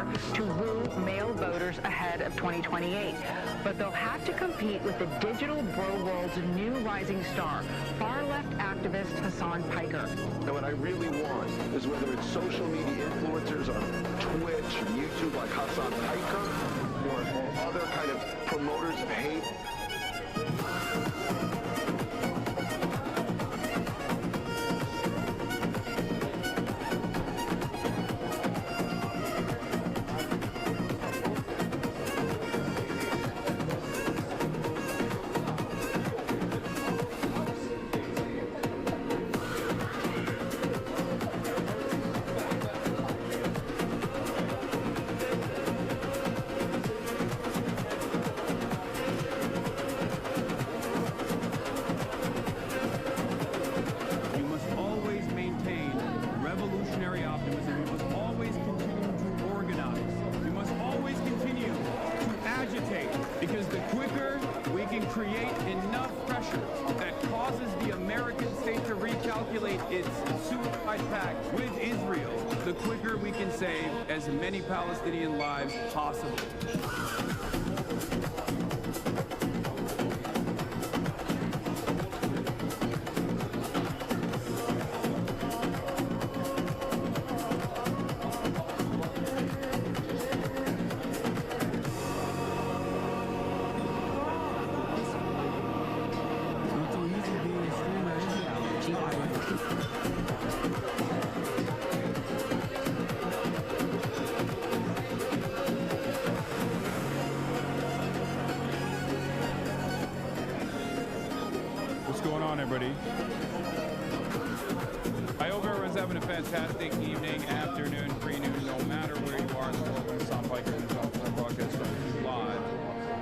year to woo male voters ahead of 2028. But they'll have to compete with the digital bro world's new rising star, far-left activist Hassan Piker. And what I really want is whether it's social media influencers on Twitch and YouTube like Hassan Piker or other kind of promoters of hate. Because the quicker we can create enough pressure that causes the American state to recalculate its suicide pact with Israel, the quicker we can save as many Palestinian lives possible. What's going on, everybody? I hope everyone's having a fantastic evening, afternoon, pre-noon, no matter where you are in the world. Hassan Piker and Hassan broadcast live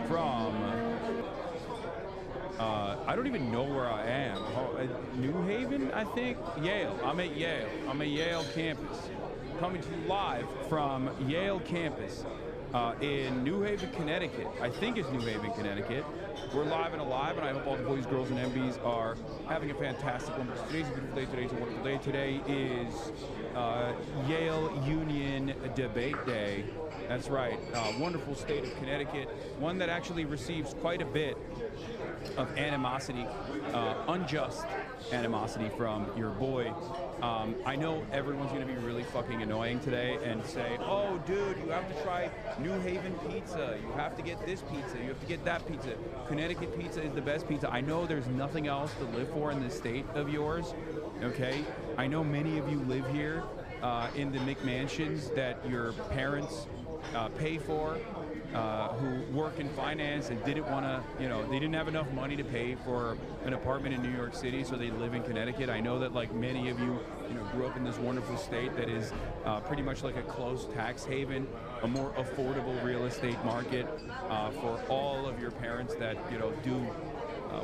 from I don't even know where I am. New Haven, I think? Yale. I'm at Yale. I'm at Yale campus. Coming to you live from Yale campus in New Haven, Connecticut. I think it's New Haven, Connecticut. We're live and alive, and I hope all the boys, girls, and MBs are having a fantastic one. Today's a beautiful day. Today's a wonderful day. Today is Yale Union Debate Day. That's right. Wonderful state of Connecticut. One that actually receives quite a bit of animosity, unjust animosity from your boy. I know everyone's going to be really fucking annoying today and say, oh, dude, you have to try New Haven pizza. You have to get this pizza. You have to get that pizza. Connecticut pizza is the best pizza. I know there's nothing else to live for in this state of yours, okay? I know many of you live here in the McMansions that your parents pay for, who work in finance and didn't want to, they didn't have enough money to pay for an apartment in New York City, so they live in Connecticut. I know that like many of you, grew up in this wonderful state that is pretty much like a closed tax haven, a more affordable real estate market for all of your parents that, do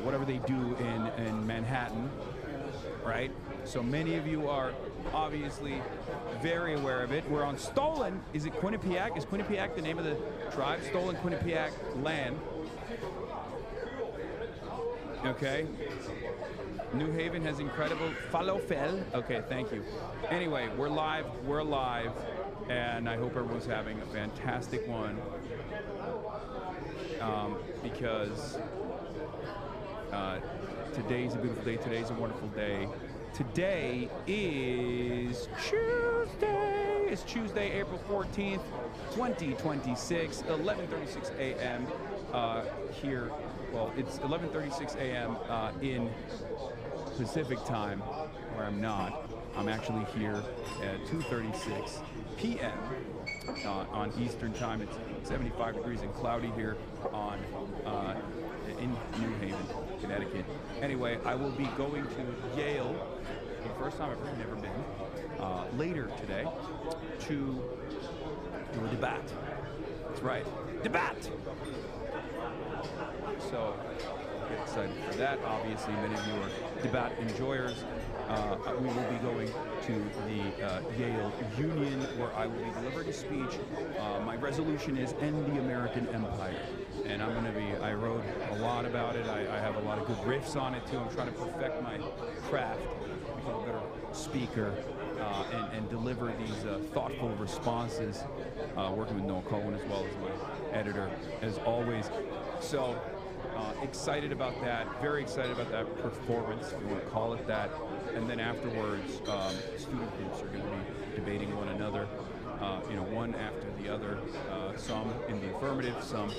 whatever they do in Manhattan, right? So many of you are obviously very aware of it. We're on stolen, is it Quinnipiac? Is Quinnipiac the name of the tribe? Stolen Quinnipiac land. Okay. New Haven has incredible falafel. Okay, thank you. Anyway, we're live, and I hope everyone's having a fantastic one because today's a beautiful day, today's a wonderful day. Today is Tuesday. It's Tuesday, April 14th, 2026, 11:36 a.m. Here. Well, it's 11:36 a.m. In Pacific time, where I'm not. I'm actually here at 2:36 p.m. On Eastern time. It's 75 degrees and cloudy here in New Haven, Connecticut. Anyway, I will be going to Yale for the first time I've ever been, later today, to do a debate. That's right, debate! So, get excited for that. Obviously, many of you are debate enjoyers. We will be going to the Yale Union, where I will be delivering a speech. My resolution is end the American empire. And I'm going to be, I wrote a lot about it. I have a lot of good riffs on it, too. I'm trying to perfect my craft, become a better speaker and deliver these thoughtful responses, working with Noah Cohen as well as my editor, as always. So excited about that, very excited about that performance, if you want to call it that. And then afterwards, student groups are going to be debating one another, one after the other, some in the affirmative, some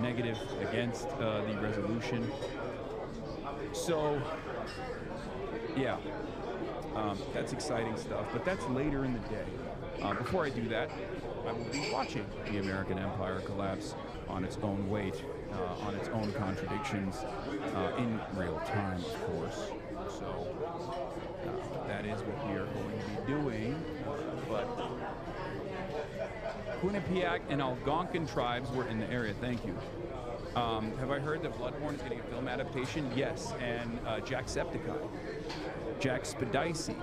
negative against the resolution. So, yeah, that's exciting stuff, but that's later in the day. Before I do that, I will be watching the American empire collapse on its own weight, on its own contradictions, in real time, of course. So that is what we are going to be doing. But Quinnipiac and Algonquin tribes were in the area. Thank you. Have I heard that Bloodborne is getting a film adaptation? Yes, and Jacksepticeye, Jack Spadici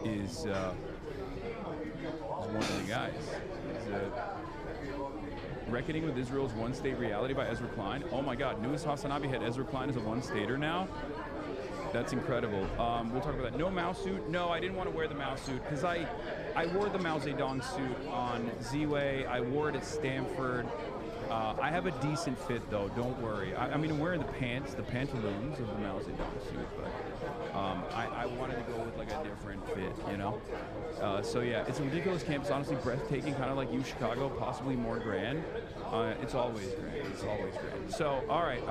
is one of the guys. Reckoning with Israel's One-State Reality by Ezra Klein. Oh my God, newest Hasanabi had Ezra Klein as a one-stater now. That's incredible. We'll talk about that. No Mao suit. No, I didn't want to wear the Mao suit because I wore the Mao Zedong suit on Z-Way. I wore it at Stanford. I have a decent fit though, don't worry. I mean, I'm wearing the pantaloons of the Mao Zedong suit, but I wanted to go with like a different fit, you know? So yeah, it's a ridiculous campus, honestly breathtaking, kind of like U Chicago, possibly more grand. It's always grand, it's always grand. So, all right.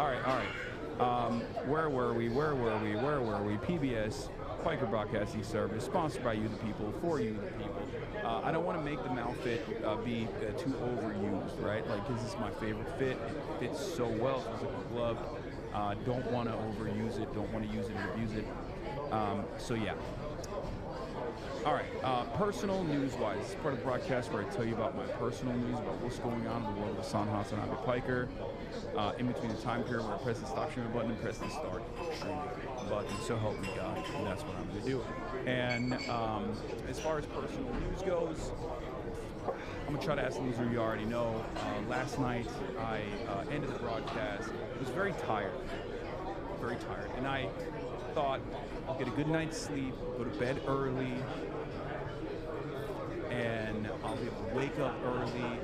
Where were we? PBS, Piker Broadcasting Service, sponsored by you, the people, for you, the people. I don't want to make the Mao fit be too overused, right? Like, this is my favorite fit. It fits so well. It feels like a glove. Don't want to overuse it. Don't want to use it and abuse it. So, yeah. All right. Personal news-wise, this is part of the broadcast where I tell you about my personal news, about what's going on in the world of Hasan Hasanabi Piker. In between the time period where I press the stop streaming button and press the start streaming button. So help me God, and that's what I'm going to do. And as far as personal news goes, I'm going to try to ask things you already know. Last night, I ended the broadcast. I was very tired, and I thought I'll get a good night's sleep, go to bed early, and I'll be able to wake up early,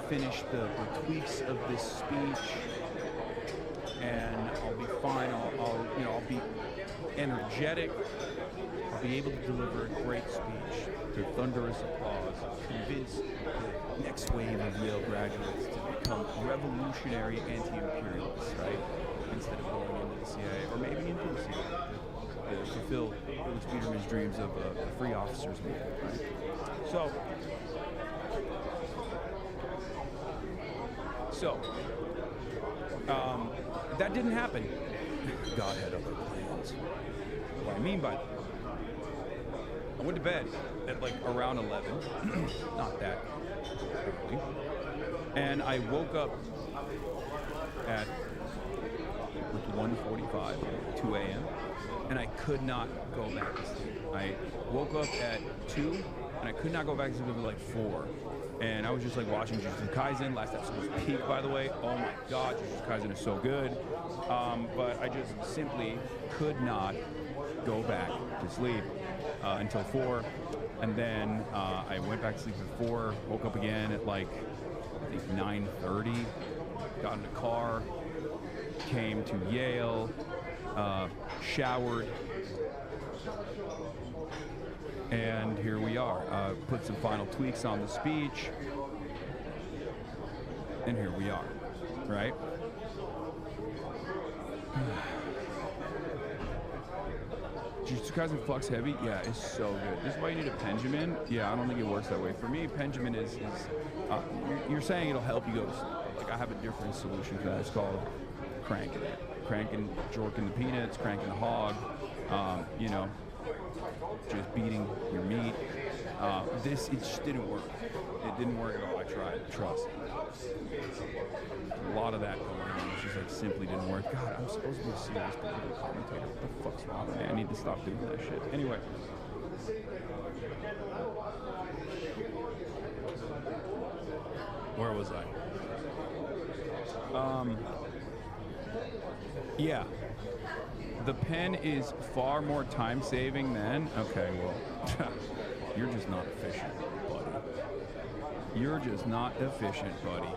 finish the tweaks of this speech, and I'll be fine. I'll be energetic. I'll be able to deliver a great speech to thunderous applause, convince the next wave of Yale graduates to become revolutionary anti-imperialists, right? Instead of going into the CIA, or maybe into the CIA, to fulfill Felix Biederman's dreams of a free officers movement, right? So, that didn't happen. God had other plans. What I mean by that, I went to bed at like around 11, not that early, and I woke up at like 1:45, 2 a.m., and I could not go back to sleep. I woke up at 2, and I could not go back to sleep until like 4. And I was just like watching Jujutsu Kaisen. Last episode was peak, by the way. Oh my God, Jujutsu Kaisen is so good. But I just simply could not go back to sleep until 4. And then I went back to sleep at 4, woke up again at like, I think 9:30, got in the car, came to Yale, showered, and here we are. Put some final tweaks on the speech, and here we are, right? Jujutsu Kaisen Flux Heavy, yeah, it's so good. This is why you need a Benjamin. Yeah, I don't think it works that way. For me, Benjamin is you're saying it'll help you go to sleep. Like, I have a different solution for that. It's called cranking it. Cranking, jorking the peanuts, cranking the hog, just beating your meat. It just didn't work. It didn't work at all. I tried. Trust. A lot of that going on. It's just like simply didn't work. God, I'm supposed to be a serious political commentator. What the fuck's wrong with me? I need to stop doing that shit. Anyway. Where was I? Yeah. The pen is far more time-saving than... Okay, well, you're just not efficient, buddy. You're just not efficient, buddy.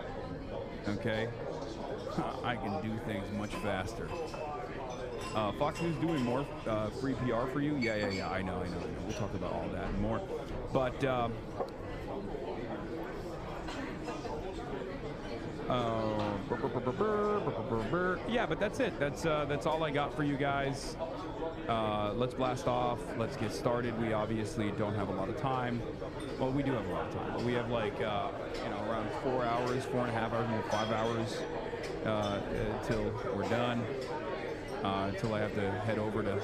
Okay? I can do things much faster. Fox News doing more free PR for you? Yeah, I know. We'll talk about all that and more. But, yeah, but that's it. That's all I got for you guys. Let's blast off. Let's get started. We obviously don't have a lot of time. Well, we do have a lot of time, but we have like around 4 hours, 4.5 hours, maybe 5 hours till we're done. Until I have to head over to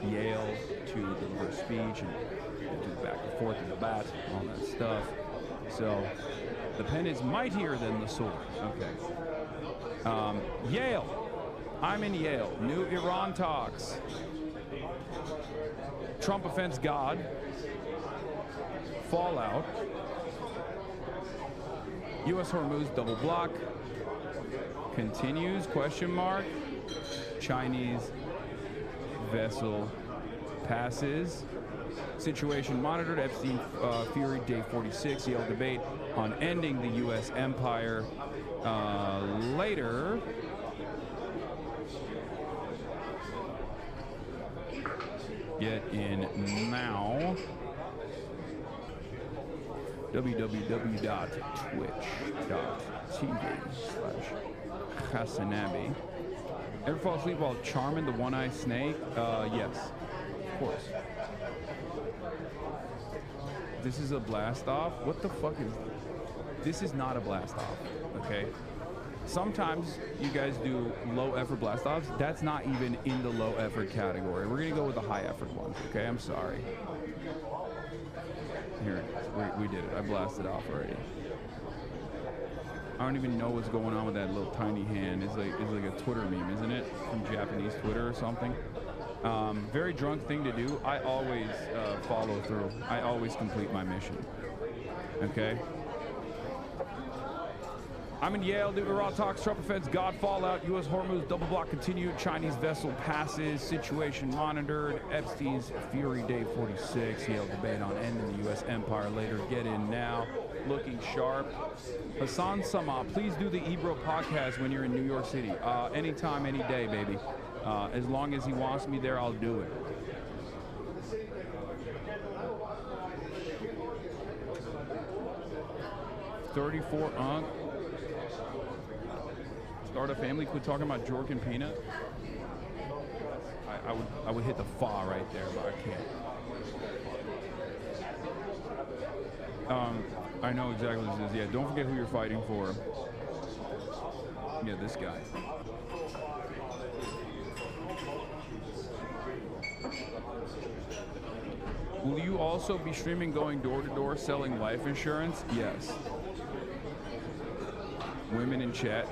Yale to deliver a speech and do the back and forth and the bat, all that stuff. So the pen is mightier than the sword. Okay. Yale. I'm in Yale. New Iran talks. Trump offends God. Fallout. U.S. HORMUZ double block. Continues, question mark. Chinese vessel passes. Situation monitored. Epstein Fury, day 46. Yale debate on ending the U.S. empire. Later. Get in now. www.twitch.tv/Hasanabi. Ever fall asleep while charming the one-eyed snake? Yes, of course. This is a blast off? What the fuck is this? Is not a blast off, okay? Sometimes you guys do low effort blast offs. That's not even in the low effort category. We're gonna go with the high effort ones, okay? I'm sorry. Here it is. We did it. I blasted off already. I don't even know what's going on with that little tiny hand. It's like a Twitter meme, isn't it? From Japanese Twitter or something. Very drunk thing to do. I always follow through. I always complete my mission. Okay? I'm in Yale. New Iran talks. Trump offends God. Fallout. U.S. HORMUZ double block continued. Chinese vessel passes. Situation monitored. Epstein's Fury, day 46. Yale debate on ending the U.S. empire later. Get in now. Looking sharp. Hasan Sama, please do the Ebro podcast when you're in New York City. Anytime, any day, baby. As long as he wants me there, I'll do it. $34 Start a family, quit talking about Jork and Peanut. I would hit the fa right there, but I can't. I know exactly what this is. Yeah, don't forget who you're fighting for. Yeah, this guy. Will you also be streaming going door to door selling life insurance? Yes. Women in chat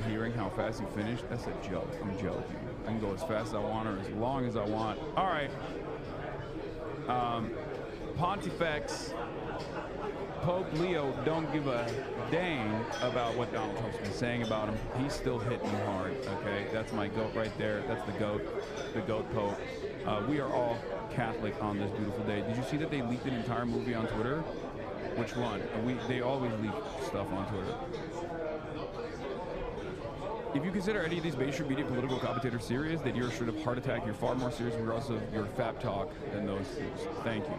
hearing how fast you finished. That's a joke. I'm joking. I can go as fast as I want or as long as I want. All right. Pontifex. Pope Leo don't give a dang about what Donald Trump's been saying about him. He's still hitting hard, okay? That's my goat right there. That's the goat Pope. We are all Catholic on this beautiful day. Did you see that they leaked an entire movie on Twitter? Which one? They always leak stuff on Twitter. If you consider any of these mainstream media political commentators serious, then you're short of heart attack. You're far more serious regardless of your fap talk than those things. Thank you.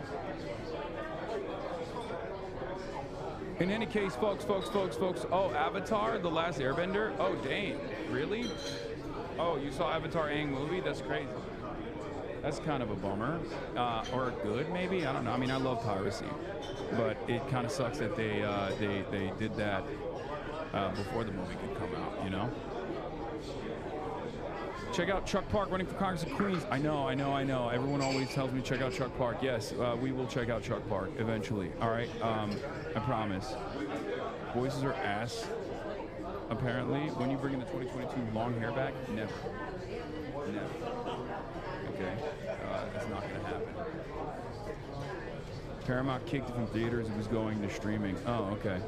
In any case, folks. Oh, Avatar, The Last Airbender? Oh, dang. Really? Oh, you saw Avatar Aang movie? That's crazy. That's kind of a bummer. Or good, maybe? I don't know. I mean, I love piracy. But it kind of sucks that they did that before the movie could come out, you know? Check out Chuck Park running for Congress of Queens. I know. Everyone always tells me check out Chuck Park. Yes, we will check out Chuck Park eventually. All right, I promise. Voices are ass, apparently. When you bring in the 2022 long hair back, never. Okay, it's not gonna happen. Paramount kicked it from theaters. It was going to streaming. Oh, okay.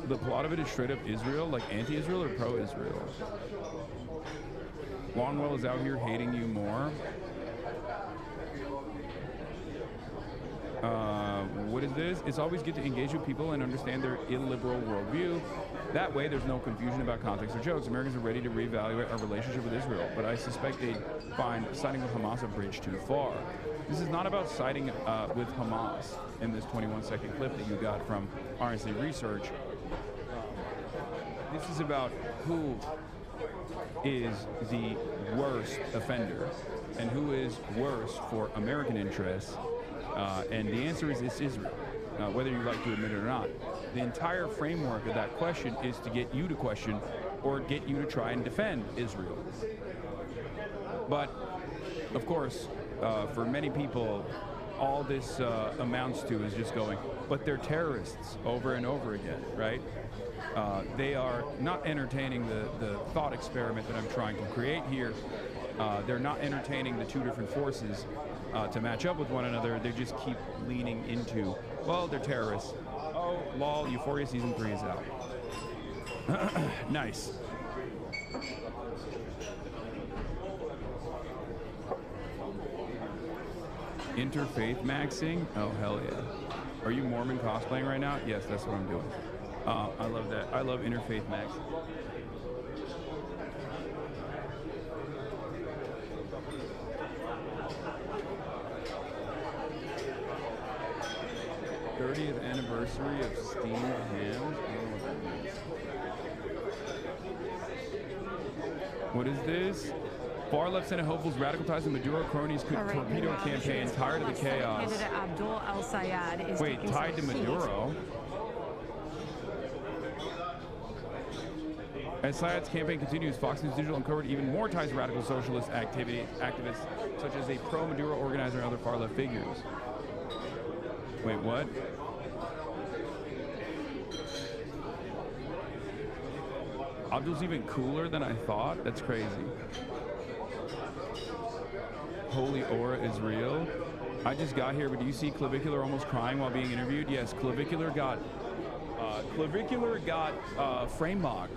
the plot of it is straight up Israel, like anti-Israel or pro-Israel? Longwell is out here hating you more. What is this? It's always good to engage with people and understand their illiberal worldview. That way, there's no confusion about context or jokes. Americans are ready to reevaluate our relationship with Israel, but I suspect they find siding with Hamas a bridge too far. This is not about siding with Hamas in this 21-second clip that you got from RNC Research. This is about who is the worst offender and who is worst for American interests. And the answer is it's Israel, whether you like to admit it or not. The entire framework of that question is to get you to question or get you to try and defend Israel. But, of course, for many people, all this amounts to is just going, but they're terrorists over and over again, right? They are not entertaining the thought experiment that I'm trying to create here. They're not entertaining the two different forces to match up with one another. They just keep leaning into, well, they're terrorists. Oh, lol, Euphoria Season 3 is out. Nice. Interfaith maxing? Oh, hell yeah. Are you Mormon cosplaying right now? Yes, that's what I'm doing. I love that. I love interfaith maxing. '30th anniversary of steamed hams. I don't know what that means. What is this? Far left Senate hopefuls radical ties to Maduro cronies could torpedo campaign, tired of the chaos. Wait, tied to Maduro? As Sayad's campaign continues, Fox News Digital uncovered even more ties to radical socialist activists, such as a pro-Maduro organizer and other far-left figures. Wait, what? Abdul's even cooler than I thought? That's crazy. Holy aura is real. I just got here, but do you see Clavicular almost crying while being interviewed? Yes, Clavicular got frame mogged.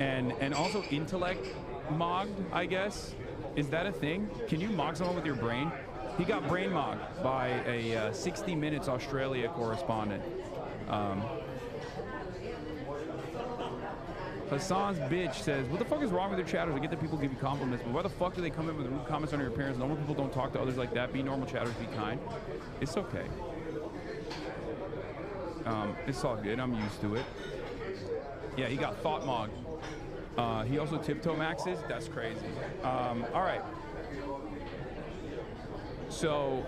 And also intellect mogged, I guess. Is that a thing? Can you mog someone with your brain? He got brain mogged by a 60 Minutes Australia correspondent. Hassan's bitch says, what the fuck is wrong with your chatters? I get that people give you compliments, but why the fuck do they come in with rude comments on your appearance? Normal people don't talk to others like that. Be normal chatters, be kind. It's okay. It's all good. I'm used to it. Yeah, he got thought mogged. He also tiptoe maxes. That's crazy. All right. So,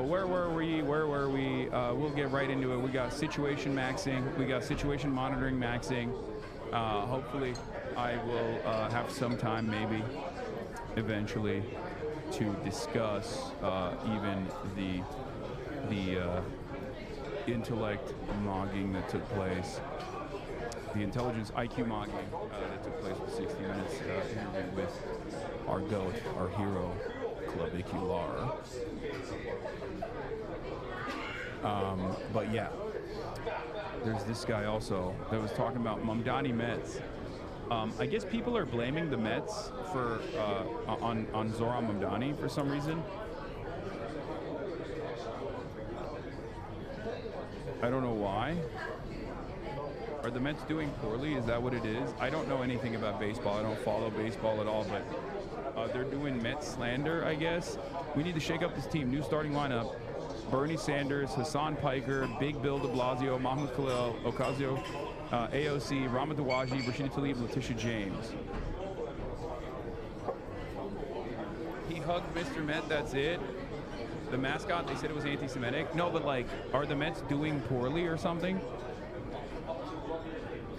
where were we? We'll get right into it. We got situation maxing. We got situation monitoring maxing. Hopefully, I will have some time, maybe, eventually, to discuss even the intellect mogging that took place, the intelligence IQ mogging that took place with 60 Minutes interview with our GOAT, our hero, Clavicular. But yeah, there's this guy also that was talking about Mamdani Mets. I guess people are blaming the Mets for on Zoran Mamdani for some reason. I don't know why. Are the Mets doing poorly? Is that what it is? I don't know anything about baseball. I don't follow baseball at all, but they're doing Mets slander, I guess. We need to shake up this team. New starting lineup. Bernie Sanders, Hasan Piker, Big Bill de Blasio, Mahmoud Khalil, Ocasio, AOC, Rama Dawaji, Rashida Tlaib, Letitia James. He hugged Mr. Met, that's it. The mascot, they said it was anti-Semitic. No, but like, are the Mets doing poorly or something?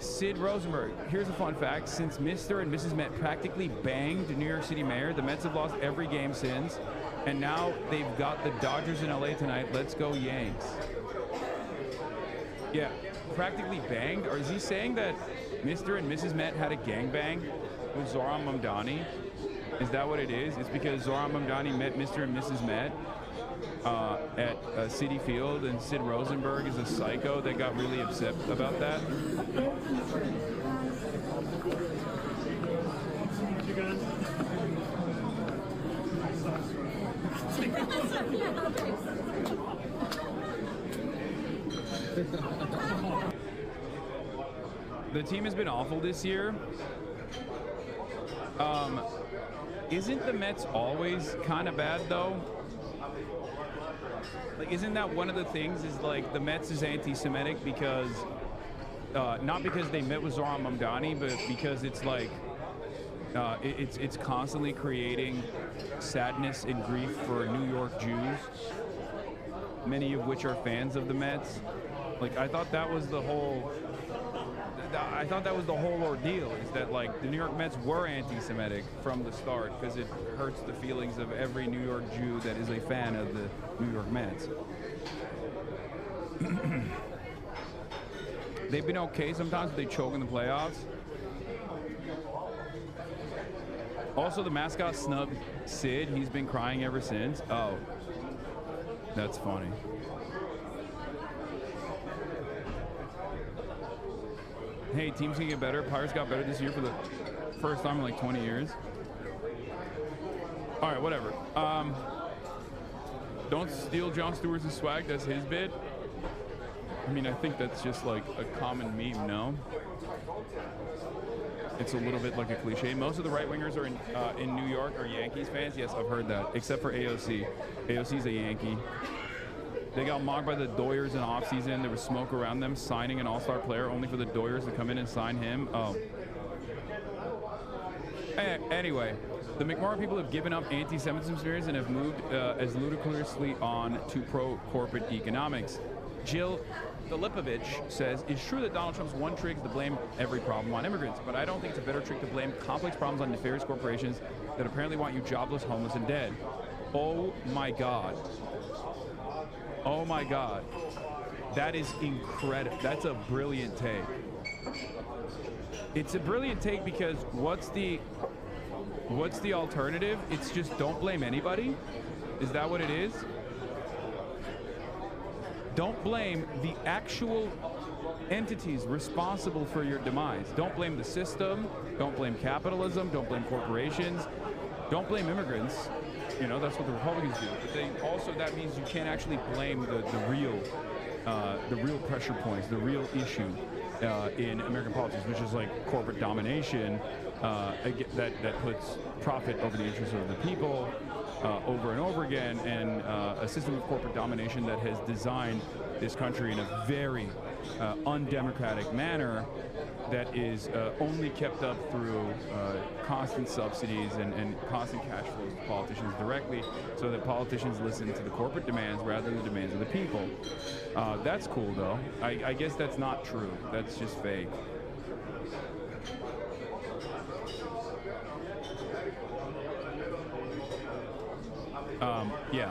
Sid Rosenberg, here's a fun fact. Since Mr. and Mrs. Met practically banged New York City mayor, the Mets have lost every game since. And now they've got the Dodgers in LA tonight. Let's go Yanks. Yeah, practically banged? Or is he saying that Mr. and Mrs. Met had a gangbang with Zoran Mamdani? Is that what it is? It's because Zoran Mamdani met Mr. and Mrs. Met? at Citi Field, and Sid Rosenberg is a psycho that got really upset about that. The team has been awful this year. Isn't the Mets always kind of bad though? Like, isn't that one of the things? Is like the Mets is anti-Semitic because not because they met with Zoran Mamdani, but because it's like it's constantly creating sadness and grief for New York Jews, many of which are fans of the Mets. Like, I thought that was the whole ordeal, is that like the New York Mets were anti-Semitic from the start because it hurts the feelings of every New York Jew that is a fan of the New York Mets. They've been okay sometimes, but they choke in the playoffs. Also, the mascot snubbed Sid. He's been crying ever since. Oh, that's funny. Hey, teams can get better. Pirates got better this year for the first time in like 20 years. All right, whatever. Don't steal Jon Stewart's swag. That's his bit. I mean, I think that's just like a common meme, no? It's a little bit like a cliche. Most of the right-wingers are in New York are Yankees fans. Yes, I've heard that, except for AOC. AOC's a Yankee. They got mocked by the Doyers in offseason. There was smoke around them signing an all-star player only for the Doyers to come in and sign him. Oh. Anyway, the McMorrow people have given up anti-Semitism spheres and have moved as ludicrously on to pro-corporate economics. Jill Filipovich says, it's true that Donald Trump's one trick is to blame every problem on immigrants, but I don't think it's a better trick to blame complex problems on nefarious corporations that apparently want you jobless, homeless, and dead. Oh my God. Oh my God. That is incredible. That's a brilliant take. It's a brilliant take because what's the alternative? It's just don't blame anybody? Is that what it is? Don't blame the actual entities responsible for your demise. Don't blame the system. Don't blame capitalism. Don't blame corporations. Don't blame immigrants. You know, that's what the Republicans do. But they also, that means you can't actually blame the real pressure points, the real issue in American politics, which is like corporate domination that puts profit over the interests of the people over and over again, and a system of corporate domination that has designed this country in a very undemocratic manner that is only kept up through constant subsidies and constant cash flows to politicians directly, so that politicians listen to the corporate demands rather than the demands of the people. That's cool, though. I guess that's not true. That's just fake. Yeah.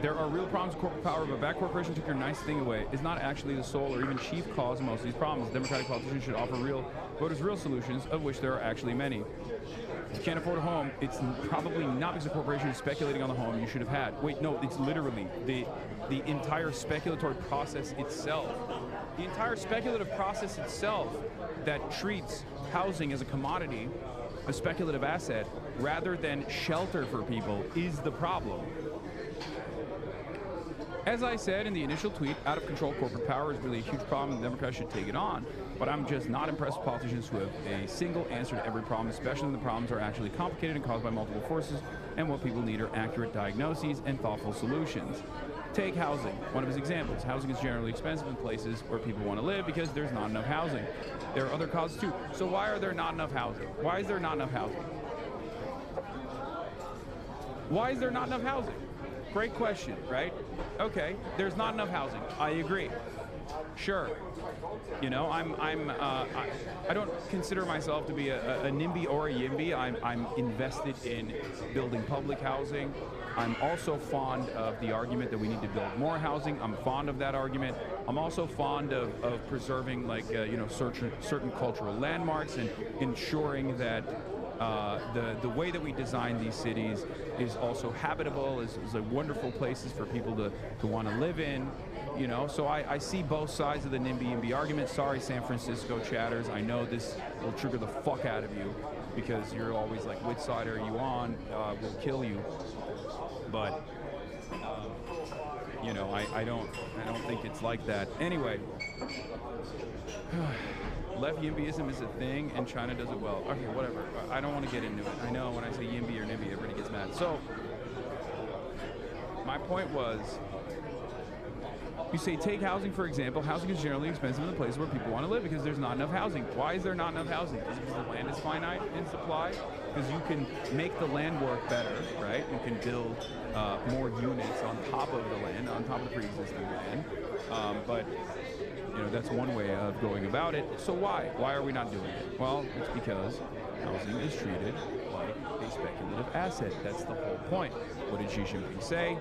There are real problems with corporate power, but bad corporation took your nice thing away. It's not actually the sole or even chief cause of most of these problems. Democratic politicians should offer voters real solutions, of which there are actually many. If you can't afford a home, it's probably not because the corporation is speculating on the home you should have had. Wait, no, it's literally the entire speculatory process itself. The entire speculative process itself that treats housing as a commodity, a speculative asset, rather than shelter for people is the problem. As I said in the initial tweet, out-of-control corporate power is really a huge problem and Democrats should take it on. But I'm just not impressed with politicians who have a single answer to every problem, especially when the problems are actually complicated and caused by multiple forces, and what people need are accurate diagnoses and thoughtful solutions. Take housing, one of his examples. Housing is generally expensive in places where people want to live because there's not enough housing. There are other causes too. So why are there not enough housing? Why is there not enough housing? Why is there not enough housing? Great question, right? Okay, there's not enough housing. I agree. Sure. You know, I don't consider myself to be a NIMBY or a YIMBY. I'm invested in building public housing. I'm also fond of the argument that we need to build more housing. I'm fond of that argument. I'm also fond of preserving, like, you know, certain cultural landmarks and ensuring that The way that we design these cities is also habitable, is like wonderful places for people to want to live in, you know. So I see both sides of the NIMBY argument. Sorry, San Francisco chatters. I know this will trigger the fuck out of you because you're always like, which side are you on? We'll kill you. But you know, I don't think it's like that. Anyway. Left YIMBYism is a thing, and China does it well. Okay, whatever. I don't want to get into it. I know when I say YIMBY or NIMBY, everybody gets mad. So, my point was, you say take housing, for example. Housing is generally expensive in the places where people want to live because there's not enough housing. Why is there not enough housing? Because the land is finite in supply. Because you can make the land work better, right? You can build more units on top of the land, on top of the pre-existing land. But you know, that's one way of going about it. So why? Why are we not doing it? Well, it's because housing is treated like a speculative asset. That's the whole point. What did Xi Jinping say?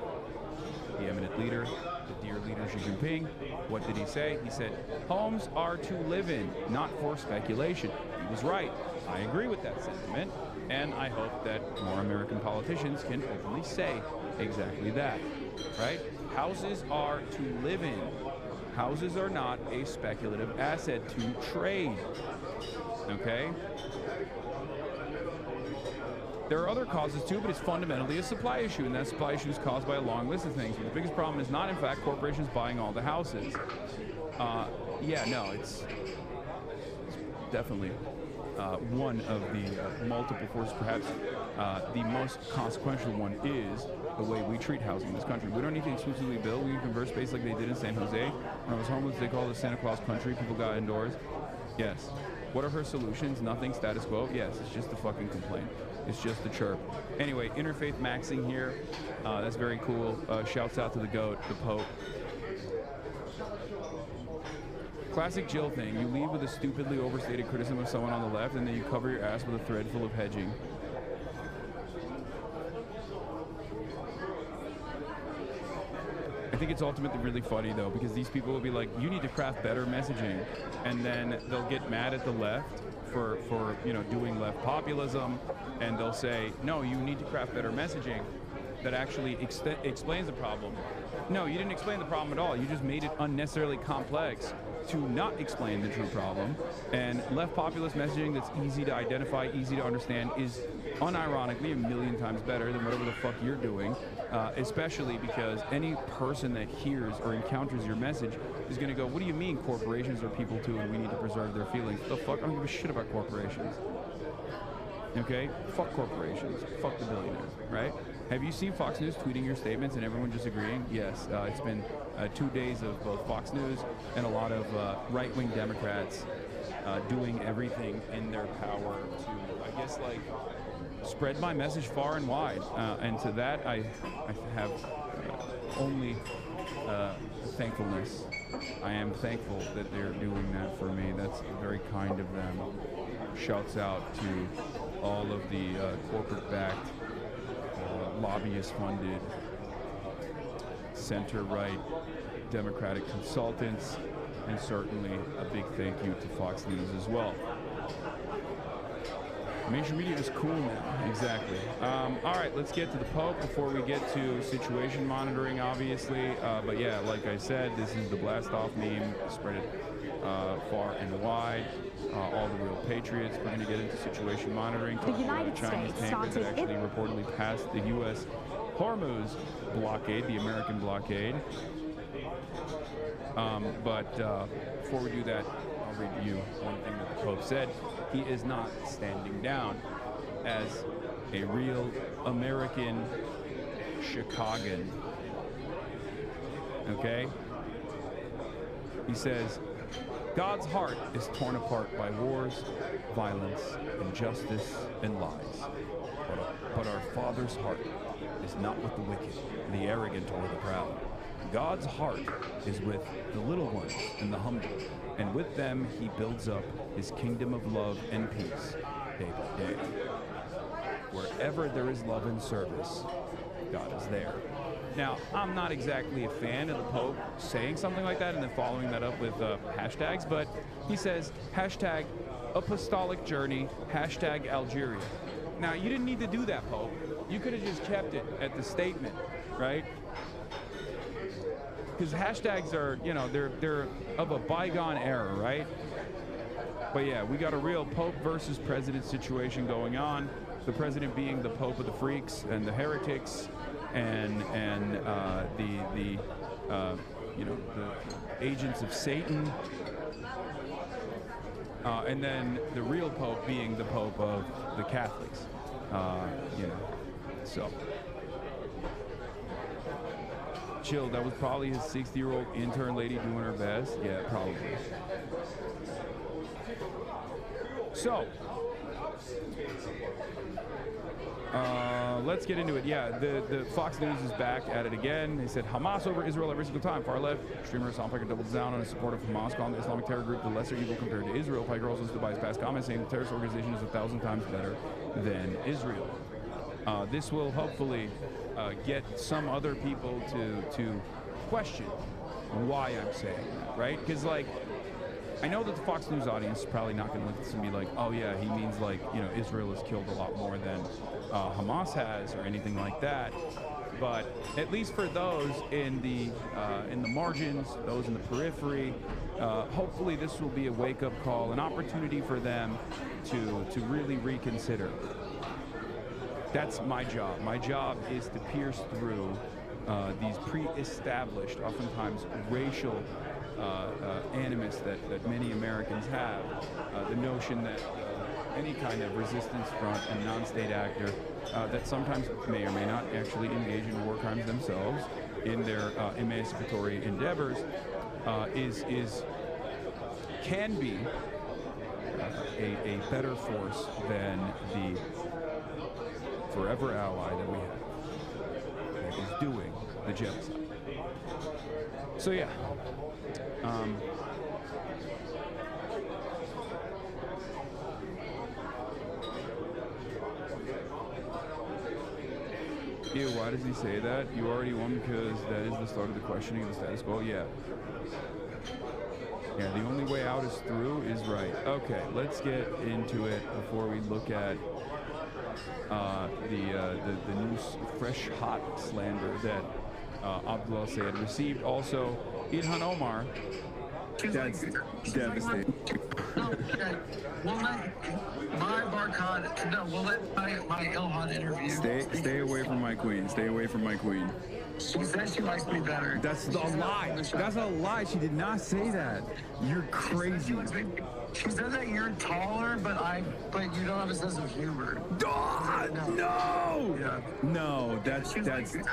The eminent leader, the dear leader Xi Jinping, what did he say? He said, homes are to live in, not for speculation. He was right. I agree with that sentiment, and I hope that more American politicians can openly say exactly that, right? Houses are to live in. Houses are not a speculative asset to trade, okay? There are other causes too, but it's fundamentally a supply issue, and that supply issue is caused by a long list of things. But the biggest problem is not, in fact, corporations buying all the houses. Yeah, no, it's definitely one of the multiple forces. Perhaps the most consequential one is the way we treat housing in this country. We don't need to exclusively build. We can convert space like they did in San Jose. When I was homeless, they called it Santa Claus country. People got indoors. Yes. What are her solutions? Nothing. Status quo? Yes. It's just a fucking complaint. It's just a chirp. Anyway, interfaith maxing here. That's very cool. Shouts out to the GOAT, the Pope. Classic Jill thing. You lead with a stupidly overstated criticism of someone on the left, and then you cover your ass with a thread full of hedging. I think it's ultimately really funny, though, because these people will be like, you need to craft better messaging, and then they'll get mad at the left for you know, doing left populism, and they'll say, no, you need to craft better messaging that actually explains the problem. No, you didn't explain the problem at all. You just made it unnecessarily complex to not explain the true problem. And left populist messaging that's easy to identify, easy to understand, is unironically a million times better than whatever the fuck you're doing, especially because any person that hears or encounters your message is going to go, what do you mean corporations are people too and we need to preserve their feelings? The fuck? I don't give a shit about corporations. Okay? Fuck corporations. Fuck the billionaires, right? Have you seen Fox News tweeting your statements and everyone just agreeing? Yes, it's been 2 days of both Fox News and a lot of right-wing Democrats doing everything in their power to, I guess, like, spread my message far and wide. And to that, I have only thankfulness. I am thankful that they're doing that for me. That's very kind of them. Shouts out to all of the corporate-backed, lobbyist-funded, center-right Democratic consultants, and certainly a big thank you to Fox News as well. Mainstream media is cool now. Exactly. All right, let's get to the Pope before we get to situation monitoring, obviously. But yeah, like I said, this is the blast-off meme. Spread it far and wide. All the real patriots. We're going to get into situation monitoring. The United Chinese States tanker that actually reportedly passed the U.S. HORMUZ blockade, the American blockade. But before we do that, I'll read you one thing that the Pope said. He is not standing down as a real American Chicagoan. Okay? He says, God's heart is torn apart by wars, violence, injustice, and lies. But our Father's heart is not with the wicked, the arrogant, or the proud. God's heart is with the little ones and the humble, and with them he builds up his kingdom of love and peace day by day. Wherever there is love and service, God is there. Now, I'm not exactly a fan of the Pope saying something like that and then following that up with hashtags, but he says, hashtag apostolic journey, hashtag Algeria. Now, you didn't need to do that, Pope. You could have just kept it at the statement, right? Because hashtags are, you know, they're of a bygone era, right? But yeah, we got a real Pope versus President situation going on. The president being the Pope of the freaks and the heretics, and the agents of Satan, and then the real Pope being the Pope of the Catholics. So chill. That was probably his 60-year-old intern lady doing her best. Yeah, probably. So, let's get into it. Yeah, the Fox News is back at it again. They said Hamas over Israel every single time. Far left streamer Hasan Piker doubles down on his support of Hamas, calling the Islamic terror group the lesser evil compared to Israel. Piker also stood by his past comments, saying the terrorist organization is 1,000 times better than Israel. This will hopefully get some other people to question why I'm saying that, right? Because, like, I know that the Fox News audience is probably not going to look at this and be like, oh yeah, he means, like, you know, Israel has killed a lot more than Hamas has or anything like that. But at least for those in the margins, those in the periphery, hopefully this will be a wake-up call, an opportunity for them to really reconsider. That's my job. My job is to pierce through these pre-established, oftentimes racial animus that many Americans have. The notion that any kind of resistance front and non-state actor that sometimes may or may not actually engage in war crimes themselves in their emancipatory endeavors can be a better force than the forever ally that we have that is doing the genocide. So yeah. Yeah, why does he say that? You already won because that is the start of the questioning of the status quo. Yeah. Yeah, the only way out is through is right. Okay, let's get into it before we look at the new fresh hot slander that Abdullah Sayed received. Also, Ilhan Omar. That's devastating. No, okay. We'll let my Barkhad, no, we'll let my Ilhan interview. Stay away from my queen. Stay away from my queen. She says she likes me better. That's a lie. That's a lie. She did not say that. You're crazy. She said that you're taller, but you don't have a sense of humor. No! Yeah. No, that's devastating.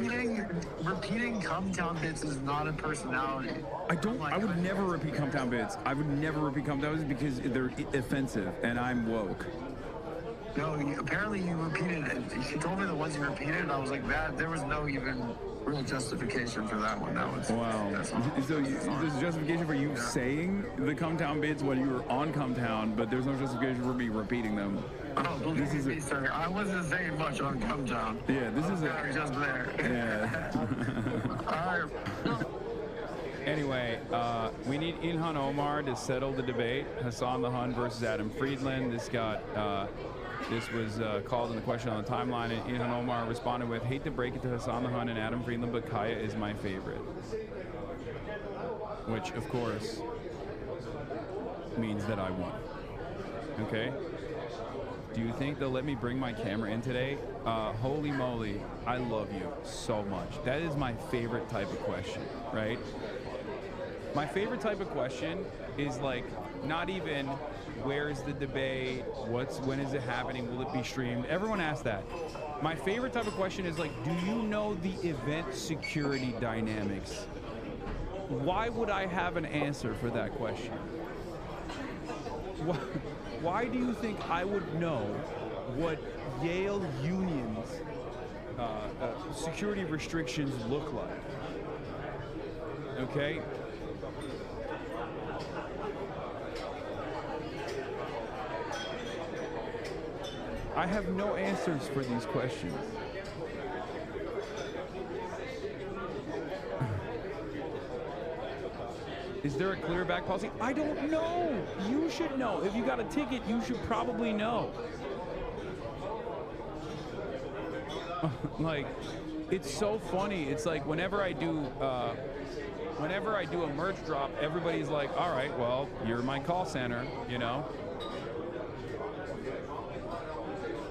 Like, repeating Cumtown bits is not a personality. I would never repeat Cumtown bits. I would never repeat Cumtown bits because they're offensive, and I'm woke. No, apparently you repeated it. She told me the ones you repeated, and I was like, that there was no even real justification for that one. That was wow. So there's justification for you saying the Cumtown bits when you were on Cumtown, but there's no justification for me repeating them. Oh, believe me, sir. I wasn't saying much on Cumtown. Yeah, this is just there. Yeah. All right. Anyway, we need Ilhan Omar to settle the debate. Hassan the Hun versus Adam Friedland. This was called in the question on the timeline, and Ilhan Omar responded with, hate to break it to Hassan the Hun and Adam Friedland, but Kaya is my favorite. Which, of course, means that I won. Okay? Do you think they'll let me bring my camera in today? Holy moly, I love you so much. That is my favorite type of question, right? My favorite type of question is like, not even where is the debate, when is it happening, will it be streamed? Everyone asks that. My favorite type of question is like, do you know the event security dynamics? Why would I have an answer for that question? Why do you think I would know what Yale Union's security restrictions look like? Okay? I have no answers for these questions. Is there a clear back policy? I don't know. You should know. If you got a ticket, you should probably know. Like, it's so funny. It's like whenever I do a merch drop, everybody's like, all right, well, you're my call center, you know?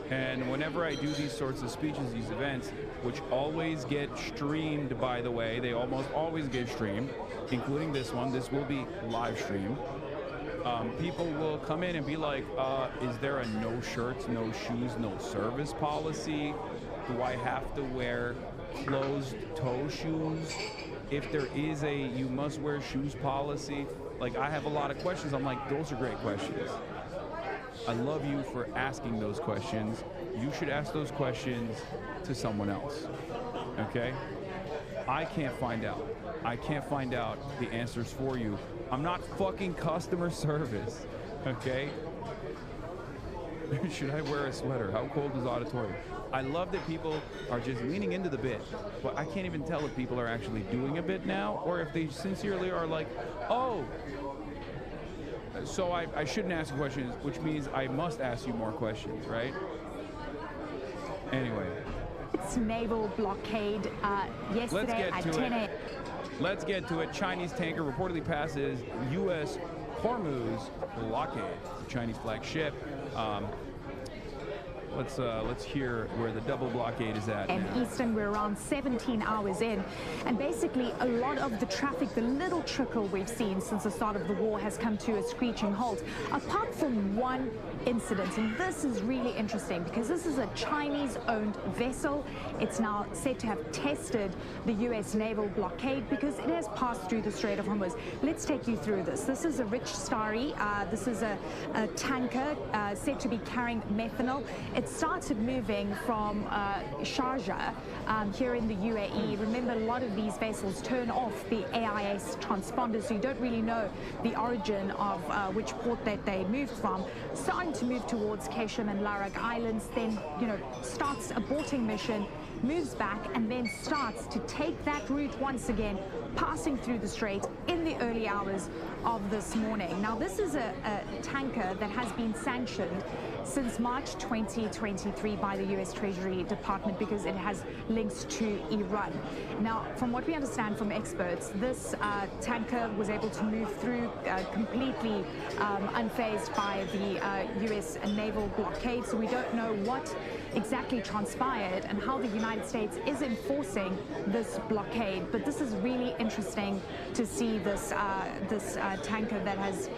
And whenever I do these sorts of speeches, these events, which always get streamed, by the way, they almost always get streamed, including this one. This will be live streamed. People will come in and be like, is there a no shirts, no shoes, no service policy? Do I have to wear closed toe shoes? If there is a you must wear shoes policy? Like, I have a lot of questions. I'm like, those are great questions. I love you for asking those questions. You should ask those questions to someone else, okay? I can't find out. I can't find out the answers for you. I'm not fucking customer service, okay? Should I wear a sweater? How cold is auditorium? I love that people are just leaning into the bit, but I can't even tell if people are actually doing a bit now or if they sincerely are like, oh, so I shouldn't ask you questions, which means I must ask you more questions, right? Anyway. It's naval blockade yesterday at 10 a.m. Let's get to it. Chinese tanker reportedly passes U.S. HORMUZ blockade, the Chinese flag ship. Let's hear where the double blockade is at. And Eastern, we're around 17 hours in, and basically a lot of the traffic, the little trickle we've seen since the start of the war, has come to a screeching halt, apart from one incident. And this is really interesting because this is a Chinese-owned vessel. It's now said to have tested the U.S. naval blockade because it has passed through the Strait of Hormuz. Let's take you through this. This is a rich starry. This is a tanker said to be carrying methanol. It started moving from Sharjah here in the UAE. Remember, a lot of these vessels turn off the AIS transponder, so you don't really know the origin of which port that they moved from. Starting to move towards Keshem and Larak Islands, then, you know, starts aborting mission, moves back, and then starts to take that route once again, passing through the strait in the early hours of this morning. Now, this is a tanker that has been sanctioned since March 2023 by the U.S. Treasury Department because it has links to Iran. Now, from what we understand from experts, this tanker was able to move through completely unfazed by the U.S. naval blockade, so we don't know what exactly transpired and how the United States is enforcing this blockade. But this is really interesting to see this tanker that has,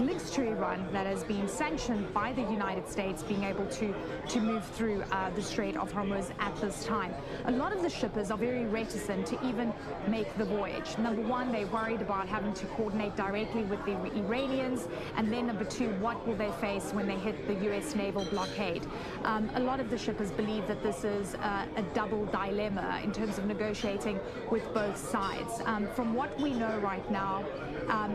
links to Iran, that has been sanctioned by the United States, being able to move through the Strait of Hormuz at this time. A lot of the shippers are very reticent to even make the voyage. Number one, they're worried about having to coordinate directly with the Iranians, and then number two, what will they face when they hit the U.S. naval blockade? A lot of the shippers believe that this is a double dilemma in terms of negotiating with both sides. From what we know right now,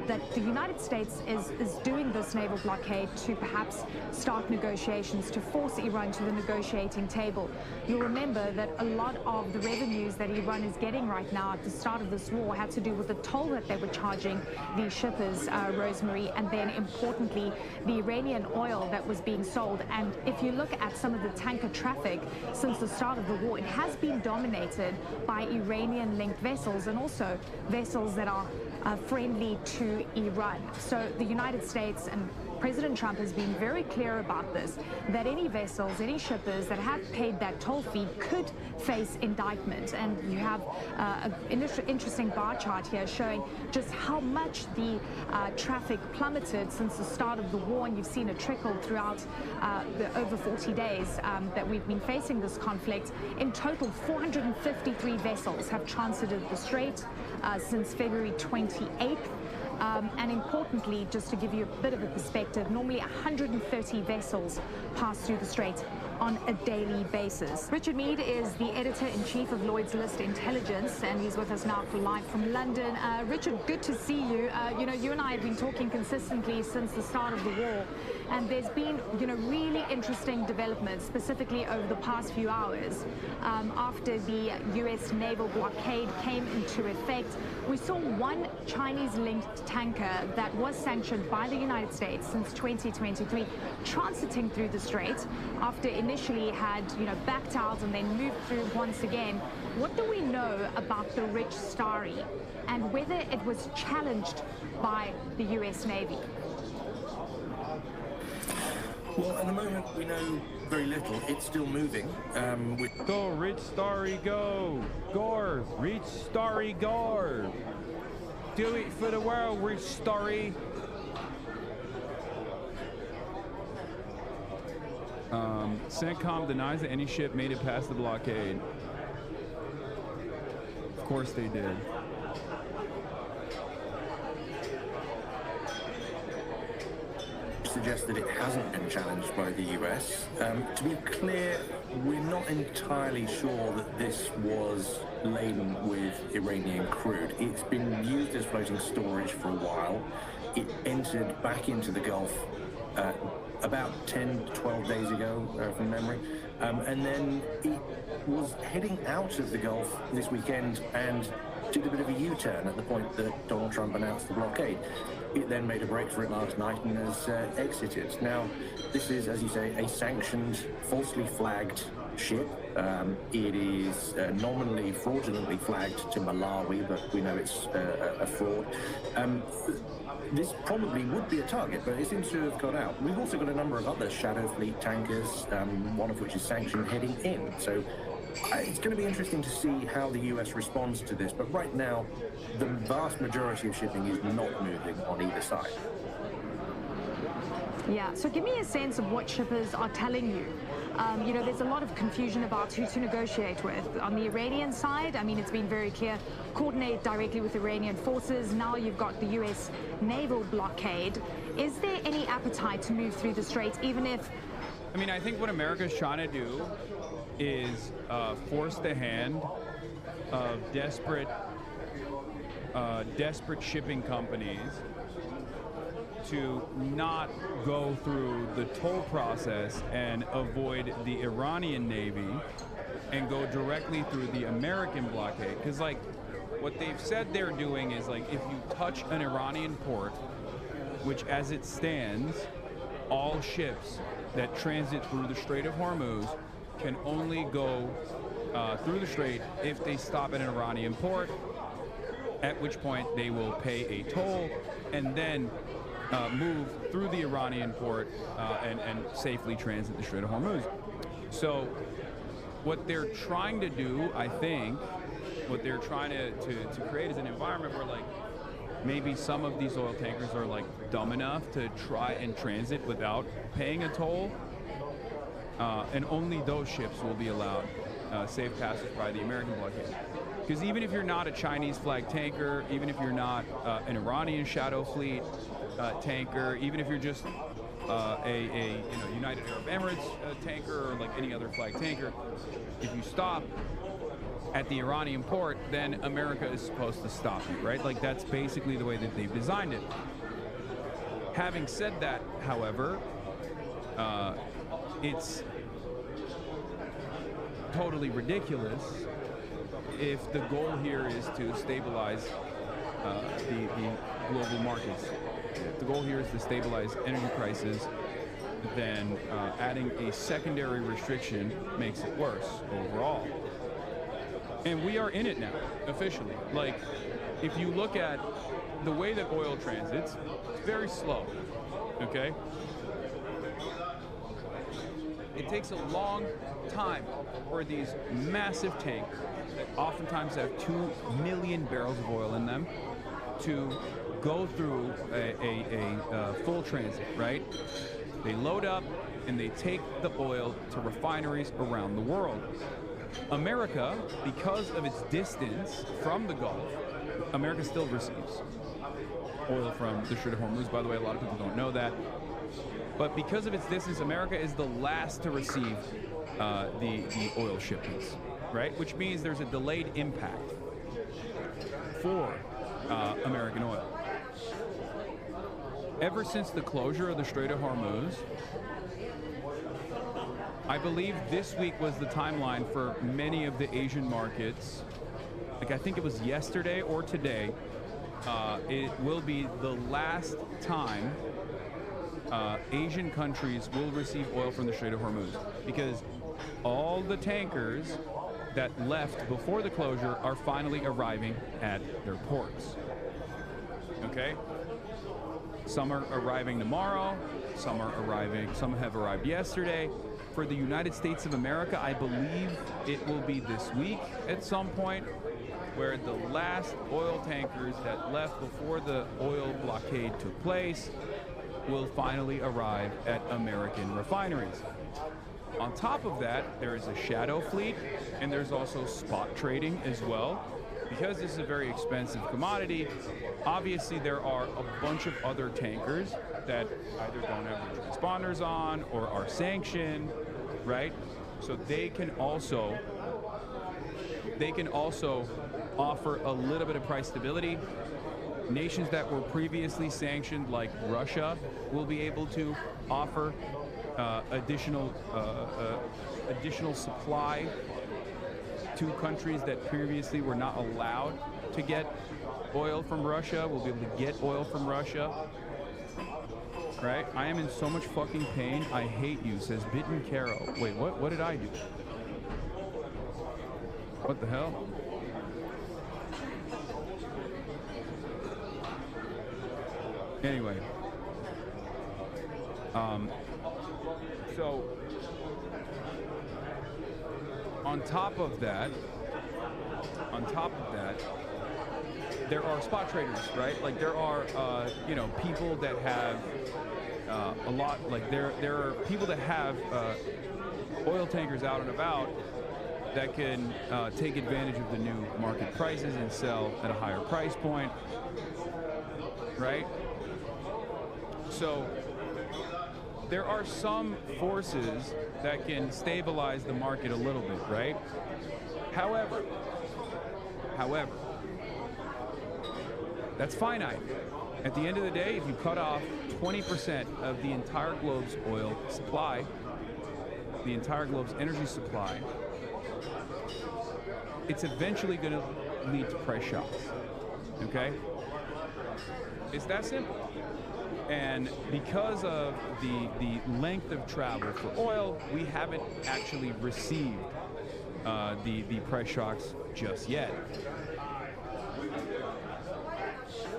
that the United States is doing this naval blockade to perhaps start negotiations to force Iran to the negotiating table. You'll remember that a lot of the revenues that Iran is getting right now at the start of this war had to do with the toll that they were charging the shippers, Rosemary, and then importantly, the Iranian oil that was being sold. And if you look at some of the tanker traffic since the start of the war, it has been dominated by Iranian-linked vessels and also vessels that are friendly to Iran. So the United States and President Trump has been very clear about this, that any vessels, any shippers that have paid that toll fee could face indictment. And you have an interesting bar chart here showing just how much the traffic plummeted since the start of the war, and you've seen a trickle throughout the over 40 days that we've been facing this conflict. In total, 453 vessels have transited the strait since February 28th. And importantly, just to give you a bit of a perspective, normally 130 vessels pass through the strait on a daily basis. Richard Mead is the editor-in-chief of Lloyd's List Intelligence, and he's with us now live from London. Richard, good to see you. You and I have been talking consistently since the start of the war. And there's been, really interesting developments, specifically over the past few hours. After the U.S. naval blockade came into effect, we saw one Chinese-linked tanker that was sanctioned by the United States since 2023 transiting through the strait after initially had, backed out and then moved through once again. What do we know about the rich Starry and whether it was challenged by the U.S. Navy? Well, at the moment, we know very little. It's still moving. Go, Rich Starry, go! Gore! Rich Starry, gore! Do it for the world, Rich Starry! CENTCOM denies that any ship made it past the blockade. Of course they did. Suggests that it hasn't been challenged by the US. To be clear, we're not entirely sure that this was laden with Iranian crude. It's been used as floating storage for a while. It entered back into the Gulf about 10 to 12 days ago, from memory. And then it was heading out of the Gulf this weekend and did a bit of a U-turn at the point that Donald Trump announced the blockade. It then made a break for it last night and has exited. Now, this is, as you say, a sanctioned, falsely flagged ship. It is nominally fraudulently flagged to Malawi, but we know it's a fraud. This probably would be a target, but it seems to have got out. We've also got a number of other Shadow Fleet tankers, one of which is sanctioned, heading in. So it's going to be interesting to see how the US responds to this, but right now, the vast majority of shipping is not moving on either side. Yeah, so give me a sense of what shippers are telling you. There's a lot of confusion about who to negotiate with. On the Iranian side, it's been very clear, coordinate directly with Iranian forces. Now you've got the US naval blockade. Is there any appetite to move through the strait, even if... I think what America's trying to do is force the hand of desperate shipping companies to not go through the toll process and avoid the Iranian Navy and go directly through the American blockade. Because, what they've said they're doing is, if you touch an Iranian port, which as it stands, all ships that transit through the Strait of Hormuz can only go through the strait if they stop at an Iranian port, at which point they will pay a toll and then move through the Iranian port and safely transit the Strait of Hormuz. So what they're trying to do, I think, what they're trying to create is an environment where maybe some of these oil tankers are dumb enough to try and transit without paying a toll, and only those ships will be allowed safe passage by the American blockade. Because even if you're not a Chinese flag tanker, even if you're not an Iranian Shadow Fleet tanker, even if you're just a United Arab Emirates tanker or any other flag tanker, if you stop at the Iranian port, then America is supposed to stop you, right? That's basically the way that they've designed it. Having said that, however, it's totally ridiculous if the goal here is to stabilize the global markets. If the goal here is to stabilize energy prices, then adding a secondary restriction makes it worse overall. And we are in it now, officially. If you look at the way that oil transits, it's very slow, okay? It takes a long time for these massive tankers that oftentimes have 2 million barrels of oil in them to go through a full transit, right? They load up and they take the oil to refineries around the world. America, because of its distance from the Gulf, America still receives oil from the Strait of Hormuz. By the way, a lot of people don't know that. But because of its distance, America is the last to receive the oil shipments, right? Which means there's a delayed impact for American oil. ever since the closure of the Strait of Hormuz, I believe this week was the timeline for many of the Asian markets. Like, I think it was yesterday or today. It will be the last time Asian countries will receive oil from the Strait of Hormuz, because all the tankers that left before the closure are finally arriving at their ports. Okay? Some are arriving tomorrow, some have arrived yesterday. For the United States of America, I believe it will be this week at some point, where the last oil tankers that left before the oil blockade took place will finally arrive at American refineries. On top of that, there is a shadow fleet, and there's also spot trading as well. Because this is a very expensive commodity, obviously there are a bunch of other tankers that either don't have their transponders on or are sanctioned, right? So they can also offer a little bit of price stability. Nations that were previously sanctioned, like Russia, will be able to offer additional supply to countries that previously were not allowed to get oil from Russia. Will be able to get oil from Russia. Right? I am in so much fucking pain. I hate you, says Bitten Caro. Wait, what did I do? What the hell? Anyway. So on top of that, there are spot traders, right? Like there are, people that have a lot. Like there are people that have oil tankers out and about that can take advantage of the new market prices and sell at a higher price point, right? So there are some forces that can stabilize the market a little bit, right? However, that's finite. At the end of the day, if you cut off 20% of the entire globe's oil supply, the entire globe's energy supply, it's eventually going to lead to price shocks, okay? It's that simple. And because of the length of travel for oil, we haven't actually received the price shocks just yet.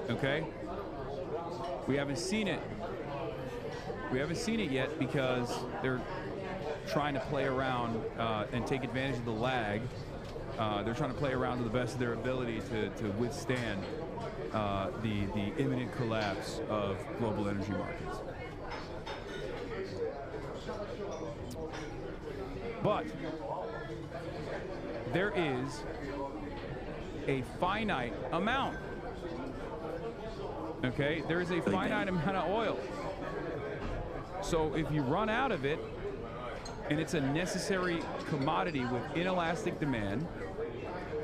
Okay? We haven't seen it. We haven't seen it yet because they're trying to play around and take advantage of the lag. They're trying to play around to the best of their ability to withstand the imminent collapse of global energy markets. But there is a finite amount. Okay? There is a finite amount of oil. So if you run out of it, and it's a necessary commodity with inelastic demand,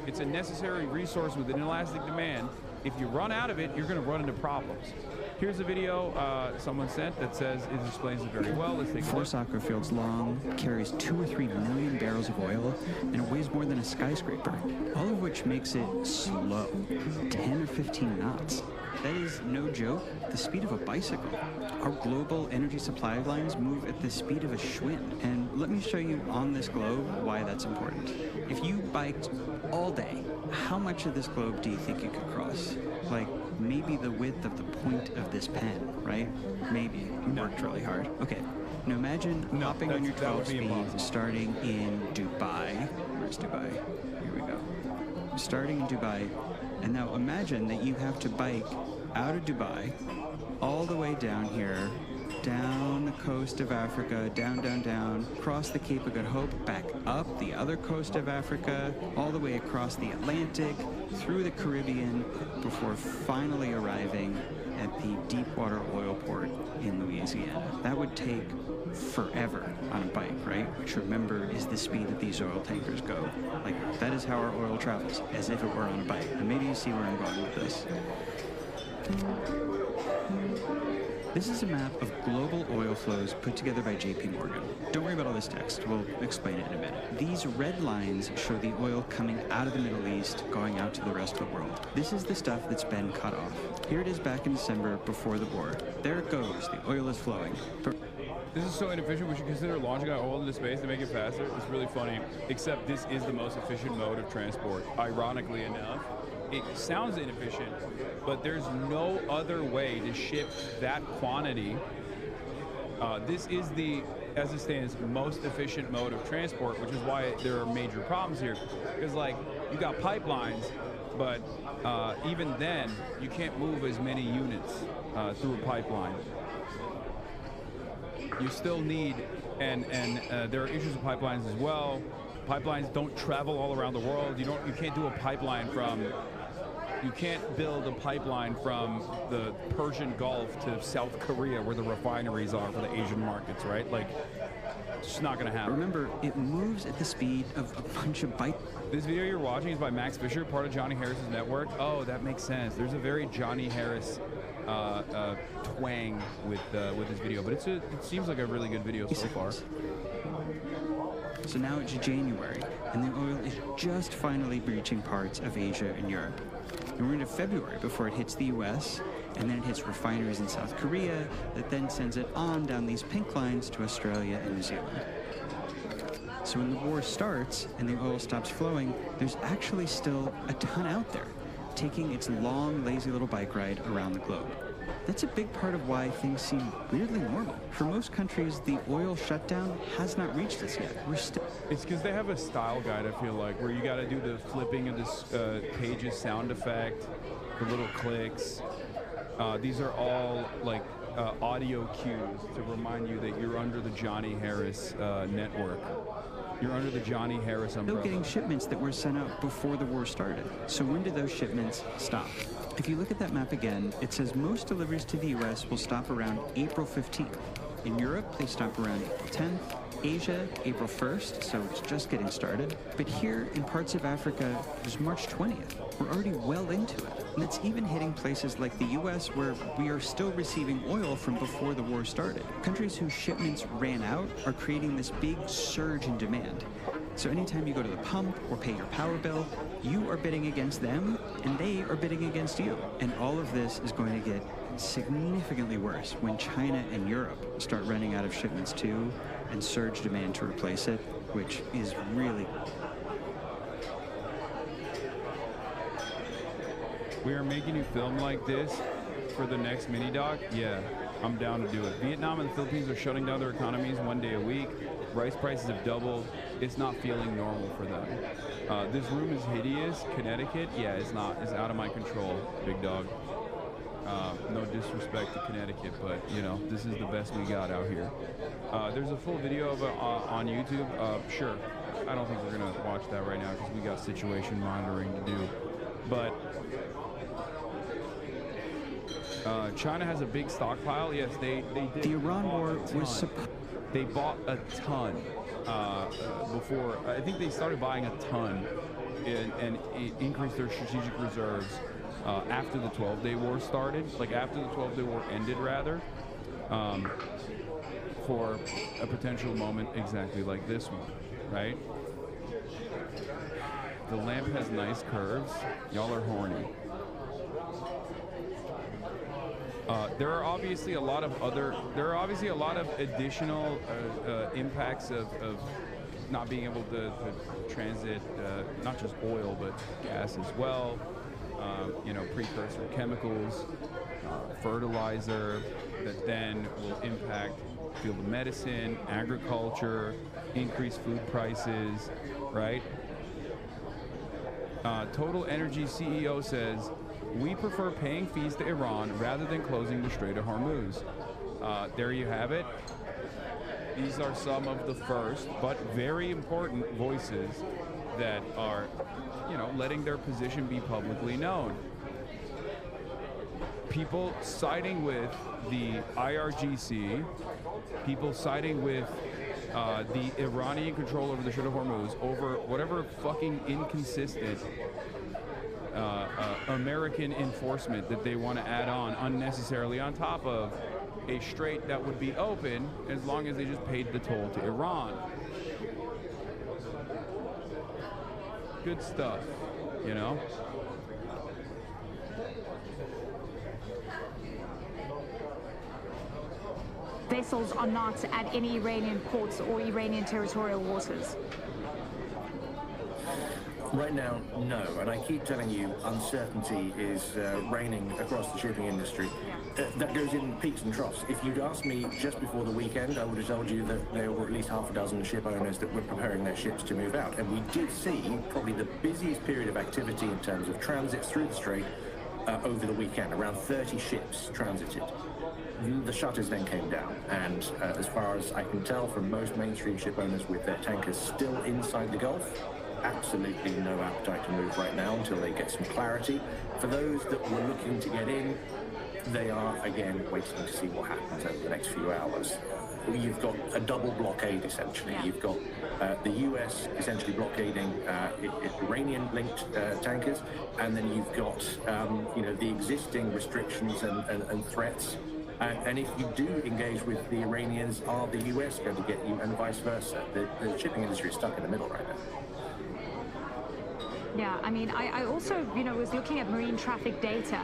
it's a necessary resource with inelastic demand. If you run out of it, you're going to run into problems. Here's a video someone sent that says it explains it very well. Let's take a look. 4 soccer fields long, carries 2 or 3 million barrels of oil, and it weighs more than a skyscraper, all of which makes it slow, 10 or 15 knots. That is no joke, the speed of a bicycle. Our global energy supply lines move at the speed of a Schwinn. And let me show you on this globe why that's important. If you biked all day, how much of this globe do you think you could cross? Like maybe the width of the point of this pen, right? Maybe. You worked really hard. Okay. Now imagine hopping on your 12-speed starting in Dubai. Where's Dubai? Here we go. Starting in Dubai. And now imagine that you have to bike out of Dubai all the way down here, down the coast of Africa, down, across the Cape of Good Hope, back up the other coast of Africa, all the way across the Atlantic, through the Caribbean, before finally arriving at the deepwater oil port in Louisiana. That would take forever on a bike, right? Which, remember, is the speed that these oil tankers go. Like, that is how our oil travels, as if it were on a bike. And maybe you see where I'm going with this. This is a map of global oil flows put together by JP Morgan. Don't worry about all this text, we'll explain it in a minute. These red lines show the oil coming out of the Middle East, going out to the rest of the world. This is the stuff that's been cut off. Here it is back in December before the war. There it goes, the oil is flowing. This is so inefficient, we should consider launching our oil into space to make it faster. It's really funny, except this is the most efficient mode of transport, ironically enough. It sounds inefficient, but there's no other way to ship that quantity. This is the, as it stands, most efficient mode of transport, which is why there are major problems here. Because, like, you got pipelines, but even then, you can't move as many units through a pipeline. You still need, and there are issues with pipelines as well. Pipelines don't travel all around the world. You can't do a pipeline from. You can't build a pipeline from the Persian Gulf to South Korea, where the refineries are for the Asian markets, right? Like, it's just not going to happen. Remember, it moves at the speed of a bunch of bikes. This video you're watching is by Max Fisher, part of Johnny Harris's network. Oh, that makes sense. There's a very Johnny Harris twang with this video, but it seems like a really good video so far. So now it's January, and the oil is just finally reaching parts of Asia and Europe. And we're into February before it hits the US, and then it hits refineries in South Korea, that then sends it on down these pink lines to Australia and New Zealand. So when the war starts and the oil stops flowing, there's actually still a ton out there, taking its long, lazy little bike ride around the globe. That's a big part of why things seem weirdly normal. For most countries, the oil shutdown has not reached us yet. We're still... It's because they have a style guide, I feel like, where you got to do the flipping of this pages sound effect, the little clicks. These are all, like, audio cues to remind you that you're under the Johnny Harris network. You're under the Johnny Harris umbrella. Still getting shipments that were sent out before the war started. So when did those shipments stop? If you look at that map again, it says most deliveries to the US will stop around April 15th. In Europe, they stop around April 10th. Asia, April 1st, so it's just getting started. But here in parts of Africa, it was March 20th. We're already well into it. And it's even hitting places like the US, where we are still receiving oil from before the war started. Countries whose shipments ran out are creating this big surge in demand. So anytime you go to the pump or pay your power bill, you are bidding against them, and they are bidding against you. And all of this is going to get significantly worse when China and Europe start running out of shipments too, and surge demand to replace it, which is really... We are making a film like this for the next mini-doc? Yeah, I'm down to do it. Vietnam and the Philippines are shutting down their economies 1 day a week. Rice prices have doubled. It's not feeling normal for them. This room is hideous. Connecticut, yeah, it's not. It's out of my control, big dog. No disrespect to Connecticut, but, you know, this is the best we got out here. There's a full video of it on YouTube. Sure, I don't think we're going to watch that right now because we got situation monitoring to do. But China has a big stockpile. Yes, they did. The Iran war was they bought a ton before. I think they started buying a ton and increased their strategic reserves after the 12-day war started. Like after the 12-day war ended, rather, for a potential moment exactly like this one, right? The lamp has nice curves. Y'all are horny. There are obviously a lot of additional impacts of not being able to transit not just oil but gas as well. You know, precursor chemicals, fertilizer that then will impact field of medicine, agriculture, increased food prices, right? Total Energy CEO says, "We prefer paying fees to Iran rather than closing the Strait of Hormuz." There you have it. These are some of the first, but very important voices that are, you know, letting their position be publicly known. People siding with the IRGC, people siding with the Iranian control over the Strait of Hormuz over whatever fucking inconsistent American enforcement that they want to add on unnecessarily on top of a strait that would be open as long as they just paid the toll to Iran. Good stuff, you know? Vessels are not at any Iranian ports or Iranian territorial waters. Right now, no. And I keep telling you, uncertainty is reigning across the shipping industry. That goes in peaks and troughs. If you'd asked me just before the weekend, I would have told you that there were at least half a dozen ship owners that were preparing their ships to move out. And we did see probably the busiest period of activity in terms of transits through the strait over the weekend. Around 30 ships transited. The shutters then came down, and as far as I can tell from most mainstream ship owners with their tankers still inside the Gulf, absolutely no appetite to move right now until they get some clarity. For those that were looking to get in, they are again waiting to see what happens over the next few hours. You've got a double blockade essentially. Yeah. You've got the US essentially blockading Iranian-linked tankers, and then you've got the existing restrictions and threats. And if you do engage with the Iranians, are the US going to get you, and vice versa? The shipping industry is stuck in the middle right now. Yeah, I mean, I also, was looking at marine traffic data,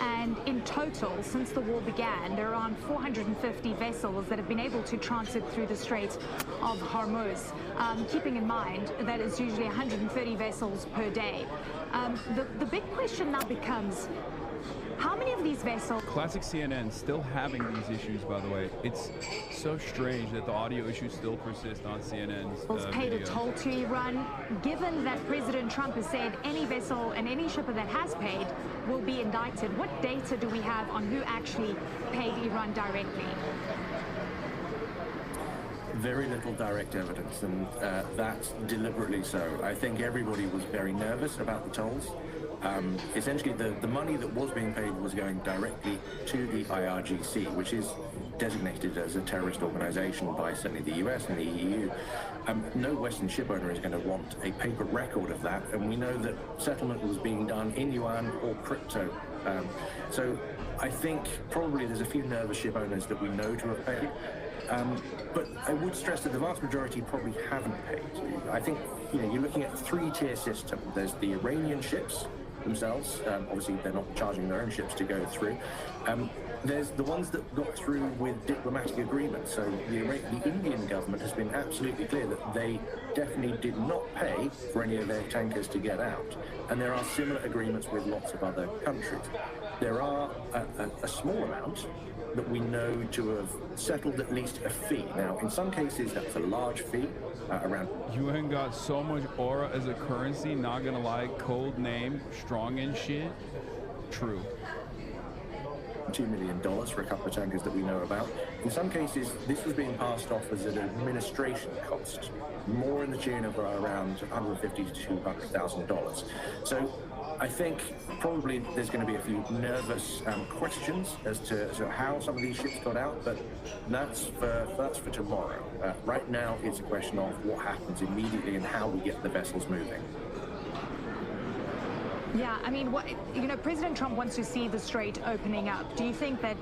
and in total, since the war began, there are around 450 vessels that have been able to transit through the Strait of HORMUZ, keeping in mind that it's usually 130 vessels per day. The big question now becomes, how many of these vessels... Classic CNN still having these issues, by the way. It's so strange that the audio issues still persist on CNN's paid video. a toll to Iran, given that President Trump has said any vessel and any shipper that has paid will be indicted. What data do we have on who actually paid Iran directly? Very little direct evidence, and that's deliberately so. I think everybody was very nervous about the tolls. Essentially, the money that was being paid was going directly to the IRGC, which is designated as a terrorist organization by certainly the US and the EU. No Western ship owner is going to want a paper record of that, and we know that settlement was being done in yuan or crypto. So I think probably there's a few nervous ship owners that we know to have paid. But I would stress that the vast majority probably haven't paid. I think, you're looking at a three-tier system. There's the Iranian ships themselves. Obviously, they're not charging their own ships to go through. There's the ones that got through with diplomatic agreements. So the Indian government has been absolutely clear that they definitely did not pay for any of their tankers to get out. And there are similar agreements with lots of other countries. There are a small amount that we know to have settled at least a fee. Now, in some cases, that's a large fee, around... You ain't got so much aura as a currency, not gonna lie, cold name, strong and shit. True. $2 million for a couple of tankers that we know about. In some cases, this was being passed off as an administration cost, more in the tune of around $150,000 to $200,000. So I think probably there's going to be a few nervous questions as to how some of these ships got out, but that's for tomorrow. Right now, it's a question of what happens immediately and how we get the vessels moving. Yeah, I mean, President Trump wants to see the strait opening up. Do you think that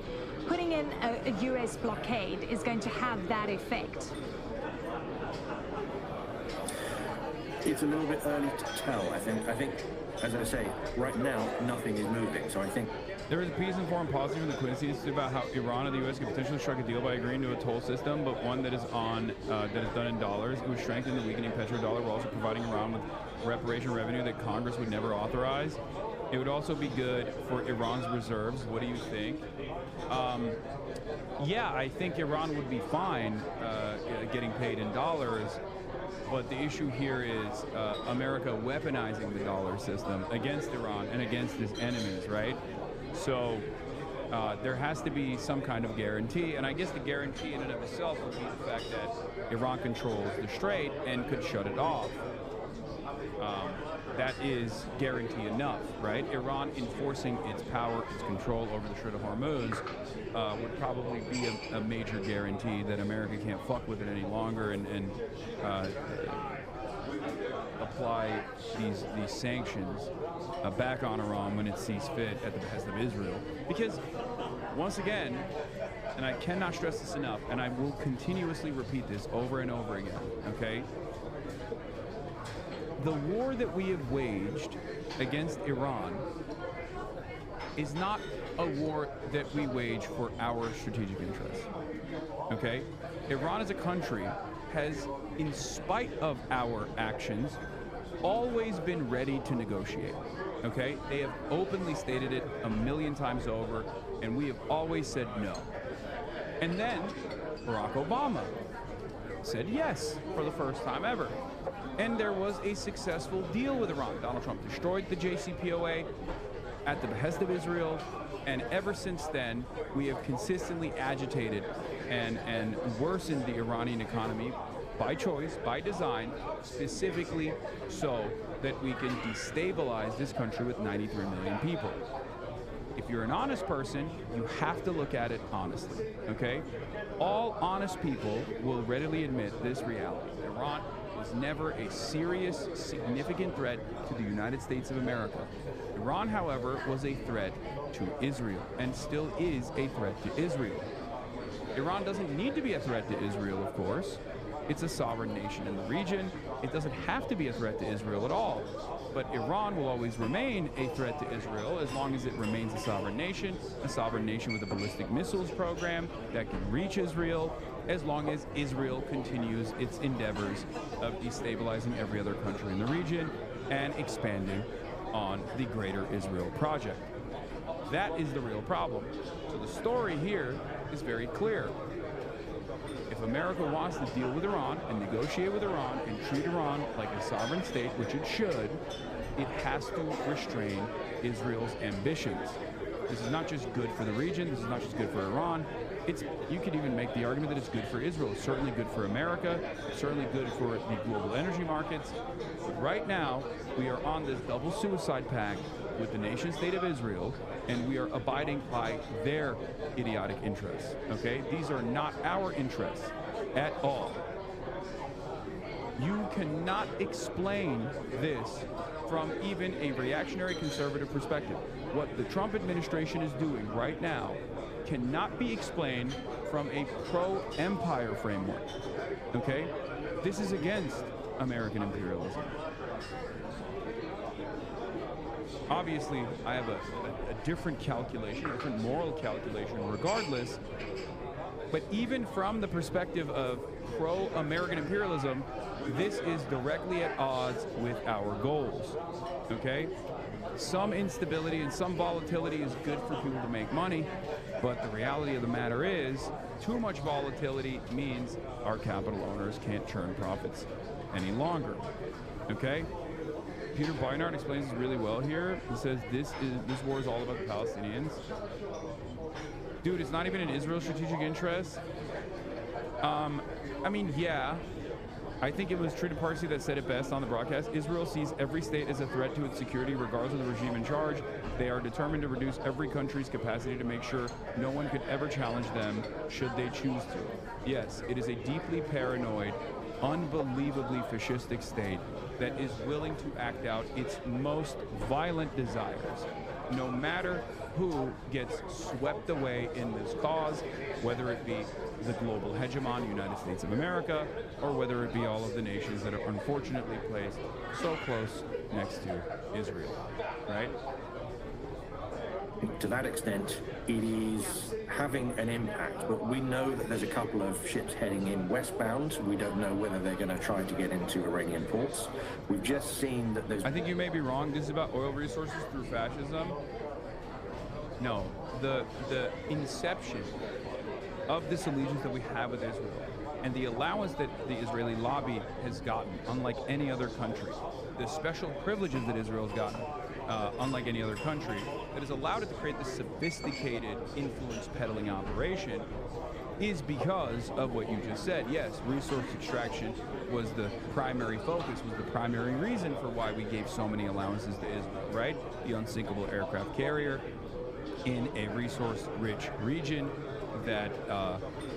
putting in a U.S. blockade is going to have that effect? It's a little bit early to tell. I think, as I say, right now, nothing is moving. So I think there is a piece in Foreign Policy from the Quincy Institute about how Iran and the U.S. could potentially strike a deal by agreeing to a toll system, but one that is done in dollars. It would strengthen the weakening petrodollar while also providing Iran with reparation revenue that Congress would never authorize. It would also be good for Iran's reserves. What do you think? Yeah, I think Iran would be fine getting paid in dollars. But the issue here is America weaponizing the dollar system against Iran and against its enemies, right? So there has to be some kind of guarantee. And I guess the guarantee in and of itself would be the fact that Iran controls the strait and could shut it off. That is guarantee enough, right? Iran enforcing its power, its control over the Strait of Hormuz would probably be a major guarantee that America can't fuck with it any longer and apply these sanctions back on Iran when it sees fit at the behest of Israel. Because, once again, and I cannot stress this enough, and I will continuously repeat this over and over again, okay? The war that we have waged against Iran is not a war that we wage for our strategic interests, okay? Iran as a country has, in spite of our actions, always been ready to negotiate, okay? They have openly stated it a million times over, and we have always said no. And then Barack Obama said yes for the first time ever. And there was a successful deal with Iran. Donald Trump destroyed the JCPOA at the behest of Israel, and ever since then, we have consistently agitated and worsened the Iranian economy by choice, by design, specifically so that we can destabilize this country with 93 million people. If you're an honest person, you have to look at it honestly, okay? All honest people will readily admit this reality. Iran was never a serious, significant threat to the United States of America. Iran, however, was a threat to Israel and still is a threat to Israel. Iran doesn't need to be a threat to Israel, of course. It's a sovereign nation in the region. It doesn't have to be a threat to Israel at all. But Iran will always remain a threat to Israel as long as it remains a sovereign nation with a ballistic missiles program that can reach Israel, as long as Israel continues its endeavors of destabilizing every other country in the region and expanding on the Greater Israel Project. That is the real problem. So the story here is very clear. If America wants to deal with Iran and negotiate with Iran and treat Iran like a sovereign state, which it should, it has to restrain Israel's ambitions. This is not just good for the region, this is not just good for Iran. You could even make the argument that it's good for Israel. It's certainly good for America, it's certainly good for the global energy markets. But right now, we are on this double suicide pact with the nation state of Israel, and we are abiding by their idiotic interests, okay? These are not our interests at all. You cannot explain this from even a reactionary conservative perspective. What the Trump administration is doing right now cannot be explained from a pro-empire framework, okay? This is against American imperialism. Obviously, I have a different calculation, a different moral calculation regardless, but even from the perspective of pro-American imperialism, this is directly at odds with our goals, okay? Some instability and some volatility is good for people to make money, but the reality of the matter is too much volatility means our capital owners can't churn profits any longer, okay? Peter Beinart explains this really well here. He says this war is all about the Palestinians. Dude, it's not even in Israel's strategic interest. I mean, yeah. I think it was Trita Parsi that said it best on the broadcast. Israel sees every state as a threat to its security, regardless of the regime in charge. They are determined to reduce every country's capacity to make sure no one could ever challenge them should they choose to. Yes, it is a deeply paranoid, unbelievably fascistic state that is willing to act out its most violent desires, no matter who gets swept away in this cause, whether it be the global hegemon, United States of America, or whether it be all of the nations that are unfortunately placed so close next to Israel, right? To that extent, it is having an impact, but we know that there's a couple of ships heading in westbound. We don't know whether they're going to try to get into Iranian ports. We've just seen that there's... I think you may be wrong. This is about oil resources through fascism. No, the inception of this allegiance that we have with Israel and the allowance that the Israeli lobby has gotten, unlike any other country, the special privileges that Israel has gotten, unlike any other country, that has allowed it to create this sophisticated influence peddling operation is because of what you just said. Yes, resource extraction was the primary focus, was the primary reason for why we gave so many allowances to Israel, right? The unsinkable aircraft carrier in a resource-rich region that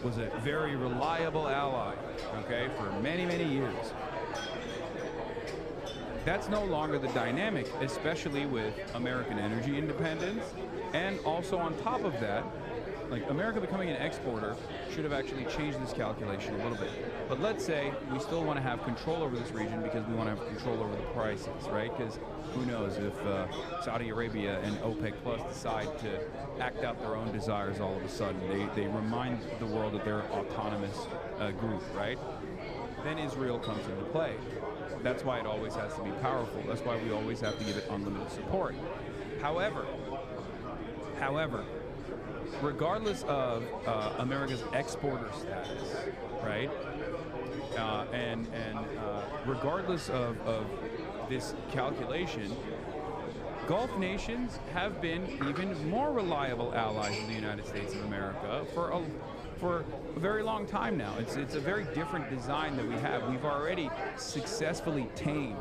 was a very reliable ally, okay, for many, many years. That's no longer the dynamic, especially with American energy independence. And also on top of that, like America becoming an exporter should have actually changed this calculation a little bit. But let's say we still want to have control over this region because we want to have control over the prices, right? Because who knows if Saudi Arabia and OPEC Plus decide to act out their own desires all of a sudden. They remind the world that they're an autonomous group, right? Then Israel comes into play. That's why it always has to be powerful. That's why we always have to give it unlimited support. However, regardless of America's exporter status, right, and regardless of this calculation, Gulf nations have been even more reliable allies of the United States of America for a very long time now. It's a very different design that we have. We've already successfully tamed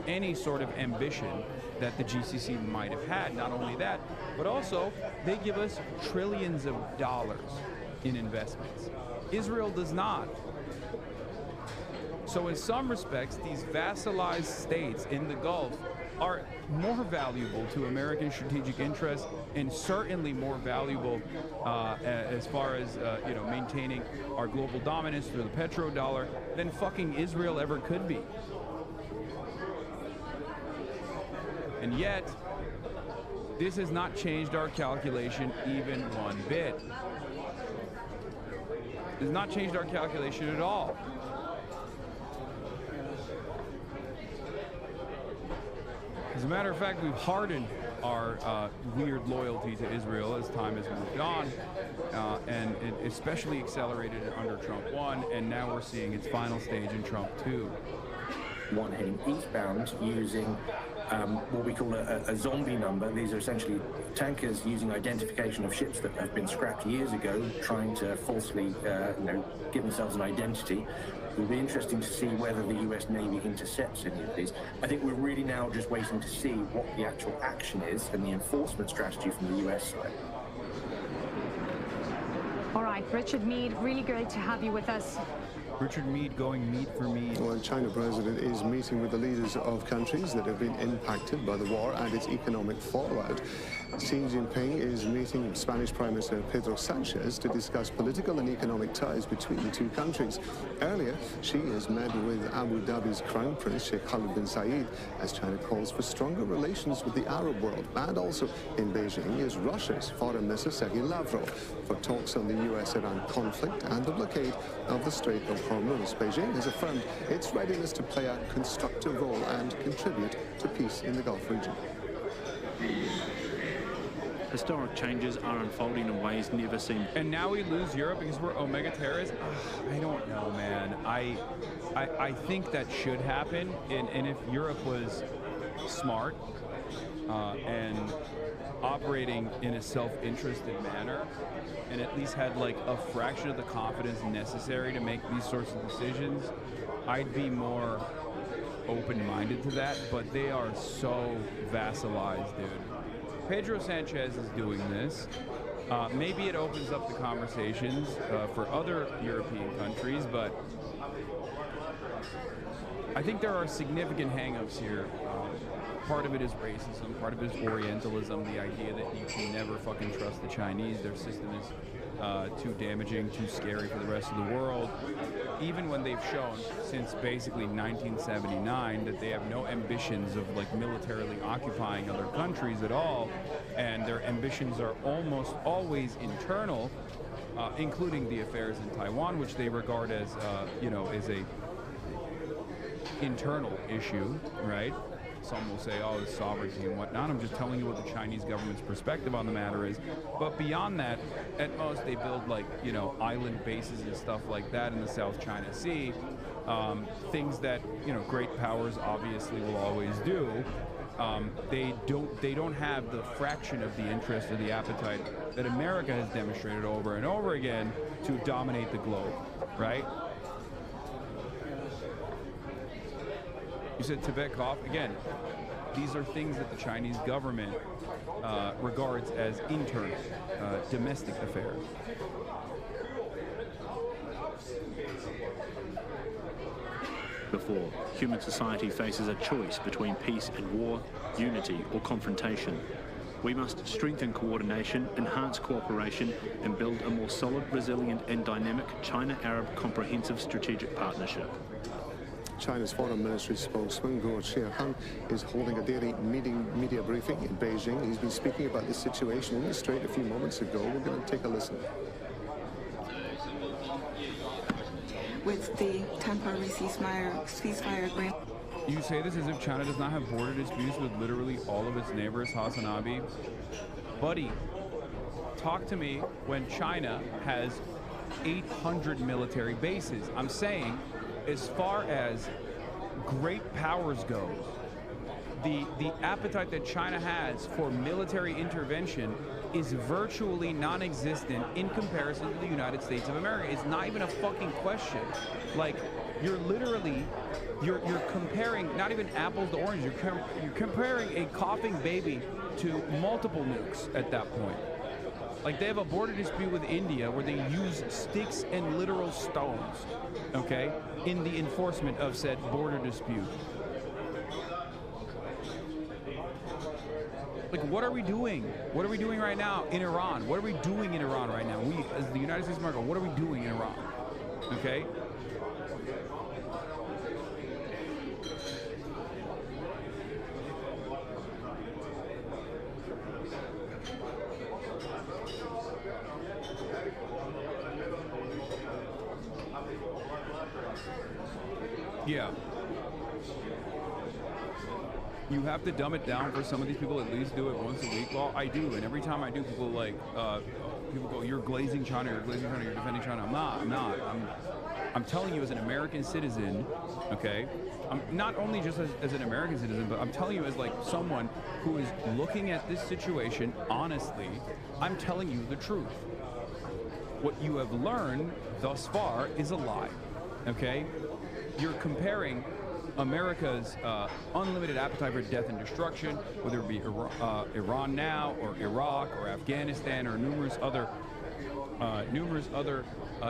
any sort of ambition that the GCC might have had. Not only that, but also they give us trillions of dollars in investments. Israel does not. So in some respects, these vassalized states in the Gulf are more valuable to American strategic interests, and certainly more valuable as far as maintaining our global dominance through the petrodollar than fucking Israel ever could be. And yet, this has not changed our calculation even one bit. It has not changed our calculation at all. As a matter of fact, we've hardened our weird loyalty to Israel as time has moved on, and it especially accelerated under Trump 1, and now we're seeing its final stage in Trump 2. One heading eastbound using what we call a zombie number. These are essentially tankers using identification of ships that have been scrapped years ago, trying to falsely give themselves an identity. It will be interesting to see whether the US Navy intercepts any of these. I think we're really now just waiting to see what the actual action is and the enforcement strategy from the US side. All right, Richard Mead, really great to have you with us. Richard Mead going mead for mead. Well, the China president is meeting with the leaders of countries that have been impacted by the war and its economic fallout. Xi Jinping is meeting Spanish Prime Minister Pedro Sanchez to discuss political and economic ties between the two countries. Earlier, Xi has met with Abu Dhabi's Crown Prince Sheikh Khalid bin Zayed as China calls for stronger relations with the Arab world. And also in Beijing is Russia's Foreign Minister Sergei Lavrov for talks on the US-Iran conflict and the blockade of the Strait of HORMUZ. Beijing has affirmed its readiness to play a constructive role and contribute to peace in the Gulf region. Historic changes are unfolding in ways never seen. And now we lose Europe because we're omega terrorists? I don't know, man. I think that should happen. And if Europe was smart and operating in a self-interested manner, and at least had like a fraction of the confidence necessary to make these sorts of decisions, I'd be more open-minded to that. But they are so vassalized, dude. Pedro Sanchez is doing this. Maybe it opens up the conversations for other European countries, but I think there are significant hang-ups here. Part of it is racism, part of it is Orientalism, the idea that you can never fucking trust the Chinese. Their system is too damaging, too scary for the rest of the world. Even when they've shown since basically 1979 that they have no ambitions of like militarily occupying other countries at all, and their ambitions are almost always internal, including the affairs in Taiwan, which they regard as, as a internal issue, right? Some will say, oh, it's sovereignty and whatnot. I'm just telling you what the Chinese government's perspective on the matter is. But beyond that, at most, they build like, island bases and stuff like that in the South China Sea. Things that, great powers obviously will always do. They don't have the fraction of the interest or the appetite that America has demonstrated over and over again to dominate the globe, right? You said Tibet-Kov. Again, these are things that the Chinese government regards as internal, domestic affairs. before. Human society faces a choice between peace and war, unity or confrontation. We must strengthen coordination, enhance cooperation, and build a more solid, resilient and dynamic China-Arab Comprehensive Strategic Partnership. China's Foreign Ministry spokesman, Guo Qiahan, is holding a daily media briefing in Beijing. He's been speaking about the situation in the Strait a few moments ago. We're going to take a listen. With the temporary ceasefire agreement. You say this as if China does not have border disputes with literally all of its neighbors, Hasanabi. Buddy, talk to me when China has 800 military bases. I'm saying, as far as great powers go, the appetite that China has for military intervention is virtually non-existent in comparison to the United States of America. It's not even a fucking question. Like, you're literally, you're comparing not even apples to oranges. You're comparing a coughing baby to multiple nukes at that point. Like, they have a border dispute with India where they use sticks and literal stones, okay, in the enforcement of said border dispute. Like, what are we doing? What are we doing right now in Iran? What are we doing in Iran right now? We, as the United States of America, what are we doing in Iran? Okay? Yeah. You have to dumb it down for some of these people. At least do it once a week. Well, I do, and every time I do, people like people go, "You're glazing China. You're glazing China. You're defending China." I'm not. I'm telling you, as an American citizen, okay. I'm not only just as an American citizen, but I'm telling you as like someone who is looking at this situation honestly. I'm telling you the truth. What you have learned thus far is a lie. Okay, you're comparing America's unlimited appetite for death and destruction, whether it be Iran now, or Iraq, or Afghanistan, or numerous other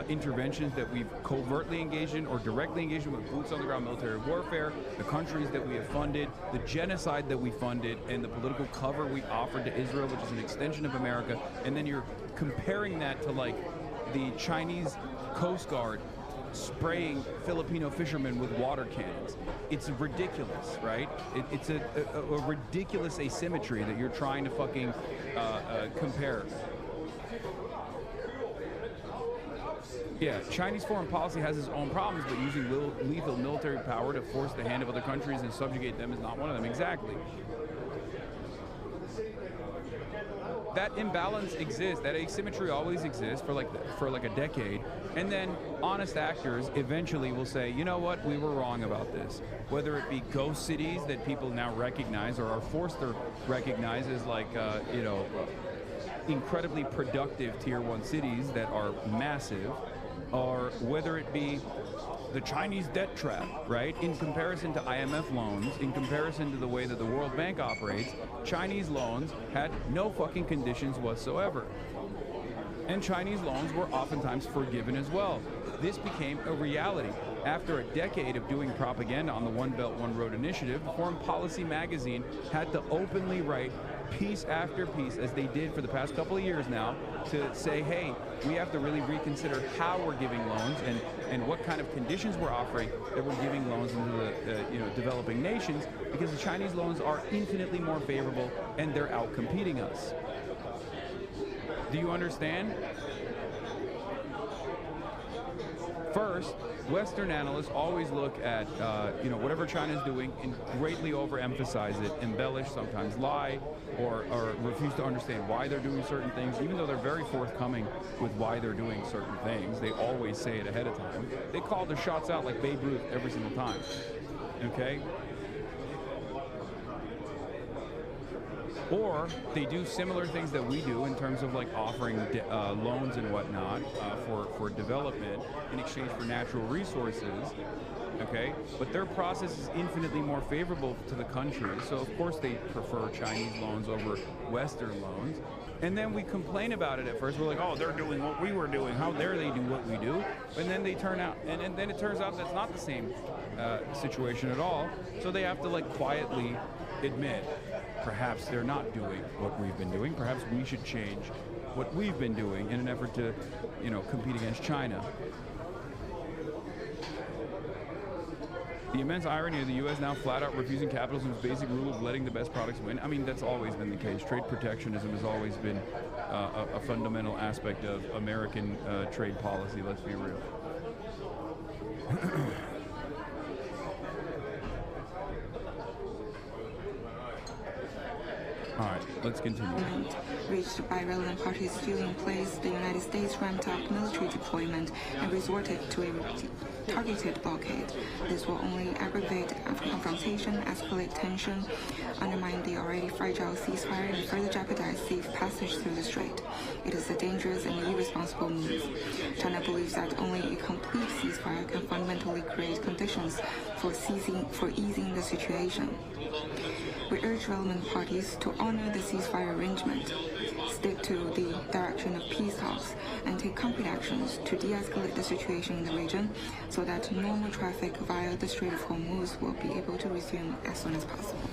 interventions that we've covertly engaged in or directly engaged in with boots on the ground military warfare, the countries that we have funded, the genocide that we funded, and the political cover we offered to Israel, which is an extension of America, and then you're comparing that to like the Chinese Coast Guard spraying Filipino fishermen with water cannons. It's ridiculous, right? It's a ridiculous asymmetry that you're trying to fucking compare. Yeah, Chinese foreign policy has its own problems, but using lethal military power to force the hand of other countries and subjugate them is not one of them. Exactly. That imbalance exists. That asymmetry always exists for like a decade, and then honest actors eventually will say, you know what, we were wrong about this. Whether it be ghost cities that people now recognize or are forced to recognize as like incredibly productive tier 1 cities that are massive, or whether it be the Chinese debt trap, right? In comparison to IMF loans, in comparison to the way that the World Bank operates, Chinese loans had no fucking conditions whatsoever. And Chinese loans were oftentimes forgiven as well. This became a reality. After a decade of doing propaganda on the One Belt, One Road initiative, Foreign Policy magazine had to openly write piece after piece, as they did for the past couple of years now, to say, hey, we have to really reconsider how we're giving loans and what kind of conditions we're offering that we're giving loans into the developing nations, because the Chinese loans are infinitely more favorable and they're out competing us. Do you understand? First, Western analysts always look at whatever China's doing and greatly overemphasize it, embellish, sometimes lie, or refuse to understand why they're doing certain things. Even though they're very forthcoming with why they're doing certain things, they always say it ahead of time. They call their shots out like Babe Ruth every single time. Okay? Or they do similar things that we do in terms of like offering loans and whatnot for development in exchange for natural resources, okay? But their process is infinitely more favorable to the country, so of course they prefer Chinese loans over Western loans. And then we complain about it at first. We're like, oh, they're doing what we were doing. How dare they do what we do? And then they turn out, and then it turns out that's not the same situation at all. So they have to like quietly admit, perhaps they're not doing what we've been doing. Perhaps we should change what we've been doing in an effort to, you know, compete against China. The immense irony of the U.S. now flat out refusing capitalism's basic rule of letting the best products win. I mean, that's always been the case. Trade protectionism has always been a fundamental aspect of American trade policy, let's be real. All right, let's continue. Reached by relevant parties still in place, the United States ramped up military deployment and resorted to a targeted blockade. This will only aggravate confrontation, escalate tension, undermine the already fragile ceasefire, and further jeopardize safe passage through the strait. It is a dangerous and irresponsible move. China believes that only a complete ceasefire can fundamentally create conditions for easing the situation. We urge relevant parties to honor the ceasefire arrangement, stick to the direction of peace talks, and take concrete actions to de-escalate the situation in the region so that normal traffic via the Strait of Hormuz will be able to resume as soon as possible.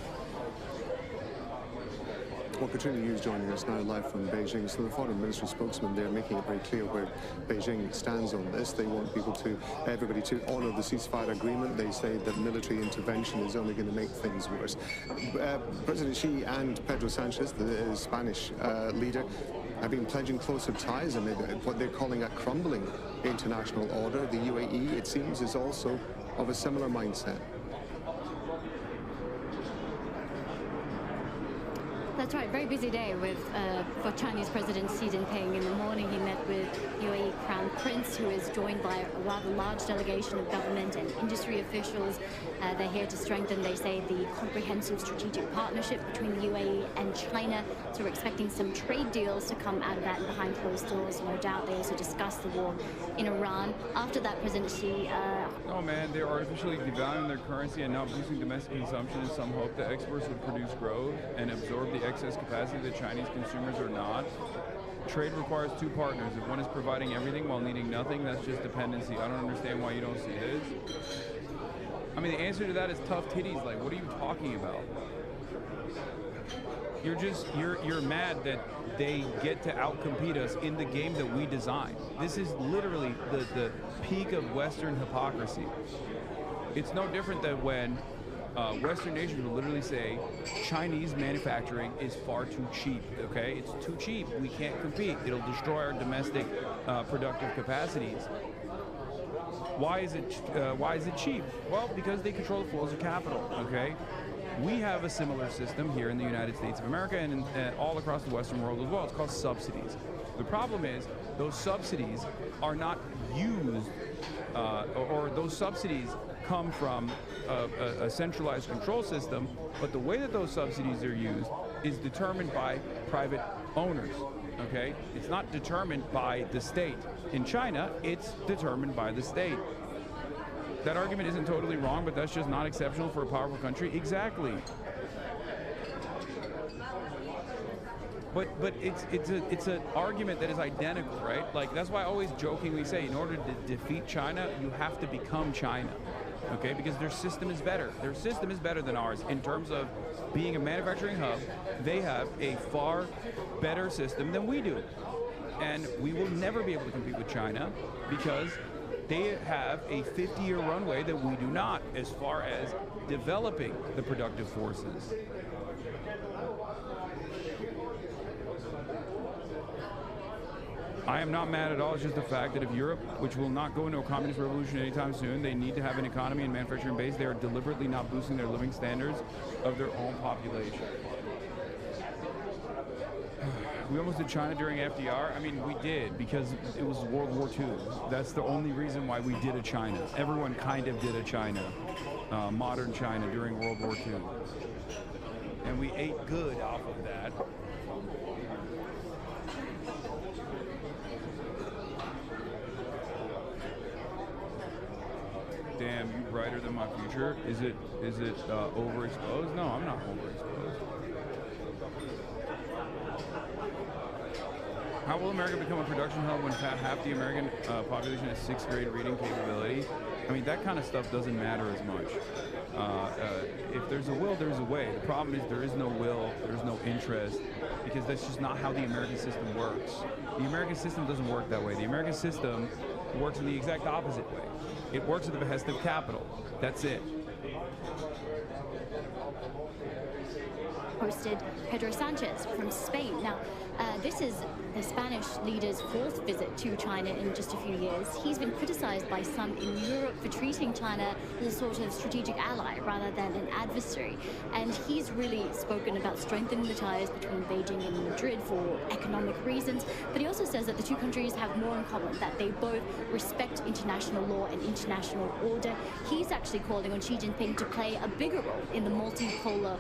Well, Katrina Yu's joining us now live from Beijing. So the foreign ministry spokesman there making it very clear where Beijing stands on this. They want everybody to honor the ceasefire agreement. They say that military intervention is only going to make things worse. President Xi and Pedro Sanchez, the Spanish leader, have been pledging closer ties amid what they're calling a crumbling international order. The UAE, it seems, is also of a similar mindset. That's right, very busy day for Chinese President Xi Jinping. In the morning he met with UAE Crown Prince, who is joined by a rather large delegation of government and industry officials. They're here to strengthen, they say, the comprehensive strategic partnership between the UAE and China. So we're expecting some trade deals to come out of that behind closed doors. No doubt they also discussed the war in Iran. After that, President Xi... Oh man, they're artificially devaluing their currency and not boosting domestic consumption in some hope that exports would produce growth and absorb the excess capacity that Chinese consumers are not. Trade requires two partners. If one is providing everything while needing nothing, that's just dependency. I don't understand why you don't see this. I mean, the answer to that is tough titties. Like, what are you talking about? You're mad that they get to outcompete us in the game that we designed. This is literally the peak of Western hypocrisy. It's no different than when Western nations will literally say Chinese manufacturing is far too cheap, okay? It's too cheap. We can't compete. It'll destroy our domestic productive capacities. Why is it cheap? Well, because they control the flows of capital, okay? We have a similar system here in the United States of America and all across the Western world as well. It's called subsidies. The problem is those subsidies are not used, or those subsidies come from a centralized control system, but the way that those subsidies are used is determined by private owners, okay? It's not determined by the state. In China, it's determined by the state. That argument isn't totally wrong, but that's just not exceptional for a powerful country. Exactly. But it's an argument that is identical, right? Like, that's why I always jokingly say, in order to defeat China, you have to become China, okay? Because their system is better. Their system is better than ours in terms of being a manufacturing hub. They have a far better system than we do. And we will never be able to compete with China because they have a 50-year runway that we do not, as far as developing the productive forces. I am not mad at all. It's just the fact that if Europe, which will not go into a communist revolution anytime soon, they need to have an economy and manufacturing base, they are deliberately not boosting their living standards of their own population. We almost did China during FDR. I mean, we did because it was World War II. That's the only reason why we did a China. Everyone kind of did a China, modern China during World War II. And we ate good off of that. Damn, you brighter than my future? Is it overexposed? No, I'm not overexposed. How will America become a production hub when half the American population has 6th grade reading capability? I mean, that kind of stuff doesn't matter as much. If there's a will, there's a way. The problem is there is no will, there's no interest, because that's just not how the American system works. The American system doesn't work that way. The American system works in the exact opposite way. It works at the behest of capital. That's it. Hosted Pedro Sanchez from Spain. Now, this is the Spanish leader's fourth visit to China in just a few years. He's been criticized by some in Europe for treating China as a sort of strategic ally rather than an adversary. And he's really spoken about strengthening the ties between Beijing and Madrid for economic reasons. But he also says that the two countries have more in common, that they both respect international law and international order. He's actually calling on Xi Jinping to play a bigger role in the multipolar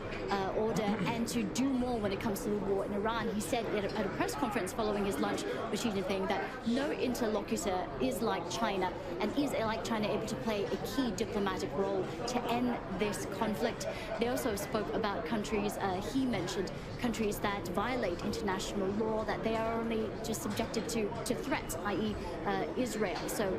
order and to do more when it comes to the war in Iran. He said at a press conference following his lunch with Xi Jinping that no interlocutor is like China, and is like China able to play a key diplomatic role to end this conflict. They also spoke about countries, he mentioned countries that violate international law, that they are only just subjected to threats, i.e. Israel. So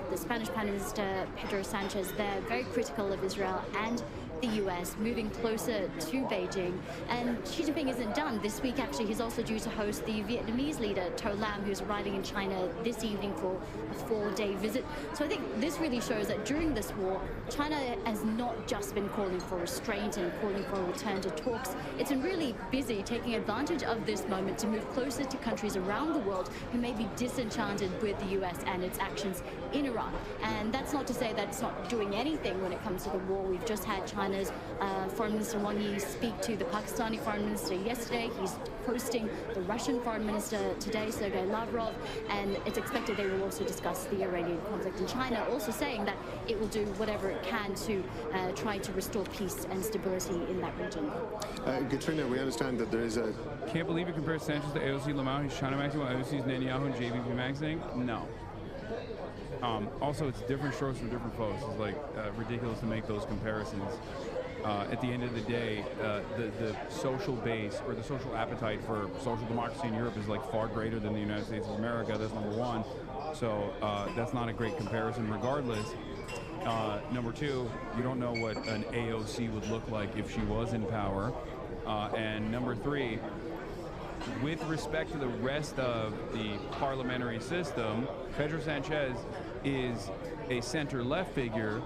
the Spanish Prime Minister Pedro Sanchez, they're very critical of Israel and the US moving closer to Beijing. And Xi Jinping isn't done. This week, actually, he's also due to host the Vietnamese leader, To Lam, who's arriving in China this evening for a 4-day visit. So I think this really shows that during this war, China has not just been calling for restraint and calling for a return to talks. It's been really busy taking advantage of this moment to move closer to countries around the world who may be disenchanted with the US and its actions in Iran. And that's not to say that it's not doing anything when it comes to the war. We've just had China's Foreign Minister Wang Yi speak to the Pakistani Foreign Minister yesterday. He's hosting the Russian Foreign Minister today, Sergei Lavrov, and it's expected they will also discuss the Iranian conflict in China, also saying that it will do whatever it can to try to restore peace and stability in that region. Katrina, we understand that there is a... Can't believe you compare Sanchez to AOC Lamau. He's China Maxwell, AOC's Netanyahu, and JVP Maxing? No. Also, it's different strokes for different folks. It's like ridiculous to make those comparisons. At the end of the day, the social base or the social appetite for social democracy in Europe is like far greater than the United States of America. That's number one. So that's not a great comparison regardless. Number two, you don't know what an AOC would look like if she was in power. And number three, with respect to the rest of the parliamentary system, Pedro Sanchez is a center-left figure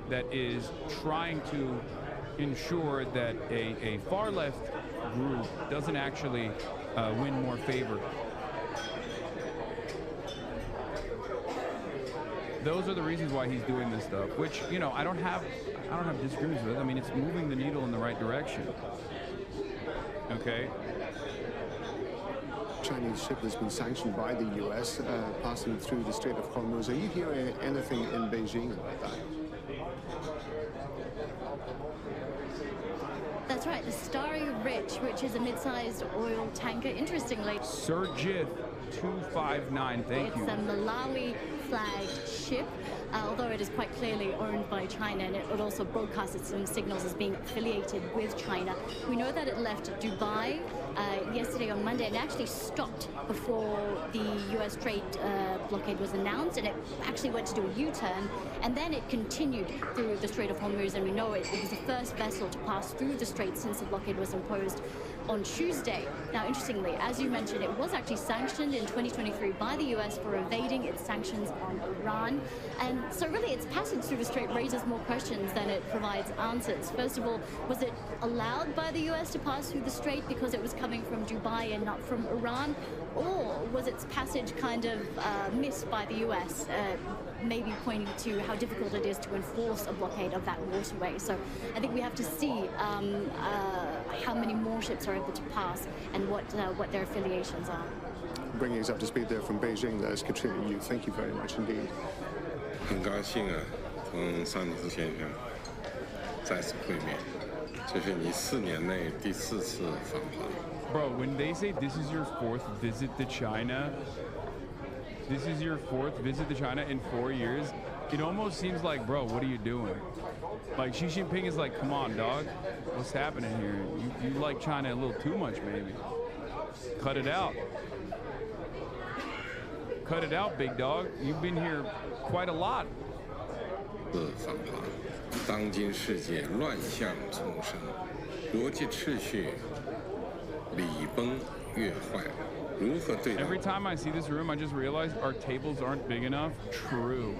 that is trying to ensure that a far-left group doesn't actually win more favor. Those are the reasons why he's doing this stuff, which, you know, I don't have disagreements with. I mean, it's moving the needle in the right direction. Okay? Chinese ship has been sanctioned by the U.S. Passing through the Strait of HORMUZ. Are you hearing anything in Beijing about that? That's right, the Starry Rich, which is a mid-sized oil tanker. Interestingly, Surjith 259, thank you. It's a Malawi-flagged ship, although it is quite clearly owned by China, and it also broadcasts its own signals as being affiliated with China. We know that it left Dubai yesterday on Monday and actually stopped before the U.S. trade blockade was announced, and it actually went to do a U-turn, and then it continued through the Strait of Hormuz, and we know it was the first vessel to pass through the strait since the blockade was imposed on Tuesday. Now, interestingly, as you mentioned, it was actually sanctioned in 2023 by the U.S. for evading its sanctions on Iran. And so really its passage through the strait raises more questions than it provides answers. First of all, was it allowed by the U.S. to pass through the strait because it was coming from Dubai and not from Iran? Or was its passage kind of missed by the U.S., maybe pointing to how difficult it is to enforce a blockade of that waterway? So I think we have to see how many more ships are able to pass and what their affiliations are. Bringing us up to speed there from Beijing, there's Katrina Yu. Thank you very much indeed. 很高兴啊，同桑尼斯先生再次会面，这是你4年内第4次访华。 Bro, when they say this is your 4th visit to China, this is your 4th visit to China in 4 years, it almost seems like, bro, what are you doing? Like, Xi Jinping is like, come on, dog, what's happening here? You like China a little too much, maybe. Cut it out. Cut it out, big dog. You've been here quite a lot. 的访华。当今世界乱象丛生，国际秩序礼崩乐坏，如何对待？ Every time I see this room, I just realize our tables aren't big enough. True.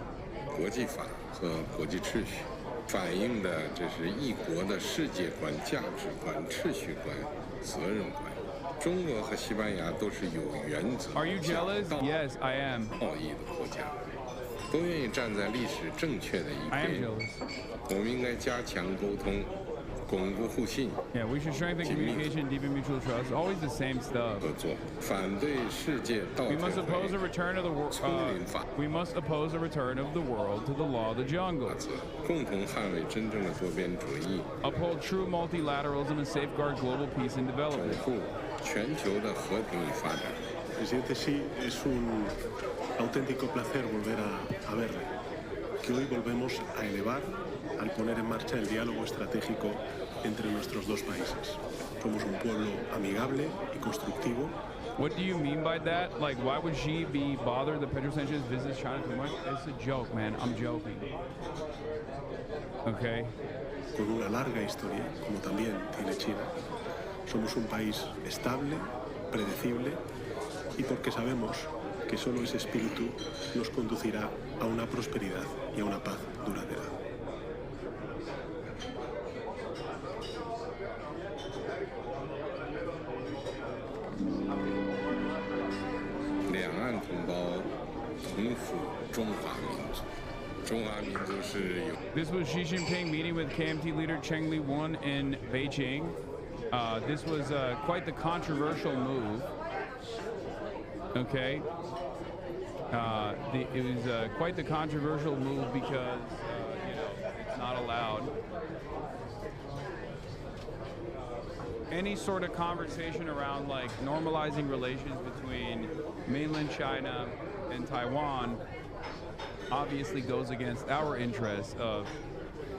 国际法和国际秩序反映的这是一国的世界观、价值观、秩序观、责任观。中国和西班牙都是有原则、 Are you jealous? Yes, I am. 道义的国家，都愿意站在历史正确的一 I am 边。 jealous. 我们应该加强沟通，巩固互信。 Yeah, we should strengthen communication, deepen mutual trust. Always the same stuff. 合作，反对世界倒 We 退 must oppose a 回 return of the world. 丛林法 We must oppose a return of the world to the law of the jungle. 则，共同捍卫真正的多边主义， Uphold true multilateralism and safeguard global peace and 守 development. 护全球的和平与发展。 Presidente, sí, es un auténtico placer volver a verle. Que hoy volvemos a elevar al poner en marcha el diálogo estratégico entre nuestros dos países. Somos un pueblo amigable y constructivo. What do you mean by that? Like, why would she be bothered that Pedro Sanchez visits China too much? It's a joke, man. I'm joking. Okay? Con una larga historia, como también tiene China. Somos un país estable, predecible y porque sabemos que solo ese espíritu nos conducirá a una prosperidad y a una paz duradera. 两岸同胞同属中华民族，中华民族是有。 This was Xi Jinping meeting with KMT leader Cheng Li-wen in Beijing. This was quite the controversial move. Okay. It was quite the controversial move because, it's not allowed. Any sort of conversation around like normalizing relations between mainland China and Taiwan obviously goes against our interest of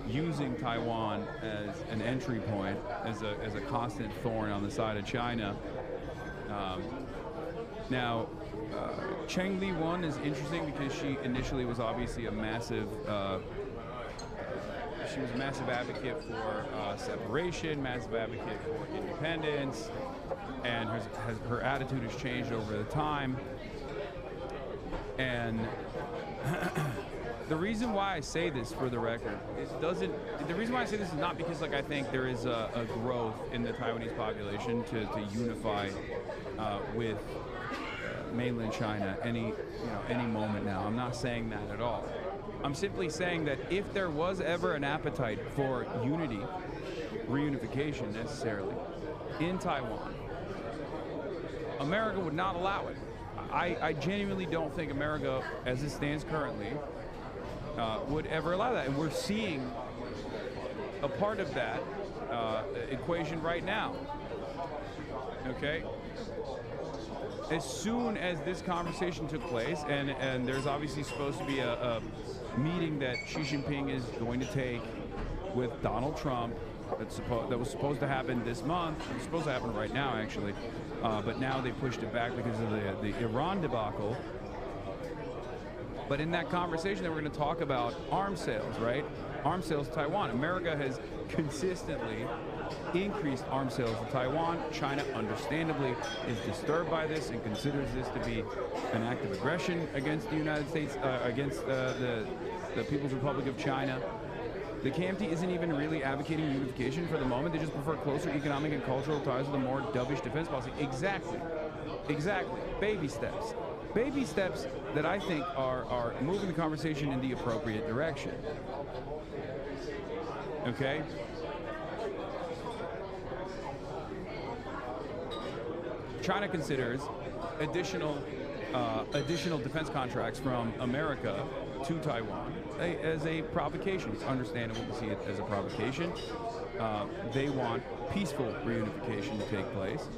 using Taiwan as an entry point, as a constant thorn on the side of China. Now, Cheng Li-wen is interesting because she initially was obviously a massive advocate for separation, massive advocate for independence, and her attitude has changed over the time. And the reason why I say this, for the record, the reason why I say this is not because I think there is a growth in the Taiwanese population to unify with mainland China any moment now. I'm not saying that at all. I'm simply saying that if there was ever an appetite for unity, reunification necessarily, in Taiwan, America would not allow it. I genuinely don't think America, as it stands currently, would ever allow that. And we're seeing a part of that equation right now. Okay? As soon as this conversation took place, and there's obviously supposed to be a meeting that Xi Jinping is going to take with Donald Trump that was supposed to happen this month. It was supposed to happen right now, actually. But now they pushed it back because of the Iran debacle. But in that conversation, they were going to talk about arms sales, right? Arms sales to Taiwan. America has consistently increased arms sales to Taiwan. China, understandably, is disturbed by this and considers this to be an act of aggression against the United States, against the People's Republic of China. The KMT isn't even really advocating unification for the moment. They just prefer closer economic and cultural ties with a more dovish defense policy. Exactly. Exactly. Baby steps. Baby steps that I think are moving the conversation in the appropriate direction. Okay? China considers additional defense contracts from America to Taiwan as a provocation. It's understandable to see it as a provocation. They want peaceful reunification to take place.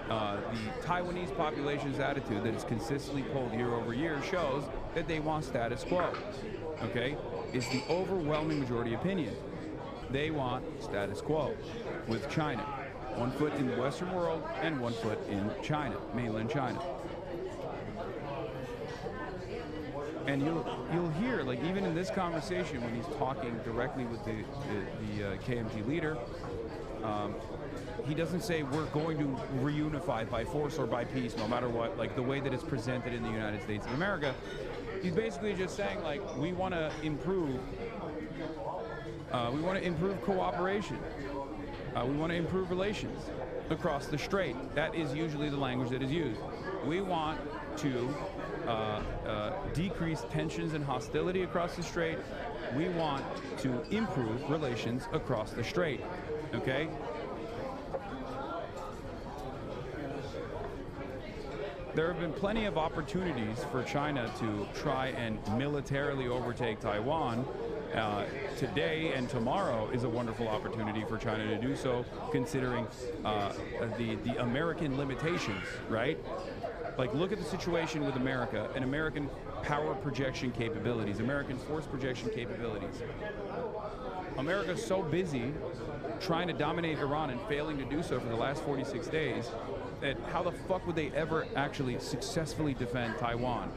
The Taiwanese population's attitude that is consistently polled year over year shows that they want status quo. Okay? It's the overwhelming majority opinion. They want status quo with China. 1 foot in the Western world and 1 foot in China, mainland China. And you'll hear, like, even in this conversation when he's talking directly with the KMT leader, he doesn't say we're going to reunify by force or by peace, no matter what, like the way that it's presented in the United States of America. He's basically just saying, like, we want to improve cooperation. We want to improve relations across the strait. That is usually the language that is used. We want to decrease tensions and hostility across the strait. We want to improve relations across the strait. Okay? There have been plenty of opportunities for China to try and militarily overtake Taiwan. Today and tomorrow is a wonderful opportunity for China to do so, considering the American limitations, right? Like, look at the situation with America and American power projection capabilities, American force projection capabilities. America's so busy trying to dominate Iran and failing to do so for the last 46 days that how the fuck would they ever actually successfully defend Taiwan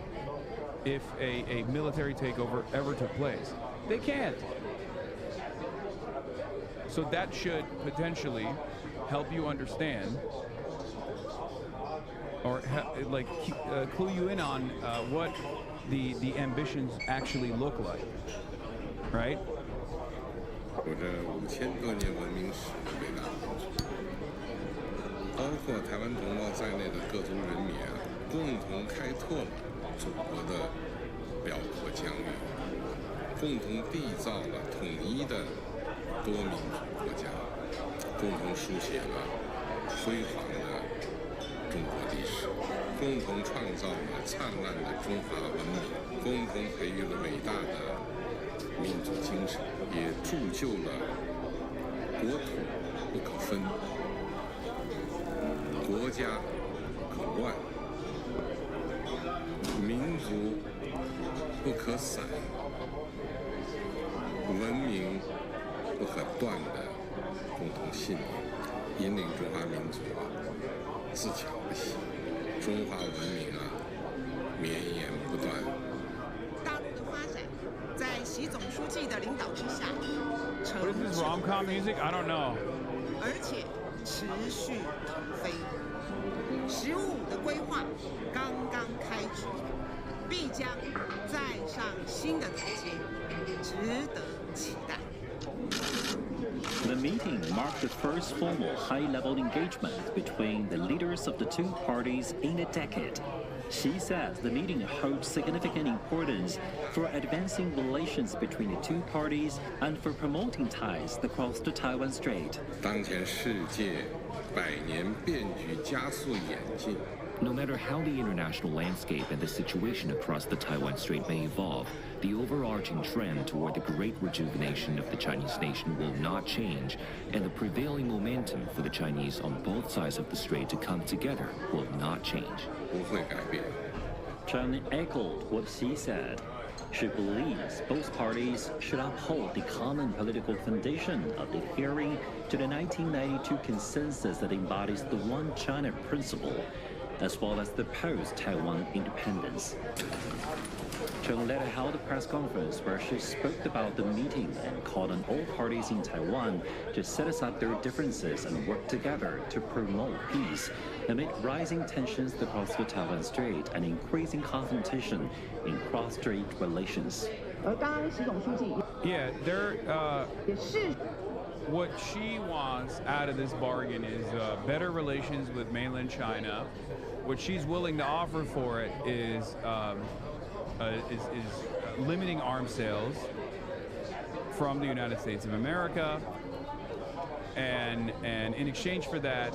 if a military takeover ever took place? They can't. So that should potentially help you understand, or clue you in on what the ambitions actually look like, right? 有着5000多年文明史的伟大民族，包括台湾同胞在内的各族人民啊，共同开拓了祖国的辽阔疆域，共同缔造了统一的多民族国家，共同书写了辉煌的中国历史，共同创造了灿烂的中华文明，共同培育了伟大的民族精神，也铸就了国土不可分，国家不可乱，民族不可散，文明不可断的共同信念，引领中华民族啊自强不息，中华文明啊绵延不断。大陆的发展在习总书记的领导之下， What is this rom-com music? I don't know. 而且持续腾飞。15的规划刚刚开局，必将再上新的台阶，值得期待。 The meeting marked the first formal high-level engagement between the leaders of the two parties in a decade. She says the meeting holds significant importance for advancing relations between the two parties and for promoting ties across the Taiwan Strait. 当前世界百年变局加速演进。 No matter how the international landscape and the situation across the Taiwan Strait may evolve, the overarching trend toward the great rejuvenation of the Chinese nation will not change, and the prevailing momentum for the Chinese on both sides of the strait to come together will not change. 不会改变。 China echoed what she said. She believes both parties should uphold the common political foundation of adhering to the 1992 consensus that embodies the One China principle, as well as the post-Taiwan independence. Chen later held a press conference where she spoke about the meeting and called on all parties in Taiwan to set aside their differences and work together to promote peace amid rising tensions across the Taiwan Strait and increasing confrontation in cross-strait relations. Yeah, what she wants out of this bargain is better relations with mainland China. What she's willing to offer for it is limiting arms sales from the United States of America, and in exchange for that,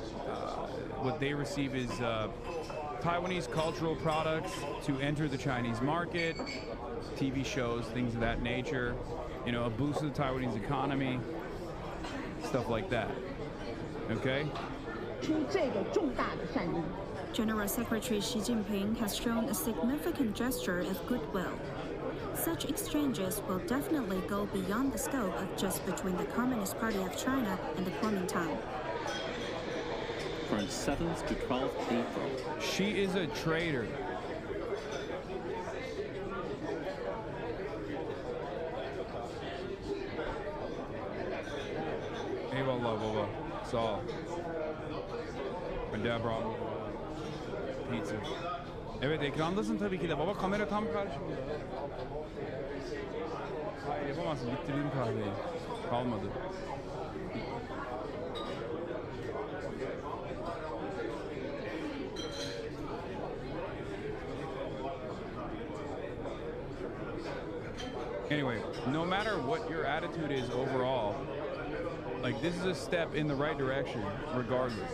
what they receive is Taiwanese cultural products to enter the Chinese market, TV shows, things of that nature, you know, a boost of the Taiwanese economy. Stuff like that. Okay? General Secretary Xi Jinping has shown a significant gesture of goodwill. Such exchanges will definitely go beyond the scope of just between the Communist Party of China and the Kuomintang. From 7th to 12th April. She is a traitor. My dad brought me pizza. Evet, ekrandasın tabii ki de. Baba kamera tam karşımda. Hayır, yapamazsın. Bitirdim kahveyi. Kalmadı. Anyway, no matter what your attitude is overall, like, this is a step in the right direction, regardless.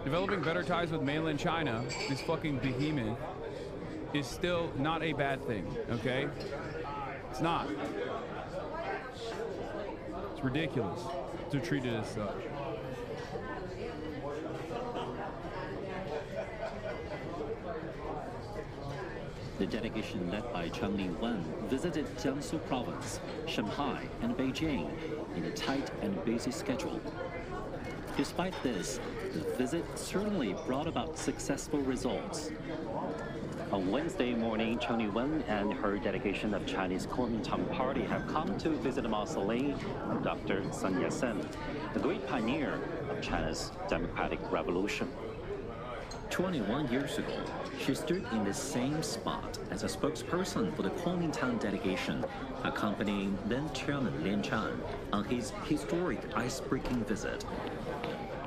Developing better ties with mainland China, this fucking behemoth, is still not a bad thing, okay? It's not. It's ridiculous to treat it as such. The delegation led by Chang Li-wen visited Jiangsu Province, Shanghai, and Beijing in a tight and busy schedule. Despite this, the visit certainly brought about successful results. On Wednesday morning, Chang Li-wen and her delegation of Chinese Kuomintang Party have come to visit the mausoleum of Dr. Sun Yat-sen, the great pioneer of China's democratic revolution. 21 years ago, she stood in the same spot as a spokesperson for the Kuomintang delegation, accompanying then Chairman Lian Chan on his historic ice-breaking visit.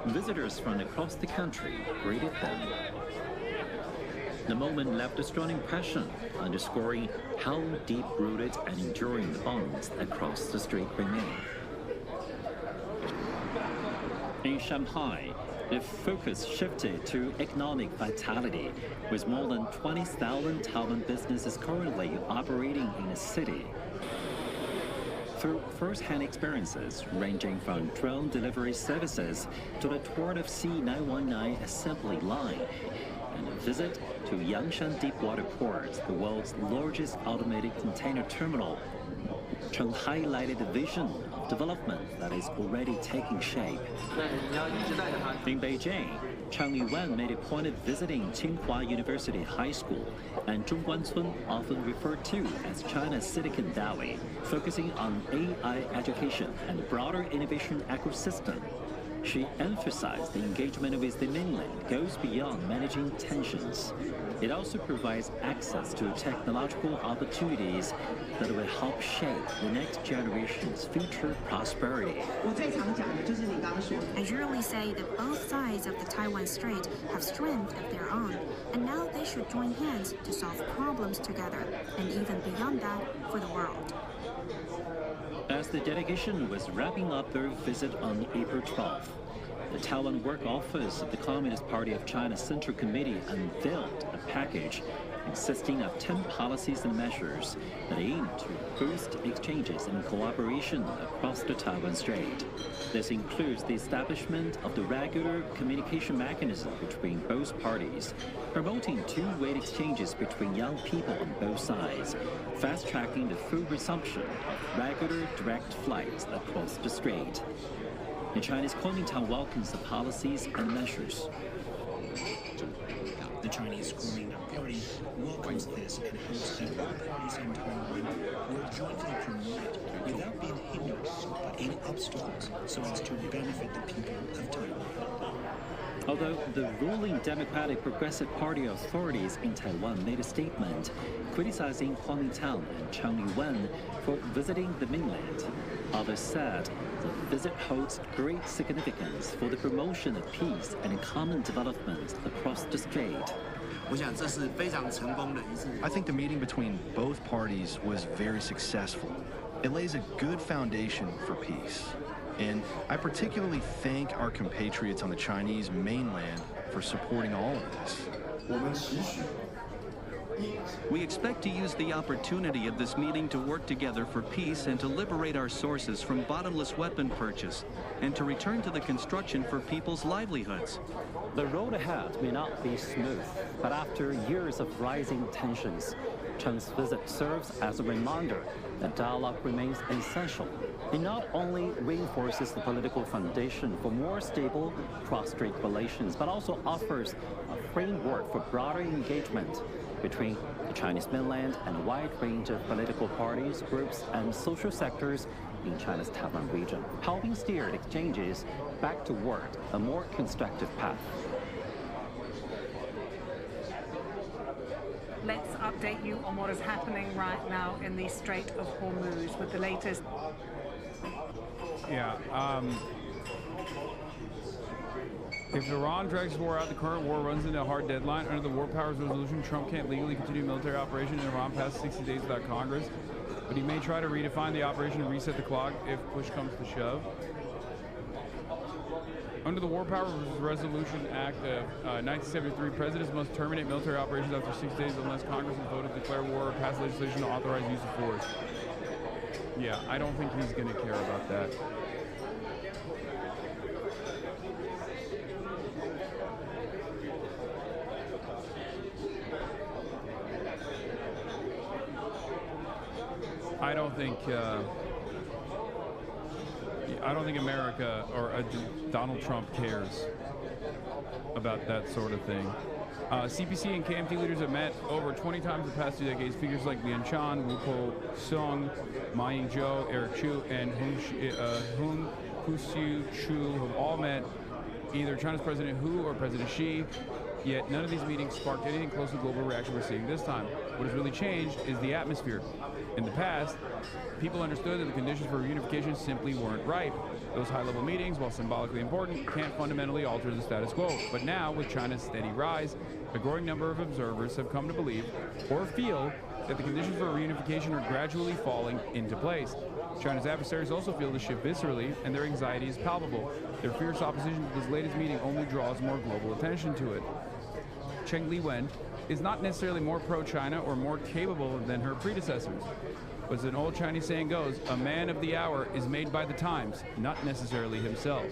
Visitors from across the country greeted them. The moment left a strong impression, underscoring how deep-rooted and enduring the bonds across the strait remain. In Shanghai, the focus shifted to economic vitality, with more than 20,000 Taiwan businesses currently operating in the city. Through first-hand experiences ranging from drone delivery services to the tour of C919 assembly line, and a visit to Yangshan Deepwater Port, the world's largest automated container terminal, Cheng highlighted the vision of development that is already taking shape. In Beijing, Chang Li-wen made a point of visiting Tsinghua University High School and Zhongguancun, often referred to as China's Silicon Valley, focusing on AI education and the broader innovation ecosystem. She emphasized the engagement with the mainland goes beyond managing tensions. It also provides access to technological opportunities that will help shape the next generation's future prosperity. I usually say that both sides of the Taiwan Strait have strength of their own, and now they should join hands to solve problems together, and even beyond that, for the world. As the delegation was wrapping up their visit on April 12th, the Taiwan Work Office of the Communist Party of China Central Committee unveiled a package consisting of 10 policies and measures that aim to boost exchanges and cooperation across the Taiwan Strait. This includes the establishment of the regular communication mechanism between both parties, promoting two-way exchanges between young people on both sides, fast-tracking the full resumption of regular direct flights across the strait. The Chinese Kuomintang welcomes the policies and measures. The Chinese Kuomintang Party welcomes this and hopes that both parties in Taiwan will jointly promote it without being hindered by any obstacles so as to benefit the people of Taiwan. Although the ruling Democratic Progressive Party authorities in Taiwan made a statement criticizing Kuomintang and Chang Li-wen for visiting the mainland, others said the visit holds great significance for the promotion of peace and common development across the strait. I think the meeting between both parties was very successful. It lays a good foundation for peace. And I particularly thank our compatriots on the Chinese mainland for supporting all of this. We expect to use the opportunity of this meeting to work together for peace and to liberate our sources from bottomless weapon purchase and to return to the construction for people's livelihoods. The road ahead may not be smooth, but after years of rising tensions, Cheng's visit serves as a reminder that dialogue remains essential. It not only reinforces the political foundation for more stable cross-strait relations, but also offers a framework for broader engagement between the Chinese mainland and a wide range of political parties, groups, and social sectors in China's Taiwan region, helping steer exchanges back toward a more constructive path. Let's update you on what is happening right now in the Strait of Hormuz with the latest. Yeah. If Iran drags war out, the current war runs into a hard deadline. Under the War Powers Resolution, Trump can't legally continue military operation in Iran past 60 days without Congress, but he may try to redefine the operation and reset the clock if push comes to shove. Under the War Powers Resolution Act of 1973, presidents must terminate military operations after 6 days unless Congress has voted to declare war or pass legislation to authorize use of force. Yeah, I don't think he's going to care about that. I don't think America or Donald Trump cares about that sort of thing. CPC and KMT leaders have met over 20 times in the past 2 decades. Figures like Lian Chan, Wu Po Sung, Ma Ying-jeou, Eric Chu, and Hung Hu-siu Chu have all met either China's President Hu or President Xi. Yet none of these meetings sparked anything close to the global reaction we're seeing this time. What has really changed is the atmosphere. In the past, people understood that the conditions for reunification simply weren't ripe. Those high-level meetings, while symbolically important, can't fundamentally alter the status quo. But now, with China's steady rise, a growing number of observers have come to believe or feel that the conditions for reunification are gradually falling into place. China's adversaries also feel the shift viscerally, and their anxiety is palpable. Their fierce opposition to this latest meeting only draws more global attention to it. Cheng Liwen is not necessarily more pro-China or more capable than her predecessors. But as an old Chinese saying goes, a man of the hour is made by the times, not necessarily himself.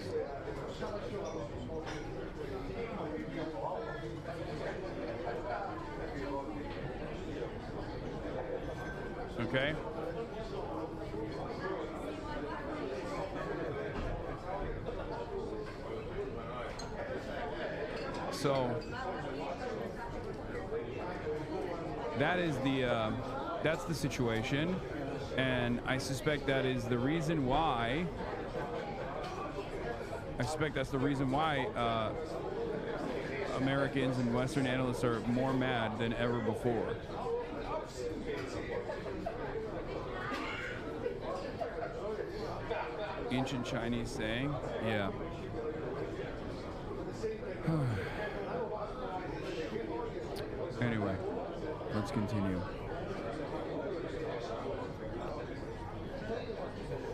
Okay? So that is that's the situation, and I suspect that is the reason why. Americans and Western analysts are more mad than ever before. Ancient Chinese saying, yeah. Anyway, let's continue.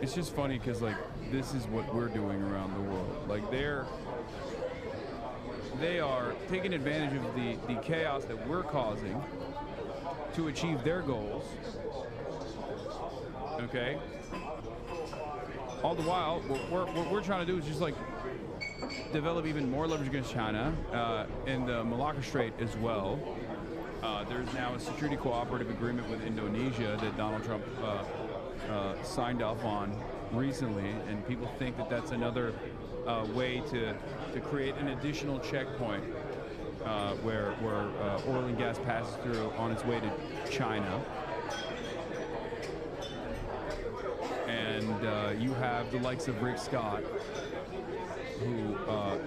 It's just funny because, like, this is what we're doing around the world. Like, they are taking advantage of the chaos that we're causing to achieve their goals. Okay? All the while, what we're trying to do is just, like, develop even more leverage against China in the Malacca Strait as well. There's now a security cooperative agreement with Indonesia that Donald Trump signed off on recently, and people think that that's another way to create an additional checkpoint where oil and gas passes through on its way to China. And you have the likes of Rick Scott, who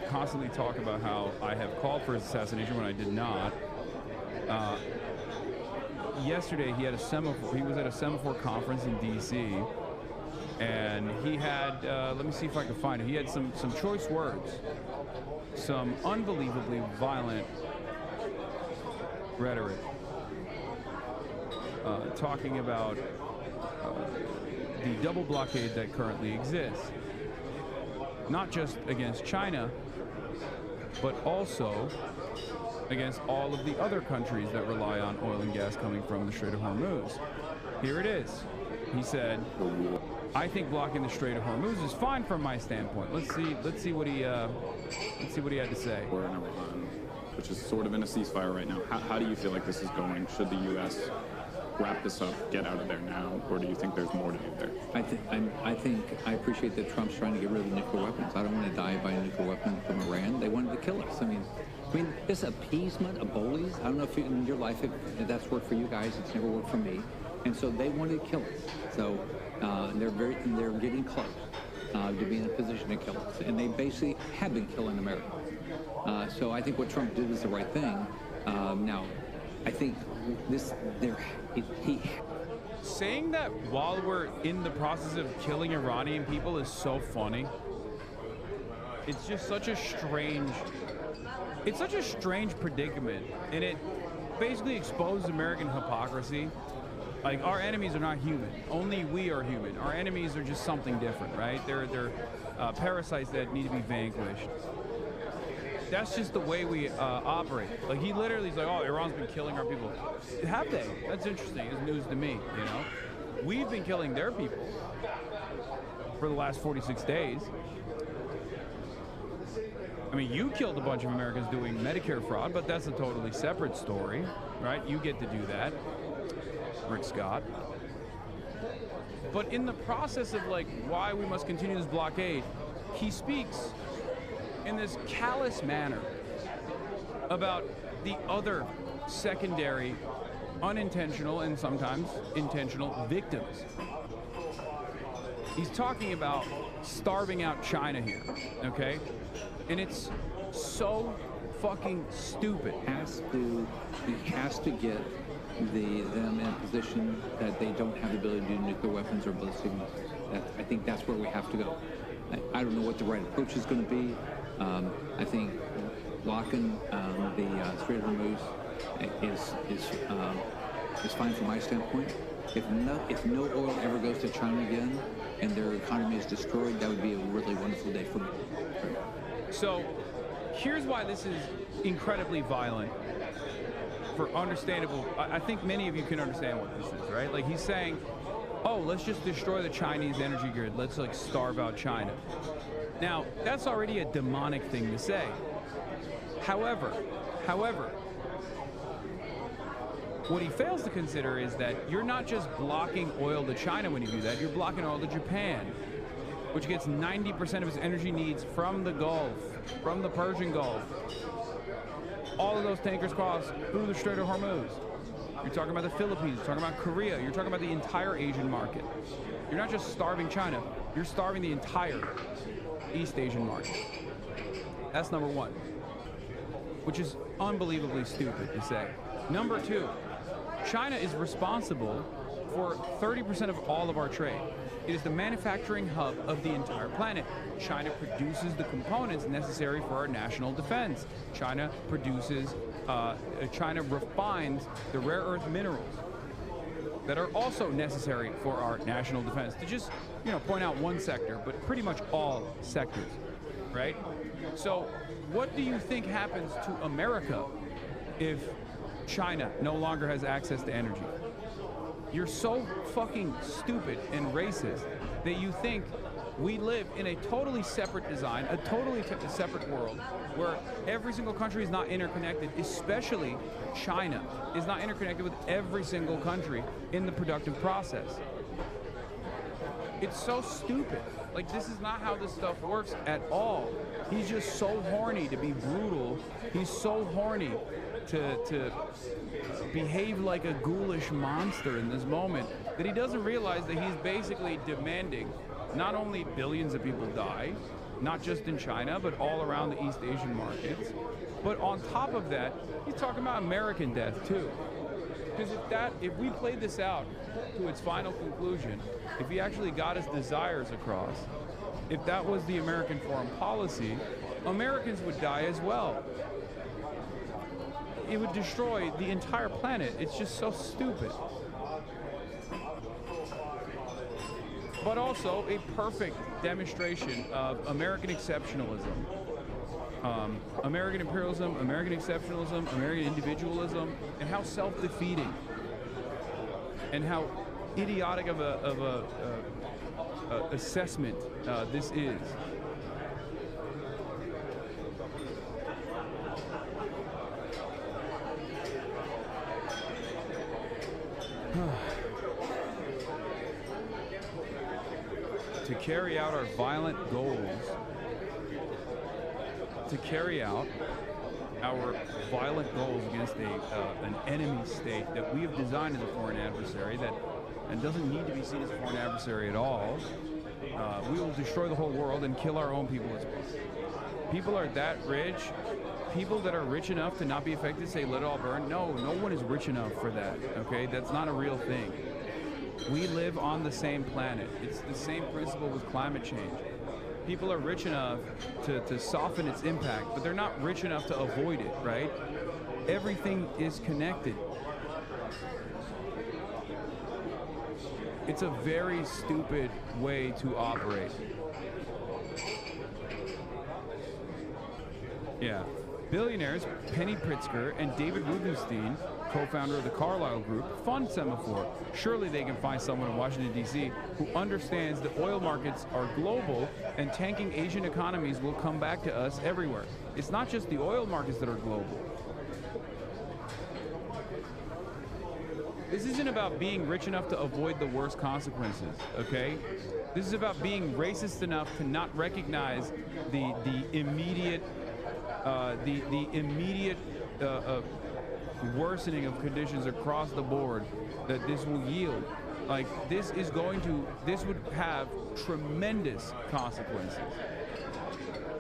constantly talk about how I have called for his assassination when I did not. Yesterday, he was at a semaphore conference in D.C., and he had, let me see if I can find it, he had some choice words, some unbelievably violent rhetoric, talking about the double blockade that currently exists, not just against China, but also against all of the other countries that rely on oil and gas coming from the Strait of Hormuz. Here it is. He said, I think blocking the Strait of Hormuz is fine from my standpoint. Let's see what he had to say. We're in Iran, which is sort of in a ceasefire right now. How do you feel like this is going? Should the U.S. wrap this up, get out of there now, or do you think there's more to do there? I appreciate that Trump's trying to get rid of the nuclear weapons. I don't want to die by a nuclear weapon from Iran. They wanted to kill us. I mean, this appeasement of bullies, I don't know if in your life if that's worked for you guys. It's never worked for me. And so they wanted to kill us. So They're getting close to being in a position to kill us, and they basically have been killing America. So I think what Trump did was the right thing. Now, I think saying that while we're in the process of killing Iranian people is so funny. It's just such a strange. It's such a strange predicament, and it basically exposes American hypocrisy. Like, our enemies are not human. Only we are human. Our enemies are just something different, right? They're parasites that need to be vanquished. That's just the way we operate. Like, he literally is like, oh, Iran's been killing our people. Have they? That's interesting. It's news to me, you know? We've been killing their people for the last 46 days. I mean, you killed a bunch of Americans doing Medicare fraud, but that's a totally separate story, right? You get to do that, Rick Scott. But in the process of, like, why we must continue this blockade, he speaks in this callous manner about the other secondary, unintentional, and sometimes intentional victims. He's talking about starving out China here, okay? And it's so fucking stupid. He has to get them in a position that they don't have the ability to do nuclear weapons or ballistic missiles. I think that's where we have to go. I don't know what the right approach is going to be. I think blocking the Strait of HORMUZ is fine from my standpoint. If no oil ever goes to China again and their economy is destroyed, that would be a really wonderful day for me. So here's why this is incredibly violent. For understandable, I think many of you can understand what this is, right? Like, he's saying, oh, let's just destroy the Chinese energy grid. Let's, like, starve out China. Now, that's already a demonic thing to say. However, what he fails to consider is that you're not just blocking oil to China when you do that, you're blocking oil to Japan, which gets 90% of its energy needs from the Gulf, from the Persian Gulf. All of those tankers cross through the Strait of HORMUZ. You're talking about the Philippines, you're talking about Korea, you're talking about the entire Asian market. You're not just starving China, you're starving the entire East Asian market. That's number one, which is unbelievably stupid to say. Number two, China is responsible for 30% of all of our trade. It is the manufacturing hub of the entire planet. China produces the components necessary for our national defense. China refines the rare earth minerals that are also necessary for our national defense. To just, point out one sector, but pretty much all sectors, right? So what do you think happens to America if China no longer has access to energy? You're so fucking stupid and racist that you think we live in a totally separate design, a totally separate world where every single country is not interconnected, especially China is not interconnected with every single country in the productive process. It's so stupid. Like, this is not how this stuff works at all. He's just so horny to be brutal. He's so horny to behave like a ghoulish monster in this moment that he doesn't realize that he's basically demanding not only billions of people die, not just in China, but all around the East Asian markets, but on top of that, he's talking about American death too. Because if we played this out to its final conclusion, if he actually got his desires across, if that was the American foreign policy, Americans would die as well. It would destroy the entire planet. It's just so stupid. But also a perfect demonstration of American exceptionalism. American imperialism, American exceptionalism, American individualism, and how self-defeating and how idiotic of a assessment this is. To carry out our violent goals, against an enemy state that we have designed as a foreign adversary that and doesn't need to be seen as a foreign adversary at all. We will destroy the whole world and kill our own people as well. People are that rich. People that are rich enough to not be affected say, let it all burn. No, no one is rich enough for that, okay? That's not a real thing. We live on the same planet. It's the same principle with climate change. People are rich enough to soften its impact, but they're not rich enough to avoid it, right? Everything is connected. It's a very stupid way to operate. Yeah. Billionaires Penny Pritzker and David Rubenstein, co-founder of the Carlyle Group, fund Semaphore. Surely they can find someone in Washington, D.C. who understands that oil markets are global and tanking Asian economies will come back to us everywhere. It's not just the oil markets that are global. This isn't about being rich enough to avoid the worst consequences, okay? This is about being racist enough to not recognize the immediate worsening of conditions across the board that this will yield. Like, this would have tremendous consequences.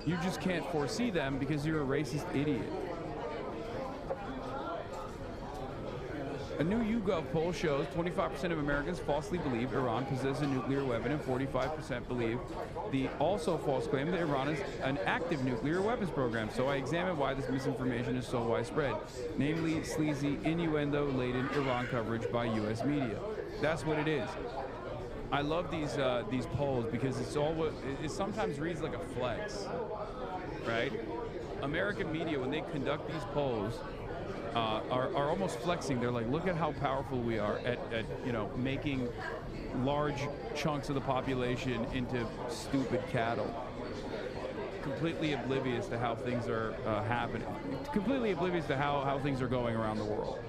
You just can't foresee them because you're a racist idiot. A new YouGov poll shows 25% of Americans falsely believe Iran possesses a nuclear weapon and 45% believe the also false claim that Iran is an active nuclear weapons program. So I examined why this misinformation is so widespread, namely sleazy, innuendo-laden Iran coverage by U.S. media. That's what it is. I love these polls because it sometimes reads like a flex, right? American media, when they conduct these polls, are almost flexing. They're like, look at how powerful we are at making large chunks of the population into stupid cattle. Completely oblivious to how things are happening. Completely oblivious to how things are going around the world.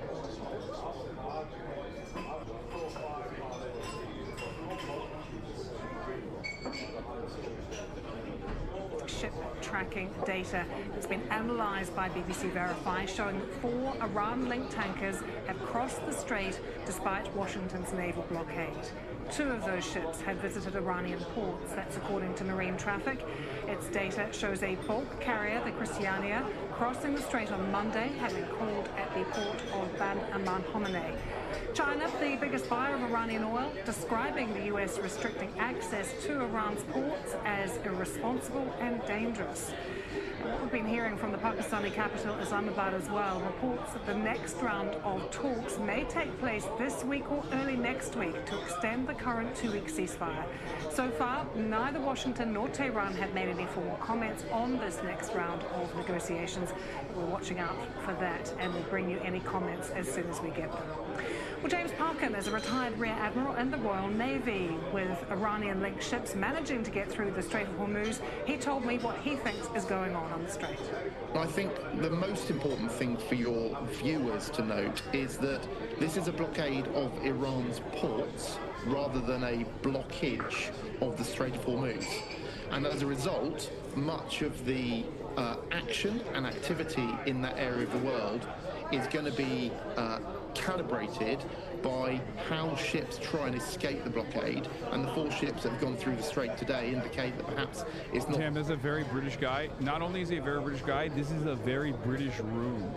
Ship tracking data. It's been analysed by BBC Verify, showing that 4 Iran-linked tankers have crossed the strait despite Washington's naval blockade. 2 of those ships had visited Iranian ports. That's according to Marine Traffic. Its data shows a bulk carrier, the Christiania, crossing the strait on Monday, having called at the port of Bab el-Mandeb. China, the biggest buyer of Iranian oil, describing the US restricting access to Iran's ports as irresponsible and dangerous. And what we've been hearing from the Pakistani capital Islamabad as well, reports that the next round of talks may take place this week or early next week to extend the current 2-week ceasefire. So far, neither Washington nor Tehran have made any formal comments on this next round of negotiations. We're watching out for that, and we'll bring you any comments as soon as we get them. Well, James Parkin is a retired Rear Admiral in the Royal Navy. With Iranian-linked ships managing to get through the Strait of Hormuz, he told me what he thinks is going on the strait. I think the most important thing for your viewers to note is that this is a blockade of Iran's ports rather than a blockage of the Strait of Hormuz. And as a result, much of the action and activity in that area of the world is going to be calibrated by how ships try and escape the blockade, and the 4 ships that have gone through the strait today indicate that perhaps it's not... Damn, that's a very British guy. Not only is he a very British guy, this is a very British room.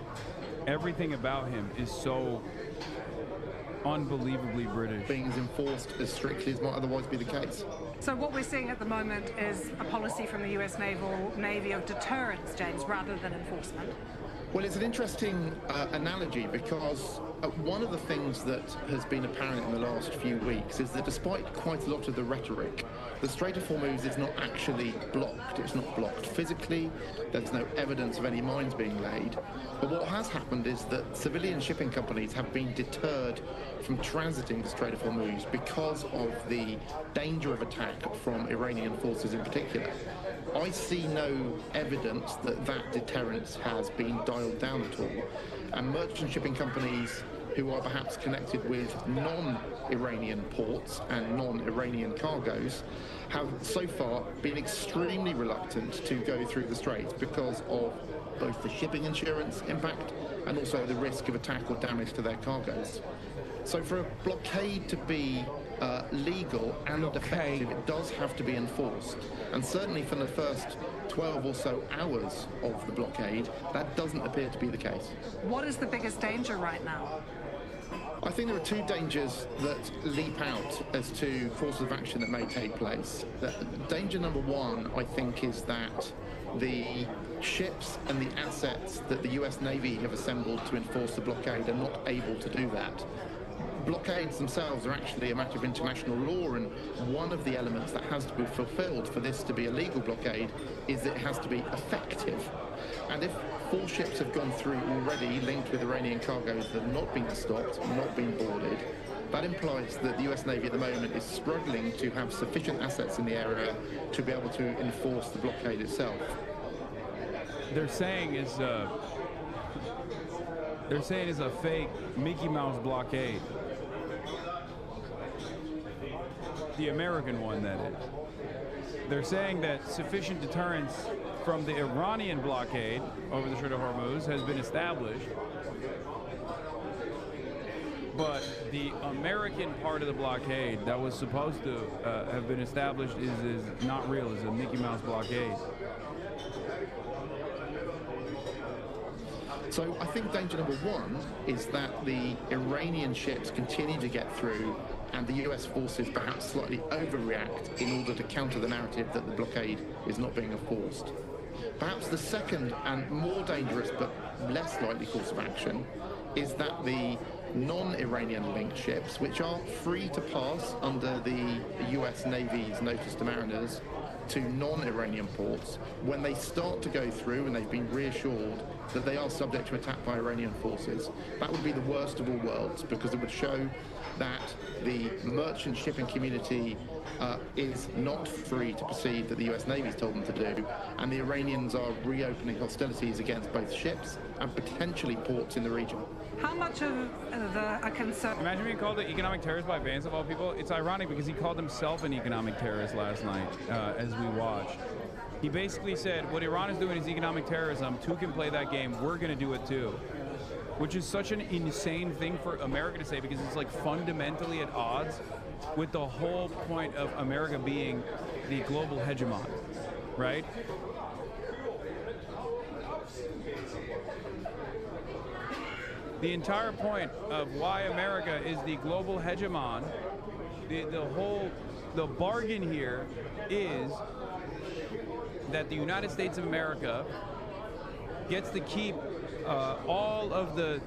Everything about him is so unbelievably British. Being as enforced as strictly as might otherwise be the case. So what we're seeing at the moment is a policy from the US Navy of deterrence, James, rather than enforcement. Well, it's an interesting analogy because one of the things that has been apparent in the last few weeks is that despite quite a lot of the rhetoric, the Strait of Hormuz is not actually blocked. It's not blocked physically. There's no evidence of any mines being laid. But what has happened is that civilian shipping companies have been deterred from transiting the Strait of Hormuz because of the danger of attack from Iranian forces in particular. I see no evidence that that deterrence has been dialed down at all, and merchant shipping companies who are perhaps connected with non-Iranian ports and non-Iranian cargoes have so far been extremely reluctant to go through the Strait because of both the shipping insurance impact and also the risk of attack or damage to their cargoes. So for a blockade to be legal and effective, it does have to be enforced. And certainly for the first 12 or so hours of the blockade, that doesn't appear to be the case. What is the biggest danger right now? I think there are two dangers that leap out as to courses of action that may take place. Danger number one, I think, is that the ships and the assets that the US Navy have assembled to enforce the blockade are not able to do that. Blockades themselves are actually a matter of international law, and one of the elements that has to be fulfilled for this to be a legal blockade is that it has to be effective. And if 4 ships have gone through already linked with Iranian cargoes that have not been stopped, not been boarded, that implies that the US Navy at the moment is struggling to have sufficient assets in the area to be able to enforce the blockade itself. They're saying is a fake Mickey Mouse blockade. The American one, that is. They're saying that sufficient deterrence from the Iranian blockade over the Strait of Hormuz has been established, but the American part of the blockade that was supposed to have been established is not real, is a Mickey Mouse blockade. So I think danger number one is that the Iranian ships continue to get through and the US forces perhaps slightly overreact in order to counter the narrative that the blockade is not being enforced. Perhaps the second and more dangerous but less likely course of action is that the non-Iranian linked ships, which are free to pass under the US Navy's notice to mariners to non-Iranian ports, when they start to go through and they've been reassured that they are subject to attack by Iranian forces, that would be the worst of all worlds, because it would show that the merchant shipping community is not free to proceed that the US Navy's told them to do, and the Iranians are reopening hostilities against both ships and potentially ports in the region. How much of a concern? Imagine being called an economic terrorist by Vance of all people. It's ironic because he called himself an economic terrorist last night as we watched. He basically said, what Iran is doing is economic terrorism. Two can play that game. We're going to do it too. Which is such an insane thing for America to say, because it's like fundamentally at odds with the whole point of America being the global hegemon, right? The entire point of why America is the global hegemon, the bargain here is that the United States of America gets to keep all the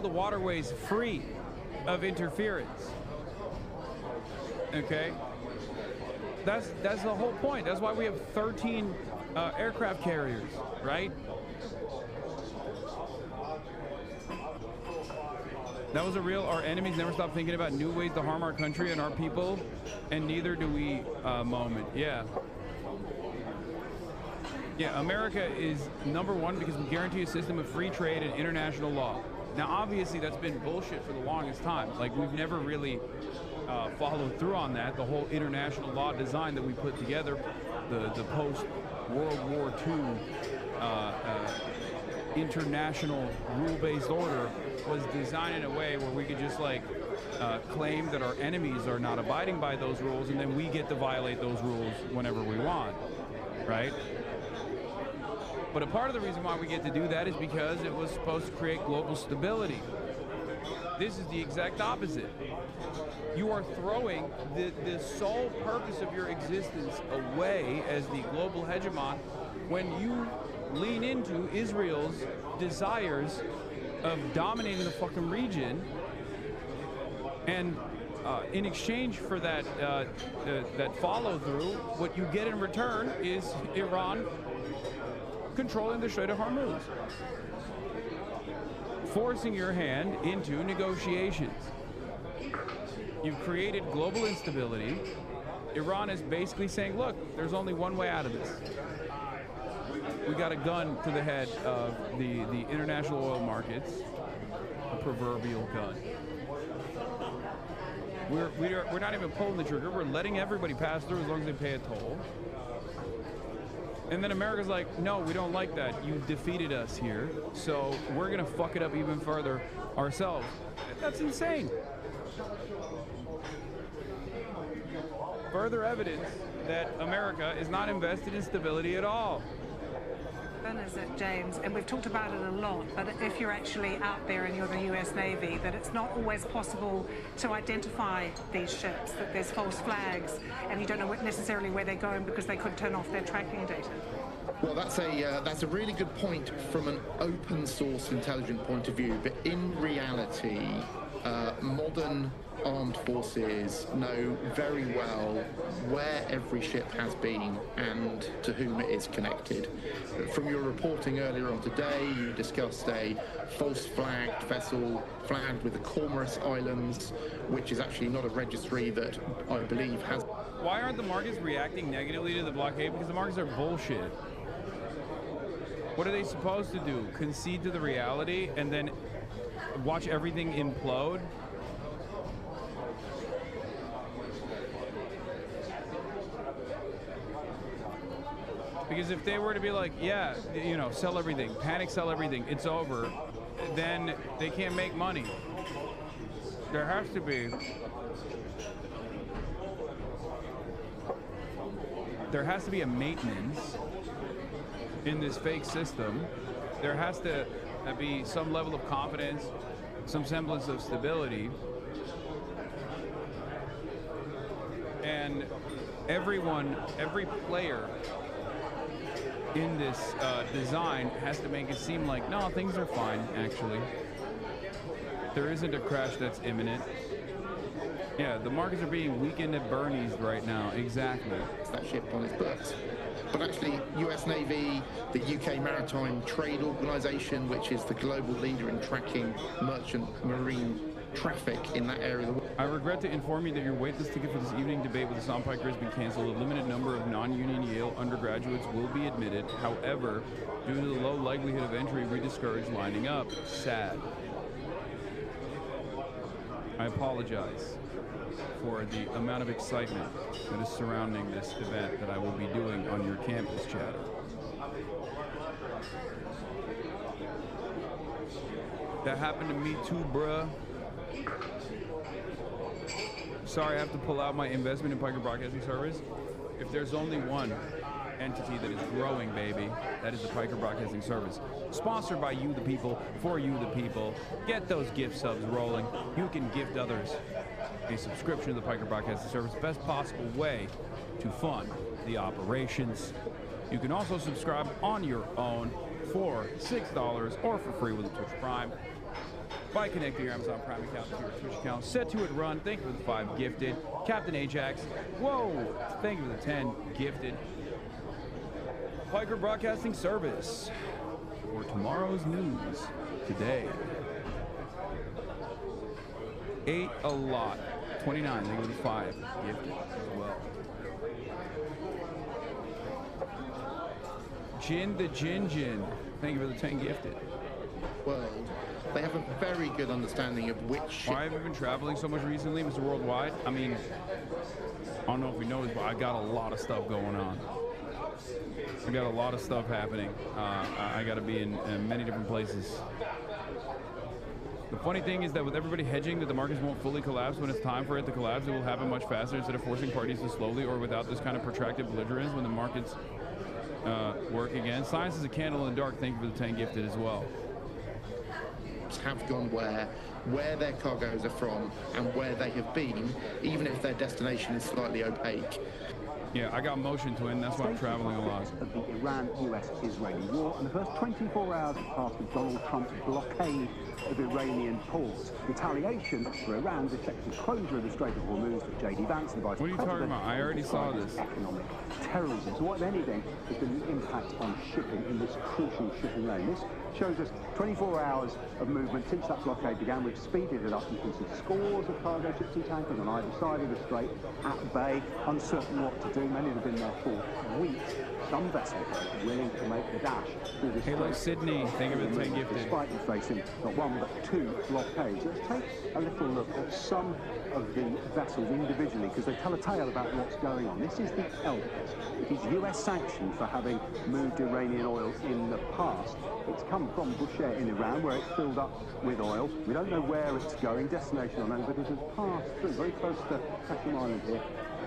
waterways free of interference. Okay, that's the whole point. That's why we have 13 aircraft carriers, right? That was a real, our enemies never stop thinking about new ways to harm our country and our people, and neither do we moment. Yeah. Yeah, America is number one because we guarantee a system of free trade and international law. Now, obviously, that's been bullshit for the longest time. Like, we've never really followed through on that. The whole international law design that we put together, the post-World War II international rule-based order was designed in a way where we could just like claim that our enemies are not abiding by those rules, and then we get to violate those rules whenever we want, right? But a part of the reason why we get to do that is because it was supposed to create global stability. This is the exact opposite. You are throwing the sole purpose of your existence away as the global hegemon when you lean into Israel's desires of dominating the fucking region, and in exchange for that that follow-through, what you get in return is Iran controlling the Strait of Hormuz, forcing your hand into negotiations. You've created global instability. Iran is basically saying, look, there's only one way out of this. We got a gun to the head of the international oil markets, a proverbial gun. We're not even pulling the trigger. We're letting everybody pass through as long as they pay a toll. And then America's like, no, we don't like that. You defeated us here, so we're gonna fuck it up even further ourselves. That's insane. Further evidence that America is not invested in stability at all. Is it, James? And we've talked about it a lot, but if you're actually out there and you're the US Navy, that it's not always possible to identify these ships, that there's false flags, and you don't know necessarily where they're going because they could turn off their tracking data. Well, that's a really good point from an open source intelligence point of view, but in reality, modern armed forces know very well where every ship has been and to whom it is connected. From your reporting earlier on today, you discussed a false flagged vessel flagged with the Hormuz Islands, which is actually not a registry that I believe has... Why aren't the markets reacting negatively to the blockade? Because the markets are bullshit. What are they supposed to do? Concede to the reality and then watch everything implode? Because if they were to be like, yeah, you know, sell everything, panic sell everything, it's over, then they can't make money. There has to be a maintenance in this fake system. There has to be some level of confidence, some semblance of stability. And everyone, every player in this design has to make it seem like, no, things are fine, actually. There isn't a crash that's imminent. Yeah, the markets are being weakened at Bernie's right now, exactly. That ship on its books. But actually, US Navy, the UK Maritime Trade Organization, which is the global leader in tracking merchant marine traffic in that area of the world. I regret to inform you that your waitlist ticket for this evening debate with Hassan Piker has been canceled. A limited number of non-union Yale undergraduates will be admitted. However, due to the low likelihood of entry, we discourage lining up. Sad. I apologize for the amount of excitement that is surrounding this event that I will be doing on your campus, chatter. That happened to me too, bruh. Sorry, I have to pull out my investment in Piker Broadcasting Service. If there's only one entity that is growing, baby, that is the Piker Broadcasting Service. Sponsored by you, the people, for you, the people. Get those gift subs rolling. You can gift others a subscription to the Piker Broadcasting Service. Best possible way to fund the operations. You can also subscribe on your own for $6 or for free with a Twitch Prime by connecting your Amazon Prime account to your Twitch account. Set to it, run. Thank you for the 5 gifted. Captain Ajax, whoa, thank you for the 10 gifted. Piker Broadcasting Service for tomorrow's news today. 8 a lot. 29, thank you for the 5 gifted as well. Jin the Jin, thank you for the 10 gifted. World. They have a very good understanding of which... Why have you been traveling so much recently, Mr. Worldwide? I mean, I don't know if you know this, but I got a lot of stuff going on. I got a lot of stuff happening. I got to be in many different places. The funny thing is that with everybody hedging that the markets won't fully collapse, when it's time for it to collapse, it will happen much faster instead of forcing parties to slowly or without this kind of protracted belligerence when the markets work again. Science is a candle in the dark. Thank you for the 10 gifted as well. Have gone where their cargoes are from and where they have been, even if their destination is slightly opaque. Yeah, I got motion twin, that's why I'm traveling a lot. Of the Iran-US-Israeli war, and the first 24 hours after Donald Trump's blockade of Iranian ports. Retaliation for Iran's effective closure of the Strait of Hormuz that J.D. Vance, the Vice President... What are you talking about? I already saw this. ...economic terrorism. So what, if anything, has been the impact on shipping in this crucial shipping lane? This shows us 24 hours of movement since that blockade began. We've speeded it up. You can see scores of cargo ships and tankers on either side of the strait at bay, uncertain what to do. do. Many have been there for weeks. Some vessels are willing to make the dash through the Hello, strait. Sydney. Thank you for the 10 gifted. Despite them facing not one but two blockades. Let's take a little look at some of the vessels individually because they tell a tale about what's going on. This is the Elpis. It is US sanctioned for having moved Iranian oil in the past. It's come from Bushehr in Iran where it's filled up with oil. We don't know where it's going, destination unknown, but it has passed through very close to Kashim Island here.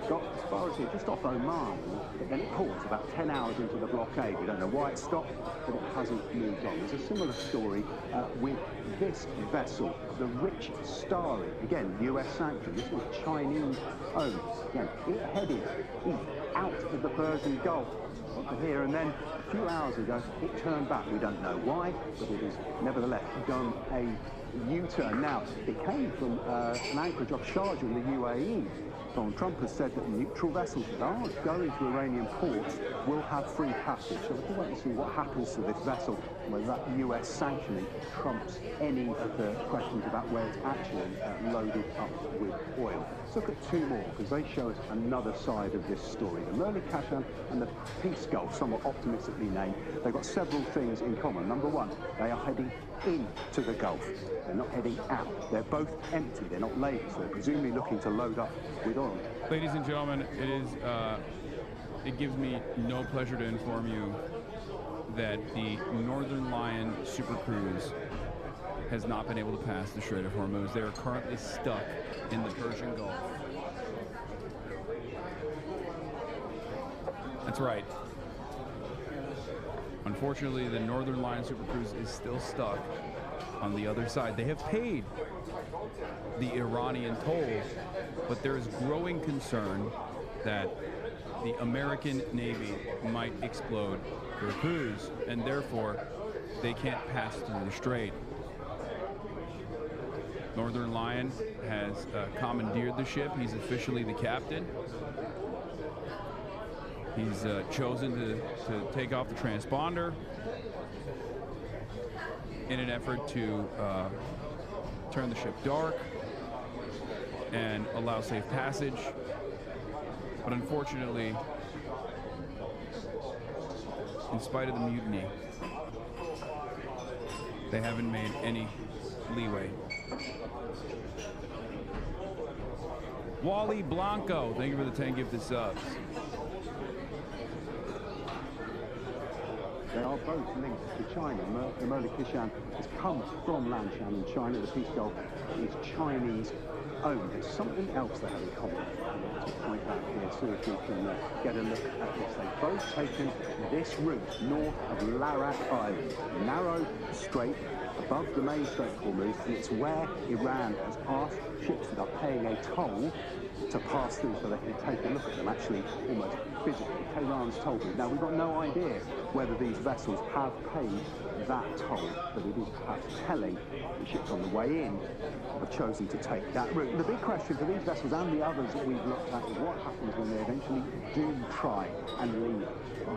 Got as far as here, just off Oman, but then it paused about 10 hours into the blockade. We don't know why it stopped, but it hasn't moved on. There's a similar story with this vessel, the Rich Starry. Again, US sanctioned. This was Chinese owned. Again, it headed east out of the Persian Gulf to here, and then a few hours ago it turned back. We don't know why, but it has nevertheless done a U-turn. Now, it came from an anchorage off Sharjah in the UAE. Donald Trump has said that neutral vessels that aren't going to Iranian ports will have free passage. So we'll wait and see what happens to this vessel, whether that US sanctioning trumps any of the questions about where it's actually loaded up with oil. Let's look at two more, because they show us another side of this story. The Merli Kashan and the Peace Gulf, somewhat optimistically named, they've got several things in common. Number one, they are heading into the Gulf. They're not heading out. They're both empty. They're not laden, so they're presumably looking to load up with oil. Ladies and gentlemen, it gives me no pleasure to inform you that the Northern Lion Super Cruise has not been able to pass the Strait of Hormuz. They are currently stuck in the Persian Gulf. That's right. Unfortunately, the Northern Lion Super Cruise is still stuck on the other side. They have paid the Iranian toll, but there is growing concern that the American Navy might explode their cruise, and therefore they can't pass through the strait. Northern Lion has commandeered the ship. He's officially the captain. He's chosen to take off the transponder in an effort to turn the ship dark and allow safe passage. But unfortunately, in spite of the mutiny, they haven't made any leeway. Wally Blanco, thank you for the 10 gifted subs. They are both linked to China. The Merli Kashan has come from Lanshan in China. The Peace Gulf is Chinese owned. There's something else they have in common. I want to point out here so if we can get a look at this. They've both taken this route north of Larak Island, narrow strait above the main Strait of Hormuz, and it's where Iran has asked ships that are paying a toll to pass through so they can take a look at them, actually almost physically. Tehran's told me. Now, we've got no idea whether these vessels have paid that toll, but it is perhaps telling the ships on the way in have chosen to take that route. The big question for these vessels and the others that we've looked at is what happens when they eventually do try and leave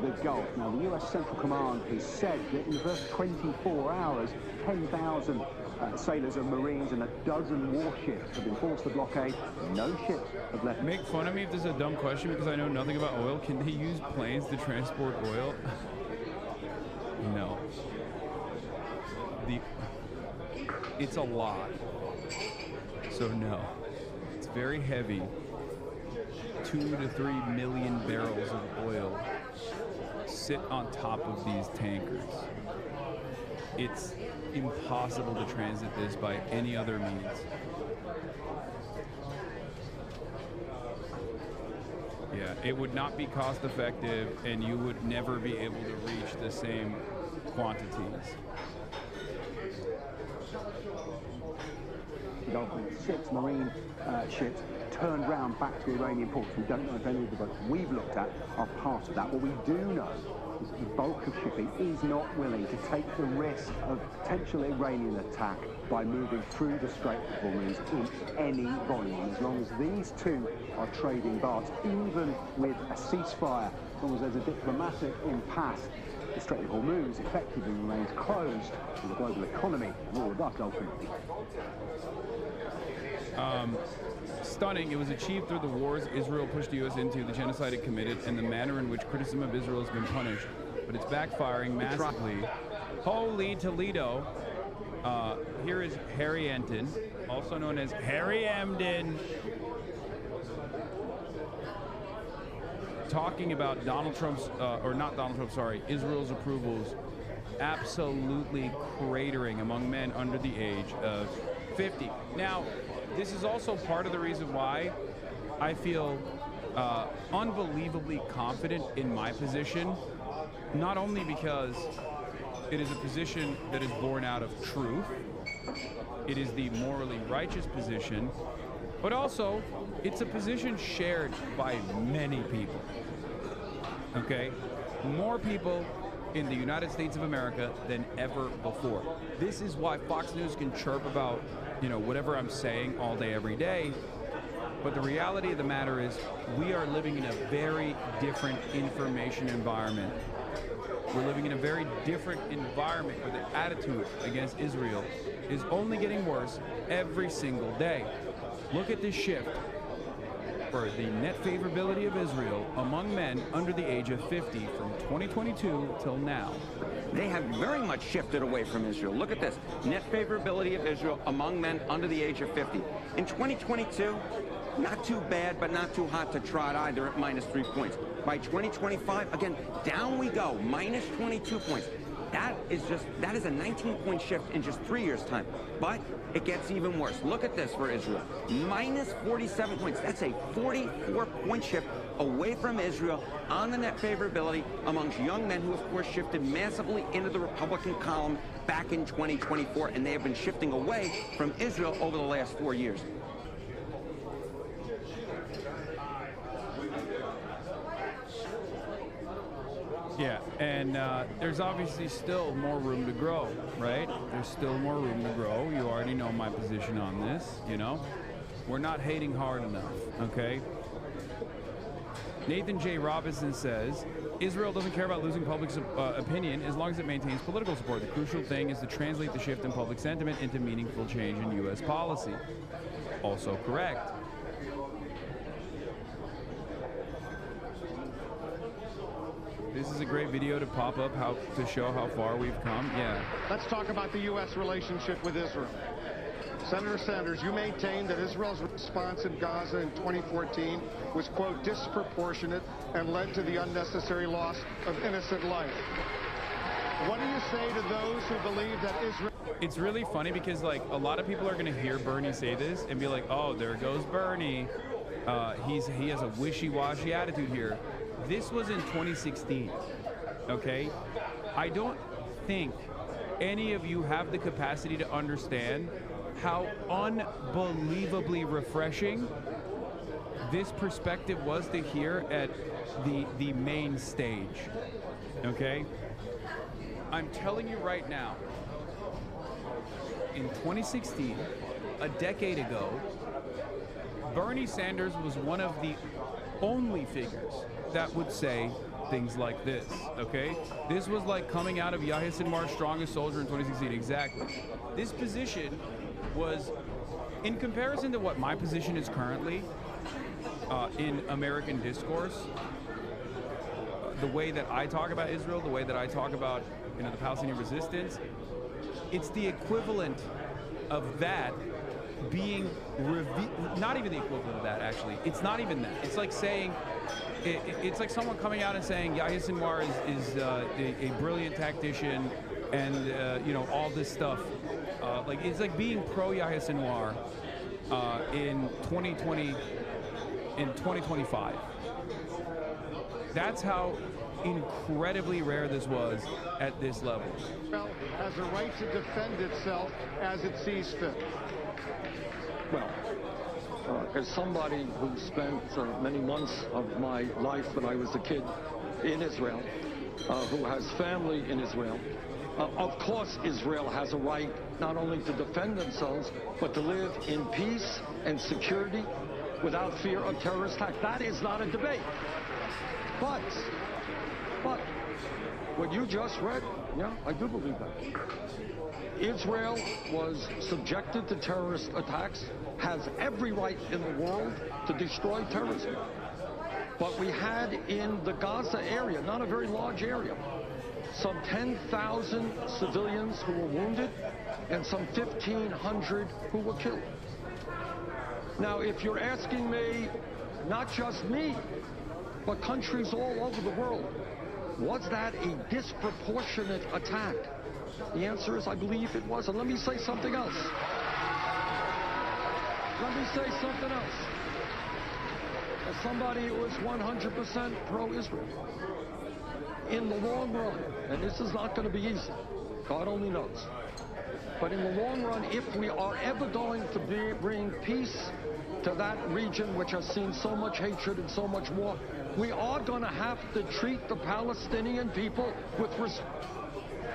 the Gulf. Now, the US Central Command has said that in the first 24 hours, 10,000 sailors and Marines and a dozen warships have enforced the blockade. No ships have left. Make fun of me if this is a dumb question because I know nothing about oil. Can they use planes to transport oil? No. It's a lot. So no. It's very heavy. 2 to 3 million barrels of oil sit on top of these tankers. It's impossible to transit this by any other means. Yeah, it would not be cost effective and you would never be able to reach the same quantities. Six Marine ships turned round back to Iranian ports. We don't know if any of the boats we've looked at are part of that. What we do know is that the bulk of shipping is not willing to take the risk of potential Iranian attack by moving through the Strait of Hormuz in any volume. As long as these two are trading barges, even with a ceasefire, as long as there's a diplomatic impasse, the Strait of Hormuz effectively remains closed to the global economy and all of us ultimately. Stunning, it was achieved through the wars Israel pushed the U.S. into, the genocide it committed, and the manner in which criticism of Israel has been punished. But it's backfiring massively. Holy Toledo. Here is Harry Enton, also known as Harry Emden, talking about Donald Trump's, or not Donald Trump, sorry, Israel's approvals absolutely cratering among men under the age of 50. Now, this is also part of the reason why I feel unbelievably confident in my position, not only because it is a position that is born out of truth, it is the morally righteous position, but also it's a position shared by many people, okay? More people in the United States of America than ever before. This is why Fox News can chirp about, you know, whatever I'm saying all day, every day. But the reality of the matter is we are living in a very different information environment. We're living in a very different environment where the attitude against Israel is only getting worse every single day. Look at this shift for the net favorability of Israel among men under the age of 50 from 2022 till now. They have very much shifted away from Israel. Look at this. Net favorability of Israel among men under the age of 50. In 2022, not too bad, but not too hot to trot either at -3 points. By 2025, again, down we go, -22 points. That is a 19-point shift in just 3 years' time. But it gets even worse. Look at this for Israel. -47 points. That's a 44-point shift away from Israel on the net favorability amongst young men who, of course, shifted massively into the Republican column back in 2024, and they have been shifting away from Israel over the last 4 years. Yeah, and there's obviously still more room to grow, right? There's still more room to grow. You already know my position on this, you know? We're not hating hard enough, okay? Nathan J. Robinson says, Israel doesn't care about losing public opinion as long as it maintains political support. The crucial thing is to translate the shift in public sentiment into meaningful change in U.S. policy. Also correct. This is a great video to pop up to show how far we've come. Yeah. Let's talk about the U.S. relationship with Israel. Senator Sanders, you maintain that Israel's response in Gaza in 2014 was, quote, disproportionate and led to the unnecessary loss of innocent life. What do you say to those who believe that Israel... It's really funny because, like, a lot of people are going to hear Bernie say this and be like, oh, there goes Bernie. He has a wishy-washy attitude here. This was in 2016, okay? I don't think any of you have the capacity to understand how unbelievably refreshing this perspective was to hear at the main stage, okay? I'm telling you right now, in 2016, a decade ago, Bernie Sanders was one of the only figures that would say things like this, okay? This was like coming out of Yahya Sinwar's Strongest Soldier in 2016, exactly. This position was, in comparison to what my position is currently in American discourse, the way that I talk about Israel, the way that I talk about, you know, the Palestinian resistance, it's the equivalent of that being not even the equivalent of that, actually. It's not even that. It's like saying, it's like someone coming out and saying Yahya Sinwar is a brilliant tactician and, you know, all this stuff. Like, it's like being pro Yahya Sinwar in 2025. That's how incredibly rare this was at this level. Israel has a right to defend itself as it sees fit. Well, as somebody who spent many months of my life when I was a kid in Israel, who has family in Israel, of course Israel has a right not only to defend themselves, but to live in peace and security without fear of terrorist attack. That is not a debate. But what you just read, yeah, I do believe that. Israel was subjected to terrorist attacks, has every right in the world to destroy terrorism. But we had in the Gaza area, not a very large area, some 10,000 civilians who were wounded and some 1,500 who were killed. Now, if you're asking me, not just me, but countries all over the world, was that a disproportionate attack? The answer is I believe it was. And let me say something else. Let me say something else. As somebody who is 100% pro-Israel, in the long run, and this is not going to be easy, God only knows, but in the long run, if we are ever going to bring peace to that region which has seen so much hatred and so much war, we are going to have to treat the Palestinian people with respect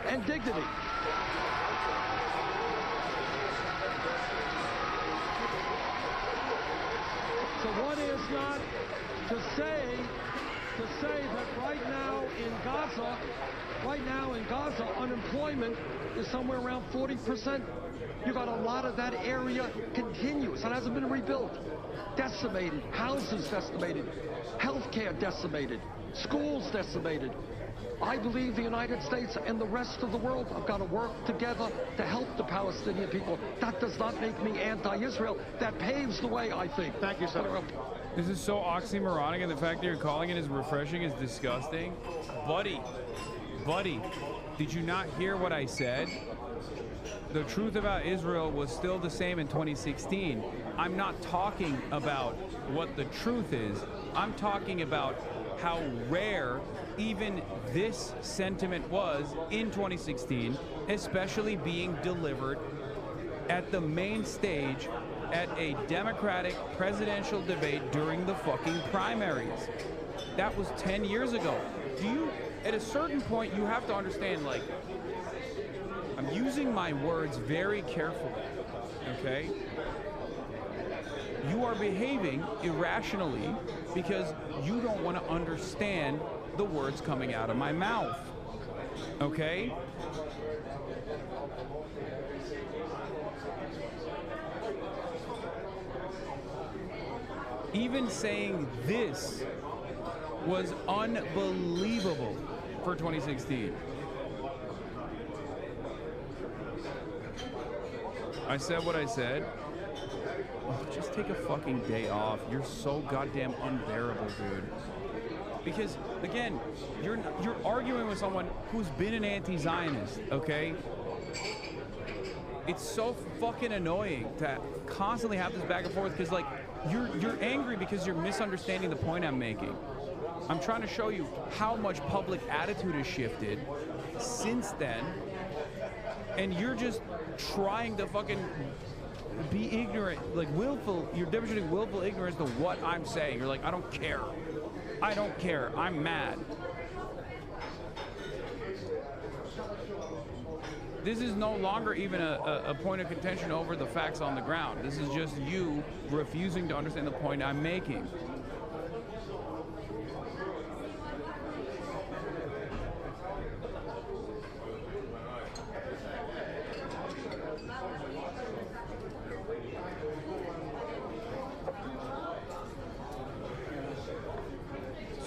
and dignity. So one is not to say that right now in Gaza, unemployment is somewhere around 40%. You got a lot of that area continuous. It hasn't been rebuilt. Decimated, houses decimated, healthcare decimated, schools decimated. I believe the United States and the rest of the world have got to work together to help the Palestinian people. That does not make me anti-Israel. That paves the way, I think. Thank you, Senator. This is so oxymoronic, and the fact that you're calling it as refreshing is disgusting. Buddy, did you not hear what I said? The truth about Israel was still the same in 2016. I'm not talking about what the truth is. I'm talking about how rare even this sentiment was in 2016, especially being delivered at the main stage at a Democratic presidential debate during the fucking primaries. That was 10 years ago. At a certain point, you have to understand, like, I'm using my words very carefully, okay? You are behaving irrationally because you don't want to understand the words coming out of my mouth, okay? Even saying this was unbelievable for 2016. I said what I said. Oh, just take a fucking day off. You're so goddamn unbearable, dude. Because, again, you're arguing with someone who's been an anti-Zionist, okay? It's so fucking annoying to constantly have this back and forth because, like, you're angry because you're misunderstanding the point I'm making. I'm trying to show you how much public attitude has shifted since then, and you're just trying to fucking be ignorant, like willful. You're demonstrating willful ignorance to what I'm saying. You're like, I don't care. I don't care. I'm mad. This is no longer even a point of contention over the facts on the ground. This is just you refusing to understand the point I'm making.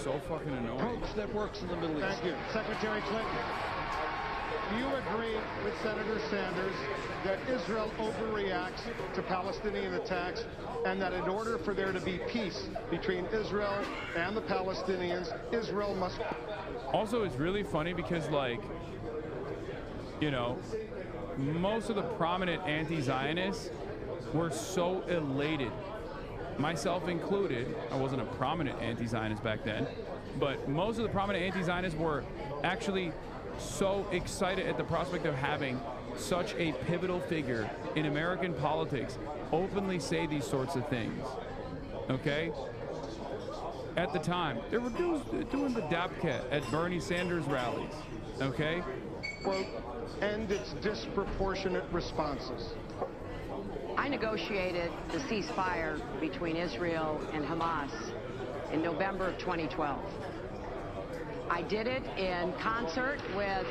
So fucking annoying. Approach that works in the Middle East. Thank you. Secretary Clinton, do you agree with Senator Sanders that Israel overreacts to Palestinian attacks and that in order for there to be peace between Israel and the Palestinians, Israel must... Also, it's really funny because, like, you know, most of the prominent anti-Zionists were so elated, myself included. I wasn't a prominent anti-Zionist back then, but most of the prominent anti-Zionists were actually so excited at the prospect of having such a pivotal figure in American politics openly say these sorts of things, okay? At the time, they were doing the DAPCAT at Bernie Sanders rallies, okay? Quote, end its disproportionate responses. I negotiated the ceasefire between Israel and Hamas in November of 2012. I did it in concert with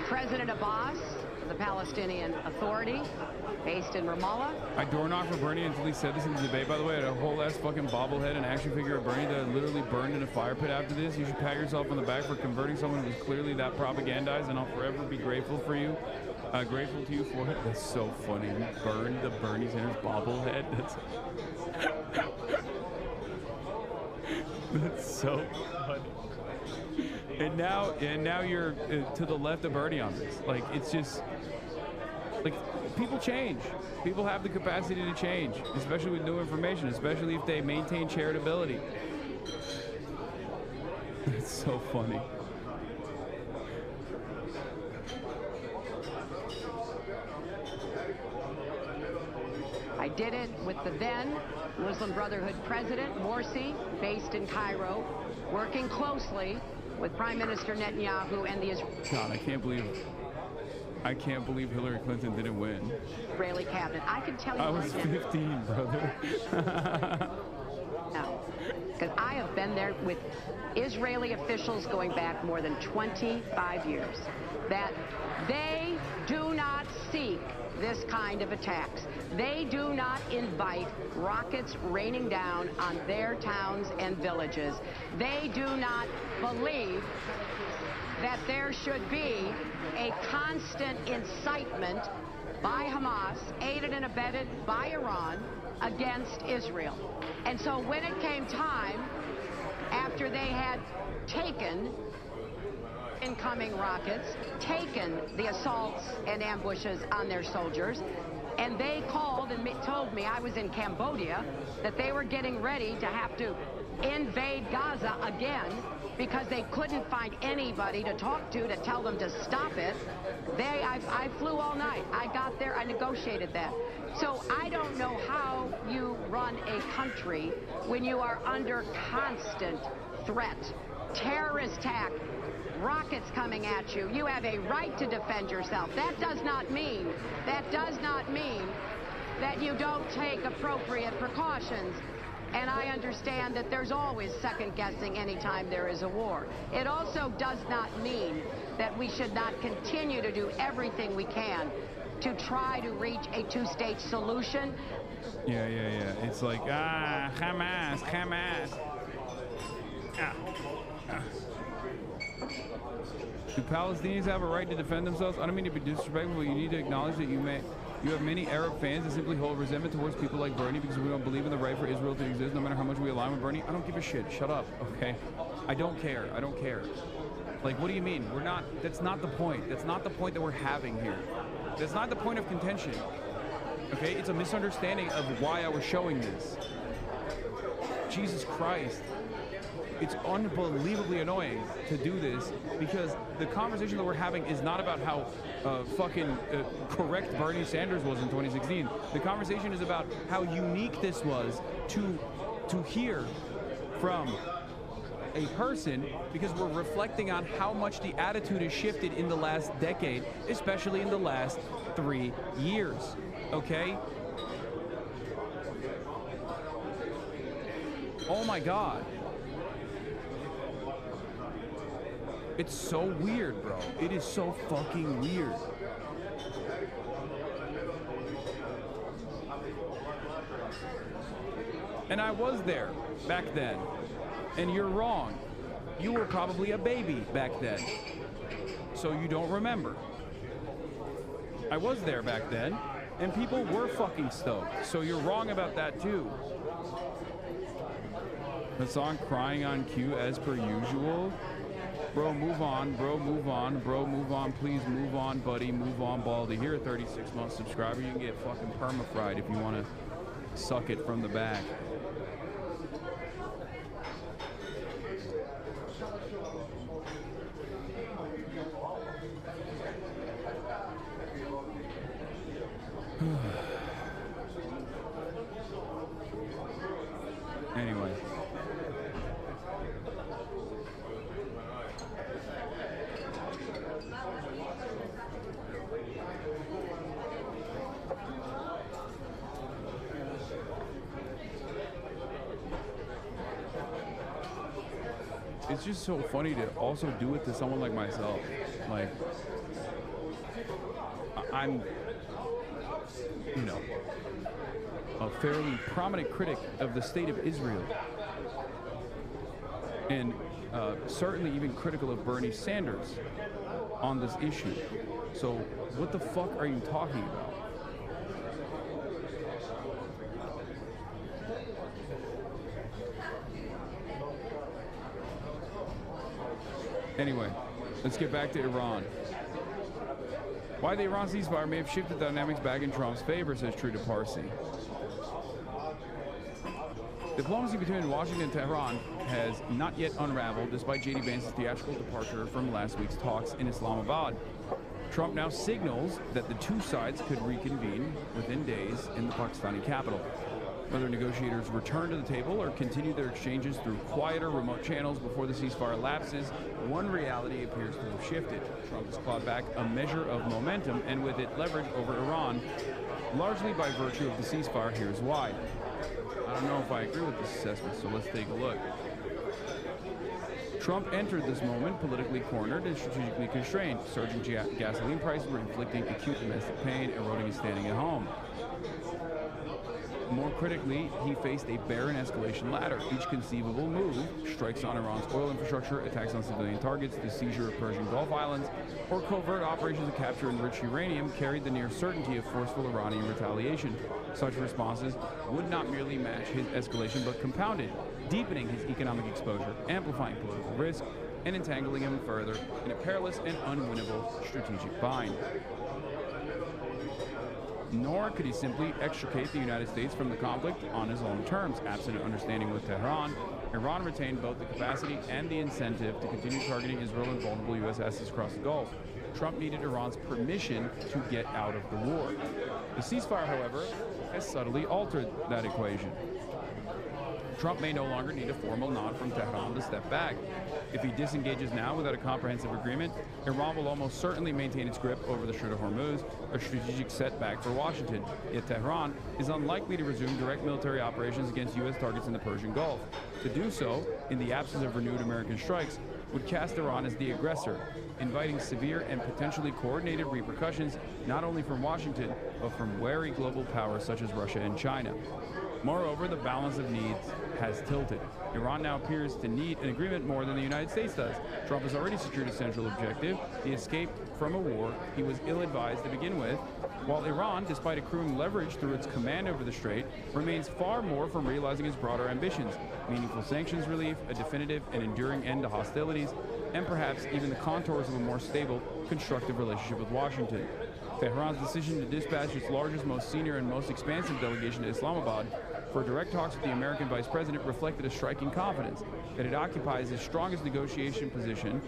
President Abbas, the Palestinian Authority, based in Ramallah. I door knocked for Bernie until he said this in the debate, by the way. I had a whole ass fucking bobblehead and action figure of Bernie that literally burned in a fire pit after this. You should pat yourself on the back for converting someone who was clearly that propagandized, and I'll forever be grateful for you. Grateful to you for it. That's so funny. You burned the Bernie Sanders bobblehead. That's so funny. And now you're to the left of Bernie on this. Like, it's just like people change. People have the capacity to change, especially with new information, especially if they maintain charitability. It's so funny. I did it with the then Muslim Brotherhood President Morsi, based in Cairo, working closely with Prime Minister Netanyahu and the God, I can't believe Hillary Clinton didn't win. Israeli cabinet. I can tell you I was 15, brother. No, because I have been there with Israeli officials going back more than 25 years, that they do not seek this kind of attacks. They do not invite rockets raining down on their towns and villages. They do not believe that there should be a constant incitement by Hamas, aided and abetted by Iran, against Israel. And so when it came time, after they had taken incoming rockets, taken the assaults and ambushes on their soldiers, and they called and told me, I was in Cambodia, that they were getting ready to have to invade Gaza again because they couldn't find anybody to talk to tell them to stop it. I flew all night. I got there, I negotiated that. So I don't know how you run a country when you are under constant threat, terrorist attack, rockets coming at you. You have a right to defend yourself. That does not mean that you don't take appropriate precautions. And I understand that there's always second guessing anytime there is a war. It also does not mean that we should not continue to do everything we can to try to reach a two-state solution. Yeah. It's like, Hamas. Do Palestinians have a right to defend themselves? I don't mean to be disrespectful, but you need to acknowledge that you have many Arab fans that simply hold resentment towards people like Bernie because we don't believe in the right for Israel to exist no matter how much we align with Bernie. I don't give a shit. Shut up, okay? I don't care. Like, what do you mean? That's not the point. That's not the point that we're having here. That's not the point of contention, okay? It's a misunderstanding of why I was showing this. Jesus Christ. It's unbelievably annoying to do this because the conversation that we're having is not about how correct Bernie Sanders was in 2016. The conversation is about how unique this was to hear from a person, because we're reflecting on how much the attitude has shifted in the last decade, especially in the last 3 years, okay? Oh my God. It's so weird, bro. It is so fucking weird. And I was there back then. And you're wrong. You were probably a baby back then. So you don't remember. I was there back then. And people were fucking stoked. So you're wrong about that too. Hassan crying on cue as per usual. Bro, move on. Bro, move on. Bro, move on. Please move on, buddy. Move on, Baldy. Here, a 36-month subscriber. You can get fucking perma-fried if you want to suck it from the back. Anyway. it's just so funny to also do it to someone like myself. Like, I'm, you know, a fairly prominent critic of the state of Israel, and certainly even critical of Bernie Sanders on this issue. So what the fuck are you talking about? Anyway, let's get back to Iran. Why the Iran ceasefire may have shifted dynamics back in Trump's favor, says True to Parsi. Diplomacy between Washington and Tehran has not yet unraveled, despite J.D. Vance's theatrical departure from last week's talks in Islamabad. Trump now signals that the two sides could reconvene within days in the Pakistani capital. Whether negotiators return to the table or continue their exchanges through quieter remote channels before the ceasefire lapses, one reality appears to have shifted. Trump has clawed back a measure of momentum, and with it leverage over Iran, largely by virtue of the ceasefire. Here's why. I don't know if I agree with this assessment, so let's take a look. Trump entered this moment politically cornered and strategically constrained. Surging gasoline prices were inflicting acute domestic pain, eroding his standing at home. More critically, he faced a barren escalation ladder. Each conceivable move, strikes on Iran's oil infrastructure, attacks on civilian targets, the seizure of Persian Gulf Islands, or covert operations to capture enriched uranium, carried the near certainty of forceful Iranian retaliation. Such responses would not merely match his escalation, but compound it, deepening his economic exposure, amplifying political risk, and entangling him further in a perilous and unwinnable strategic bind. Nor could he simply extricate the United States from the conflict on his own terms. Absent an understanding with Tehran, Iran retained both the capacity and the incentive to continue targeting Israel and vulnerable U.S. assets across the Gulf. Trump needed Iran's permission to get out of the war. The ceasefire, however, has subtly altered that equation. Trump may no longer need a formal nod from Tehran to step back. If he disengages now without a comprehensive agreement, Iran will almost certainly maintain its grip over the Strait of HORMUZ, a strategic setback for Washington. Yet Tehran is unlikely to resume direct military operations against U.S. targets in the Persian Gulf. To do so, in the absence of renewed American strikes, would cast Iran as the aggressor, inviting severe and potentially coordinated repercussions not only from Washington, but from wary global powers such as Russia and China. Moreover, the balance of needs has tilted. Iran now appears to need an agreement more than the United States does. Trump has already secured a central objective, the escape from a war he was ill-advised to begin with, while Iran, despite accruing leverage through its command over the strait, remains far more from realizing its broader ambitions: meaningful sanctions relief, a definitive and enduring end to hostilities, and perhaps even the contours of a more stable, constructive relationship with Washington. Tehran's decision to dispatch its largest, most senior, and most expansive delegation to Islamabad for direct talks with the American vice president reflected a striking confidence that it occupies its strongest negotiation position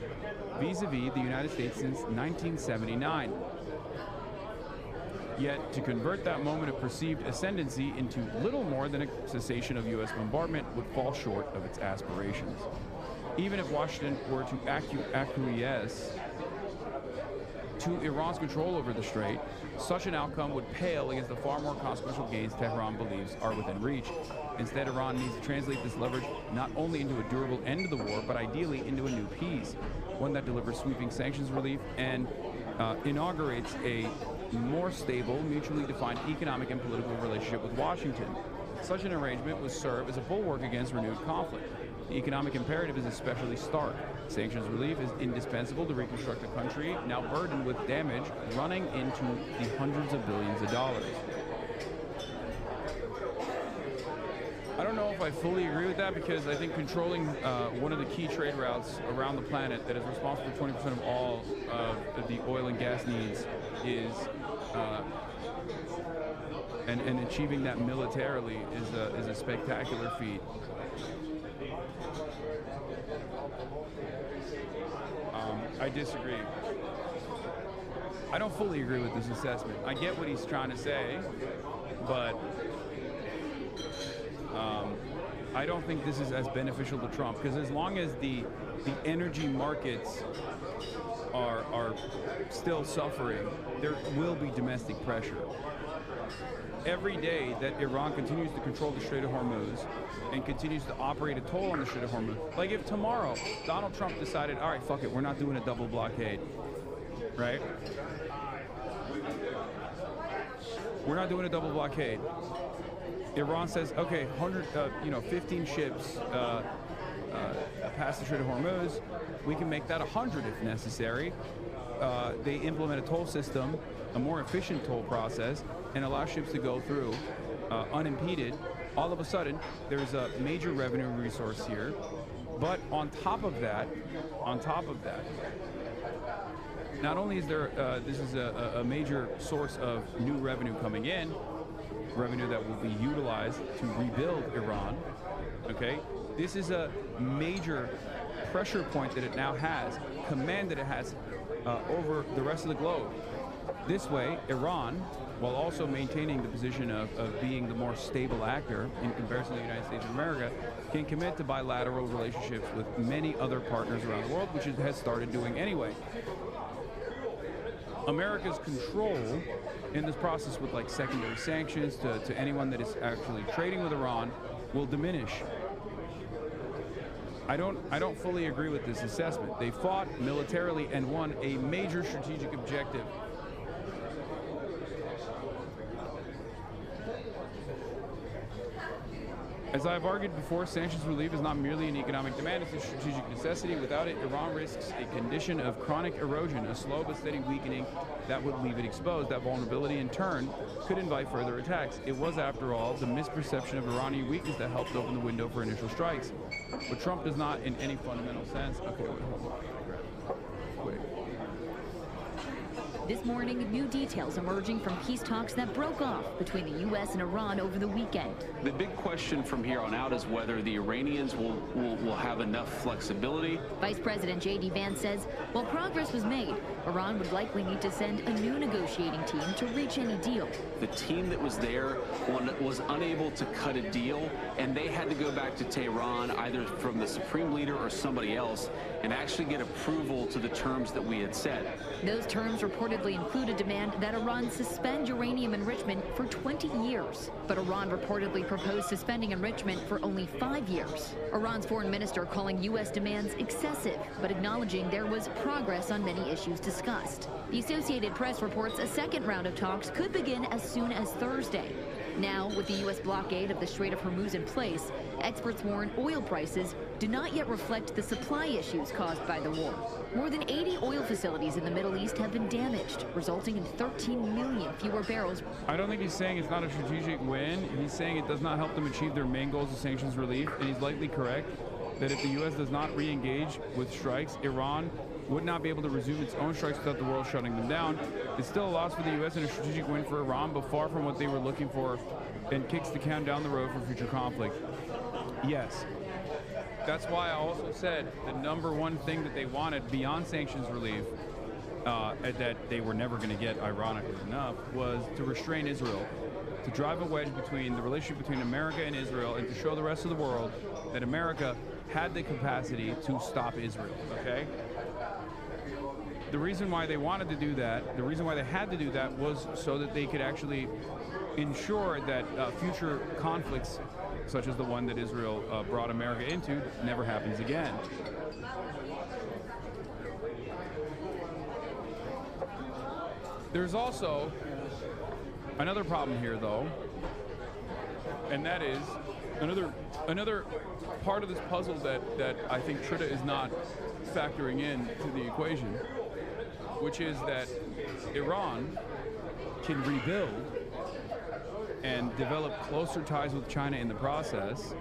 vis-a-vis the United States since 1979. Yet, to convert that moment of perceived ascendancy into little more than a cessation of U.S. bombardment would fall short of its aspirations. Even if Washington were to acquiesce to Iran's control over the strait, such an outcome would pale against the far more consequential gains Tehran believes are within reach. Instead, Iran needs to translate this leverage not only into a durable end to the war, but ideally into a new peace, one that delivers sweeping sanctions relief and inaugurates a more stable, mutually defined economic and political relationship with Washington. Such an arrangement would serve as a bulwark against renewed conflict. The economic imperative is especially stark. Sanctions relief is indispensable to reconstruct a country now burdened with damage running into the hundreds of billions of dollars. I don't know if I fully agree with that, because I think controlling one of the key trade routes around the planet that is responsible for 20% of all of the oil and gas needs is, and achieving that militarily is a spectacular feat. I disagree. I don't fully agree with this assessment. I get what he's trying to say, but I don't think this is as beneficial to Trump, because as long as the energy markets are still suffering, there will be domestic pressure. Every day that Iran continues to control the Strait of Hormuz and continues to operate a toll on the Strait of Hormuz, like if tomorrow Donald Trump decided, all right, fuck it, we're not doing a double blockade, right? We're not doing a double blockade. Iran says, okay, 15 ships past the Strait of Hormuz. We can make that 100 if necessary. They implement a toll system, a more efficient toll process, and allow ships to go through unimpeded. All of a sudden, there's a major revenue resource here. But on top of that, not only is there, this is a major source of new revenue coming in, revenue that will be utilized to rebuild Iran, okay? This is a major pressure point that it now has, command that it has over the rest of the globe. This way, Iran, while also maintaining the position of being the more stable actor in comparison to the United States of America, can commit to bilateral relationships with many other partners around the world, which it has started doing anyway. America's control in this process with like secondary sanctions to anyone that is actually trading with Iran will diminish. I don't fully agree with this assessment. They fought militarily and won a major strategic objective. As I've argued before, sanctions relief is not merely an economic demand, it's a strategic necessity. Without it, Iran risks a condition of chronic erosion, a slow but steady weakening that would leave it exposed. That vulnerability, in turn, could invite further attacks. It was, after all, the misperception of Iranian weakness that helped open the window for initial strikes. But Trump does not, in any fundamental sense... Okay, wait, hold on. Wait. This morning, new details emerging from peace talks that broke off between the U.S. and Iran over the weekend. The big question from here on out is whether the Iranians will have enough flexibility. Vice President J.D. Vance says while progress was made, Iran would likely need to send a new negotiating team to reach any deal. The team that was there was unable to cut a deal, and they had to go back to Tehran, either from the supreme leader or somebody else, and actually get approval to the terms that we had set. Those terms reportedly include a demand that Iran suspend uranium enrichment for 20 years. But Iran reportedly proposed suspending enrichment for only 5 years. Iran's foreign minister calling U.S. demands excessive, but acknowledging there was progress on many issues discussed. The Associated Press reports a second round of talks could begin as soon as Thursday. Now, with the U.S. blockade of the Strait of Hormuz in place, experts warn oil prices do not yet reflect the supply issues caused by the war. More than 80 oil facilities in the Middle East have been damaged, resulting in 13 million fewer barrels. I don't think he's saying it's not a strategic win. He's saying it does not help them achieve their main goals of sanctions relief, and he's likely correct that if the U.S. does not re-engage with strikes, Iran would not be able to resume its own strikes without the world shutting them down. It's still a loss for the U.S. and a strategic win for Iran, but far from what they were looking for, and kicks the can down the road for future conflict. Yes. That's why I also said the number one thing that they wanted beyond sanctions relief, that they were never going to get, ironically enough, was to restrain Israel, to drive a wedge between the relationship between America and Israel, and to show the rest of the world that America had the capacity to stop Israel, okay? The reason why they wanted to do that, the reason why they had to do that was so that they could actually ensure that future conflicts, such as the one that Israel brought America into, never happens again. There's also another problem here, though, and that is another part of this puzzle that I think Trita is not factoring in to the equation, which is that Iran can rebuild and develop closer ties with China in the process,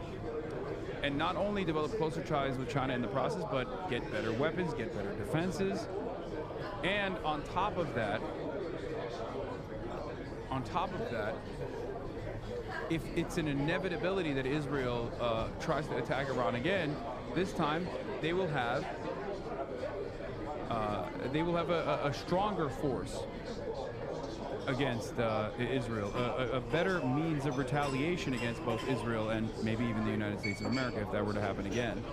and not only develop closer ties with China in the process, but get better weapons, get better defenses, and on top of that, if it's an inevitability that Israel tries to attack Iran again, this time they will have a stronger force against Israel, a better means of retaliation against both Israel and maybe even the United States of America if that were to happen again.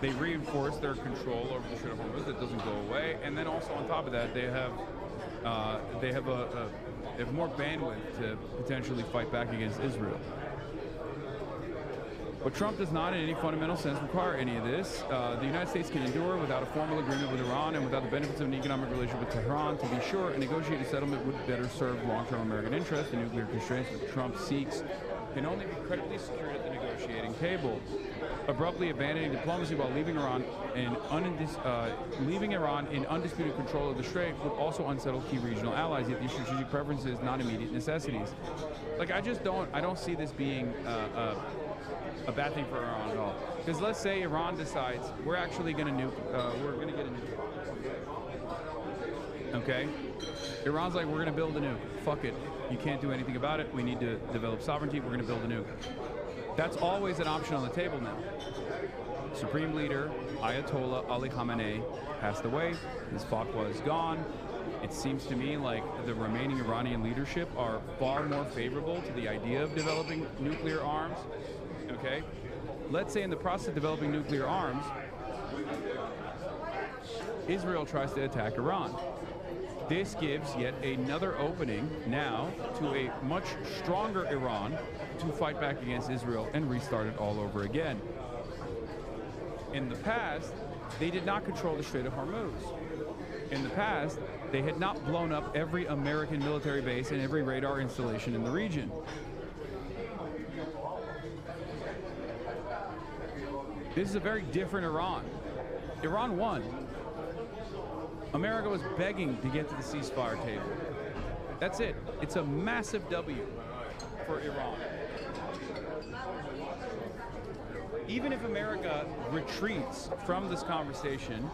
They reinforce their control over the Strait of Hormuz. That doesn't go away, and then also on top of that, they have more bandwidth to potentially fight back against Israel. But Trump does not in any fundamental sense require any of this. The United States can endure without a formal agreement with Iran and without the benefits of an economic relationship with Tehran. To be sure, a negotiated settlement would better serve long-term American interests. The nuclear constraints that Trump seeks can only be credibly secured at the negotiating table. Abruptly abandoning diplomacy while leaving Iran in undisputed control of the Strait would also unsettle key regional allies, yet these strategic preferences, not immediate necessities. Like, I don't see this being a bad thing for Iran at all. Because let's say Iran decides we're actually going to nuke, we're going to get a nuke. Okay? Iran's like, we're going to build a nuke. Fuck it. You can't do anything about it. We need to develop sovereignty. We're going to build a nuke. That's always an option on the table now. Supreme Leader Ayatollah Ali Khamenei passed away. His fatwa is gone. It seems to me like the remaining Iranian leadership are far more favorable to the idea of developing nuclear arms. Okay? Let's say in the process of developing nuclear arms, Israel tries to attack Iran. This gives yet another opening now to a much stronger Iran to fight back against Israel and restart it all over again. In the past, they did not control the Strait of Hormuz. In the past, they had not blown up every American military base and every radar installation in the region. This is a very different Iran. Iran won. America was begging to get to the ceasefire table. That's it. It's a massive W for Iran. Even if America retreats from this conversation,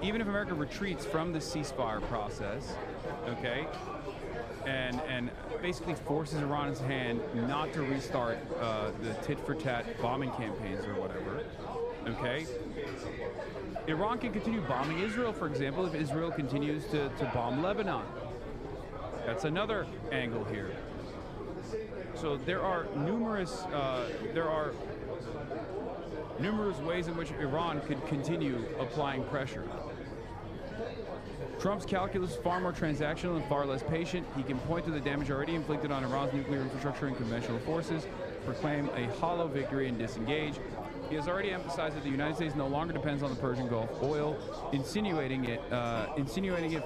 even if America retreats from the ceasefire process, okay, and basically forces Iran's hand not to restart the tit-for-tat bombing campaigns or whatever, okay, Iran can continue bombing Israel, for example, if Israel continues to bomb Lebanon. That's another angle here. So there are numerous ways in which Iran could continue applying pressure. Trump's calculus is far more transactional and far less patient. He can point to the damage already inflicted on Iran's nuclear infrastructure and conventional forces, proclaim a hollow victory, and disengage. He has already emphasized that the United States no longer depends on the Persian Gulf oil, insinuating it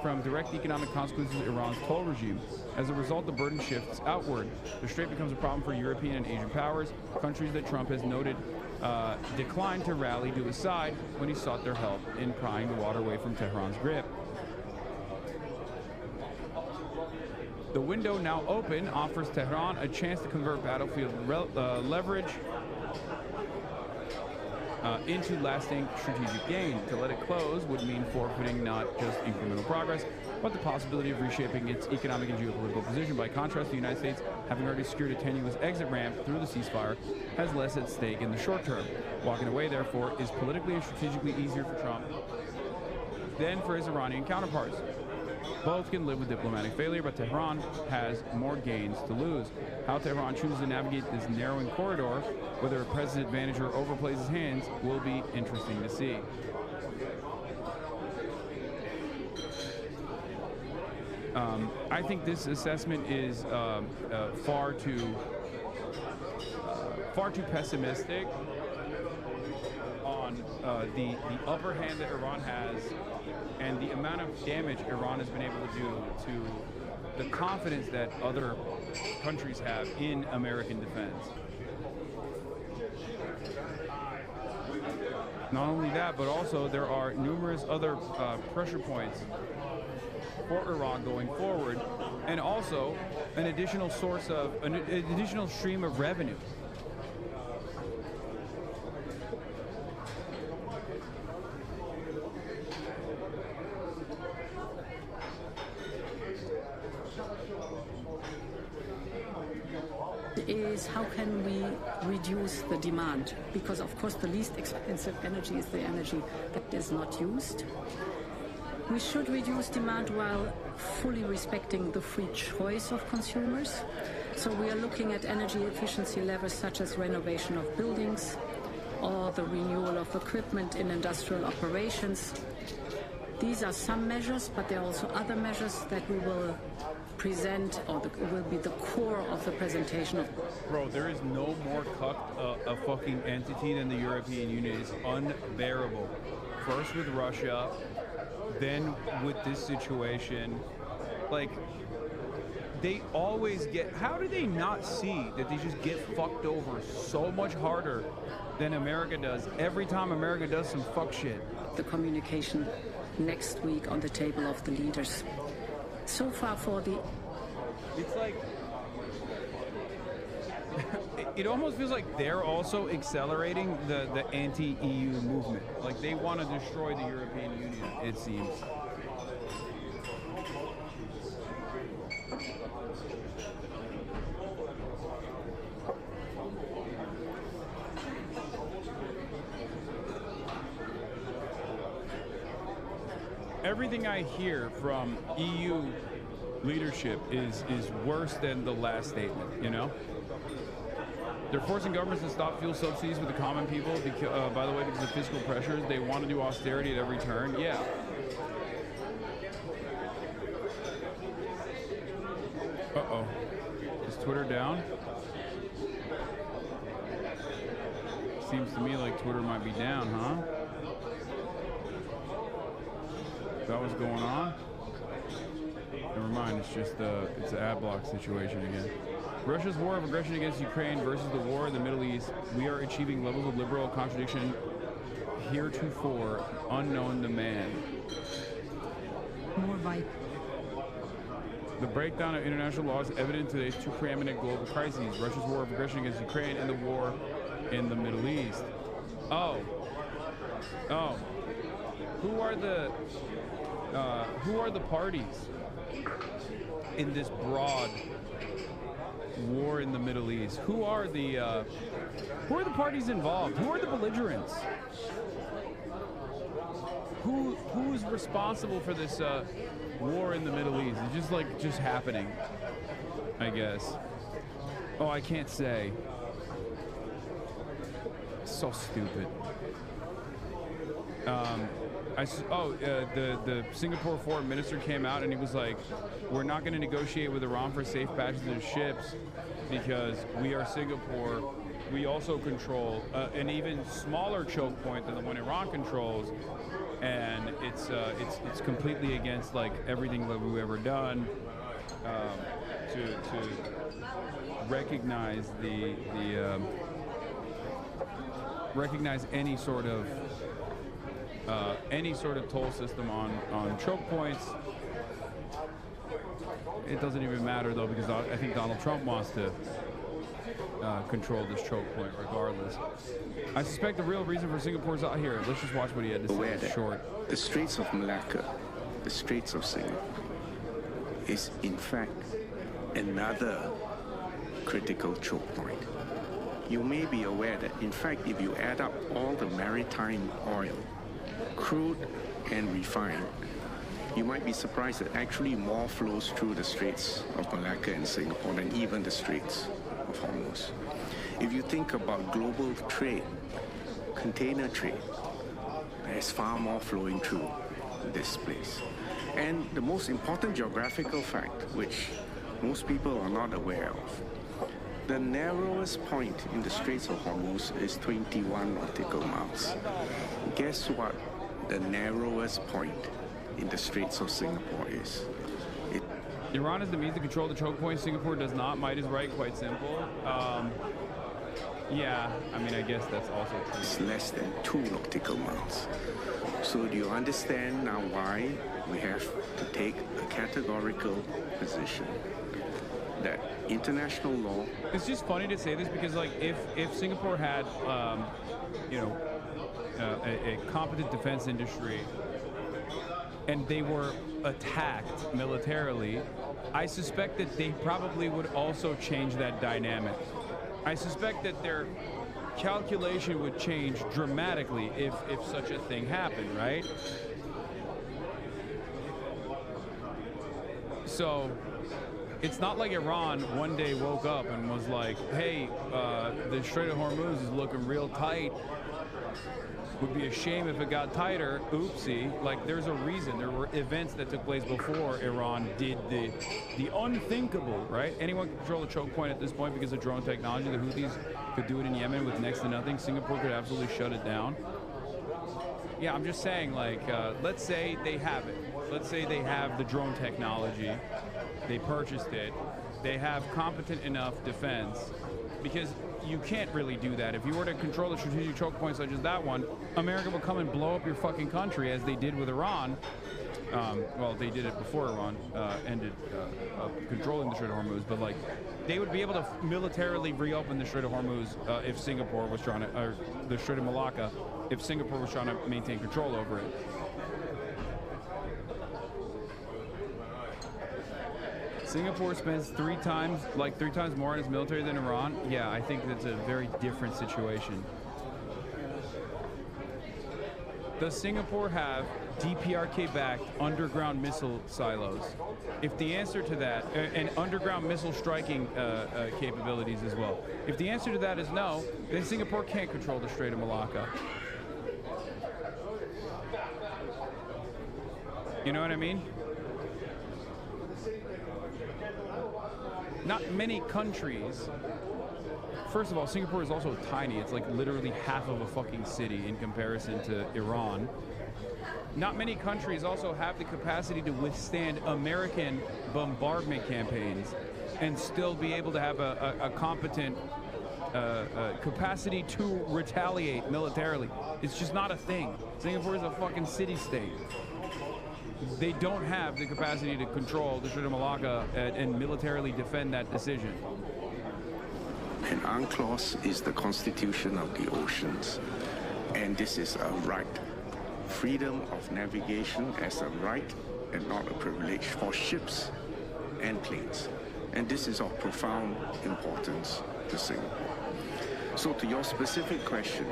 from direct economic consequences of Iran's toll regime. As a result, the burden shifts outward. The Strait becomes a problem for European and Asian powers, countries that Trump has noted declined to rally to his side when he sought their help in prying the water away from Tehran's grip. The window now open offers Tehran a chance to convert battlefield leverage into lasting strategic gain. To let it close would mean forfeiting not just incremental progress, but the possibility of reshaping its economic and geopolitical position. By contrast, the United States, having already secured a tenuous exit ramp through the ceasefire, has less at stake in the short term. Walking away, therefore, is politically and strategically easier for Trump than for his Iranian counterparts. Both can live with diplomatic failure, but Tehran has more gains to lose. How Tehran chooses to navigate this narrowing corridor, whether it presses advantage or overplays his hands, will be interesting to see. I think this assessment is far too pessimistic on the upper hand that Iran has and the amount of damage Iran has been able to do to the confidence that other countries have in American defense. Not only that, but also there are numerous other pressure points for Iran going forward, and also an additional source of an additional stream of revenue. Is how can we reduce the demand? Because of course the least expensive energy is the energy that is not used. We should reduce demand while fully respecting the free choice of consumers. So we are looking at energy efficiency levers such as renovation of buildings or the renewal of equipment in industrial operations. These are some measures, but there are also other measures that we will present, or will be the core of the presentation. Bro, there is no more cucked a fucking entity than the European Union. It's unbearable. First with Russia, then with this situation. Like, they always get, how do they not see that they just get fucked over so much harder than America does every time America does some fuck shit? The communication next week on the table of the leaders. So far for the... It's like... it almost feels like they're also accelerating the anti-EU movement. Like, they want to destroy the European Union, it seems. Everything I hear from EU leadership is worse than the last statement, you know? They're forcing governments to stop fuel subsidies with the common people, because, by the way, because of fiscal pressures. They want to do austerity at every turn. Yeah. Uh-oh. Is Twitter down? Seems to me like Twitter might be down, huh? Is that what's going on? Never mind, it's just it's an ad block situation again. Russia's war of aggression against Ukraine versus the war in the Middle East. We are achieving levels of liberal contradiction heretofore unknown to man. More by the breakdown of international law is evident in today's two preeminent global crises: Russia's war of aggression against Ukraine and the war in the Middle East. Oh. Who are the parties in this broad war in the Middle East? Who are the parties involved? Who are the belligerents? Who's responsible for this war in the Middle East? It's just happening, I guess. Oh, I can't say. So stupid. The Singapore foreign minister came out and he was like, we're not going to negotiate with Iran for safe passage of ships because we are Singapore. We also control an even smaller choke point than the one Iran controls, and it's completely against like everything that we've ever done to recognize recognize any sort of toll system on choke points. It doesn't even matter though, because I think Donald Trump wants to control this choke point regardless. I suspect the real reason for Singapore's out here. Let's just watch what he had to say. It's short. The Straits of Malacca, the Straits of Singapore, is in fact another critical choke point. You may be aware that in fact if you add up all the maritime oil, crude and refined, you might be surprised that actually more flows through the Straits of Malacca and Singapore than even the Straits of HORMUZ. If you think about global trade, container trade, there's far more flowing through this place. And the most important geographical fact, which most people are not aware of, the narrowest point in the Straits of HORMUZ is 21 nautical miles. Guess what the narrowest point in the Straits of Singapore is? Iran is the means to control the choke point. Singapore does not. Might is right, quite simple. Yeah, I mean, I guess that's also true. It's less than 2 nautical miles. So do you understand now why we have to take a categorical position that international law... It's just funny to say this because, like, if Singapore had, a competent defense industry and they were attacked militarily, I suspect that they probably would also change that dynamic. I suspect that their calculation would change dramatically if such a thing happened, right? So it's not like Iran one day woke up and was like, hey, the Strait of Hormuz is looking real tight. Would be a shame if it got tighter. Oopsie. Like, there's a reason. There were events that took place before Iran did the unthinkable, right? Anyone can control a choke point at this point because of drone technology. The Houthis could do it in Yemen with next to nothing. Singapore could absolutely shut it down. Yeah, I'm just saying, like, let's say they have it. Let's say they have the drone technology. They purchased it. They have competent enough defense, because you can't really do that. If you were to control the strategic choke points such as that one, America will come and blow up your fucking country, as they did with Iran. Well, they did it before Iran ended controlling the Strait of Hormuz, but like, they would be able to militarily reopen the Strait of Hormuz if Singapore was trying to, or the Strait of Malacca, if Singapore was trying to maintain control over it. Singapore spends three times more on its military than Iran. Yeah, I think that's a very different situation. Does Singapore have DPRK-backed underground missile silos? If the answer to that, and underground missile striking capabilities as well. If the answer to that is no, then Singapore can't control the Strait of Malacca. You know what I mean? Not many countries. First of all, Singapore is also tiny. It's like literally half of a fucking city in comparison to Iran. Not many countries also have the capacity to withstand American bombardment campaigns and still be able to have a competent capacity to retaliate militarily. It's just not a thing. Singapore is a fucking city-state. They don't have the capacity to control the Strait of Malacca and militarily defend that decision. An UNCLOS is the constitution of the oceans, and this is a right. Freedom of navigation as a right and not a privilege for ships and planes. And this is of profound importance to Singapore. So to your specific question,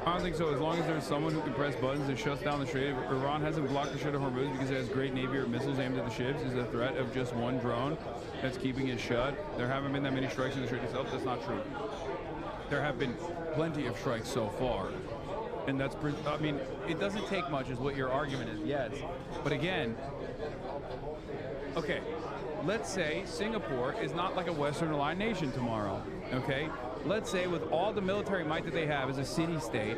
I don't think so. As long as there's someone who can press buttons and shuts down the Strait. Iran hasn't blocked the Strait of Hormuz because it has great Navy or missiles aimed at the ships. Is the threat of just one drone that's keeping it shut. There haven't been that many strikes in the Strait itself. That's not true. There have been plenty of strikes so far. And that's, I mean, it doesn't take much is what your argument is, yes. But again, okay, let's say Singapore is not like a Western aligned nation tomorrow, okay? Let's say with all the military might that they have as a city-state,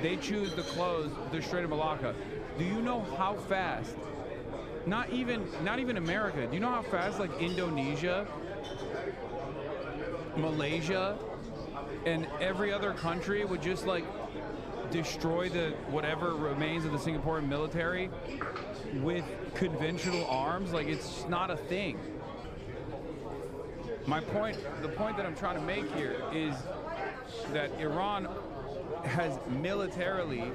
they choose to close the Strait of Malacca. Do you know how fast, not even America, do you know how fast like Indonesia, Malaysia, and every other country would just like destroy the whatever remains of the Singaporean military with conventional arms? Like, it's not a thing. My point, the point that I'm trying to make here is that Iran has militarily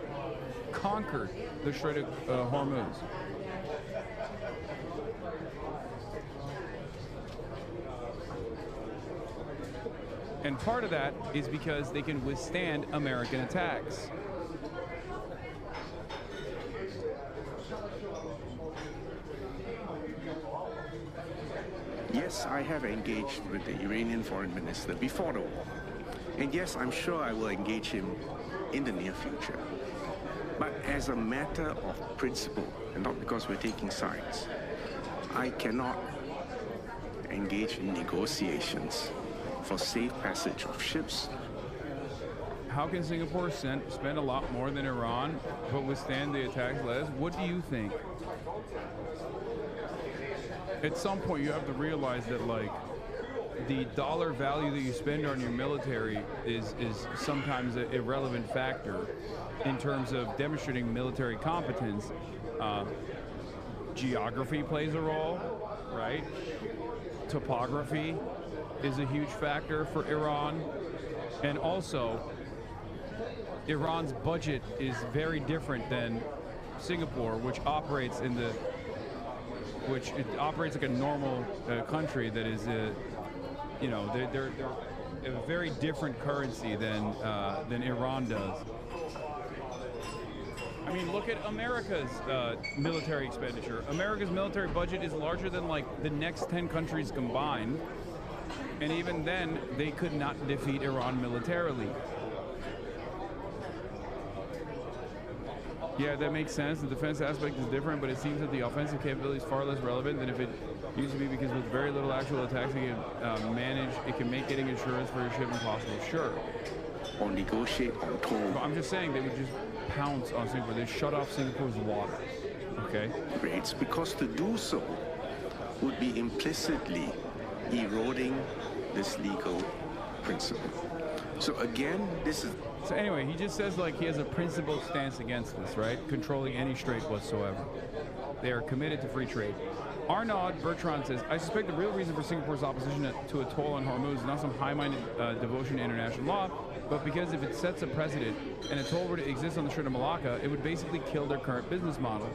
conquered the Strait of Hormuz. And part of that is because they can withstand American attacks. yes, I have engaged with the Iranian foreign minister before the war. And yes, I'm sure I will engage him in the near future. But as a matter of principle, and not because we're taking sides, I cannot engage in negotiations for safe passage of ships. How can Singapore spend a lot more than Iran, but withstand the attacks less? What do you think? At some point, you have to realize that, like, the dollar value that you spend on your military is sometimes an irrelevant factor in terms of demonstrating military competence. Geography plays a role, right? Topography is a huge factor for Iran. And also, Iran's budget is very different than Singapore, which operates in the, it operates like a normal country that is, you know, they're a very different currency than Iran does. I mean, look at America's military expenditure. America's military budget is larger than like the next 10 countries combined. And even then, they could not defeat Iran militarily. Yeah, that makes sense. The defense aspect is different, but it seems that the offensive capability is far less relevant than if it used to be, because with very little actual attacks, it can make getting insurance for your ship impossible. Sure. Or negotiate on toll. But I'm just saying they would just pounce on Singapore. They shut off Singapore's water. Okay. Rates, because to do so would be implicitly eroding this legal principle. So again, this is... So anyway, he just says like he has a principled stance against this, right? Controlling any strait whatsoever. They are committed to free trade. Arnaud Bertrand says, I suspect the real reason for Singapore's opposition to a toll on HORMUZ is not some high-minded devotion to international law, but because if it sets a precedent and a toll were to exist on the Strait of Malacca, it would basically kill their current business model.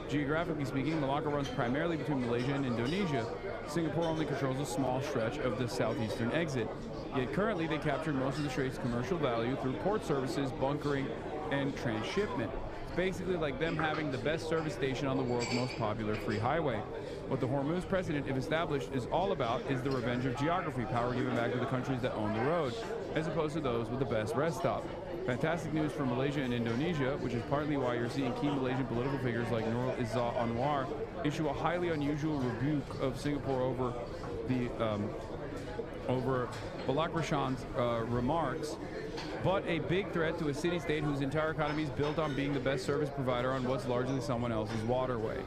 Geographically speaking, Malacca runs primarily between Malaysia and Indonesia. Singapore only controls a small stretch of the southeastern exit. Yet currently they capture most of the strait's commercial value through port services, bunkering, and transshipment. It's basically like them having the best service station on the world's most popular free highway. What the HORMUZ precedent, if established, is all about is the revenge of geography, power given back to the countries that own the road, as opposed to those with the best rest stop. Fantastic news for Malaysia and Indonesia, which is partly why you're seeing key Malaysian political figures like Nurul Izzah Anwar issue a highly unusual rebuke of Singapore over the Balak Rashan's remarks, but a big threat to a city-state whose entire economy is built on being the best service provider on what's largely someone else's waterway.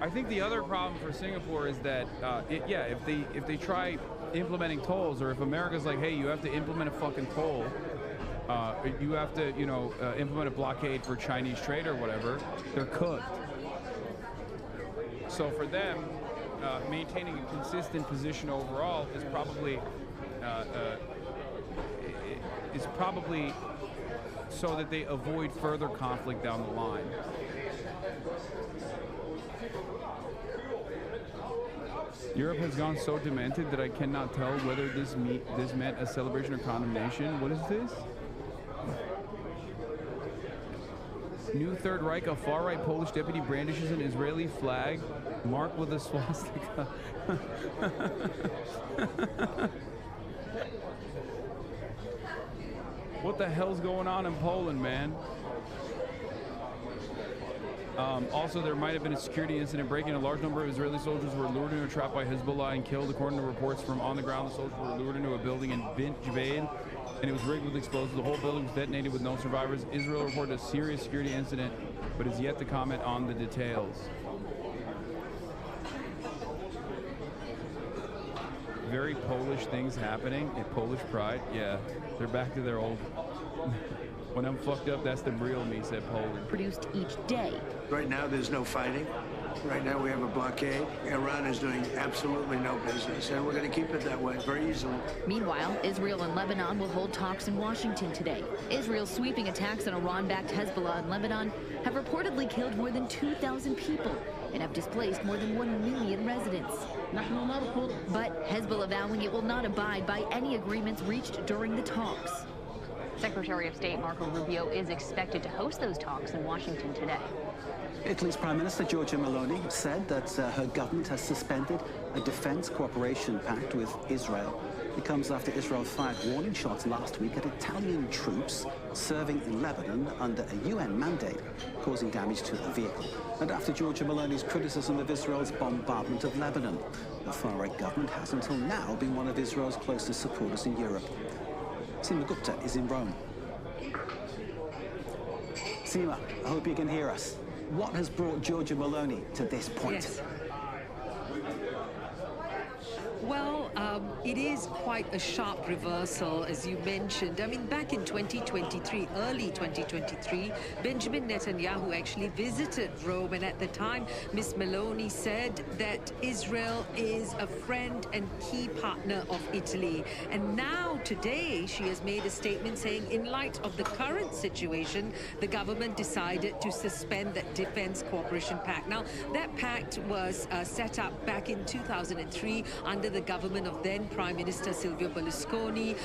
I think the other problem for Singapore is that, if they try implementing tolls, or if America's like, hey, you have to implement a fucking toll, you have to, implement a blockade for Chinese trade or whatever, they're cooked. So for them, maintaining a consistent position overall is probably so that they avoid further conflict down the line. Europe has gone so demented that I cannot tell whether this meant a celebration or condemnation. What is this? New Third Reich, a far-right Polish deputy brandishes an Israeli flag marked with a swastika. What the hell's going on in Poland, man? Also, there might have been a security incident breaking. A large number of Israeli soldiers were lured into a trap by Hezbollah and killed. According to reports from on the ground, the soldiers were lured into a building in Bint Jbeil, and it was rigged with explosives. The whole building was detonated with no survivors. Israel reported a serious security incident, but is yet to comment on the details. Very Polish things happening in Polish pride. Yeah, they're back to their old... When I'm fucked up, that's the real me, said Poland. Produced each day. Right now, there's no fighting. Right now, we have a blockade. Iran is doing absolutely no business, and we're going to keep it that way very easily. Meanwhile, Israel and Lebanon will hold talks in Washington today. Israel's sweeping attacks on Iran-backed Hezbollah in Lebanon have reportedly killed more than 2,000 people and have displaced more than 1 million residents. But Hezbollah vowing it will not abide by any agreements reached during the talks. Secretary of State Marco Rubio is expected to host those talks in Washington today. Italy's Prime Minister Giorgia Meloni said that her government has suspended a defense cooperation pact with Israel. It comes after Israel fired warning shots last week at Italian troops serving in Lebanon under a UN mandate, causing damage to a vehicle. And after Giorgia Meloni's criticism of Israel's bombardment of Lebanon, the far-right government has until now been one of Israel's closest supporters in Europe. Seema Gupta is in Rome. Seema, I hope you can hear us. What has brought Giorgia Meloni to this point? Yes. Well, it is quite a sharp reversal, as you mentioned. I mean, back in 2023, early 2023, Benjamin Netanyahu actually visited Rome, and at the time, Ms. Meloni said that Israel is a friend and key partner of Italy. And now, today, she has made a statement saying, in light of the current situation, the government decided to suspend that Defense Cooperation Pact. Now, that pact was set up back in 2003 under the government of then Prime Minister Silvio Berlusconi.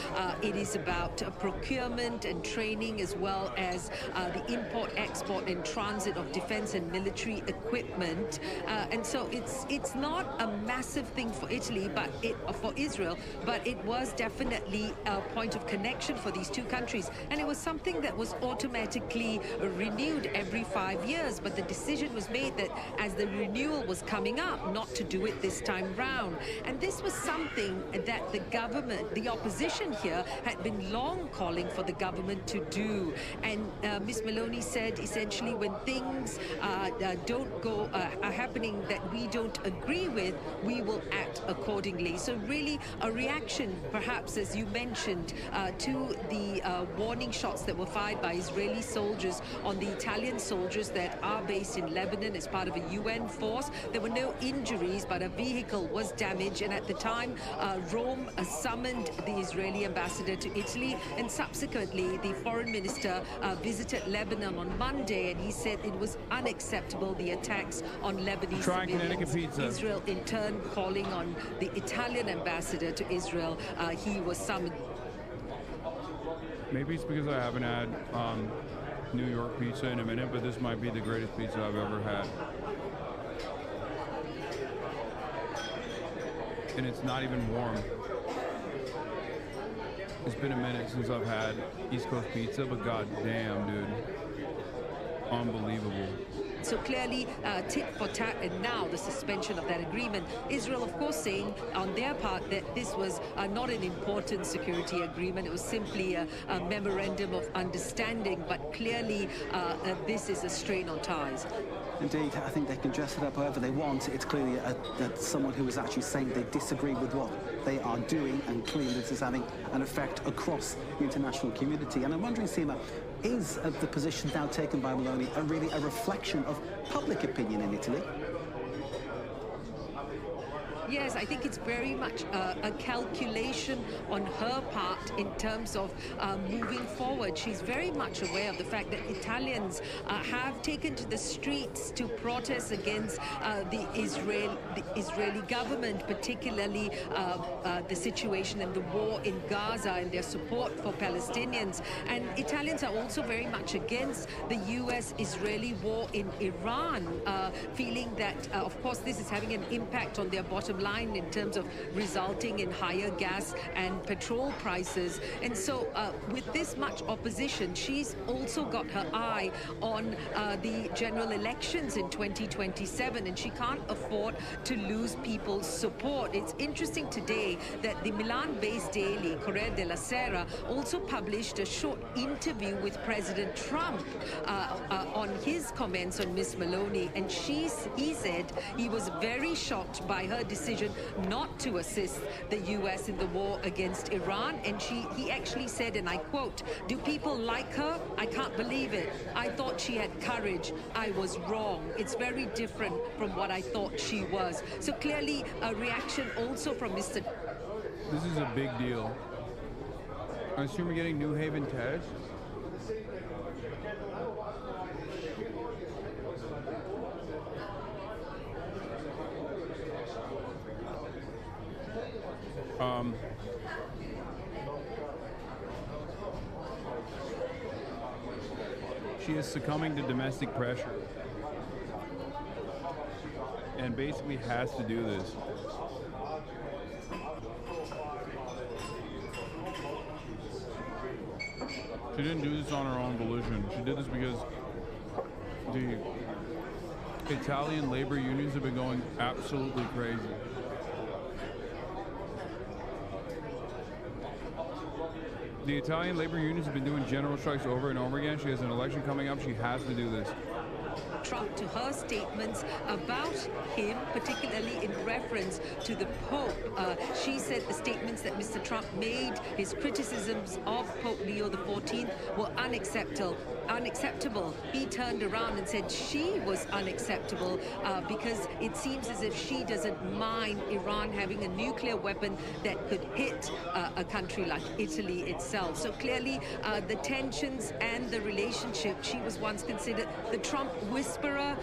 It is about procurement and training, as well as the import, export and transit of defense and military equipment. And so it's not a massive thing for Italy, but for Israel, but it was definitely a point of connection for these two countries. And it was something that was automatically renewed every 5 years. But the decision was made that as the renewal was coming up, not to do it this time round. And this was something that the government, the opposition here, had been long calling for the government to do. And Ms. Meloni said, essentially, when things are happening that we don't agree with, we will act accordingly. So really a reaction, perhaps, as you mentioned, to the warning shots that were fired by Israeli soldiers on the Italian soldiers that are based in Lebanon as part of a UN force. There were no injuries, but a vehicle was damaged. And at the time, Rome summoned the Israeli ambassador to Italy. And subsequently, the foreign minister visited Lebanon on Monday, and he said it was unacceptable, the attacks on Lebanese civilians. Israel, in turn, calling on the Italian ambassador to Israel. He was summoned. Maybe it's because I haven't had New York pizza in a minute, but this might be the greatest pizza I've ever had. And it's not even warm. It's been a minute since I've had East Coast pizza, but goddamn, dude, unbelievable. So clearly, tit for tat, and now the suspension of that agreement. Israel, of course, saying on their part that this was not an important security agreement. It was simply a memorandum of understanding, but clearly this is a strain on ties. Indeed, I think they can dress it up however they want. It's clearly someone who is actually saying they disagree with what they are doing, and clearly this is having an effect across the international community. And I'm wondering, Seema, is the position now taken by Meloni really a reflection of public opinion in Italy? Yes, I think it's very much a calculation on her part in terms of moving forward. She's very much aware of the fact that Italians have taken to the streets to protest against the Israeli government, particularly the situation and the war in Gaza and their support for Palestinians. And Italians are also very much against the US-Israeli war in Iran, feeling that, of course, this is having an impact on their bottom line in terms of resulting in higher gas and petrol prices. And so with this much opposition, she's also got her eye on the general elections in 2027, and she can't afford to lose people's support. It's interesting today that the Milan-based daily Corriere della Sera also published a short interview with President Trump on his comments on Ms. Meloni, and he said he was very shocked by her decision not to assist the US in the war against Iran. And he actually said, and I quote, "Do people like her? I can't believe it. I thought she had courage. I was wrong. It's very different from what I thought she was." So clearly a reaction also from Mr. This is a big deal. I assume we're getting New Haven Tej. She is succumbing to domestic pressure and basically has to do this. She didn't do this on her own volition. She did this because the Italian labor unions have been going absolutely crazy. The Italian labor unions have been doing general strikes over and over again. She has an election coming up. She has to do this. Trump to her statements about him, particularly in reference to the Pope. She said the statements that Mr. Trump made, his criticisms of Pope Leo XIV were unacceptable. He turned around and said she was unacceptable because it seems as if she doesn't mind Iran having a nuclear weapon that could hit a country like Italy itself. So clearly the tensions and the relationship, she was once considered the Trump whisperer. diaspora.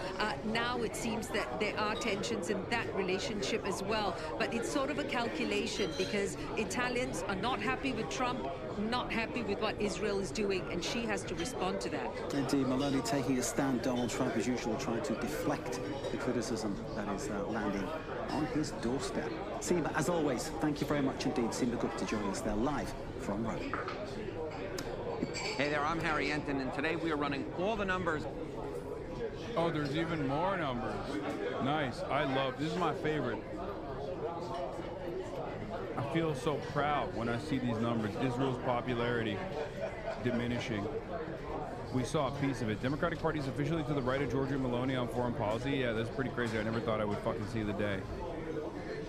Now it seems that there are tensions in that relationship as well. But it's sort of a calculation because Italians are not happy with Trump, not happy with what Israel is doing, and she has to respond to that. Indeed, Maloney taking a stand. Donald Trump, as usual, trying to deflect the criticism that is landing on his doorstep. Seema, as always, thank you very much indeed. Seema Gupta joining us there live from Rome. Hey there, I'm Harry Enton, and today we are running all the numbers. Oh, there's even more numbers. Nice. This is my favorite. I feel so proud when I see these numbers. Israel's popularity diminishing. We saw a piece of it. Democratic Party is officially to the right of Giorgia Meloni on foreign policy. Yeah, that's pretty crazy. I never thought I would fucking see the day.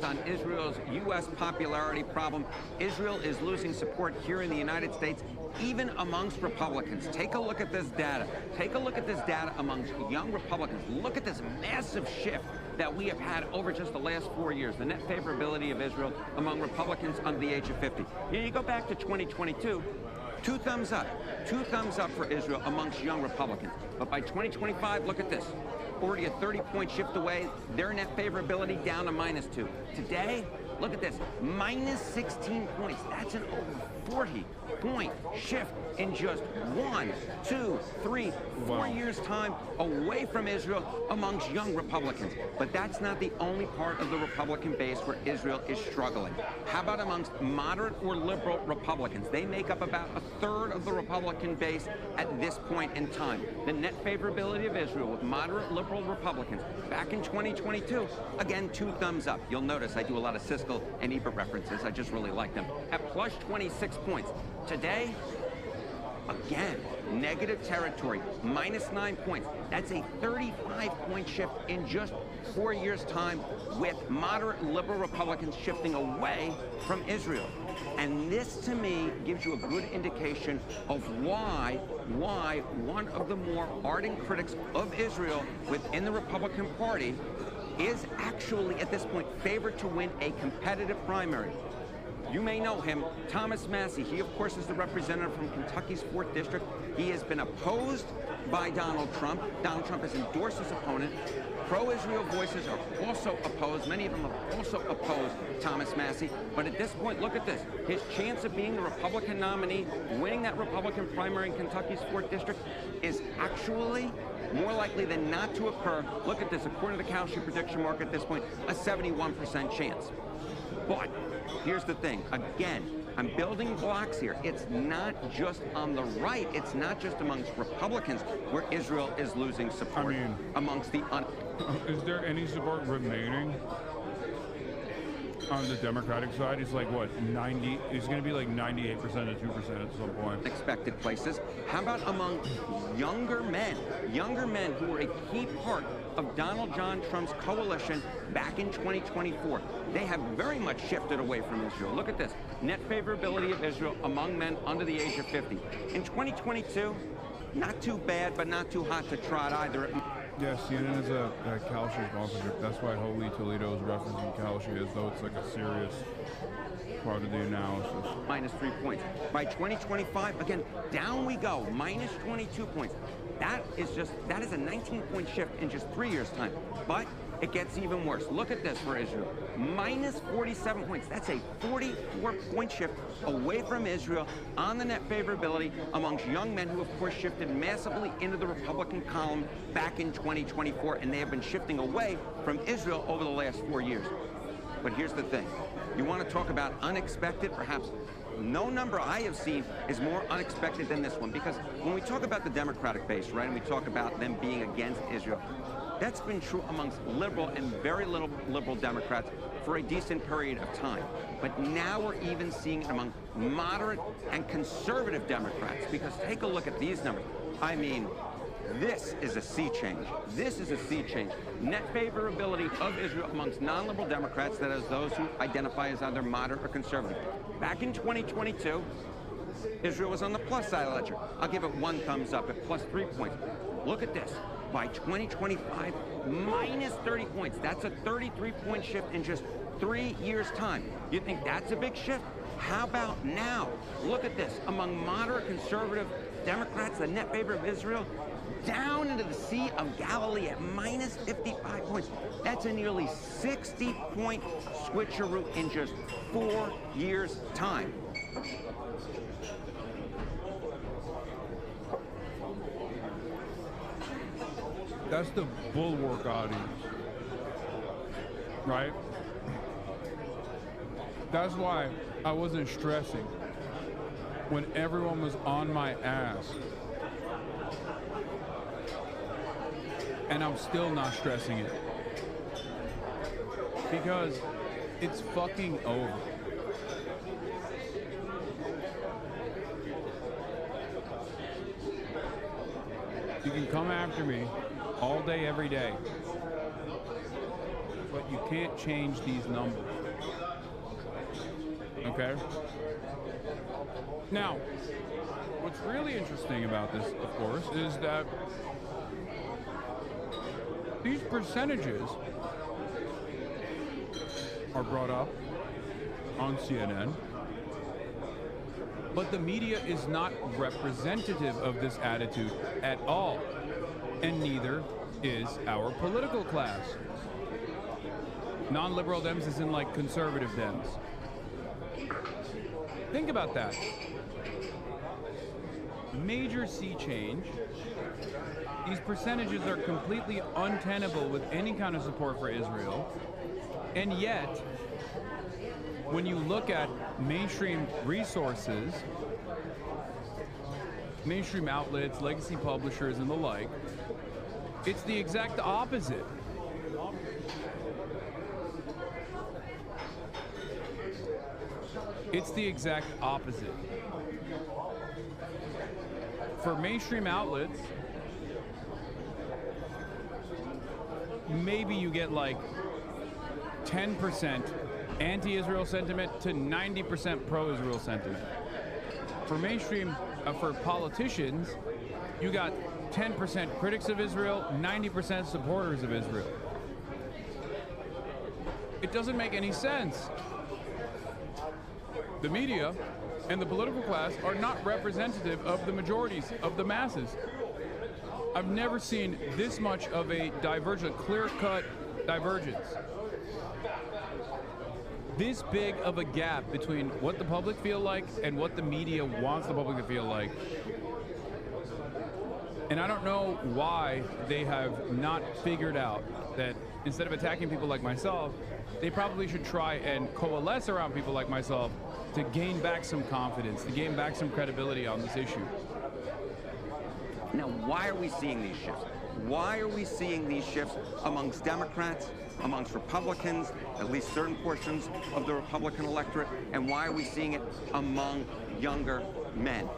On Israel's U.S. popularity problem, Israel is losing support here in the United States, even amongst Republicans. Take a look at this data. Take a look at this data amongst young Republicans. Look at this massive shift that we have had over just the last 4 years, the net favorability of Israel among Republicans under the age of 50. You go back to 2022, 2 thumbs up. 2 thumbs up for Israel amongst young Republicans. But by 2025, look at this. Already a 30-point shift away. Their net favorability down to -2. Today, look at this, -16 points. That's an over 40-point shift in just 1, 2, 3, 4 years' time away from Israel amongst young Republicans. But that's not the only part of the Republican base where Israel is struggling. How about amongst moderate or liberal Republicans? They make up about a third of the Republican base at this point in time. The net favorability of Israel with moderate liberal Republicans back in 2022, again, 2 thumbs up. You'll notice I do a lot of Siskel and Ebert references. I just really like them. At plus 26 points. Today, again, negative territory, -9 points. That's a 35-point shift in just 4 years' time with moderate liberal Republicans shifting away from Israel. And this, to me, gives you a good indication of why one of the more ardent critics of Israel within the Republican Party is actually, at this point, favored to win a competitive primary. You may know him, Thomas Massie. He, of course, is the representative from Kentucky's 4th District. He has been opposed by Donald Trump. Donald Trump has endorsed his opponent. Pro-Israel voices are also opposed. Many of them have also opposed Thomas Massie. But at this point, look at this. His chance of being the Republican nominee, winning that Republican primary in Kentucky's 4th District, is actually more likely than not to occur. Look at this. According to the Kalshi prediction market at this point, a 71% chance. But here's the thing. Again, I'm building blocks here. It's not just on the right. It's not just amongst Republicans where Israel is losing support. I mean, amongst the... Is there any support remaining on the Democratic side? It's like, what, 90? It's going to be like 98% to 2% at some point. Expected places. How about among younger men? Younger men who were a key part of Donald John Trump's coalition back in 2024. They have very much shifted away from Israel. Look at this. Net favorability of Israel among men under the age of 50. In 2022, not too bad, but not too hot to trot either. Yeah, CNN is a Kalshi sponsorship. That's why Holy Toledo is referencing Kalshi as though it's like a serious part of the analysis. -3 points. By 2025, again, down we go. -22 points. That is a 19-point shift in just 3 years' time. But it gets even worse. Look at this for Israel. -47 points. That's a 44-point shift away from Israel on the net favorability amongst young men who, of course, shifted massively into the Republican column back in 2024, and they have been shifting away from Israel over the last 4 years. But here's the thing. You want to talk about unexpected, perhaps no number I have seen is more unexpected than this one, because when we talk about the Democratic base, right, and we talk about them being against Israel, that's been true amongst liberal and very little liberal Democrats for a decent period of time. But now we're even seeing it among moderate and conservative Democrats, because take a look at these numbers. I mean, this is a sea change. This is a sea change. Net favorability of Israel amongst non-liberal Democrats, that is those who identify as either moderate or conservative. Back in 2022, Israel was on the plus side of the ledger. I'll give it 1 thumbs up at +3 points. Look at this. By 2025, -30 points. That's a 33-point shift in just 3 years' time. You think that's a big shift? How about now? Look at this. Among moderate conservative Democrats, the net favor of Israel down into the Sea of Galilee at minus 55 points. That's a nearly 60-point switcheroo in just 4 years' time. That's the bulwark audience, right? That's why I wasn't stressing when everyone was on my ass. And I'm still not stressing it. Because it's fucking over. You can come after me all day, every day. But you can't change these numbers. Okay? Now, what's really interesting about this, of course, is that these percentages are brought up on CNN, but the media is not representative of this attitude at all, and neither is our political class. Non-liberal Dems is in like conservative Dems. Think about that. Major sea change. These percentages are completely untenable with any kind of support for Israel. And yet, when you look at mainstream resources, mainstream outlets, legacy publishers, and the like, it's the exact opposite. It's the exact opposite. For mainstream outlets, maybe you get like 10% anti-Israel sentiment to 90% pro-Israel sentiment. For mainstream, for politicians, you got 10% critics of Israel, 90% supporters of Israel. It doesn't make any sense. The media and the political class are not representative of the majorities of the masses. I've never seen this much of a divergence, clear-cut divergence. This big of a gap between what the public feel like and what the media wants the public to feel like. And I don't know why they have not figured out that instead of attacking people like myself, they probably should try and coalesce around people like myself to gain back some confidence, to gain back some credibility on this issue. Now, why are we seeing these shifts? Why are we seeing these shifts amongst Democrats, amongst Republicans, at least certain portions of the Republican electorate, and why are we seeing it among younger men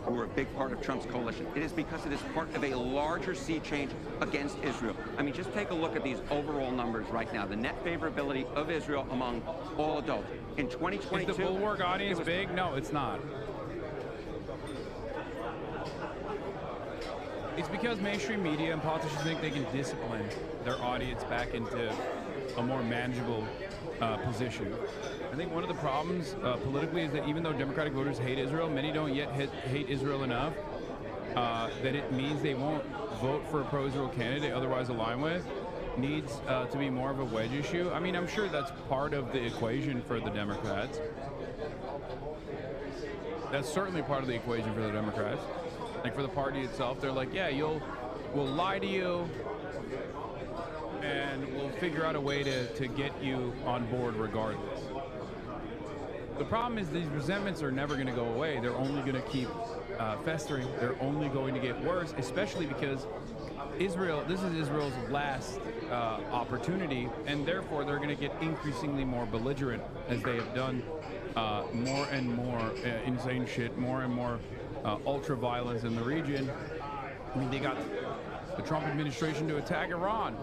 who are a big part of Trump's coalition? It is because it is part of a larger sea change against Israel. I mean, just take a look at these overall numbers right now. The net favorability of Israel among all adults. In 2022... Is the bulwark audience big? No, it's not. It's because mainstream media and politicians think they can discipline their audience back into a more manageable position. I think one of the problems politically is that even though Democratic voters hate Israel, many don't yet hate Israel enough that it means they won't vote for a pro-Israel candidate otherwise align with. Needs to be more of a wedge issue. I mean, I'm sure that's part of the equation for the Democrats. That's certainly part of the equation for the Democrats. Like for the party itself, they're like, yeah, we'll lie to you and we'll figure out a way to get you on board regardless. The problem is these resentments are never going to go away. They're only going to keep festering. They're only going to get worse, especially because this is Israel's last opportunity, and therefore they're going to get increasingly more belligerent as they have done more and more insane shit, more and more ultra-violence in the region. I mean, they got the Trump administration to attack Iran.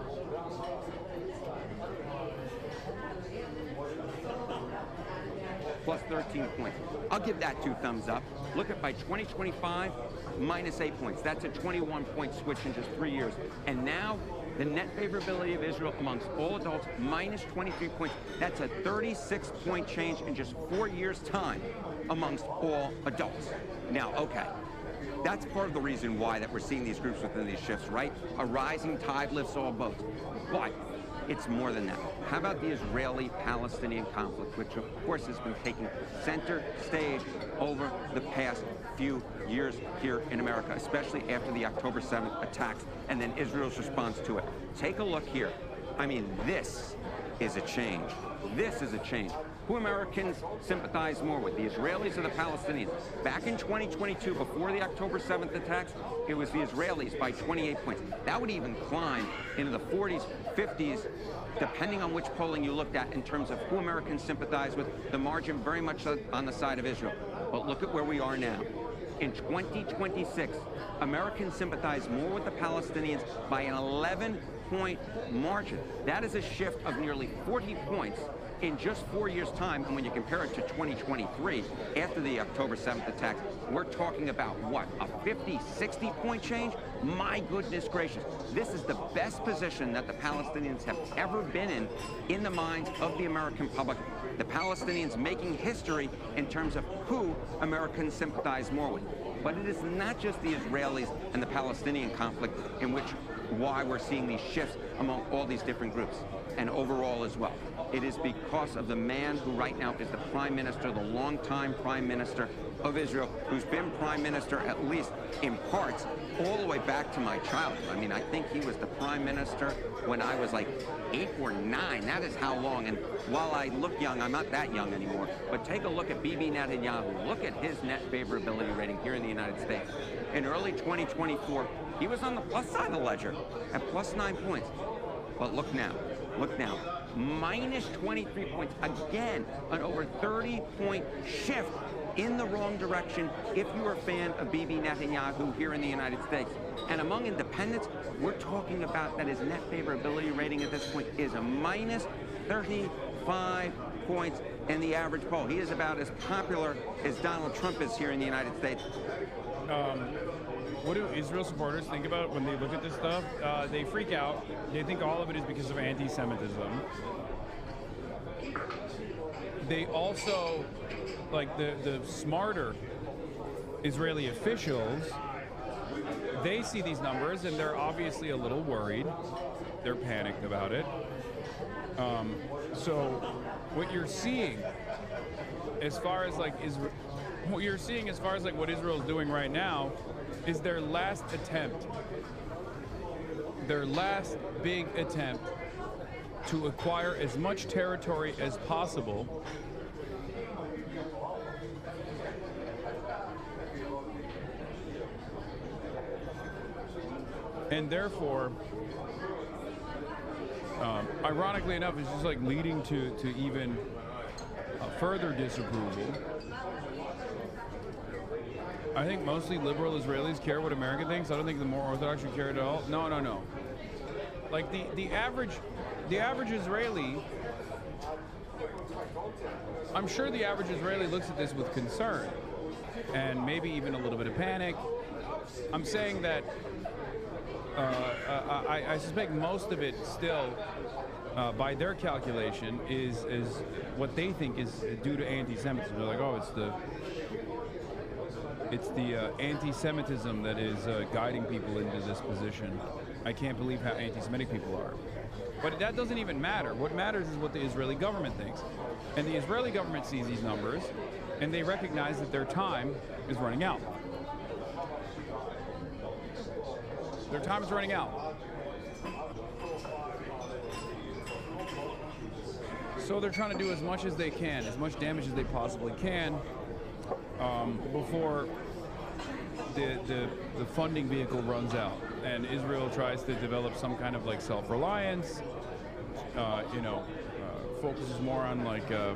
Plus 13 points. I'll give that 2 thumbs up. Look at by 2025, minus 8 points. That's a 21-point switch in just 3 years. And now, the net favorability of Israel amongst all adults, minus 23 points. That's a 36-point change in just 4 years' time amongst all adults. Now, okay, That's part of the reason why that we're seeing these groups within these shifts, right? A rising tide lifts all boats. But it's more than that. How about the Israeli-Palestinian conflict, which of course has been taking center stage over the past few years here in America, especially after the October 7th attacks and then Israel's response to it. Take a look here. I mean, this is a change. This is a change. Who Americans sympathize more with, the Israelis or the Palestinians? Back in 2022, before the October 7th attacks, it was the Israelis by 28 points. That would even climb into the 40s, 50s, depending on which polling you looked at in terms of who Americans sympathize with, the margin very much on the side of Israel. But look at where we are now. In 2026, Americans sympathize more with the Palestinians by an 11-point margin. That is a shift of nearly 40 points in just 4 years' time. And when you compare it to 2023, after the October 7th attacks, we're talking about what, a 50, 60-point change? My goodness gracious. This is the best position that the Palestinians have ever been in the minds of the American public. The Palestinians making history in terms of who Americans sympathize more with. But it is not just the Israelis and the Palestinian conflict in which why we're seeing these shifts among all these different groups, and overall as well. It is because of the man who right now is the Prime Minister, the longtime Prime Minister of Israel, who's been Prime Minister at least in parts all the way back to my childhood. I mean, I think he was the Prime Minister when I was like 8 or 9. That is how long. And while I look young, I'm not that young anymore. But take a look at Bibi Netanyahu. Look at his net favorability rating here in the United States. In early 2024, he was on the plus side of the ledger at plus 9 points. But look now, minus 23 points. Again, an over 30-point shift in the wrong direction if you're a fan of Bibi Netanyahu here in the United States. And among independents, we're talking about that his net favorability rating at this point is a minus 35 points in the average poll. He is about as popular as Donald Trump is here in the United States. What do Israel supporters think about when they look at this stuff? They freak out. They think all of it is because of anti-Semitism. They also, like the smarter Israeli officials, they see these numbers and they're obviously a little worried. They're panicked about it. So what you're seeing as far as like what Israel's doing right now is their last big attempt to acquire as much territory as possible and therefore ironically enough it's just like leading to even further disapproval. I think mostly liberal Israelis care what America thinks. I don't think the more Orthodox should care at all. No. Like the average Israeli, I'm sure the average Israeli looks at this with concern and maybe even a little bit of panic. I'm saying that I suspect most of it still, by their calculation, is what they think is due to anti-Semitism. They're like, oh, it's the anti-Semitism that is guiding people into this position. I can't believe how anti-Semitic people are. But that doesn't even matter. What matters is what the Israeli government thinks. And the Israeli government sees these numbers, and they recognize that their time is running out. Their time is running out. So they're trying to do as much as they can, as much damage as they possibly can, before the funding vehicle runs out. And Israel tries to develop some kind of like self-reliance, focuses more on like their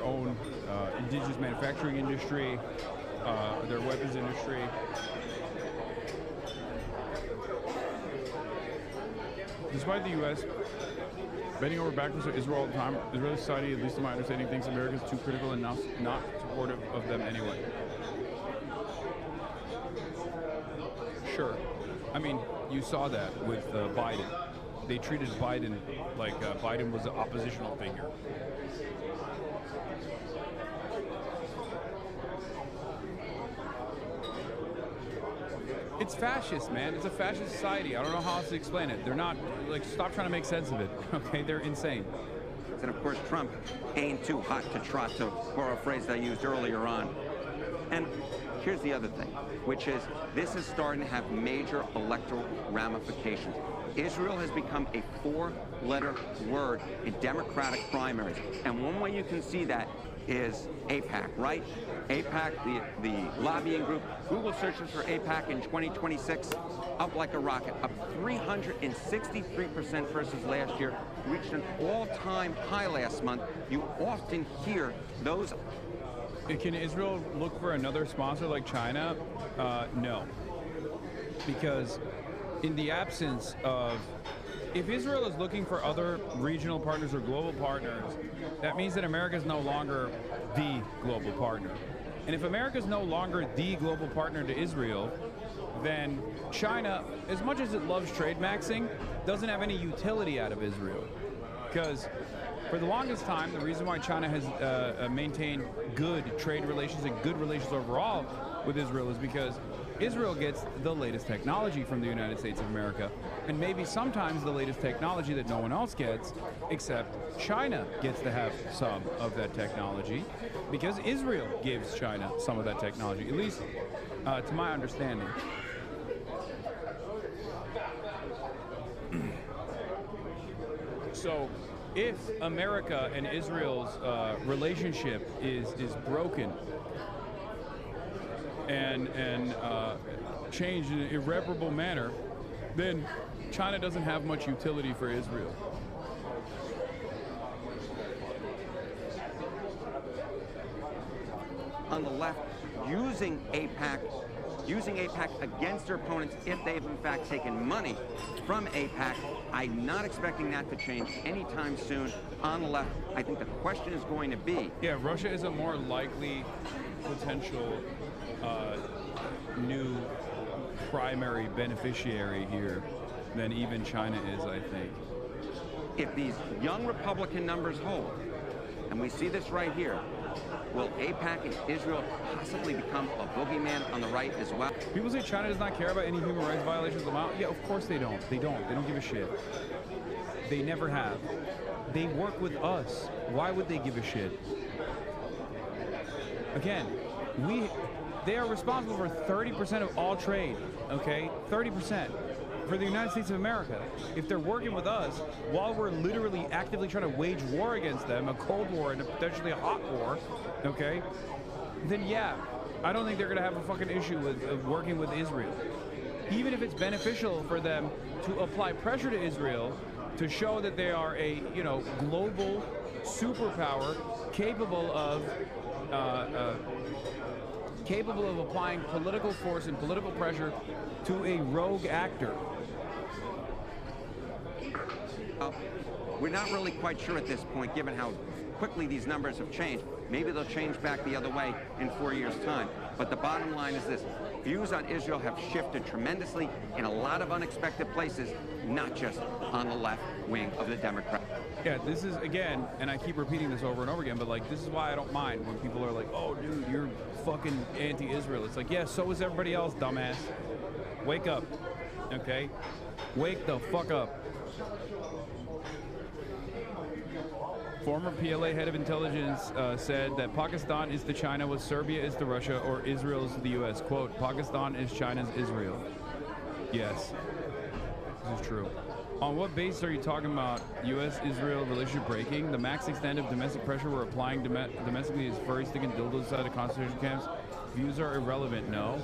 own indigenous manufacturing industry, their weapons industry. Despite the U.S. bending over backwards to Israel all the time, Israeli society, at least in my understanding, thinks America is too critical and not supportive of them anyway. Sure. I mean, you saw that with Biden. They treated Biden like Biden was an oppositional figure. It's fascist, man. It's a fascist society. I don't know how else to explain it. They're not, like, stop trying to make sense of it, okay? They're insane. And of course, Trump ain't too hot to trot, to borrow a phrase I used earlier on. And here's the other thing, which is this is starting to have major electoral ramifications. Israel has become a four-letter word in Democratic primaries. And one way you can see that is AIPAC, right? AIPAC, the lobbying group. Google searches for AIPAC in 2026, up like a rocket, up 363% versus last year, reached an all-time high last month. You often hear those. Can Israel look for another sponsor like China? No. Because in the absence of, if Israel is looking for other regional partners or global partners, that means that America is no longer the global partner. And if America is no longer the global partner to Israel, then China, as much as it loves trade maxing, doesn't have any utility out of Israel. Because for the longest time, the reason why China has maintained good trade relations and good relations overall with Israel is because Israel gets the latest technology from the United States of America, and maybe sometimes the latest technology that no one else gets, except China gets to have some of that technology, because Israel gives China some of that technology, at least to my understanding. So if America and Israel's relationship is broken and changed in an irreparable manner, then China doesn't have much utility for Israel. On the left, using AIPAC against their opponents if they've in fact taken money from AIPAC. I'm not expecting that to change anytime soon. On the left, I think the question is going to be... Yeah, Russia is a more likely potential new primary beneficiary here than even China is, I think. If these young Republican numbers hold, and we see this right here, will AIPAC and Israel possibly become a boogeyman on the right as well? People say China does not care about any human rights violations of Yeah, of course they don't. They don't. They don't give a shit. They never have. They work with us. Why would they give a shit? Again, they are responsible for 30% of all trade, okay? 30% for the United States of America. If they're working with us while we're literally actively trying to wage war against them, a cold war and potentially a hot war, okay, then yeah, I don't think they're gonna have a fucking issue with working with Israel. Even if it's beneficial for them to apply pressure to Israel to show that they are a, you know, global superpower capable of applying political force and political pressure to a rogue actor. We're not really quite sure at this point, given how quickly these numbers have changed. Maybe they'll change back the other way in 4 years' time. But the bottom line is this. Views on Israel have shifted tremendously in a lot of unexpected places, not just on the left wing of the Democrats. Yeah, this is, again, and I keep repeating this over and over again, but like, this is why I don't mind when people are like, oh, dude, you're fucking anti-Israel. It's like, yeah, so is everybody else, dumbass. Wake up, okay? Wake the fuck up. Former PLA head of intelligence said that Pakistan is to China what Serbia is to Russia or Israel is to the U.S. Quote, Pakistan is China's Israel. Yes, this is true. On what basis are you talking about U.S.-Israel relationship breaking? The max extent of domestic pressure we're applying domestically is furry sticking dildos inside of concentration camps. Views are irrelevant, no?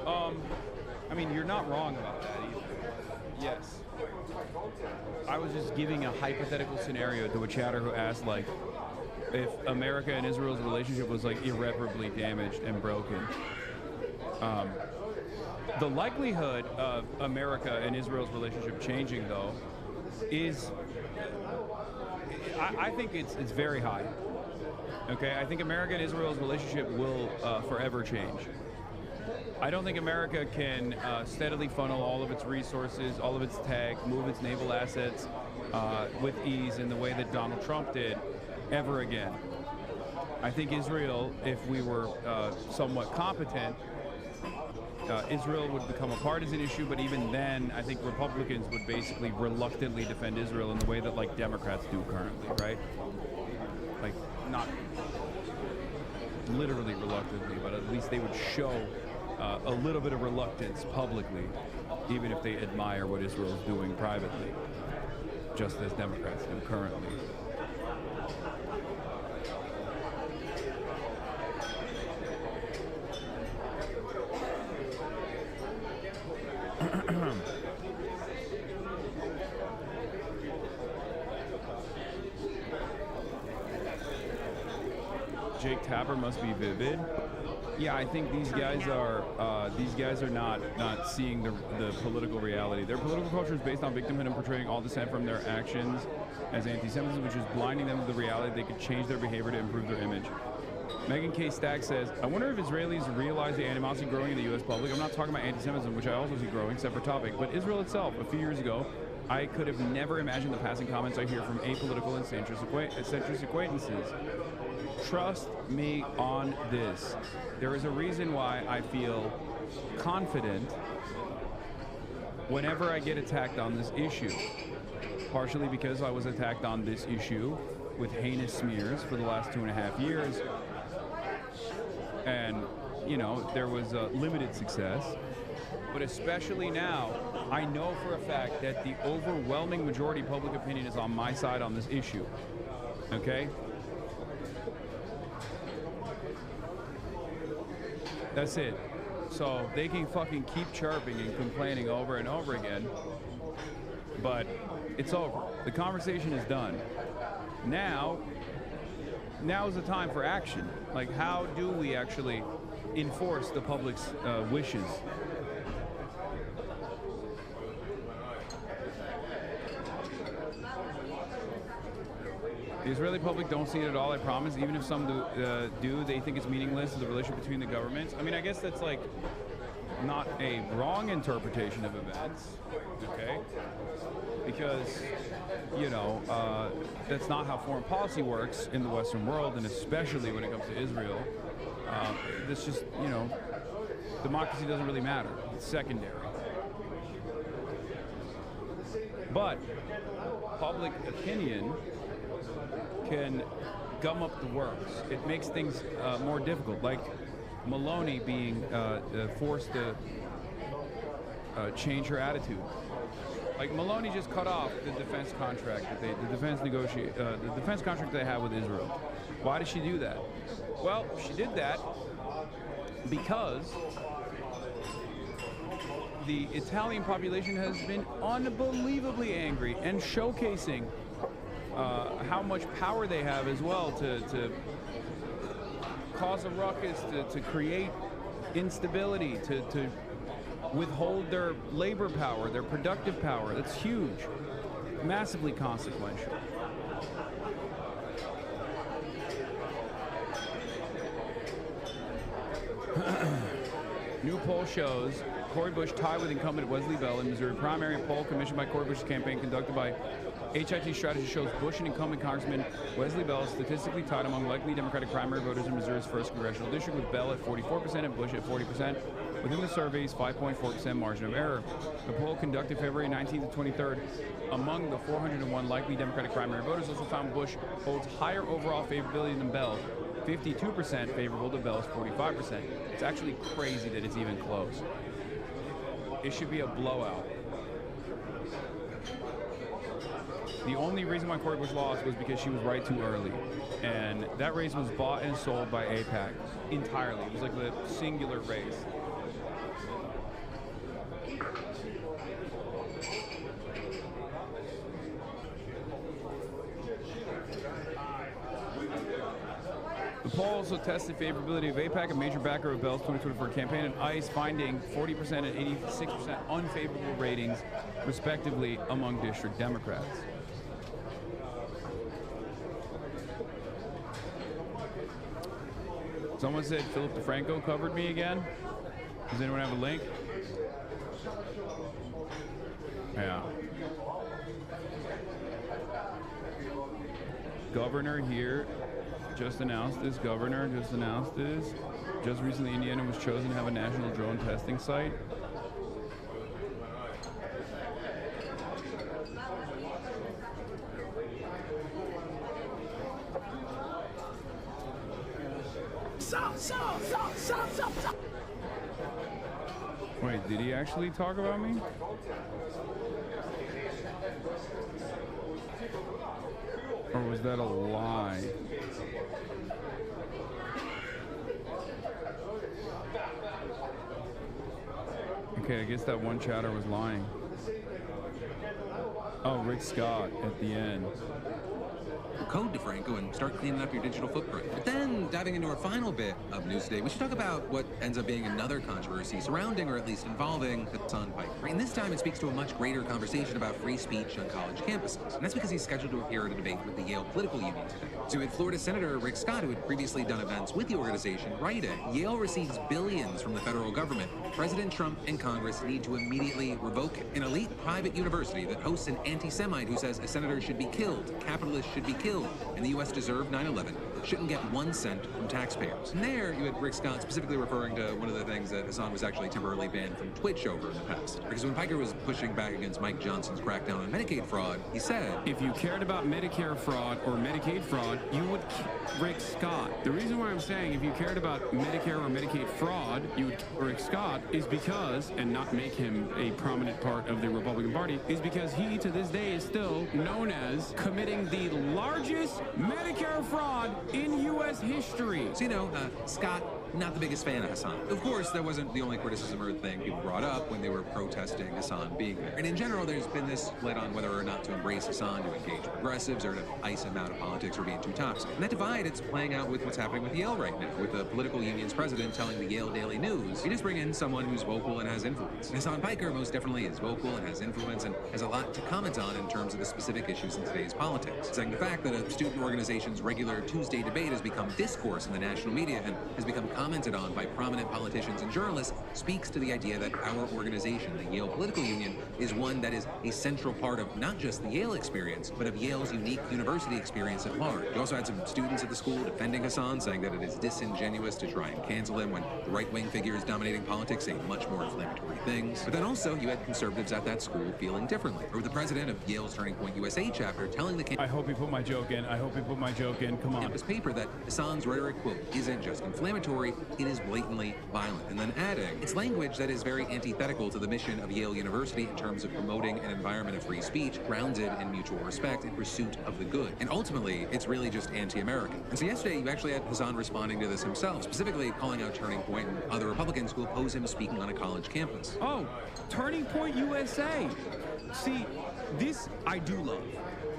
I mean, you're not wrong about that either. Yes. I was just giving a hypothetical scenario to a chatter who asked, like, if America and Israel's relationship was, like, irreparably damaged and broken. The likelihood of America and Israel's relationship changing, though, is, I think it's very high. Okay, I think America and Israel's relationship will forever change. I don't think America can steadily funnel all of its resources, all of its tech, move its naval assets with ease in the way that Donald Trump did ever again. I think Israel, if we were somewhat competent, Israel would become a partisan issue, but even then, I think Republicans would basically reluctantly defend Israel in the way that like Democrats do currently, right? Like not literally reluctantly, but at least they would show a little bit of reluctance publicly, even if they admire what Israel is doing privately, just as Democrats do currently. Jake Tapper must be vivid. Yeah, I think these guys are not seeing the political reality. Their political culture is based on victimhood and portraying all dissent from their actions as anti-Semitism, which is blinding them to the reality they could change their behavior to improve their image. Megan K. Stack says, I wonder if Israelis realize the animosity growing in the U.S. public. I'm not talking about anti-Semitism, which I also see growing, separate topic, but Israel itself. A few years ago, I could have never imagined the passing comments I hear from apolitical and centrist acquaintances. Trust me on this. There is a reason why I feel confident whenever I get attacked on this issue. Partially because I was attacked on this issue with heinous smears for the last 2.5 years. And, you know, there was limited success. But especially now, I know for a fact that the overwhelming majority public opinion is on my side on this issue. Okay? That's it. So they can fucking keep chirping and complaining over and over again, but it's over. The conversation is done. Now is the time for action. Like, how do we actually enforce the public's wishes? The Israeli public don't see it at all, I promise. Even if some do, they think it's meaningless, the relationship between the governments. I mean, I guess that's like not a wrong interpretation of events, okay? Because, you know, that's not how foreign policy works in the Western world, and especially when it comes to Israel. This just, you know, democracy doesn't really matter. It's secondary. But public opinion can gum up the works. It makes things more difficult, like Maloney being forced to change her attitude. Like Maloney just cut off the defense contract that the defense contract they have with Israel. Why did she do that? Well, she did that because the Italian population has been unbelievably angry and showcasing how much power they have as well to cause a ruckus, to create instability, to withhold their labor power, their productive power. That's huge, massively consequential. New poll shows Cori Bush tied with incumbent Wesley Bell in Missouri primary. A poll commissioned by Cori Bush's campaign conducted by HIT Strategy shows Bush and incumbent Congressman Wesley Bell statistically tied among likely Democratic primary voters in Missouri's 1st congressional district, with Bell at 44% and Bush at 40%. Within the survey's 5.4% margin of error. The poll conducted February 19th to 23rd among the 401 likely Democratic primary voters also found Bush holds higher overall favorability than Bell, 52% favorable to Bell's 45%. It's actually crazy that it's even close. It should be a blowout. The only reason why Cori Bush lost was because she was right too early. And that race was bought and sold by AIPAC entirely. It was like the singular race. The poll also tested favorability of AIPAC, a major backer of Bell's 2024 campaign, and ICE, finding 40% and 86% unfavorable ratings, respectively, among district Democrats. Someone said Philip DeFranco covered me again. Does anyone have a link? Yeah. Governor here just announced this. Governor just announced this. just recently Indiana was chosen to have a national drone testing site. Wait, did he actually talk about me? Or was that a lie? Okay, I guess that one chatter was lying. Oh, Rick Scott at the end. Code DeFranco and start cleaning up your digital footprint. But then, diving into our final bit of news today, we should talk about what ends up being another controversy surrounding, or at least involving, Hasan Piker. And this time it speaks to a much greater conversation about free speech on college campuses. And that's because he's scheduled to appear at a debate with the Yale Political Union today. So we had Florida Senator Rick Scott, who had previously done events with the organization, writing, Yale receives billions from the federal government. President Trump and Congress need to immediately revoke it. An elite private university that hosts an anti-Semite who says a senator should be killed, capitalists should be killed, and the U.S. deserved 9/11, shouldn't get 1 cent from taxpayers. And there, you had Rick Scott specifically referring to one of the things that Hasan was actually temporarily banned from Twitch over in the past. Because when Piker was pushing back against Mike Johnson's crackdown on Medicaid fraud, he said, if you cared about Medicare fraud or Medicaid fraud, you would Rick Scott. The reason why I'm saying if you cared about Medicare or Medicaid fraud, you would Rick Scott is because, and not make him a prominent part of the Republican Party, is because he to this day is still known as committing the largest Medicare fraud in U.S. history. So, Scott, not the biggest fan of Hasan. Of course, that wasn't the only criticism or thing people brought up when they were protesting Hasan being there. And in general, there's been this split on whether or not to embrace Hasan, to engage progressives, or to ice him out of politics or being too toxic. And that divide, it's playing out with what's happening with Yale right now, with the political union's president telling the Yale Daily News, we just bring in someone who's vocal and has influence. And Hasan Piker most definitely is vocal and has influence and has a lot to comment on in terms of the specific issues in today's politics. Saying the fact that a student organization's regular Tuesday debate has become discourse in the national media and has become commented on by prominent politicians and journalists speaks to the idea that our organization, the Yale Political Union, is one that is a central part of not just the Yale experience, but of Yale's unique university experience at large. You also had some students at the school defending Hasan, saying that it is disingenuous to try and cancel him when the right-wing figures dominating politics say much more inflammatory things. But then also, you had conservatives at that school feeling differently. Or the president of Yale's Turning Point USA chapter telling the I hope he put my joke in. I hope he put my joke in. Come on. Campus paper that Hasan's rhetoric, quote, isn't just inflammatory, it is blatantly violent. And then adding, it's language that is very antithetical to the mission of Yale University in terms of promoting an environment of free speech grounded in mutual respect in pursuit of the good. And ultimately, it's really just anti-American. And so yesterday, you actually had Hasan responding to this himself, specifically calling out Turning Point and other Republicans who oppose him speaking on a college campus. Oh, Turning Point USA. See, this I do love.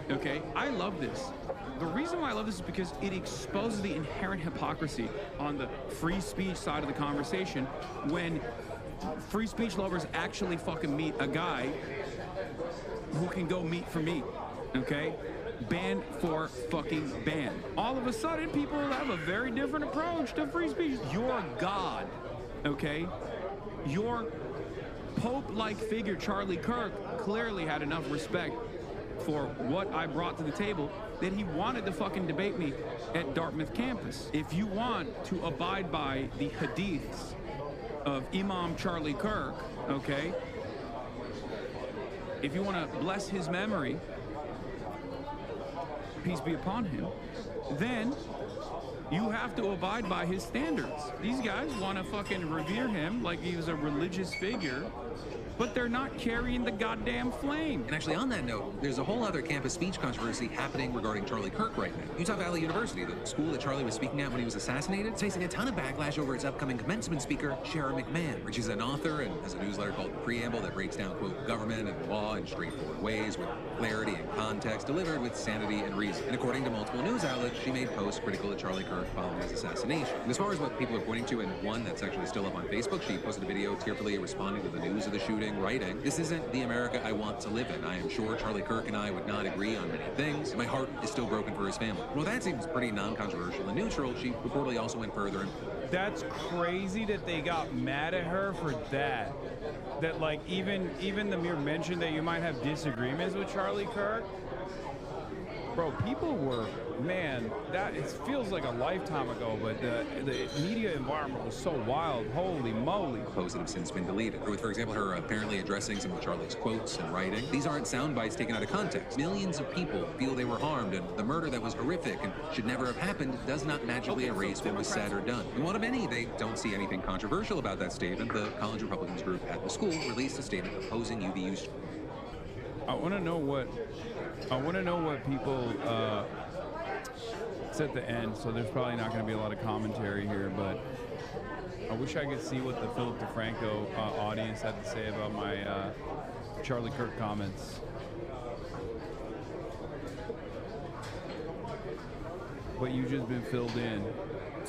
Okay, I love this. The reason why I love this is because it exposes the inherent hypocrisy on the free speech side of the conversation when free speech lovers actually fucking meet a guy who can go meet for meat, okay? Ban for fucking ban. All of a sudden, people have a very different approach to free speech. Your God, okay? Your Pope-like figure, Charlie Kirk, clearly had enough respect for what I brought to the table that he wanted to fucking debate me at Dartmouth campus. If you want to abide by the hadiths of Imam Charlie Kirk, okay, if you want to bless his memory, peace be upon him, then you have to abide by his standards. These guys want to fucking revere him like he was a religious figure, but they're not carrying the goddamn flame. And actually, on that note, there's a whole other campus speech controversy happening regarding Charlie Kirk right now. Utah Valley University, the school that Charlie was speaking at when he was assassinated, is facing a ton of backlash over its upcoming commencement speaker, Shara McMahon, where she's an author and has a newsletter called Preamble that breaks down, quote, government and law in straightforward ways with clarity and context, delivered with sanity and reason. And according to multiple news outlets, she made posts critical of Charlie Kirk following his assassination. And as far as what people are pointing to, and one that's actually still up on Facebook, she posted a video tearfully responding to the news of the shooting, writing, "This isn't the America I want to live in. I am sure Charlie Kirk and I would not agree on many things. My heart is still broken for his family." Well, that seems pretty non-controversial and neutral. She reportedly also went further and... That's crazy that they got mad at her for that. That, like, even the mere mention that you might have disagreements with Charlie Kirk. Bro, people were man, that it feels like a lifetime ago, but the media environment was so wild. Holy moly. Posts that have since been deleted. With, for example, her apparently addressing some of Charlie's quotes and writing. These aren't sound bites taken out of context. Millions of people feel they were harmed, and the murder that was horrific and should never have happened does not magically erase what was said or done. And one of many, they don't see anything controversial about that statement. The College Republicans group at the school released a statement opposing the use. I want to know what people it's at the end, so there's probably not going to be a lot of commentary here, but I wish I could see what the Philip DeFranco audience had to say about my Charlie Kirk comments. But you've just been filled in.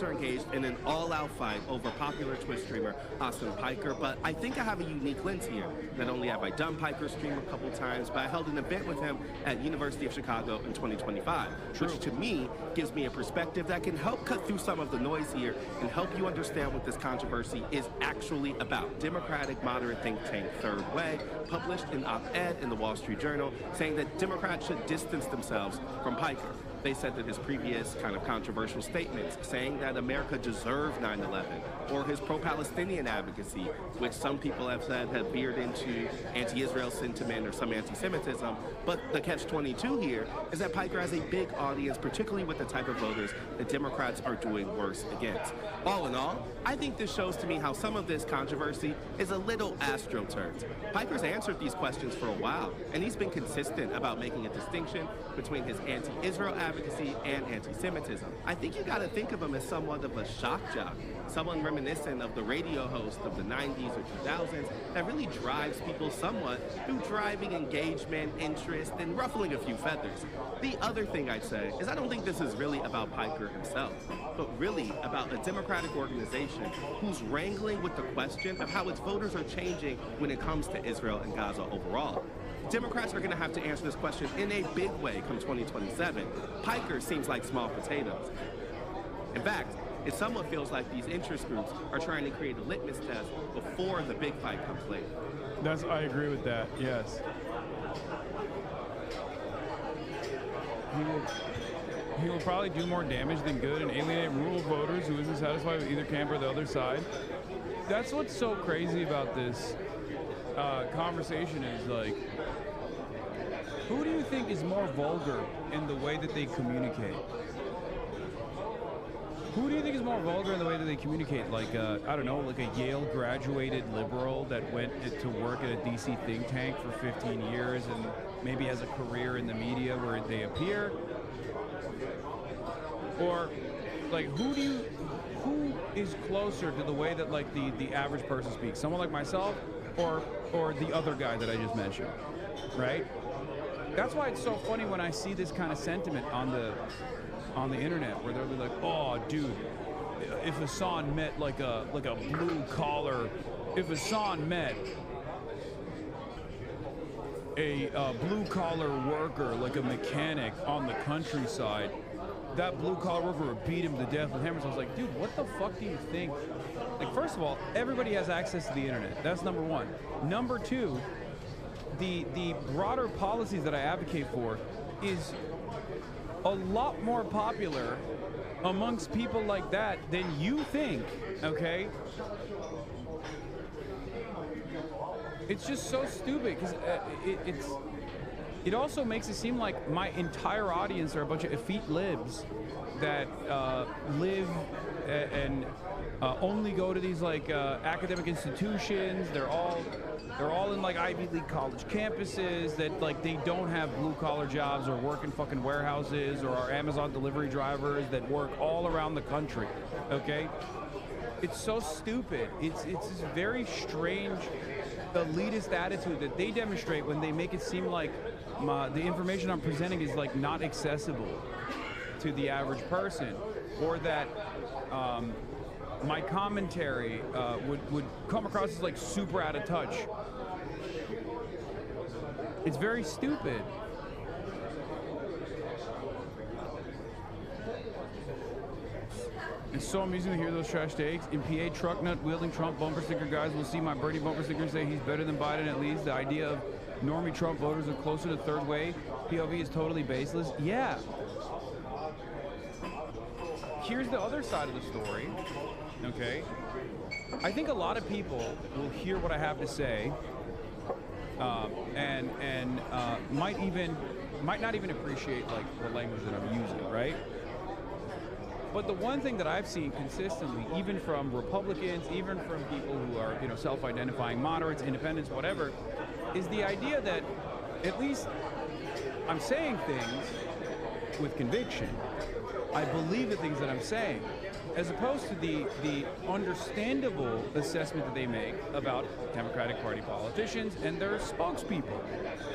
Are engaged in an all-out fight over popular Twitch streamer Austin Piker, but I think I have a unique lens here. Not only have I done Piker stream a couple times, but I held an event with him at University of Chicago in 2025, which to me gives me a perspective that can help cut through some of the noise here and help you understand what this controversy is actually about. Democratic moderate think tank Third Way published an op-ed in the Wall Street Journal saying that Democrats should distance themselves from Piker. They said that his previous kind of controversial statements saying that America deserved 9/11, or his pro-Palestinian advocacy, which some people have said have veered into anti-Israel sentiment or some anti-Semitism. But the catch-22 here is that Piker has a big audience, particularly with the type of voters that Democrats are doing worse against. All in all, I think this shows to me how some of this controversy is a little astroturfed. Piker's answered these questions for a while, and he's been consistent about making a distinction between his anti-Israel advocacy and anti-Semitism. I think you gotta think of him as somewhat of a shock jock, someone reminiscent of the radio host of the 90s or 2000s that really drives people somewhat through driving engagement, interest, and ruffling a few feathers. The other thing I'd say is I don't think this is really about Piker himself, but really about a Democratic organization who's wrangling with the question of how its voters are changing when it comes to Israel and Gaza overall. Democrats are going to have to answer this question in a big way come 2027. Piker seems like small potatoes. In fact, it somewhat feels like these interest groups are trying to create a litmus test before the big fight comes later. I agree with that, yes. He will probably do more damage than good and alienate rural voters who isn't satisfied with either camp or the other side. That's what's so crazy about this conversation is, like, who do you think is more vulgar in the way that they communicate? Who do you think is more vulgar in the way that they communicate? Like, I don't know, like a Yale graduated liberal that went to work at a DC think tank for 15 years and maybe has a career in the media where they appear? Or, like, who is closer to the way that, like, the average person speaks? Someone like myself or the other guy that I just mentioned, right? That's why it's so funny when I see this kind of sentiment on the internet where they'll be like, oh, dude, if Hasan met like a blue collar, if Hasan met a blue collar worker, like a mechanic on the countryside, that blue collar worker would beat him to death with hammers. I was like, dude, what the fuck do you think? Like, first of all, everybody has access to the internet. That's number one. Number two, the broader policies that I advocate for is a lot more popular amongst people like that than you think, okay? It's just so stupid because it also makes it seem like my entire audience are a bunch of effete libs that live and only go to these like academic institutions. They're all in like Ivy League college campuses that like they don't have blue collar jobs or work in fucking warehouses or are Amazon delivery drivers that work all around the country. Okay, it's so stupid. It's this very strange elitist attitude that they demonstrate when they make it seem like the information I'm presenting is like not accessible to the average person, or that my commentary would come across as like super out of touch. It's very stupid. It's so amusing to hear those trash takes. In PA, truck nut wielding Trump bumper sticker guys will see my Bernie bumper sticker and say he's better than Biden at least. The idea of normie Trump voters are closer to third way POV is totally baseless. Yeah. here's the other side of the story, okay? I think a lot of people will hear what I have to say and might not even appreciate like the language that I'm using, right? But the one thing that I've seen consistently, even from Republicans, even from people who are, you know, self-identifying moderates, independents, whatever, is the idea that at least I'm saying things with conviction. I believe the things that I'm saying, as opposed to the understandable assessment that they make about Democratic Party politicians and their spokespeople.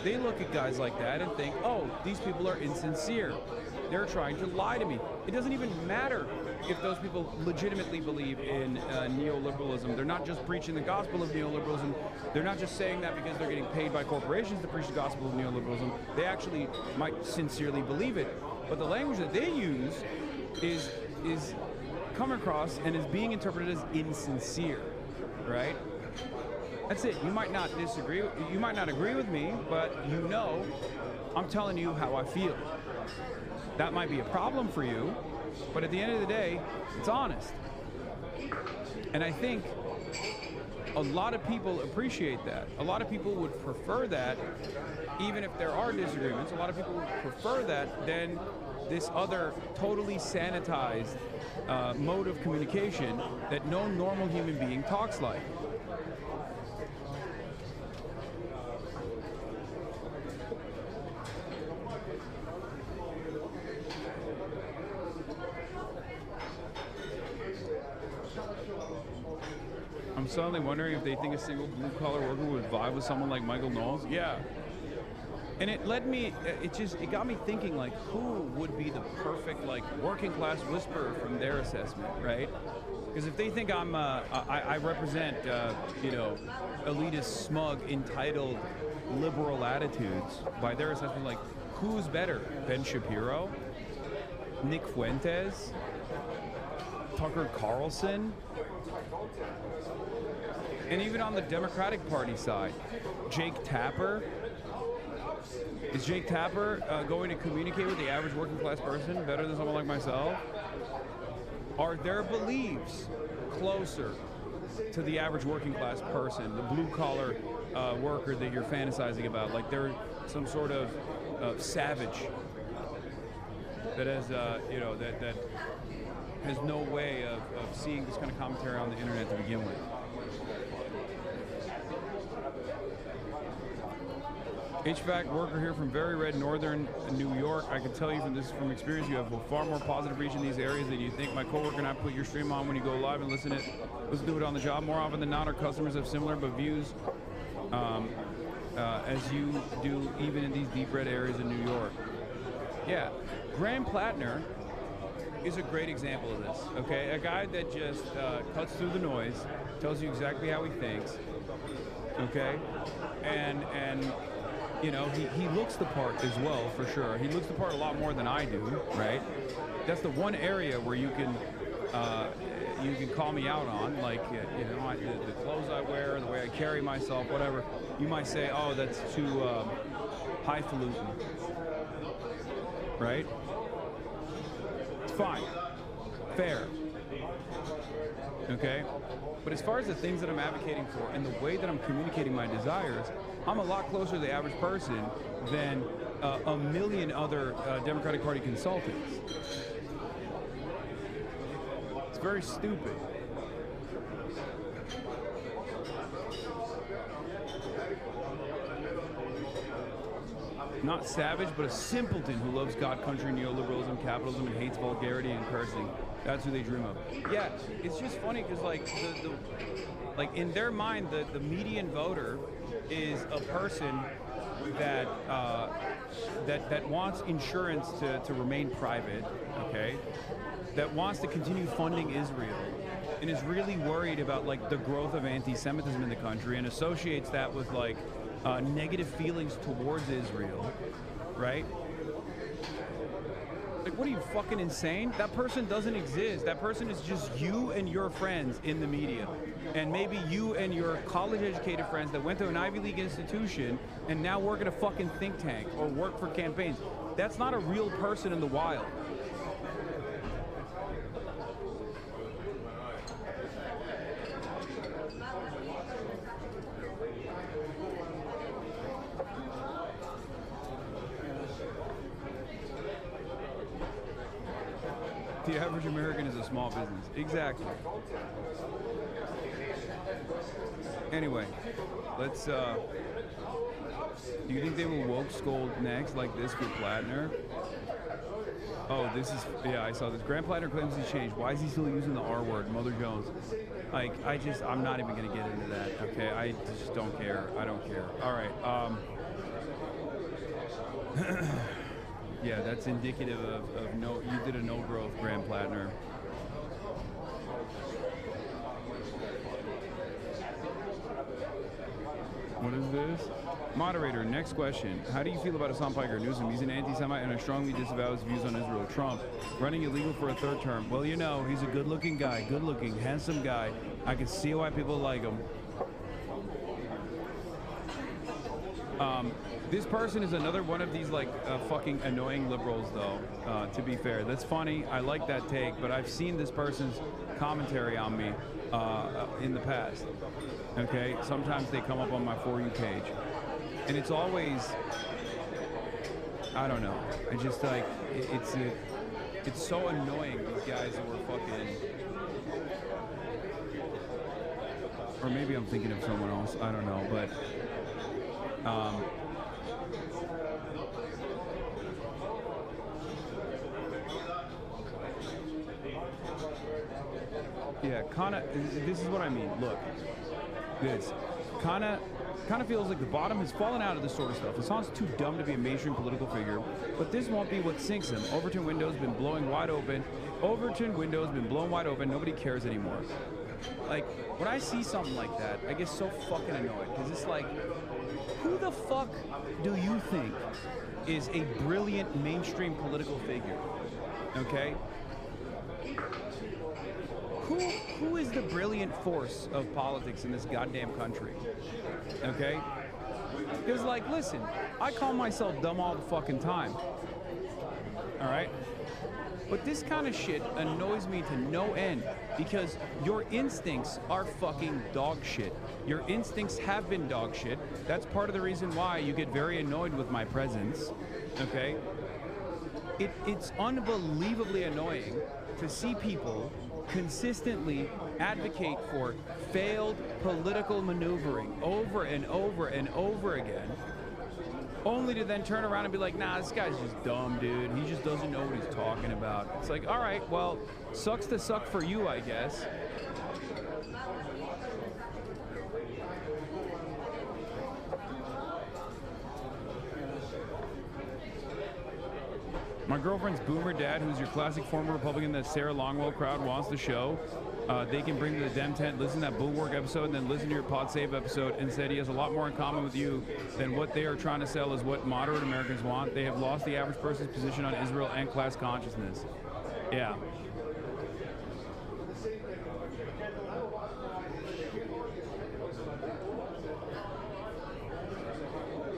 They look at guys like that and think, oh, these people are insincere. They're trying to lie to me. It doesn't even matter if those people legitimately believe in neoliberalism. They're not just preaching the gospel of neoliberalism. They're not just saying that because they're getting paid by corporations to preach the gospel of neoliberalism. They actually might sincerely believe it. But the language that they use is come across and is being interpreted as insincere, right? That's it. You might not disagree, you might not agree with me, but you know I'm telling you how I feel. That might be a problem for you, but at the end of the day, it's honest. And I think a lot of people appreciate that. A lot of people would prefer that, even if there are disagreements, a lot of people would prefer that than this other totally sanitized mode of communication that no normal human being talks like. I'm suddenly wondering if they think a single blue-collar worker would vibe with someone like Michael Knowles. Yeah. And it got me thinking, like, who would be the perfect, like, working class whisperer from their assessment, right? Because if they think I represent, you know, elitist, smug, entitled, liberal attitudes, by their assessment, like, who's better? Ben Shapiro? Nick Fuentes? Tucker Carlson? And even on the Democratic Party side, Jake Tapper? Is Jake Tapper going to communicate with the average working class person better than someone like myself? Are their beliefs closer to the average working class person, the blue collar worker that you're fantasizing about? Like they're some sort of savage that has, you know, that has no way of seeing this kind of commentary on the internet to begin with. HVAC worker here from very red northern New York. I can tell you from experience, you have a far more positive reach in these areas than you think. My coworker and I put your stream on when you go live and listen to it on the job. More often than not, our customers have similar but views as you do, even in these deep red areas in New York. Yeah, Graham Plattner is a great example of this. Okay, a guy that just cuts through the noise, tells you exactly how he thinks. Okay, and you know, he looks the part as well, for sure. He looks the part a lot more than I do, right? That's the one area where you can call me out on, like, you know, the clothes I wear, the way I carry myself, whatever. You might say, oh, that's too highfalutin, right? It's fine, fair, okay? But as far as the things that I'm advocating for and the way that I'm communicating my desires, I'm a lot closer to the average person than a million other Democratic Party consultants. It's very stupid. Not savage, but a simpleton who loves God, country, neoliberalism, capitalism, and hates vulgarity and cursing. That's who they dream of. Yeah, it's just funny because, like, like in their mind, the median voter is a person that that wants insurance to remain private, okay? That wants to continue funding Israel, and is really worried about, like, the growth of anti-Semitism in the country, and associates that with, like, negative feelings towards Israel, right? Like, what are you, fucking insane? That person doesn't exist. That person is just you and your friends in the media. And maybe you and your college-educated friends that went to an Ivy League institution and now work at a fucking think tank or work for campaigns. That's not a real person in the wild. The average American is a small business. Exactly. Anyway, let's, do you think they will woke scold next like this with Plattner? Oh, this is, yeah, I saw this. Grant Plattner claims he's changed. Why is he still using the R word, Mother Jones? Like, I'm not even going to get into that, okay? I just don't care. I don't care. All right. Yeah, that's indicative of no, you did a no growth, Grant Plattner. What is this? Moderator, next question. How do you feel about Hasan Newsom? He's an anti-Semite and I strongly disavow his views on Israel. Trump, running illegal for a third term. Well, you know, he's a good-looking guy, good-looking, handsome guy. I can see why people like him. This person is another one of these, like, fucking annoying liberals, though, to be fair. That's funny. I like that take, but I've seen this person's commentary on me in the past. Okay? Sometimes they come up on my For You page. And it's always, I don't know. I just, like, it's so annoying, these guys who are fucking... Or maybe I'm thinking of someone else. I don't know, but... yeah, kinda, this is what I mean. Look, this kinda feels like the bottom has fallen out of this sort of stuff. Hasan's too dumb to be a mainstream political figure, but this won't be what sinks him. Overton window's been blowing wide open. Overton window's been blown wide open. Nobody cares anymore. Like, when I see something like that, I get so fucking annoyed, because it's like, who the fuck do you think is a brilliant mainstream political figure? Okay? Who is the brilliant force of politics in this goddamn country? Okay? Because, like, listen, I call myself dumb all the fucking time. All right? But this kind of shit annoys me to no end, because your instincts are fucking dog shit. Your instincts have been dog shit. That's part of the reason why you get very annoyed with my presence, okay? It's unbelievably annoying to see people consistently advocate for failed political maneuvering over and over and over again, only to then turn around and be like, nah, this guy's just dumb, dude. He just doesn't know what he's talking about. It's like, all right, well, sucks to suck for you, I guess. My girlfriend's boomer dad, who's your classic former Republican that Sarah Longwell crowd wants to show. They can bring to the Dem Tent, listen to that Bulwark episode, and then listen to your Pod Save episode, and said he has a lot more in common with you than what they are trying to sell is what moderate Americans want. They have lost the average person's position on Israel and class consciousness. Yeah.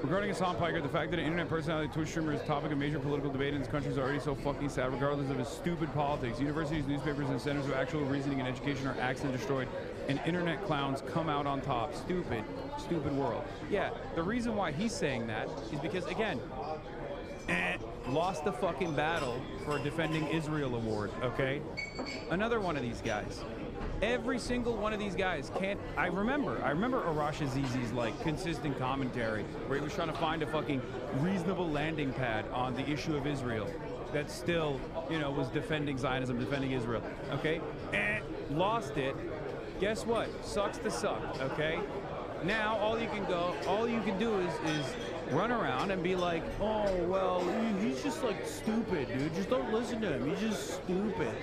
Regarding Hasan Piker, the fact that an internet personality Twitch streamer is topic of major political debate in this country is already so fucking sad, regardless of his stupid politics. Universities, newspapers, and centers of actual reasoning and education are axed and destroyed, and internet clowns come out on top. Stupid, stupid world. Yeah, the reason why he's saying that is because, again, lost the fucking battle for a Defending Israel award, okay? Another one of these guys. Every single one of these guys can't... I remember Arash Azizi's, like, consistent commentary where he was trying to find a fucking reasonable landing pad on the issue of Israel that still, you know, was defending Zionism, defending Israel, okay? Lost it. Guess what? Sucks to suck, okay? Now, all you can do is run around and be like, oh, well, he's just, like, stupid, dude. Just don't listen to him. He's just stupid.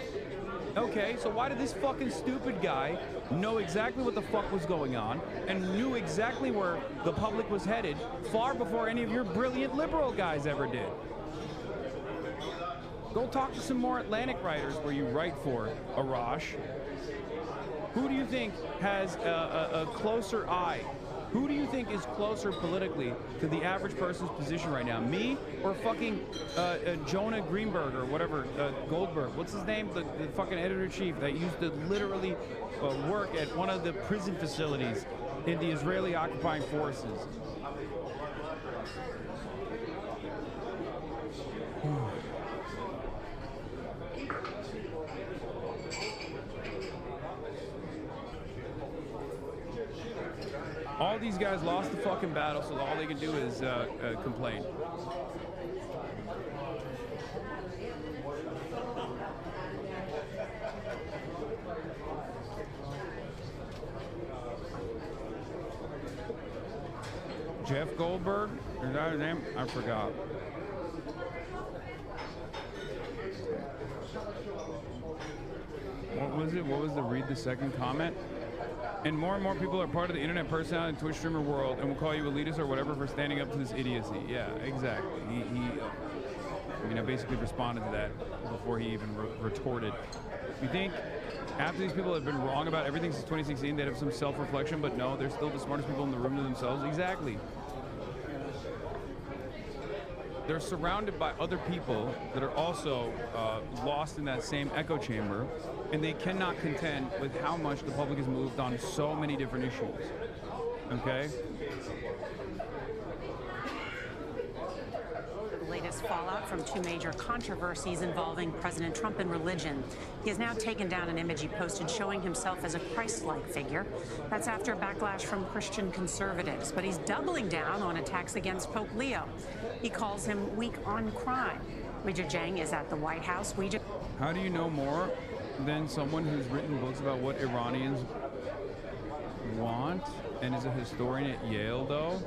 Okay, so why did this fucking stupid guy know exactly what the fuck was going on and knew exactly where the public was headed far before any of your brilliant liberal guys ever did? Go talk to some more Atlantic writers where you write for, Arash. Who do you think has a closer eye? Who do you think is closer politically to the average person's position right now? Me or fucking Jonah Greenberg or whatever, Goldberg? What's his name? The fucking editor-in-chief that used to literally work at one of the prison facilities in the Israeli occupying forces. All these guys lost the fucking battle, so all they can do is complain. Jeff Goldberg? Is that his name? I forgot. What was it? What was the read the second comment? And more people are part of the internet personality and Twitch streamer world and will call you elitist or whatever for standing up to this idiocy. Yeah, exactly. I mean, I basically responded to that before he even retorted. You think after these people have been wrong about everything since 2016, they'd have some self-reflection, but no, they're still the smartest people in the room to themselves? Exactly. They're surrounded by other people that are also lost in that same echo chamber, and they cannot contend with how much the public has moved on so many different issues. Okay? The latest fallout from two major controversies involving President Trump and religion. He has now taken down an image he posted showing himself as a Christ-like figure. That's after a backlash from Christian conservatives. But he's doubling down on attacks against Pope Leo. He calls him weak on crime. Weijia Jiang is at the White House. How do you know more than someone who's written books about what Iranians want and is a historian at Yale, though?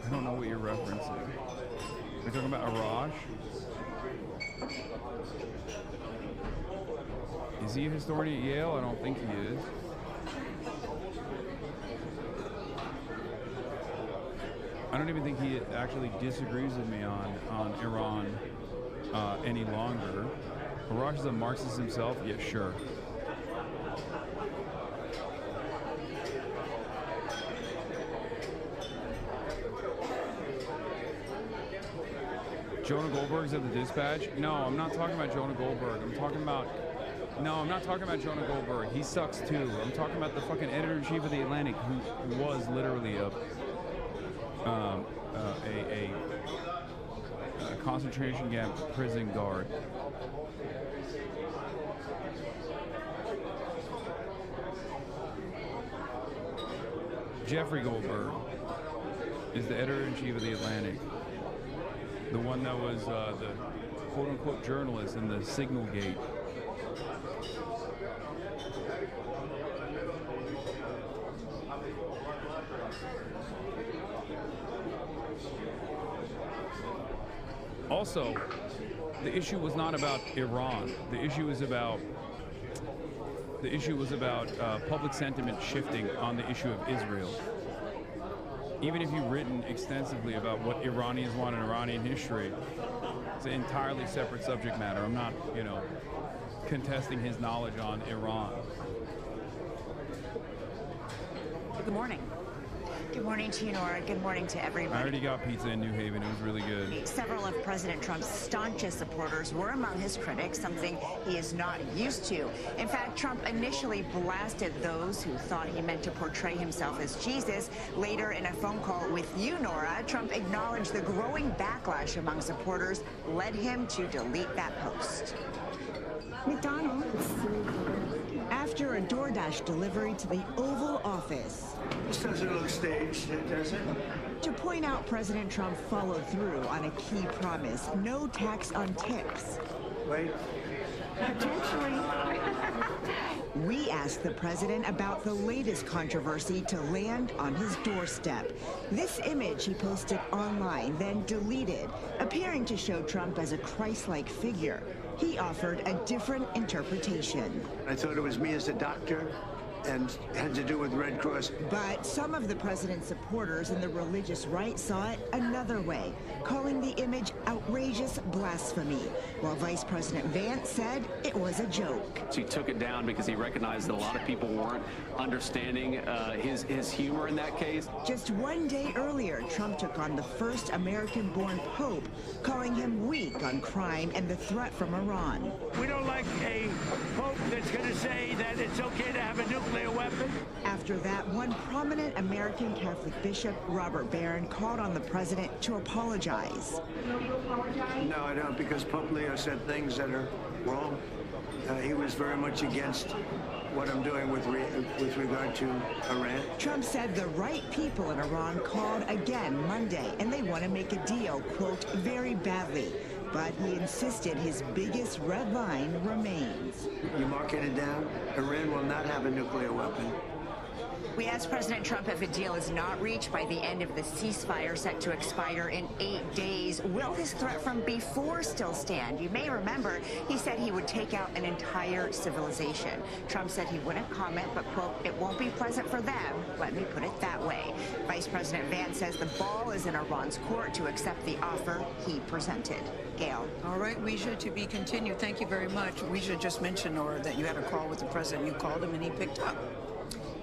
I don't know what you're referencing. We're talking about Arash? Is he a historian at Yale? I don't think he is. I don't even think he actually disagrees with me on Iran any longer. Arash is a Marxist himself? Yeah, sure. Jonah Goldberg's at the Dispatch? No, I'm not talking about Jonah Goldberg. I'm talking about Jonah Goldberg. He sucks too. I'm talking about the fucking editor-in-chief of The Atlantic, who was literally a concentration camp prison guard. Jeffrey Goldberg is the editor-in-chief of The Atlantic. The one that was the quote-unquote journalist in the Signal Gate. Also, the issue was not about Iran. The issue was about public sentiment shifting on the issue of Israel. Even if you've written extensively about what Iranians want in Iranian history, it's an entirely separate subject matter. I'm not, contesting his knowledge on Iran. Good morning. Good morning to you, Nora. Good morning to everyone. I already got pizza in New Haven. It was really good. Several of President Trump's staunchest supporters were among his critics, something he is not used to. In fact, Trump initially blasted those who thought he meant to portray himself as Jesus. Later, in a phone call with you, Nora, Trump acknowledged the growing backlash among supporters led him to delete that post. McDonald's. After a DoorDash delivery to the Oval Office. This doesn't look staged, does it? To point out President Trump followed through on a key promise, no tax on tips. Wait. Potentially. We asked the president about the latest controversy to land on his doorstep. This image he posted online, then deleted, appearing to show Trump as a Christ-like figure. He offered a different interpretation. I thought it was me as a doctor and had to do with Red Cross. But some of the president's supporters and the religious right saw it another way, calling the image outrageous blasphemy, while Vice President Vance said it was a joke. So he took it down because he recognized that a lot of people weren't understanding his humor in that case. Just one day earlier, Trump took on the first American-born pope, calling him weak on crime and the threat from Iran. We don't like a pope that's going to say that it's okay to have a nuclear weapon. After that, one prominent American Catholic bishop, Robert Barron, called on the president to apologize. No, I don't, because Pope Leo said things that are wrong. He was very much against what I'm doing with regard to Iran. Trump said the right people in Iran called again Monday, and they want to make a deal, quote, very badly. But he insisted his biggest red line remains. You marking it down? Iran will not have a nuclear weapon. We asked President Trump if a deal is not reached by the end of the ceasefire set to expire in 8 days. Will his threat from before still stand? You may remember he said he would take out an entire civilization. Trump said he wouldn't comment, but, quote, it won't be pleasant for them. Let me put it that way. Vice President Vance says the ball is in Iran's court to accept the offer he presented. Gail. All right, Weijia, to be continued. Thank you very much. Weijia just mentioned, Nora, that you had a call with the president. You called him and he picked up.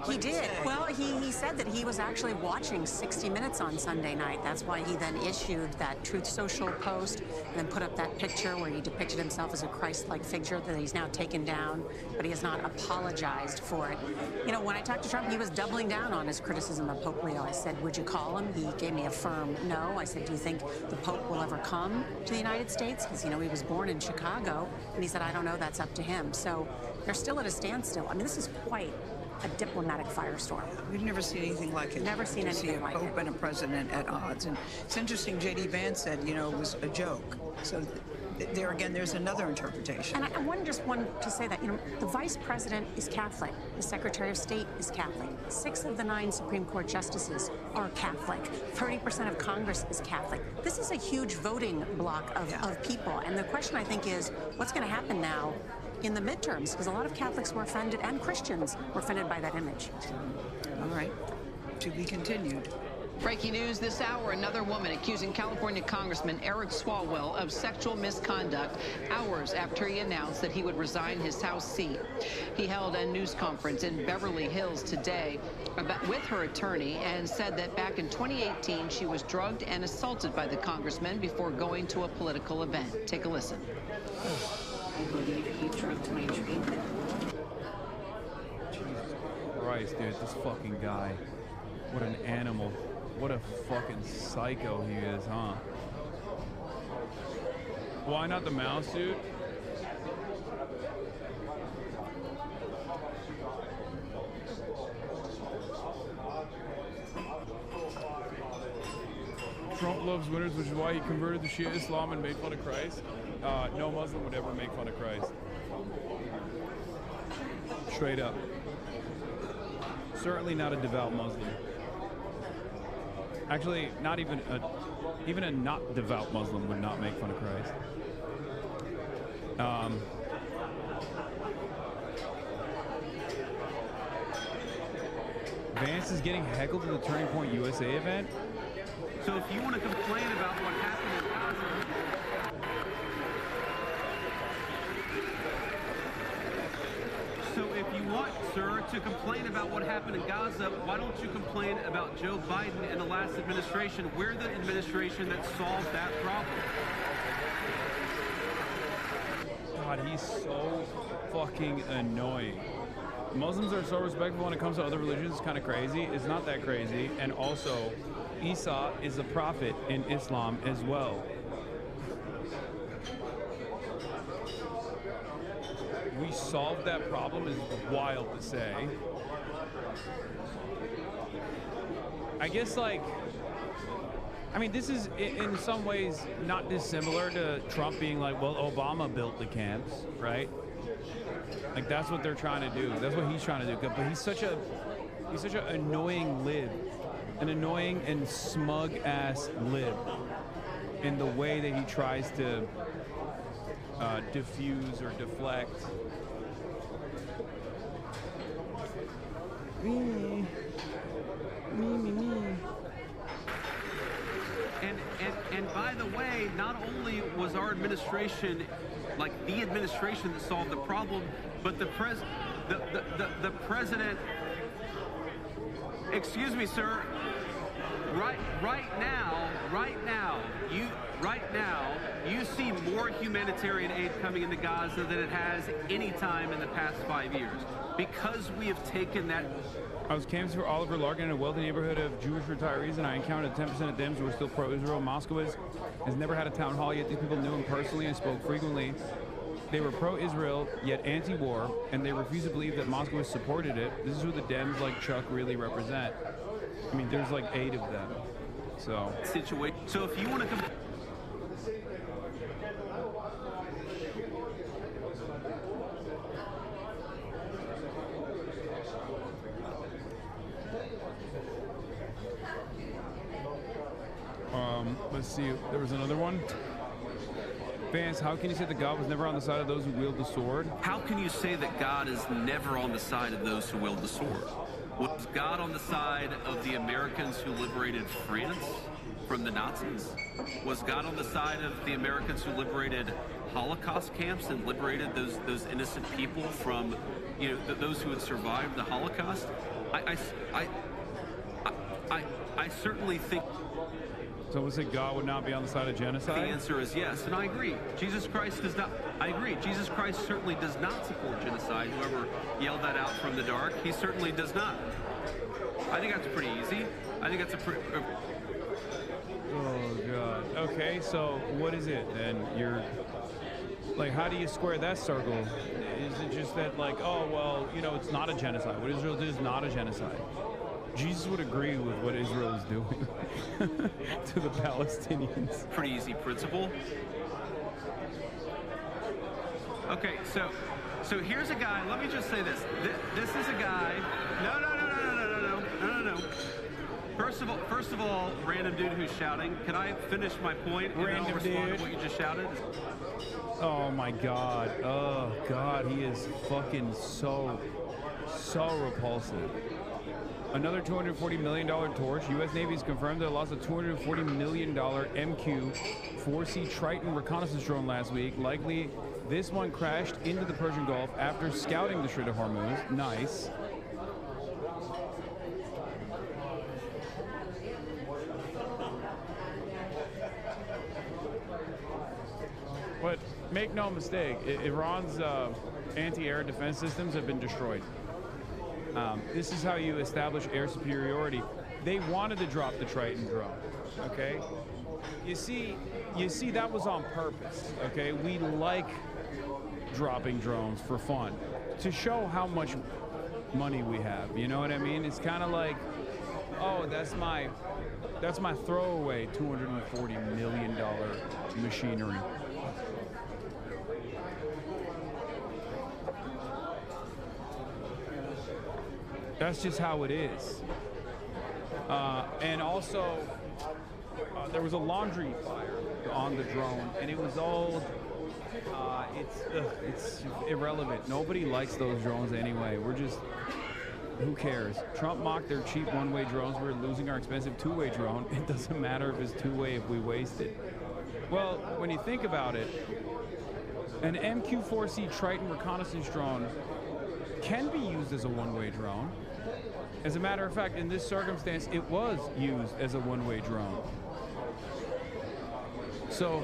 He did. Well, he said that he was actually watching 60 Minutes on Sunday night. That's why he then issued that Truth Social post and then put up that picture where he depicted himself as a Christ-like figure that he's now taken down, but he has not apologized for it. You know, when I talked to Trump, he was doubling down on his criticism of Pope Leo. I said, would you call him? He gave me a firm no. I said, do you think the Pope will ever come to the United States? Because, you know, he was born in Chicago. And he said, I don't know, that's up to him. So they're still at a standstill. I mean, this is quite a diplomatic firestorm. We've never seen anything like it. Never seen anything like it. To see a pope and a president at odds. And it's interesting, J.D. Vance said, you know, it was a joke. So there again, there's another interpretation. And I want to say that, you know, the vice president is Catholic. The Secretary of State is Catholic. 6 of the 9 Supreme Court justices are Catholic. 30% of Congress is Catholic. This is a huge voting block of people. And the question, I think, is what's going to happen now in the midterms, because a lot of Catholics were offended and Christians were offended by that image. All right, to be continued. Breaking news this hour, another woman accusing California Congressman Eric Swalwell of sexual misconduct hours after he announced that he would resign his House seat. He held a news conference in Beverly Hills today with her attorney and said that back in 2018 she was drugged and assaulted by the congressman before going to a political event. Take a listen. I believe he drugged my treatment. Jesus Christ, dude, this fucking guy. What an animal. What a fucking psycho he is, huh? Why not the mouse suit? Trump loves winners, which is why he converted to Shia Islam and made fun of Christ. No Muslim would ever make fun of Christ. Straight up. Certainly not a devout Muslim. Actually, not even a not devout Muslim would not make fun of Christ. Vance is getting heckled at the Turning Point USA event. So if you want to complain about what happened in Gaza, sir, to complain about what happened in Gaza, why don't you complain about Joe Biden and the last administration? We're the administration that solved that problem. God, he's so fucking annoying. Muslims are so respectful when it comes to other religions. It's kind of crazy. It's not that crazy. And also, Isa is a prophet in Islam as well. We solved that problem is wild to say. I guess, like, I mean, this is in some ways not dissimilar to Trump being like, well, Obama built the camps, right? Like, that's what they're trying to do. That's what he's trying to do. But he's such an annoying lib, an annoying and smug ass lib in the way that he tries to diffuse or deflect. Me. And by the way, not only was our administration like the administration that solved the problem, but the president. Excuse me, sir. Right now, you see more humanitarian aid coming into Gaza than it has any time in the past 5 years, because we have taken that. I was canvassing for Oliver Larkin in a wealthy neighborhood of Jewish retirees, and I encountered 10% of Dems who were still pro-Israel. Moscow has never had a town hall, yet these people knew him personally and spoke frequently. They were pro-Israel, yet anti-war, and they refuse to believe that Moscow has supported it. This is who the Dems like Chuck really represent. I mean, there's like 8 of them. So. So if you want to let's see. There was another one. Vance, how can you say that God was never on the side of those who wield the sword? How can you say that God is never on the side of those who wield the sword? Was God on the side of the Americans who liberated France from the Nazis? Was God on the side of the Americans who liberated Holocaust camps and liberated those innocent people from, those who had survived the Holocaust? I certainly think. Someone said God would not be on the side of genocide? The answer is yes, and I agree. Jesus Christ does not. I agree. Jesus Christ certainly does not support genocide. Whoever yelled that out from the dark, he certainly does not. I think that's pretty easy. I think that's a pretty. Oh God. Okay, so what is it then? You're like, how do you square that circle? Is it just that like, oh well, it's not a genocide. What Israel did is not a genocide. Jesus would agree with what Israel is doing to the Palestinians. Pretty easy principle. Okay, so here's a guy. Let me just say this. This is a guy. No. First of all, random dude who's shouting. Can I finish my point and then I'll respond to what you just shouted? Oh my God. Oh God, he is fucking so repulsive. Another $240 million torch. U.S. Navy has confirmed that it lost a $240 million MQ-4C Triton reconnaissance drone last week. Likely, this one crashed into the Persian Gulf after scouting the Strait of Hormuz. Nice. But make no mistake, Iran's anti-air defense systems have been destroyed. This is how you establish air superiority. They wanted to drop the Triton drone, okay? You see, that was on purpose, okay? We like dropping drones for fun, to show how much money we have, you know what I mean? It's kind of like, oh, that's my throwaway $240 million machinery. That's just how it is. And also, there was a laundry fire on the drone, and it was old. It's irrelevant. Nobody likes those drones anyway. Who cares? Trump mocked their cheap one-way drones. We're losing our expensive two-way drone. It doesn't matter if it's two-way if we waste it. Well, when you think about it, an MQ-4C Triton reconnaissance drone can be used as a one-way drone. As a matter of fact, in this circumstance, it was used as a one-way drone. So,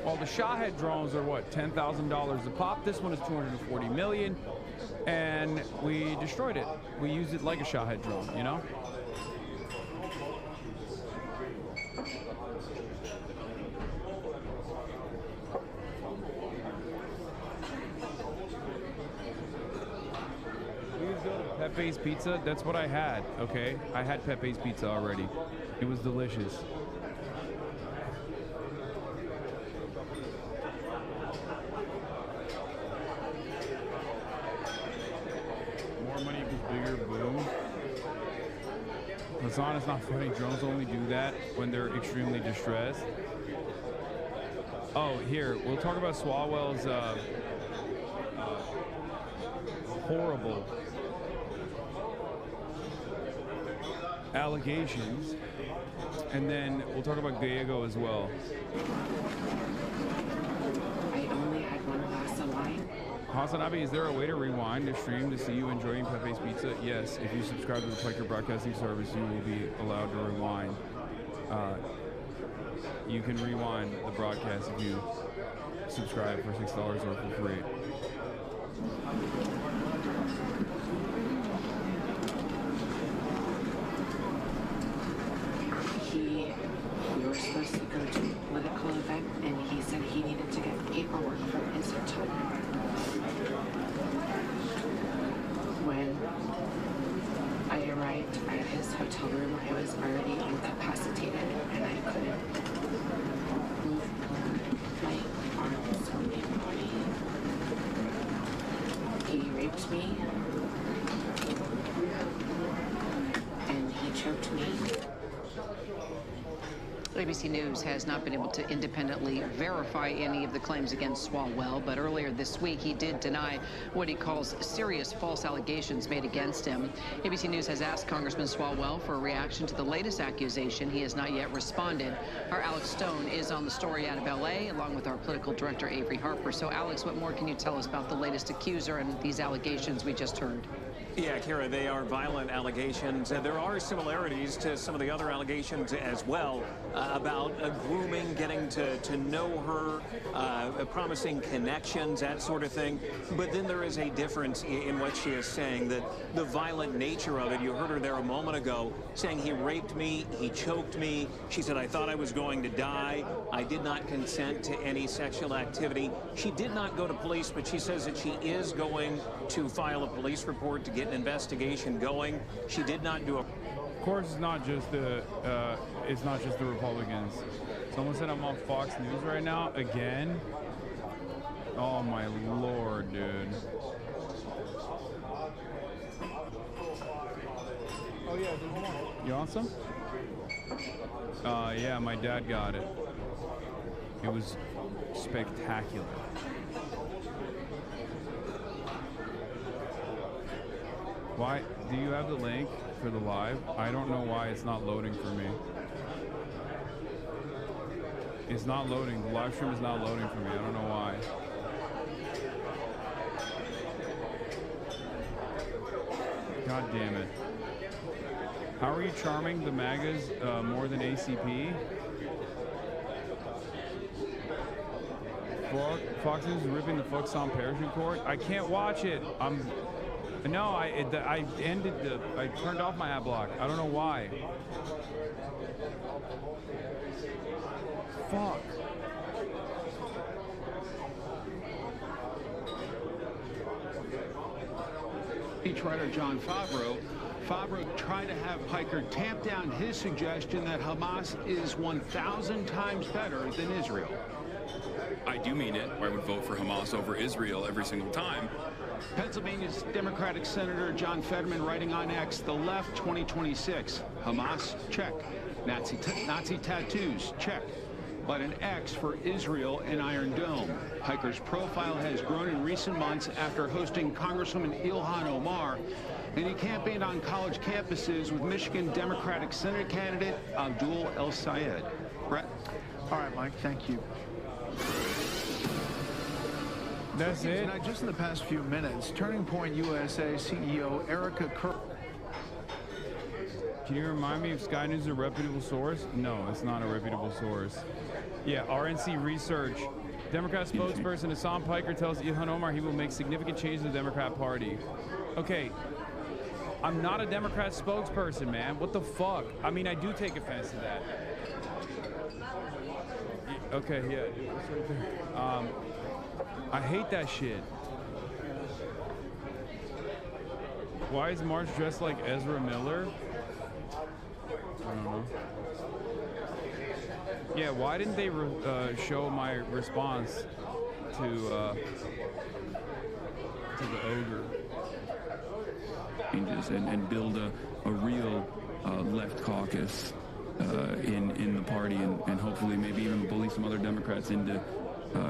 while the Shahed drones are what, $10,000 a pop, this one is $240 million, and we destroyed it. We used it like a Shahed drone, you know? Pepe's Pizza, that's what I had, okay? I had Pepe's Pizza already. It was delicious. More money equals bigger, boom. Hasan, it's not funny. Drones only do that when they're extremely distressed. Oh, here, we'll talk about Swalwell's allegations, and then we'll talk about Gallego as well. I only had one glass of wine. Hasanabi, is there a way to rewind the stream to see you enjoying Pepe's Pizza? Yes, if you subscribe to the Piker Broadcasting Service, you will be allowed to rewind. You can rewind the broadcast if you subscribe for $6 or for free. We were supposed to go to a political event, and he said he needed to get paperwork from his hotel. When I arrived at his hotel room, I was already incapacitated, and I couldn't move my arms or my body. He raped me, and he choked me. ABC News has not been able to independently verify any of the claims against Swalwell, but earlier this week he did deny what he calls serious false allegations made against him. ABC News has asked Congressman Swalwell for a reaction to the latest accusation. He has not yet responded. Our Alex Stone is on the story out of L.A., along with our political director, Avery Harper. So, Alex, what more can you tell us about the latest accuser and these allegations we just heard? Yeah, Kara, they are violent allegations. There are similarities to some of the other allegations as well about grooming, getting to know her, promising connections, that sort of thing. But then there is a difference in what she is saying, that the violent nature of it. You heard her there a moment ago saying he raped me, he choked me. She said, I thought I was going to die. I did not consent to any sexual activity. She did not go to police, but she says that she is going to file a police report to get an investigation going. She did not do a... Of course, it's not just the Republicans. Someone said I'm on Fox News right now again. Oh my lord, dude. Oh yeah, there's more. You want some? Yeah, my dad got it. It was spectacular. Why? Do you have the link for the live? I don't know why it's not loading for me. It's not loading. The live stream is not loading for me. I don't know why. God damn it. How are you charming the MAGAs more than ACP? Fox News is ripping the Fox on Parachute Court. I can't watch it. No, I turned off my ad block. I don't know why. Fuck. Speechwriter John Favreau tried to have Piker tamp down his suggestion that Hamas is 1,000 times better than Israel. I do mean it. I would vote for Hamas over Israel every single time. Pennsylvania's Democratic Senator John Fetterman writing on X, the left 2026. Hamas, check. Nazi tattoos, check. But an X for Israel and Iron Dome. Piker's profile has grown in recent months after hosting Congresswoman Ilhan Omar, and he campaigned on college campuses with Michigan Democratic Senate candidate Abdul El Sayed. Brett? All right, Mike, thank you. That's it? Now, just in the past few minutes, Turning Point USA CEO Erica Kerr. Can you remind me if Sky News is a reputable source? No, it's not a reputable source. Yeah, RNC Research. Democrat spokesperson Hasan Piker tells Ilhan Omar he will make significant changes to the Democrat Party. Okay, I'm not a Democrat spokesperson, man. What the fuck? I mean, I do take offense to that. Okay, yeah, it's right there. I hate that shit. Why is March dressed like Ezra Miller? I don't know. Yeah, why didn't they show my response to the ogre? Changes and build a real left caucus in the party, and hopefully maybe even bully some other Democrats into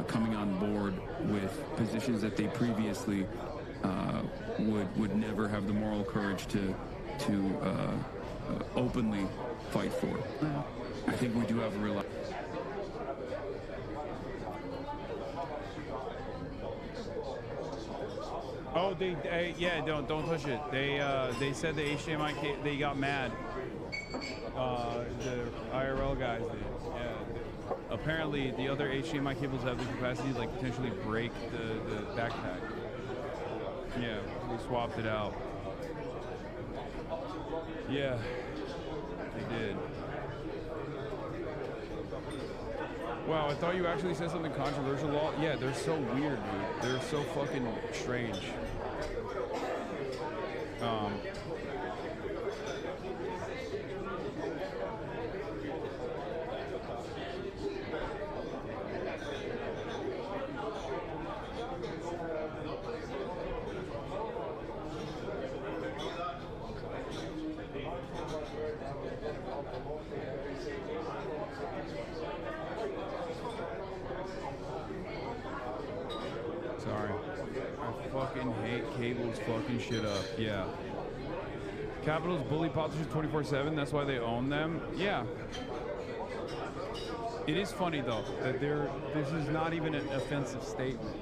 coming on board with positions that they previously would never have the moral courage to openly fight for. I think we do have a real. Oh, yeah, don't touch it. They said the HDMI they got mad. The IRL guys did. Yeah. Apparently, the other HDMI cables have the capacity to like potentially break the backpack. Yeah, we swapped it out. Yeah, they did. Wow, I thought you actually said something controversial, Law. Yeah, they're so weird, dude. They're so fucking strange. Sorry. I fucking hate cables fucking shit up. Yeah. Capitals bully politicians 24/7. That's why they own them. Yeah. It is funny though that this is not even an offensive statement.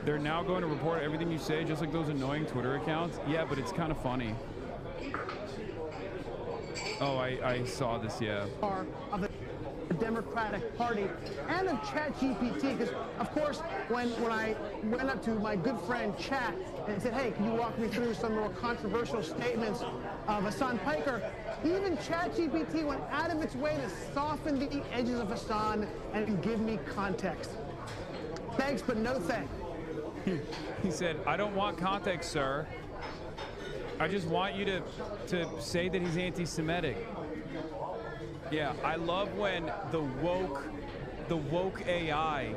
They're now going to report everything you say, just like those annoying Twitter accounts. Yeah, but it's kind of funny. Oh, I saw this. Yeah. Of the Democratic Party and of ChatGPT, because of course when I went up to my good friend Chat and said, hey, can you walk me through some more controversial statements of Hasan Piker, even ChatGPT went out of its way to soften the edges of Hasan and give me context. Thanks, but no thanks. He said, I don't want context, sir. I just want you to say that he's anti-Semitic. Yeah, I love when the woke AI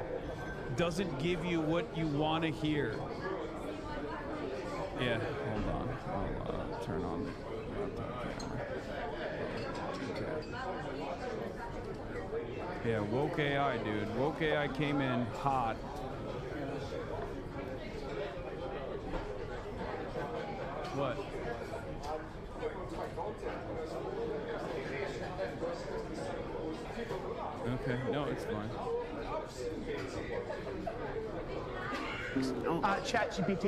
doesn't give you what you want to hear. Yeah, hold on. I'll turn on the laptop camera. Okay. Yeah, woke AI, dude. Woke AI came in hot. What? Okay, no, it's fine. ChatGPT.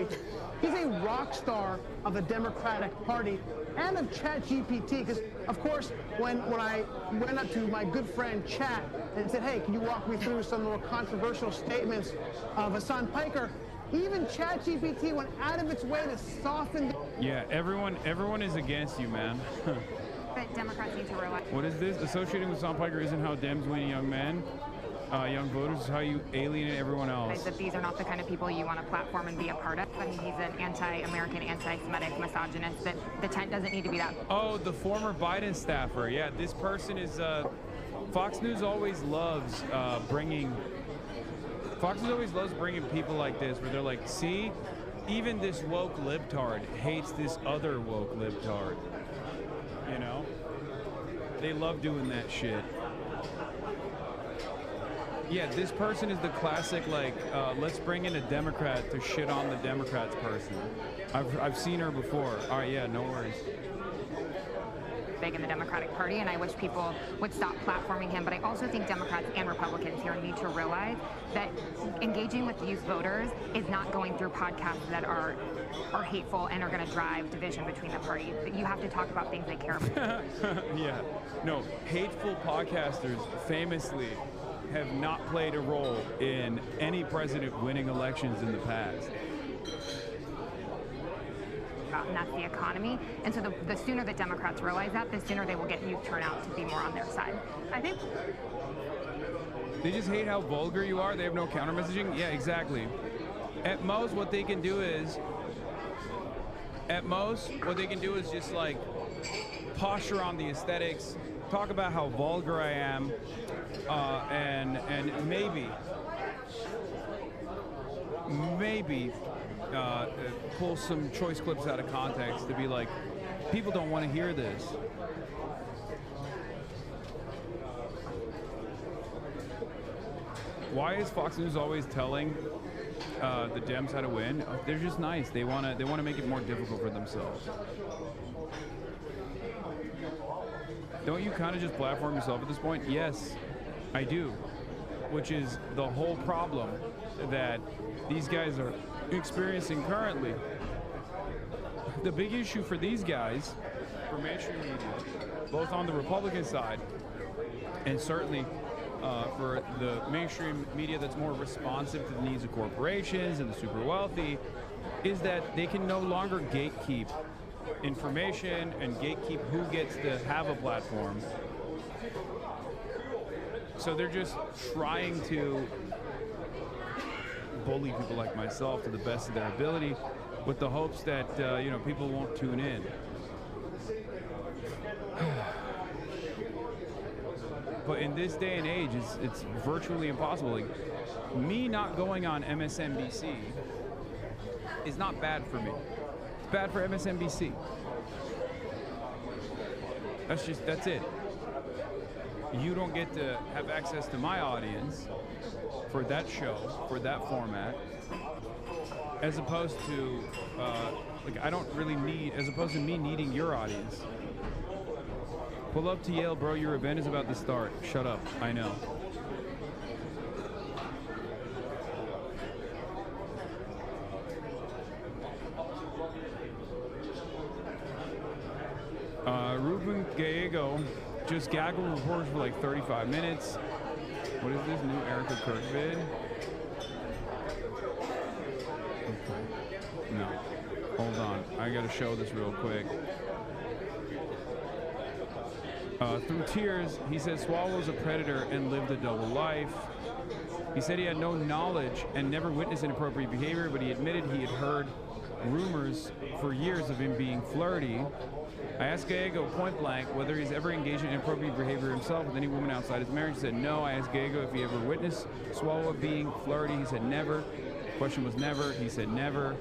He's a rock star of the Democratic Party and of ChatGPT, because of course when I went up to my good friend Chat and said, hey, can you walk me through some more controversial statements of Hasan Piker, even ChatGPT went out of its way to soften the... Yeah, everyone is against you, man. But Democrats need to realize. What is this? Associating with Hasan Piker isn't how Dems win young men, young voters. Is how you alienate everyone else. That these are not the kind of people you want to platform and be a part of. I mean, he's an anti-American, anti-Semitic, misogynist. That the tent doesn't need to be that. Oh, the former Biden staffer. Yeah, this person is. Fox News always loves bringing people like this, where they're like, see, even this woke libtard hates this other woke libtard. You know? They love doing that shit. Yeah, this person is the classic, like, let's bring in a Democrat to shit on the Democrats person. I've seen her before. All right, yeah, no worries. Big in the Democratic Party, and I wish people would stop platforming him. But I also think Democrats and Republicans here need to realize that engaging with youth voters is not going through podcasts that are hateful and are going to drive division between the parties. You have to talk about things they care about. Yeah, no, hateful podcasters famously have not played a role in any president winning elections in the past. And that's the economy. And so the sooner that Democrats realize that, the sooner they will get youth turnout to be more on their side. I think they just hate how vulgar you are. They have no counter messaging. Yeah, exactly. At most, what they can do is just like posture on the aesthetics, talk about how vulgar I am, and maybe pull some choice clips out of context to be like, people don't want to hear this. Why is Fox News always telling the Dems how to win. They're just nice. They wanna make it more difficult for themselves. Don't you kind of just platform yourself at this point? Yes, I do. Which is the whole problem that these guys are experiencing currently. The big issue for these guys, for mainstream media, both on the Republican side and certainly for the mainstream media that's more responsive to the needs of corporations and the super wealthy, is that they can no longer gatekeep information and gatekeep who gets to have a platform. So they're just trying to bully people like myself to the best of their ability with the hopes that, you know, people won't tune in. But in this day and age, it's virtually impossible. Like, me not going on MSNBC is not bad for me. It's bad for MSNBC. That's it. You don't get to have access to my audience for that show, for that format, as opposed to, like, I don't really need, as opposed to me needing your audience. Pull up to Yale, bro. Your event is about to start. Shut up. I know. Ruben Gallego just gaggled reporters for like 35 minutes. What is this new Erica Kirk vid? Okay. No. Hold on. I gotta show this real quick. Through tears, he said Swalwell was a predator and lived a double life. He said he had no knowledge and never witnessed inappropriate behavior, but he admitted he had heard rumors for years of him being flirty. I asked Gallego point blank whether he's ever engaged in inappropriate behavior himself with any woman outside his marriage. He said no. I asked Gallego if he ever witnessed Swalwell being flirty. He said never. Question was never. He said never.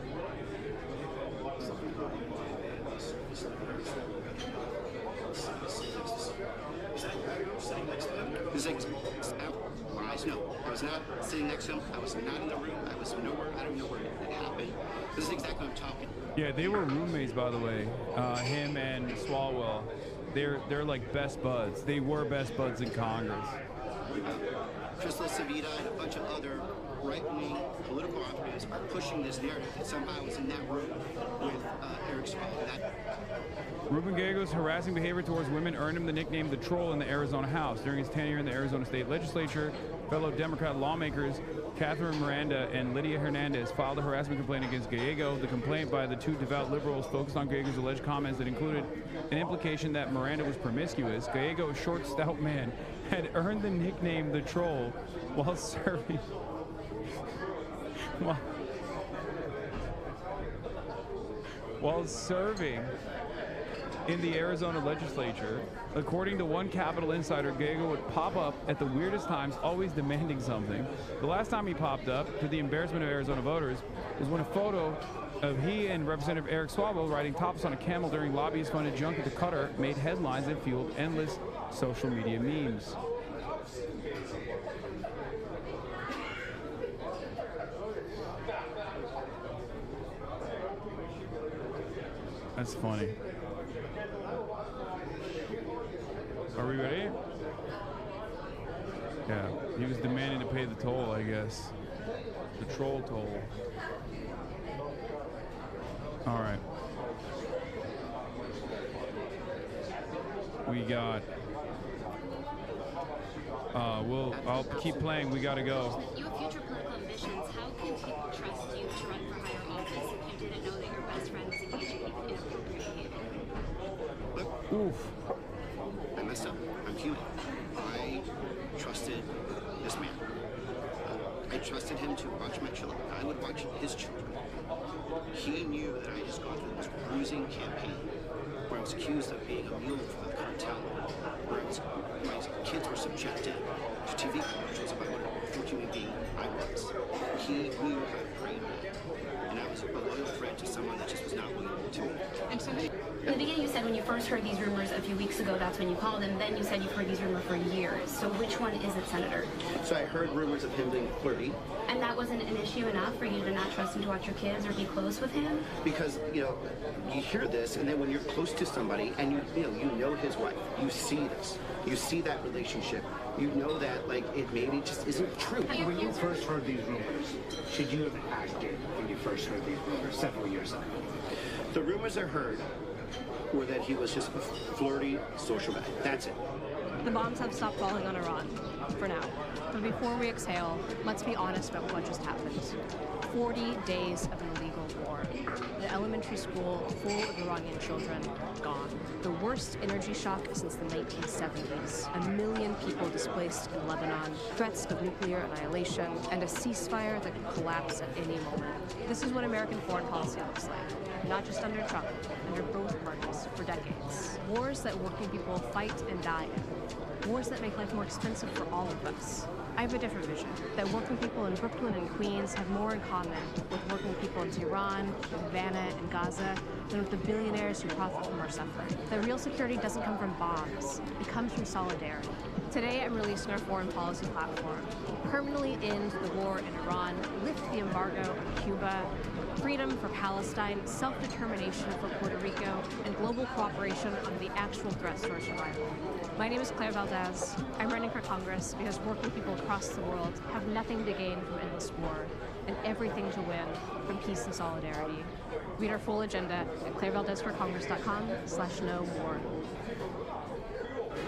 No, I was not sitting next to him. I was not in the room. I was nowhere. I don't know where it happened. This is exactly what I'm talking. Yeah, they were roommates, by the way. Him and Swalwell. They're like best buds. They were best buds in Congress. Chris Savita and a bunch of other right-wing political operatives are pushing this narrative that somehow I was in that room with Eric Swalwell. Ruben Gallego's harassing behavior towards women earned him the nickname the Troll in the Arizona House. During his tenure in the Arizona State Legislature, fellow Democrat lawmakers Catherine Miranda and Lydia Hernandez filed a harassment complaint against Gallego. The complaint by the two devout liberals focused on Gallego's alleged comments that included an implication that Miranda was promiscuous. Gallego, a short, stout man, had earned the nickname the Troll while serving... while serving in the Arizona legislature. According to one Capitol insider, Gallego would pop up at the weirdest times, always demanding something. The last time he popped up, to the embarrassment of Arizona voters, was when a photo of he and Representative Eric Swalwell riding topless on a camel during lobbyist-funded junk at the Qatar made headlines and fueled endless social media memes. That's funny. Are we ready? Yeah, he was demanding to pay the toll, I guess. The troll toll. All right. We got... I'll keep playing. We gotta go. You have future political ambitions. How can people trust you to run for higher office if you didn't know that your best friend was engaging in inappropriate behavior? Oof. I messed up. I'm human. I trusted this man. I trusted him to watch my children. I would watch his children. He knew that I had just gone through this bruising campaign where I was was accused of being a mule for the cartel. Whereas my kids were subjected to TV commercials about what a good human being I was. He knew how to pray me. And I was a loyal friend to someone that just was not loyal to me. And so in the beginning you said when you first heard these rumors a few weeks ago, that's when you called him. Then you said you've heard these rumors for years. So which one is it, Senator? So I heard rumors of him being flirty. And that wasn't an issue enough for you to not trust him to watch your kids or be close with him? Because, you know, you hear this, and then when you're close to somebody and you know his wife, you see this. You see that relationship. You know that, like, it maybe just isn't true. When you first heard these rumors, should you have acted when you first heard these rumors several years ago? The rumors I heard were that he was just a flirty social guy. That's it. The bombs have stopped falling on Iran, for now. But before we exhale, let's be honest about what just happened. 40 days of an illegal war. An elementary school full of Iranian children gone. The worst energy shock since the 1970s. 1 million people displaced in Lebanon. Threats of nuclear annihilation. And a ceasefire that could collapse at any moment. This is what American foreign policy looks like. Not just under Trump, under both parties for decades. Wars that working people fight and die in. Wars that make life more expensive for all of us. I have a different vision, that working people in Brooklyn and Queens have more in common with working people in Tehran, Havana, and Gaza than with the billionaires who profit from our suffering. That real security doesn't come from bombs, it comes from solidarity. Today I'm releasing our foreign policy platform. Permanently end the war in Iran, lift the embargo on Cuba, freedom for Palestine, self-determination for Puerto Rico, and global cooperation on the actual threats to our survival. My name is Claire Valdez. I'm running for Congress because working people across the world have nothing to gain from endless war and everything to win from peace and solidarity. Read our full agenda at clairevaldezforcongress.com/no-war.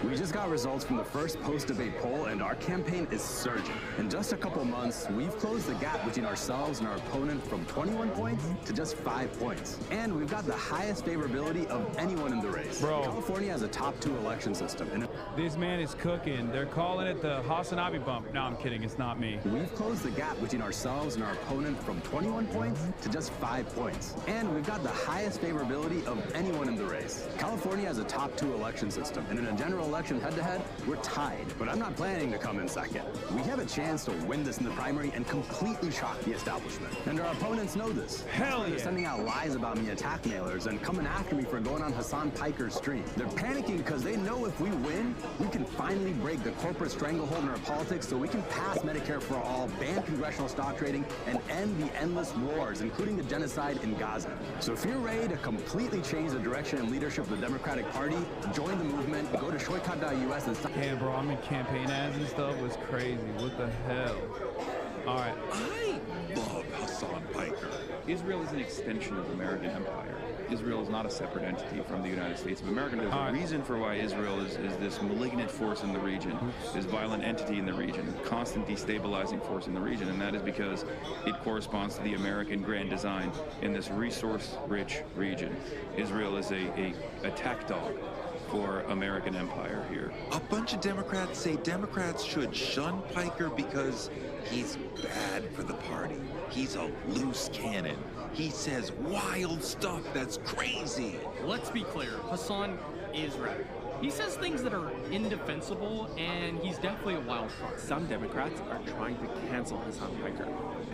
We just got results from the first post-debate poll, and our campaign is surging. In just a couple months, we've closed the gap between ourselves and our opponent from 21 points to just 5 points. And we've got the highest favorability of anyone in the race. Bro. California has a top 2 election system. And this man is cooking. They're calling it the Hasanabi bump. No, I'm kidding. It's not me. We've closed the gap between ourselves and our opponent from 21 points to just 5 points. And we've got the highest favorability of anyone in the race. California has a top 2 election system. And in a general election head-to-head, we're tied. But I'm not planning to come in second. We have a chance to win this in the primary and completely shock the establishment. And our opponents know this. Hell yeah. They're sending out lies about me attack mailers and coming after me for going on Hasan Piker's stream. They're panicking because they know if we win, we can finally break the corporate stranglehold in our politics so we can pass Medicare for all, ban congressional stock trading, and end the endless wars, including the genocide in Gaza. So if you're ready to completely change the direction and leadership of the Democratic Party, join the movement, go to shortcut.us and stop. Damn, bro, I'm in campaign ads and stuff. Was crazy. What the hell? All right. I love Hasan Piker. Israel is an extension of the American empire. Israel is not a separate entity from the United States of America. There's a reason for why Israel is this malignant force in the region, this violent entity in the region, constant destabilizing force in the region, and that is because it corresponds to the American grand design in this resource-rich region. Israel is a attack dog for American empire here. A bunch of Democrats say Democrats should shun Piker because he's bad for the party. He's a loose cannon. He says wild stuff that's crazy. Let's be clear, Hasan is right. He says things that are indefensible, and he's definitely a wild card. Some Democrats are trying to cancel Hasan Piker,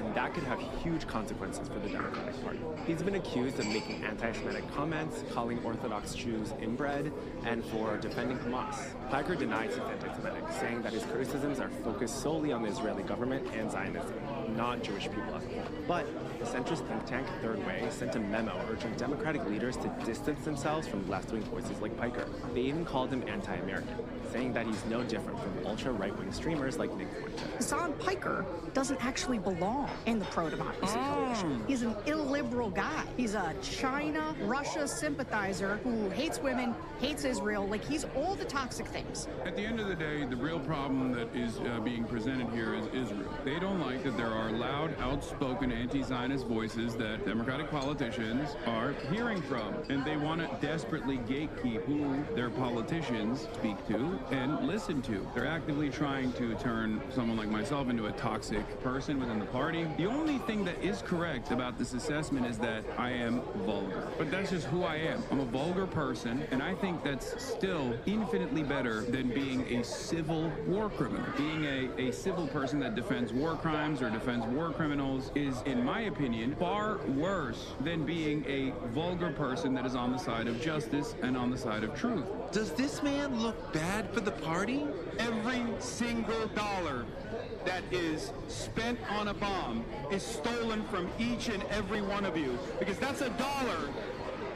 and that could have huge consequences for the Democratic Party. He's been accused of making anti-Semitic comments, calling Orthodox Jews inbred, and for defending Hamas. Piker denies he's anti-Semitic, saying that his criticisms are focused solely on the Israeli government and Zionism, not Jewish people as a whole. But the centrist think tank Third Way sent a memo urging Democratic leaders to distance themselves from left-wing voices like Piker. They even called him anti-American, saying that he's no different from ultra-right-wing streamers like Nick Fuentes. Hasan Piker doesn't actually belong in the pro-democracy coalition. He's an illiberal guy. He's a China-Russia sympathizer who hates women, hates Israel. Like, he's all the toxic things. At the end of the day, the real problem that is being presented here is Israel. They don't like that there are loud, outspoken anti-Zionist Zionist voices that Democratic politicians are hearing from. And they want to desperately gatekeep who their politicians speak to and listen to. They're actively trying to turn someone like myself into a toxic person within the party. The only thing that is correct about this assessment is that I am vulgar. But that's just who I am. I'm a vulgar person, and I think that's still infinitely better than being a civil war criminal. Being a civil person that defends war crimes or defends war criminals is, in my opinion, far worse than being a vulgar person that is on the side of justice and on the side of truth. Does this man look bad for the party? Every single dollar that is spent on a bomb is stolen from each and every one of you, because that's a dollar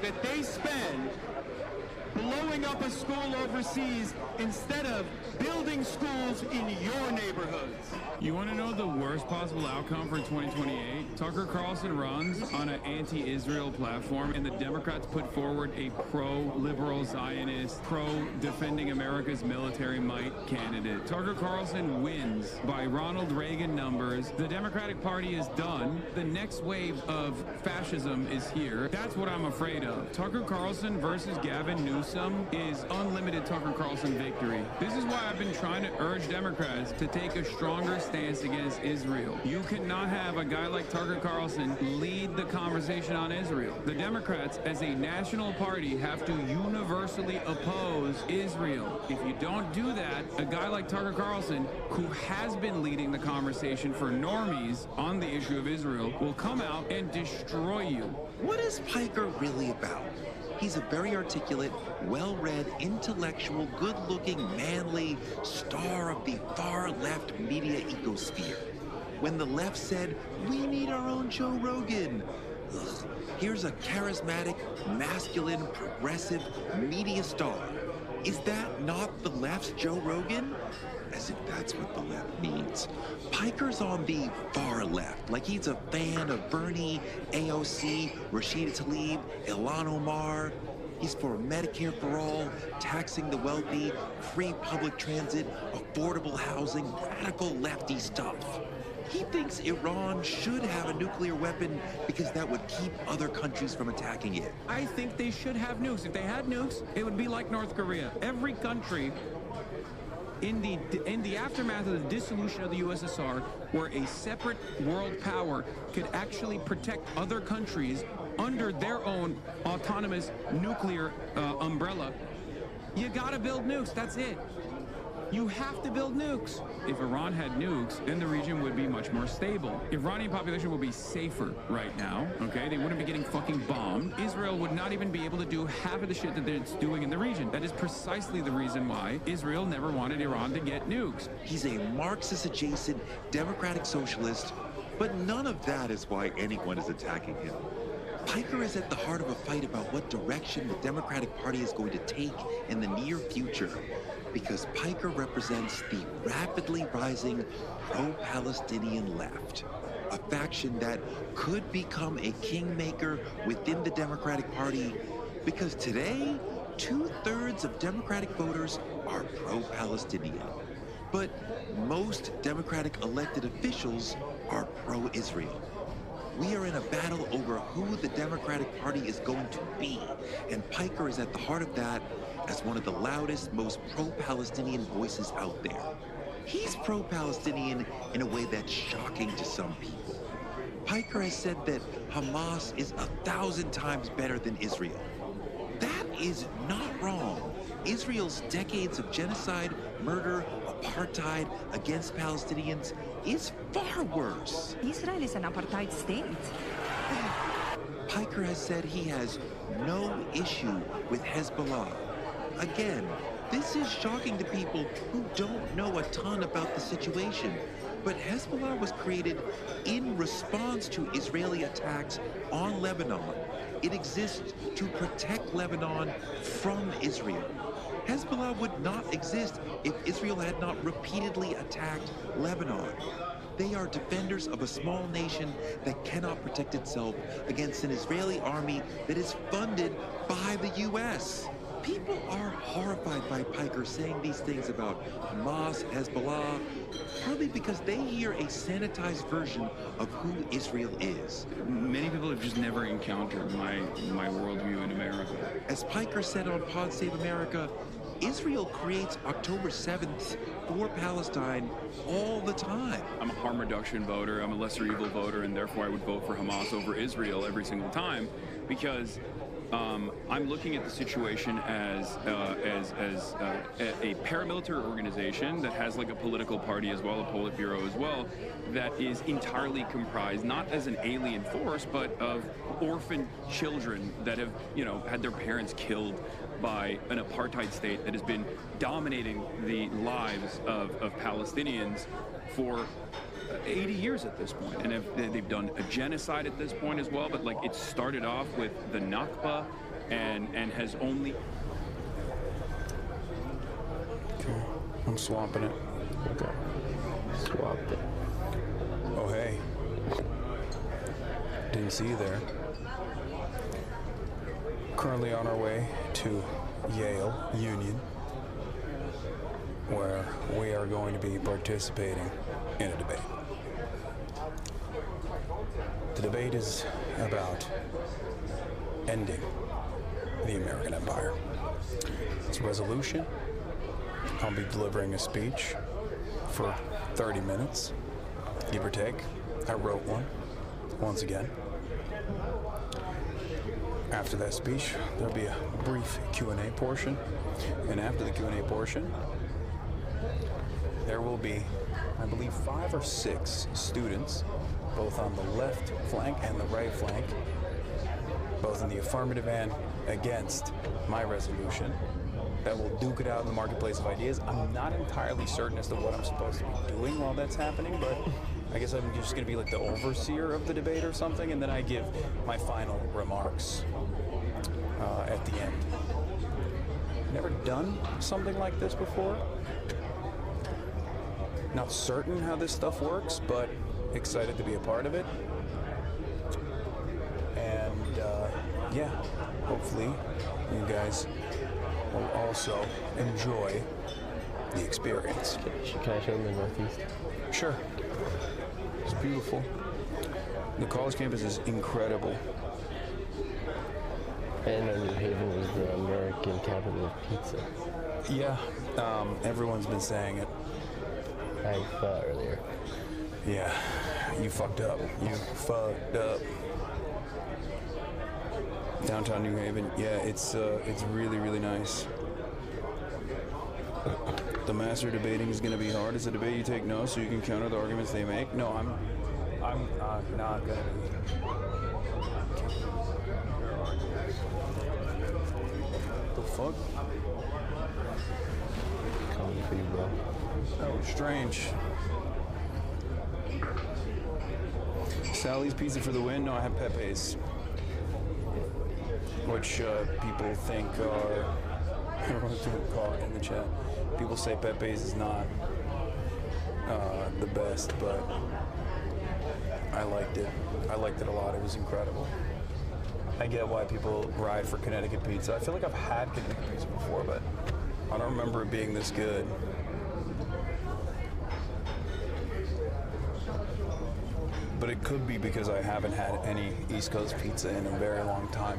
that they spend blowing up a school overseas instead of building schools in your neighborhoods. You want to know the worst possible outcome for 2028? Tucker Carlson runs on an anti-Israel platform, and the Democrats put forward a pro-liberal Zionist, pro-defending America's military might candidate. Tucker Carlson wins by Ronald Reagan numbers. The Democratic Party is done. The next wave of fascism is here. That's what I'm afraid of. Tucker Carlson versus Gavin Newsom is unlimited Tucker Carlson victory. This is why I've been trying to urge Democrats to take a stronger stance against Israel. You cannot have a guy like Tucker Carlson lead the conversation on Israel. The Democrats, as a national party, have to universally oppose Israel. If you don't do that, a guy like Tucker Carlson, who has been leading the conversation for normies on the issue of Israel, will come out and destroy you. What is Piker really about? He's a very articulate, well-read, intellectual, good-looking, manly star of the far-left media ecosphere. When the left said, we need our own Joe Rogan, here's a charismatic, masculine, progressive media star. Is that not the left's Joe Rogan? As if that's what the left needs. Piker's on the far left, like he's a fan of Bernie, AOC, Rashida Tlaib, Ilhan Omar. He's for Medicare for all, taxing the wealthy, free public transit, affordable housing, radical lefty stuff. He thinks Iran should have a nuclear weapon because that would keep other countries from attacking it. I think they should have nukes. If they had nukes, it would be like North Korea. Every country in the aftermath of the dissolution of the USSR, where a separate world power could actually protect other countries under their own autonomous nuclear umbrella, you gotta build nukes. That's it. You have to build nukes. If Iran had nukes, then the region would be much more stable. Iranian population would be safer right now, okay? They wouldn't be getting fucking bombed. Israel would not even be able to do half of the shit that it's doing in the region. That is precisely the reason why Israel never wanted Iran to get nukes. He's a Marxist-adjacent democratic socialist, but none of that is why anyone is attacking him. Piker is at the heart of a fight about what direction the Democratic Party is going to take in the near future, because Piker represents the rapidly rising pro-Palestinian left, a faction that could become a kingmaker within the Democratic Party, because today, 2/3 of Democratic voters are pro-Palestinian. But most Democratic elected officials are pro-Israel. We are in a battle over who the Democratic Party is going to be, and Piker is at the heart of that as one of the loudest, most pro-Palestinian voices out there. He's pro-Palestinian in a way that's shocking to some people. Piker has said that Hamas is 1,000 times better than Israel. That is not wrong. Israel's decades of genocide, murder, apartheid against Palestinians is far worse. Israel is an apartheid state. Piker has said he has no issue with Hezbollah. Again, this is shocking to people who don't know a ton about the situation. But Hezbollah was created in response to Israeli attacks on Lebanon. It exists to protect Lebanon from Israel. Hezbollah would not exist if Israel had not repeatedly attacked Lebanon. They are defenders of a small nation that cannot protect itself against an Israeli army that is funded by the U.S. People are horrified by Piker saying these things about Hamas, Hezbollah, partly because they hear a sanitized version of who Israel is. Many people have just never encountered my worldview in America. As Piker said on Pod Save America, Israel creates October 7th for Palestine all the time. I'm a harm reduction voter, I'm a lesser evil voter, and therefore I would vote for Hamas over Israel every single time, because I'm looking at the situation as a paramilitary organization that has like a political party as well, a Politburo as well, that is entirely comprised not as an alien force, but of orphan children that have, had their parents killed by an apartheid state that has been dominating the lives of Palestinians for 80 years at this point, and they've done a genocide at this point as well. But like, it started off with the Nakba, and has only. Okay, I'm swapping it. Okay, swap it. Oh hey, didn't see you there. Currently on our way to Yale Union, where we are going to be participating in a debate. The debate is about ending the American Empire. It's a resolution. I'll be delivering a speech for 30 minutes, give or take. I wrote one, once again. After that speech, there'll be a brief Q&A portion, and after the Q&A portion, there will be, I believe, 5 or 6 students, both on the left flank and the right flank, both in the affirmative and against my resolution, that will duke it out in the marketplace of ideas. I'm not entirely certain as to what I'm supposed to be doing while that's happening, but I guess I'm just going to be like the overseer of the debate or something, and then I give my final remarks at the end. Never done something like this before. Not certain how this stuff works, but excited to be a part of it. And yeah, hopefully you guys will also enjoy the experience. Can I show them the Northeast? Sure. It's beautiful. The college campus is incredible. And New Haven was the American capital of pizza. Yeah, everyone's been saying it. I thought earlier. Yeah, you fucked up. You fucked up. Downtown New Haven, yeah, it's really, really nice. The master debating is going to be hard. It's a debate you take notes so you can counter the arguments they make. No, I'm not going to be. The fuck? Coming for you, bro. That was strange. Sally's pizza for the win? No, I have Pepe's. Which people think are, everyone's doing call it in the chat. People say Pepe's is not the best, but I liked it. I liked it a lot. It was incredible. I get why people ride for Connecticut pizza. I feel like I've had Connecticut pizza before, but I don't remember it being this good. But it could be because I haven't had any East Coast pizza in a very long time.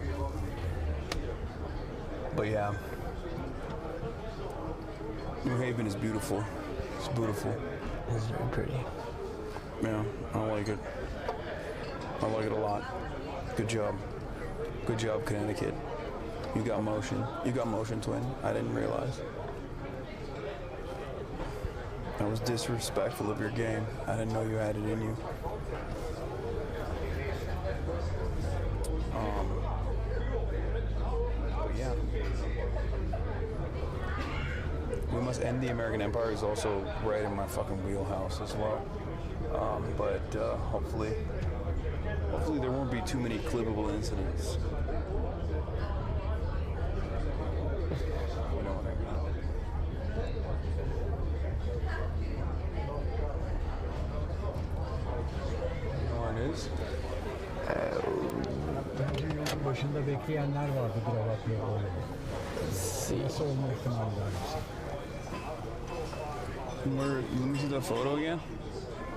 But yeah, New Haven is beautiful. It's beautiful. It's very pretty. Yeah, I like it. I like it a lot. Good job. Good job, Connecticut. You got motion. You got motion, twin. I didn't realize. That was disrespectful of your game. I didn't know you had it in you. But yeah. We Must End the American Empire is also right in my fucking wheelhouse as well. But hopefully there won't be too many clippable incidents. You know what I mean? You know where it is? Başında bekleyenler vardı kravatlı. see. Let me see that photo again.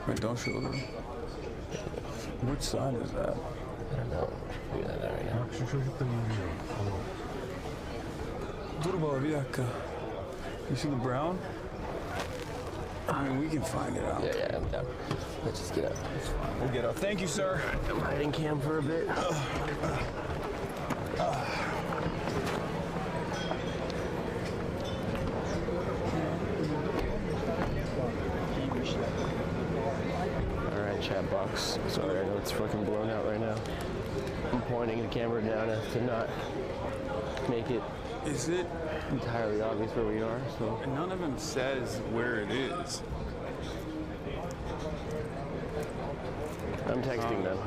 Wait, don't show them. Which side is that? I don't know. Look at that right now. Dur baba bir dakika. You see the brown? I mean, we can find it out. Yeah, I'm down. Let's just get up. We'll get up. Thank you, sir. I'm hiding cam for a bit. Alright, chat box. Sorry, I know it's fucking blown out right now. I'm pointing the camera down to not make it entirely obvious where we are, so. And none of them says where it is. I'm texting them.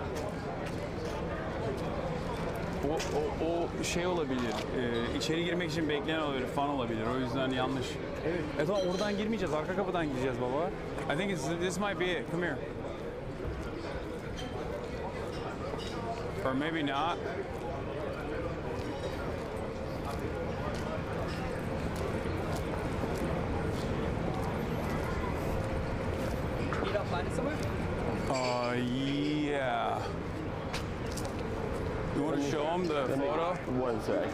O şey olabilir. İçeri girmek için bekleyen olabilir, fan olabilir. O yüzden yanlış. Evet. Tamam, oradan girmeyeceğiz. Arka kapıdan gideceğiz baba. I think this might be it. Come here. Or maybe not. You don't find it somewhere? Yeah. You want to show them the photo? One sec.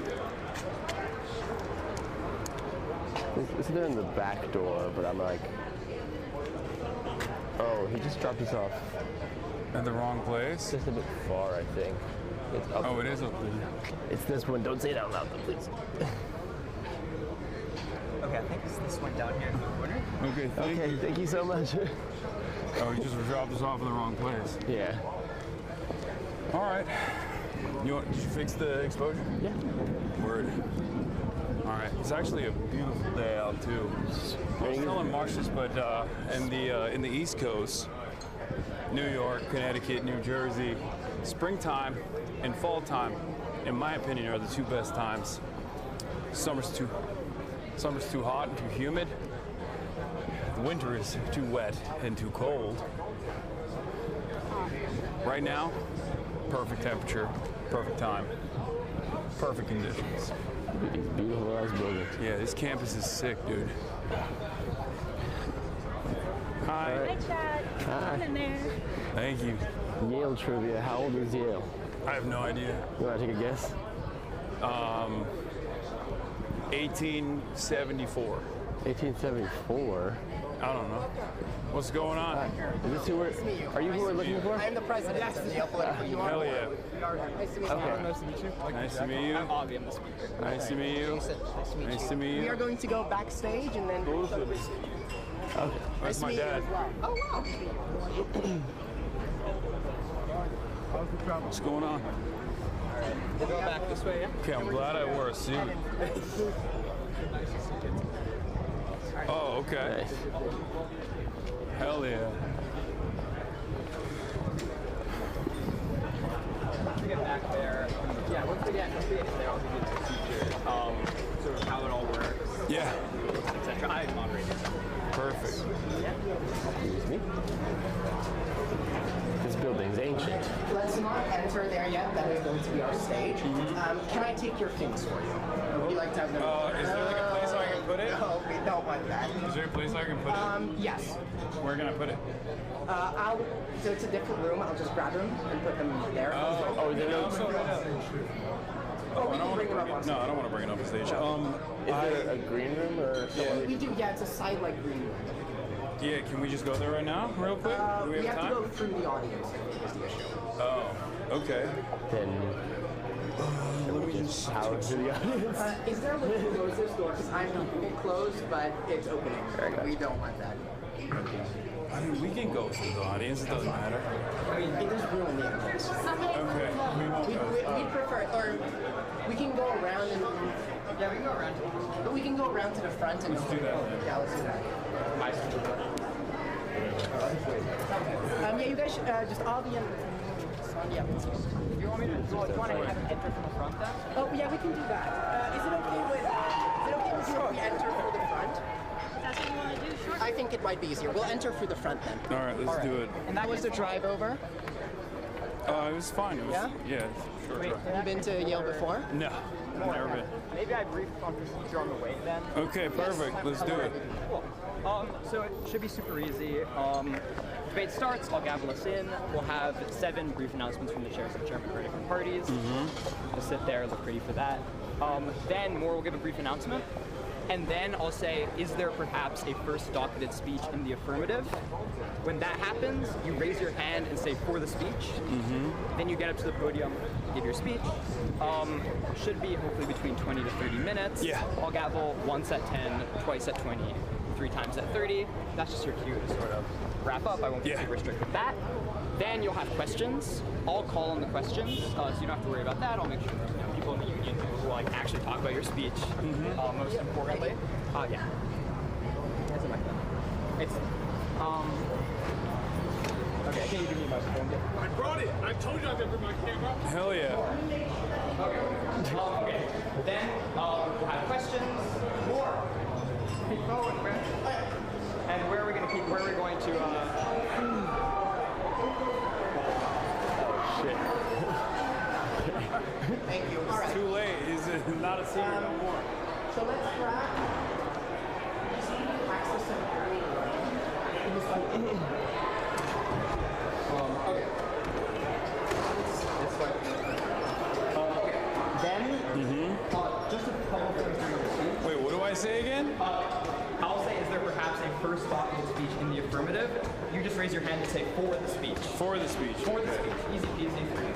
It's there in the back door, but I'm like, oh, he just dropped us off. At the wrong place? Just a bit far, I think. It's up. Oh, it is up there. It's this one. Don't say it out loud, though, please. Okay, I think it's this one down here in the corner. Okay, thank you so much. Oh, you just dropped us off in the wrong place. Yeah. All right. Did you fix the exposure? Yeah. Word. All right. It's actually a beautiful day out too. I was telling Marsh this, but in the East Coast, New York, Connecticut, New Jersey, springtime and fall time, in my opinion, are the two best times. Summer's too hot and too humid. The winter is too wet and too cold. Right now, perfect temperature, perfect time, perfect conditions. These beautiful ass buildings. Yeah, this campus is sick, dude. Hi. Right. Hi, Chad. Hi. Come in there. Thank you. Yale trivia. How old is Yale? I have no idea. You want to take a guess? 1874. 1874? I don't know. What's going on? Is this who we're, are you who we're looking for? I am the president of the Yale Political Union. Hell yeah. Nice to meet you. Okay. Nice to meet you. Nice to meet you. I'm Avi, I'm the speaker. Nice to meet you. Nice to meet you. We are going to go backstage and then... Okay. That's my dad. Oh, wow. What's going on? We'll go back this way, yeah? Okay, I'm glad I wore a suit. Oh, okay. Nice. Hell yeah. Once we get back there, yeah, once we get there, I'll give you the procedure, sort of how it all works. Yeah. Etc. I moderate it. Perfect. Excuse me. This building's ancient. Let's not enter there yet. That is going to be our stage. Can I take your things for you? Would you like to have them? Is there like a place I can put it? No, we don't want that. Is there a place I can put it? Yes. Where can I put it? So it's a different room. I'll just grab them and put them there. Oh, there also right up. Oh, we can bring them up on stage. No, I don't want to bring it up on stage. Is there a green room or something? We do, yeah, it's a side like green room. Yeah, can we just go there right now, real quick? Do We have time? to go through the audience, is the issue. Oh, okay. Then Let me just out to the audience. Is there a way to close this door? Because I'm keeping it closed, but it's opening. We don't want that. I mean, we can go through the audience. It doesn't matter. I mean, there's room in the entrance. Okay, we won't We go. prefer, or we can go around and... Yeah, we can go around. But we can go around to the front and... Let's do that. Yeah, let's do that. Yeah, you guys should just all be in... Yeah. You want me to... Do you want to have them enter from the front then? Oh, yeah, we can do that. Is it okay with you if we enter through the front? That's what you want to do, sure. I think it might be easier. We'll enter through the front then. All right, let's do it. And that was the drive over? It was fine. It was, Yeah? Yeah, sure. Have you been to Yale before? No, never been. maybe I brief on procedure on the way then. Okay, perfect. Let's do it. Cool. So it should be super easy. Debate starts, I'll gavel us in. We'll have 7 brief announcements from the chairs of the Democratic parties. I'll sit there, look pretty for that. Then Moore will give a brief announcement. And then I'll say, is there perhaps a first docketed speech in the affirmative? When that happens, you raise your hand and say for the speech. Then you get up to the podium, give your speech. Should be hopefully between 20 to 30 minutes. Yeah. I'll gavel once at 10, twice at 20, 3 times at 30. That's just your cue to sort of wrap up. I won't be super strict with that. Then you'll have questions. I'll call on the questions, so you don't have to worry about that. I'll make sure people in the union will like actually talk about your speech. Most importantly, yeah. That's a microphone. It's okay. Can you give me my phone? I brought it. I told you I could bring my camera. Hell yeah. Okay. Then we'll have questions. More. Keep forward, man. And where are we going to keep? Where are we going to? Shit. Thank you. All right. It's too late. It's not a secret no more. So let's wrap. Access and okay. This way. Okay. Then, just a couple things. Wait, what do I say again? I'll say, is there perhaps a first docketed speech in the affirmative? You just raise your hand and say for the speech. For the speech. For the speech. Easy peasy for you.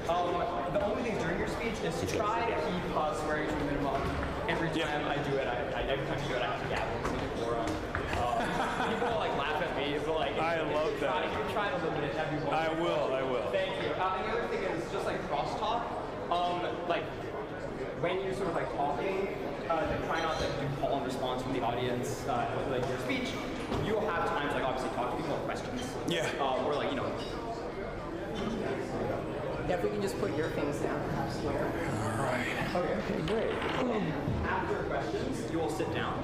The only thing during your speech is to try to keep swearing to a minimum. Every time I do it, every time you do it, I have to gavel in the forum. People like laugh at me, but like I love that. If you try to limit it, everyone. I will. Thank you. And the other thing is just like crosstalk. Like when you're sort of like talking, try not to do call and response from the audience, like your speech. You will have times like obviously talk to people with questions. Yeah. Or like Yeah, if we can just put your things down, perhaps here. All right. Okay, great. After questions, you will sit down,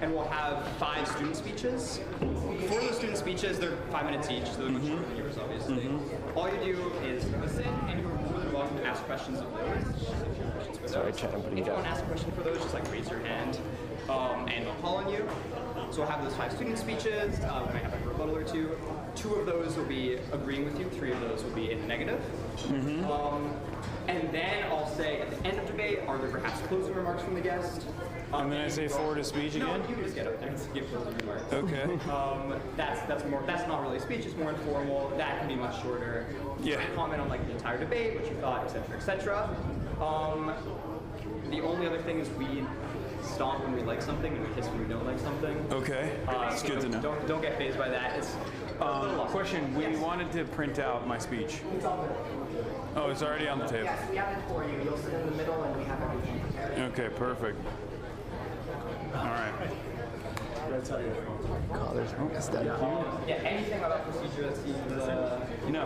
and we'll have 5 student speeches. For those student speeches, they're 5 minutes each, so they're much shorter than yours, obviously. All you do is listen, and you're more than welcome to ask questions of those. Sorry, Chad, I'm putting If you you want down. to ask a question for those, just like raise your hand, and they'll call on you. So we'll have those 5 student speeches. We might have like a rebuttal or 2. 2 of those will be agreeing with you. 3 of those will be in the negative. And then I'll say at the end of debate, are there perhaps closing remarks from the guest? And then I say forward to speech again? No, you can just get up there and give closing remarks. Okay. That's not really a speech, it's more informal. That can be much shorter. Yeah. Comment on like the entire debate, what you thought, etc., etc. The only other thing is we stomp when we like something and we hiss when we don't like something. Okay. It's good to know. Don't get fazed by that. It's question, we wanted to print out my speech. Oh, it's already on the table. Yes, we have it for you. You'll sit in the middle and we have everything prepared. Okay, perfect. All right. Yeah, anything about procedure that's No.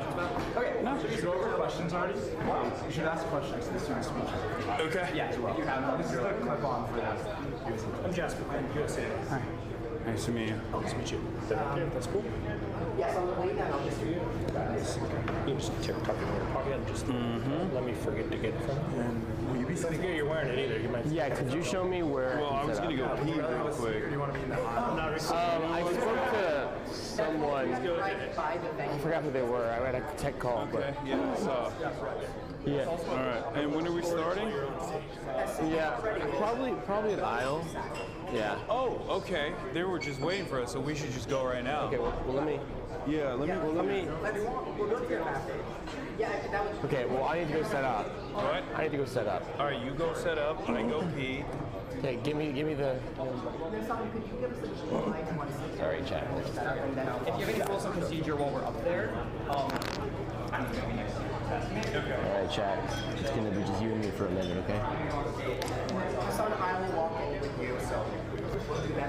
Okay. No. Should we go over questions already? You should ask questions to the student speech. Okay. Yeah, you have them. This is the clip-on for this. I'm Jasper. I'm USA. Hi. Nice to meet you. Nice to meet you. Okay, that's cool. Yes, on the way down, I'll just You just tuck it in your pocket and just let me forget to get it from you. And will you be sitting here? You're wearing it either. You might. Yeah, could you show me where? Well, I was going to go pee real quick. Do you want to be in the aisle? I spoke to someone. I forgot who they were. I read a tech call. Okay, yeah, so. Yeah. All right, and when are we starting? Yeah, probably an aisle. Yeah. Oh, okay. They were just waiting for us, so we should just go right now. Okay, well let me. Yeah, let me. Well, let me. We'll go to your backstage. Yeah, that would. Okay, well I need to go set up. What? I need to go set up. All right, you go set up. I go pee. Okay, give me the. There's something. Could you give us the slide once? Sorry, Chad. If you have any rules of procedure while we're up there, I'm going to be next to you. All right, Chad. It's gonna be just you and me for a minute, okay? Hasan, I will walk in with you, so we'll do that.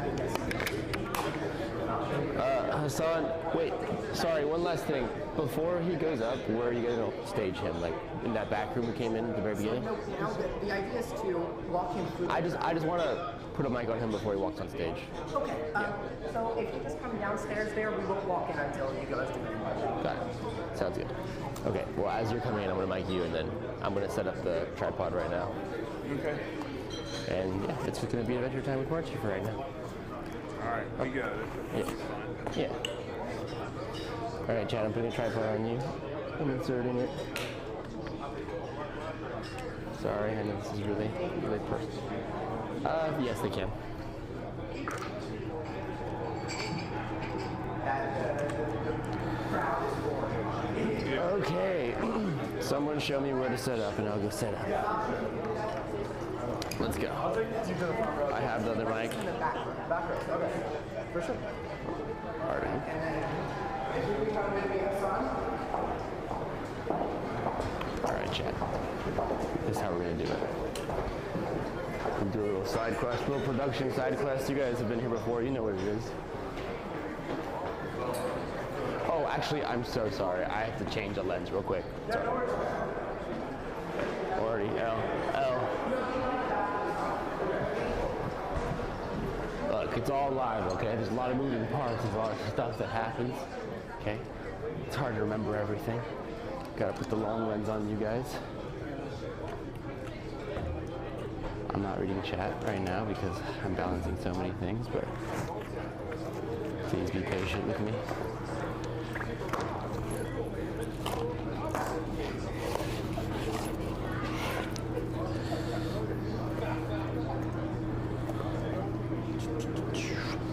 Hasan, wait. Sorry, one last thing. Before he goes up, where are you gonna stage him? Like in that back room we came in at the very beginning? No, now the idea is to walk him through. I just want to put a mic on him before he walks on stage. Okay. So if you just come downstairs there, we won't walk in until you guys do the Got it. Sounds good. Okay. Well, as you're coming in, I'm gonna mic you, and then I'm gonna set up the tripod right now. Okay. And yeah, it's going to be Adventure Time with Marchie for right now. Alright, we got it. Yeah. Yeah. Alright, Chad, I'm putting a tripod on you. I'm inserting it. Sorry, I know this is really personal. Yes, they can. Okay. Someone show me where to set up and I'll go set up. Let's go. I have the other mic. Okay, for sure. Pardon. Alright, chat. This is how we're gonna do it. We'll do a little side quest, little production side quest. You guys have been here before, you know what it is. Oh, actually, I'm so sorry. I have to change the lens real quick. Sorry. Already, L. Look, it's all live, okay? There's a lot of moving parts, there's a lot of stuff that happens, okay? It's hard to remember everything. Gotta put the long lens on you guys. I'm not reading chat right now because I'm balancing so many things, but please be patient with me.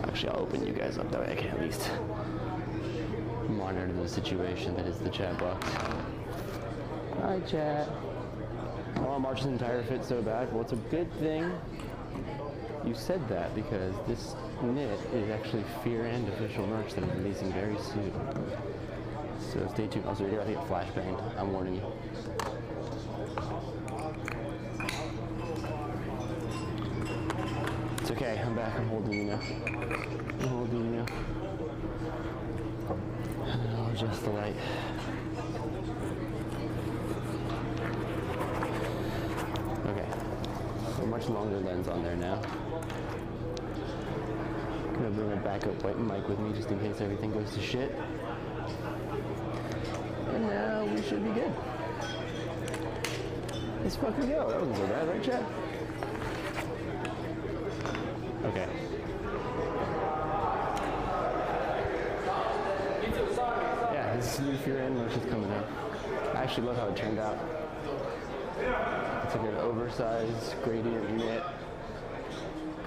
Actually, I'll open you guys up, that way I can at least monitor the situation that is the chat box. Hi, chat. I want March's entire fit so bad. Well, it's a good thing you said that because this knit is actually Fear and official merch that I'm releasing very soon. So stay tuned. Also, you're gonna get flashbanged. I'm warning you. It's okay. I'm back. I'm holding you now. I'm holding you now. And then I'll adjust the light. Okay. A much longer lens on there now. I'm gonna bring a backup white mic with me just in case everything goes to shit. And now we should be good. Let's fucking go. That wasn't so bad, right, chat? Okay. Yeah, this is new Fear and merch is coming out. I actually love how it turned out. It's like an oversized gradient knit,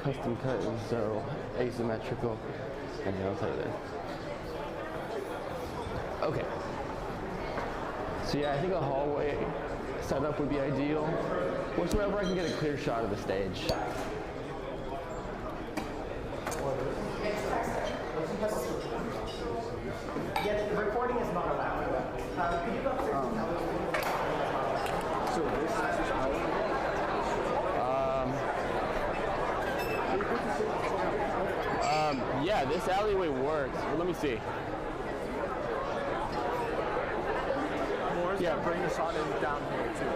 custom cut and so asymmetrical. And then I'll tell you that. Okay. So yeah, I think a hallway setup would be ideal. Whatsoever I can get a clear shot of the stage. Yeah, the recording is not allowed. Could you go upstairs? So this is yeah, this alleyway works. Well, let me see. Moore's gonna bring the shot in down here too.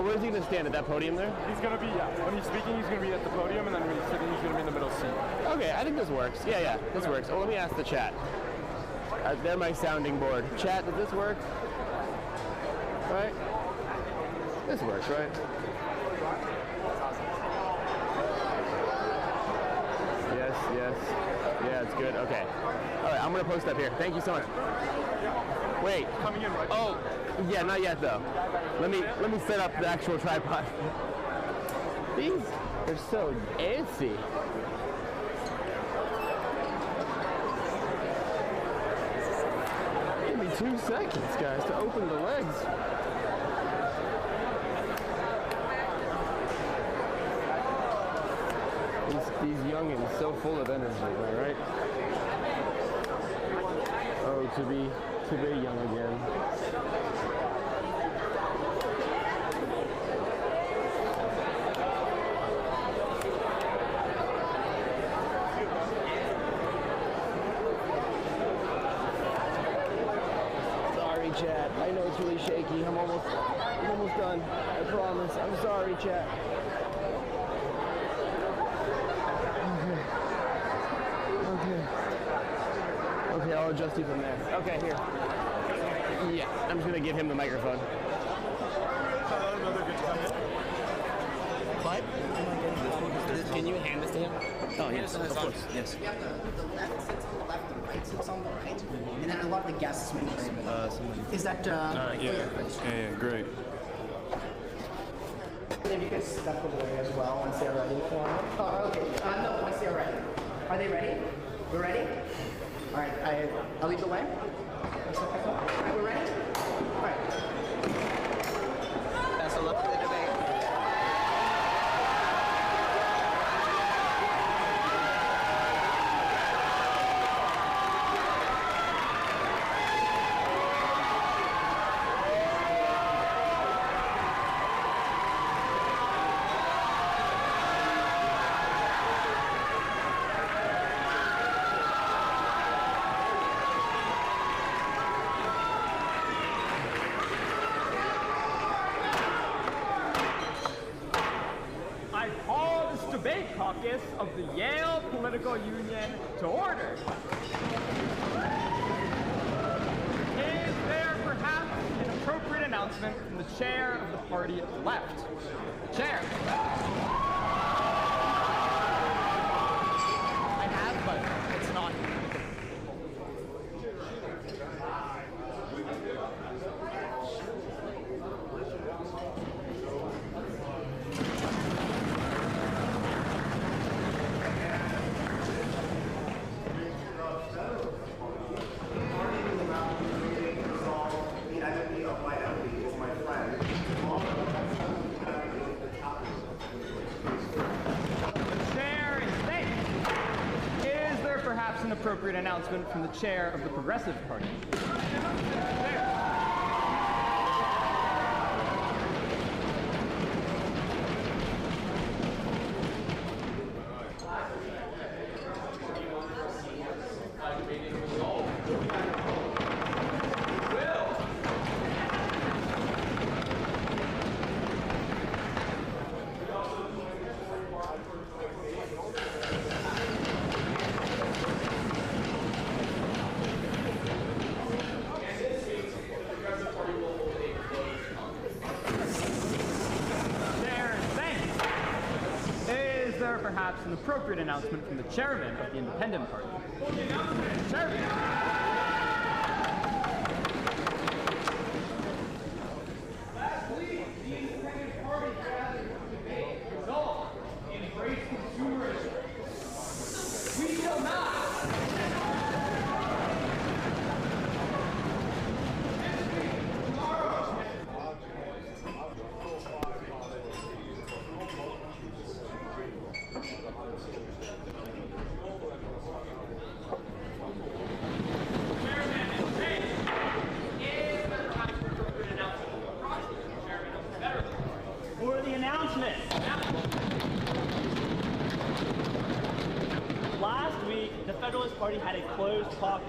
Where's he gonna stand, at that podium there? He's gonna be, when he's speaking, he's gonna be at the podium, and then when he's sitting, he's gonna be in the middle seat. Okay, I think this works. Yeah, this works. Oh, let me ask the chat. They're my sounding board. Chat, does this work? Right? This works, right? Yes. Yeah, it's good. Okay. All right, I'm gonna post up here. Thank you so much. Wait. Coming in right now. Oh, yeah, not yet though. Let me set up the actual tripod. These are so antsy. Give me 2 seconds, guys, to open the legs. These youngins so full of energy, am I right? Oh, to be young again. Sorry, chat. I know it's really shaky. I'm almost done. I promise. I'm sorry, chat. Okay, I'll adjust you from there. Okay, here. Yeah, I'm just gonna give him the microphone. Another good comment. What? Can you hand this to him? Oh, yes, of course, yes. Yeah, the left sits on the left, the right sits on the right, and then a lot of the guests make Is that, Yeah, great. If you could step away as well once they're ready for it. Oh, okay. No, once they're ready. Are they ready? We're ready? All right, I'll lead the way. All right, we're ready? All right. Best of luck for the debate. Debate caucus of the Yale Political Union to order. Is there perhaps an appropriate announcement from the chair of the party at the left? Chair. I have, but it's not. An appropriate announcement from the chair of the Progressive Party. Perhaps an appropriate announcement from the chairman of the Independent Party. Chairman. Last week, the Independent Party gathered to debate resolve embrace consumerism. We shall not. This week, tomorrow. For the announcement. Last week, the Federalist Party had a closed caucus.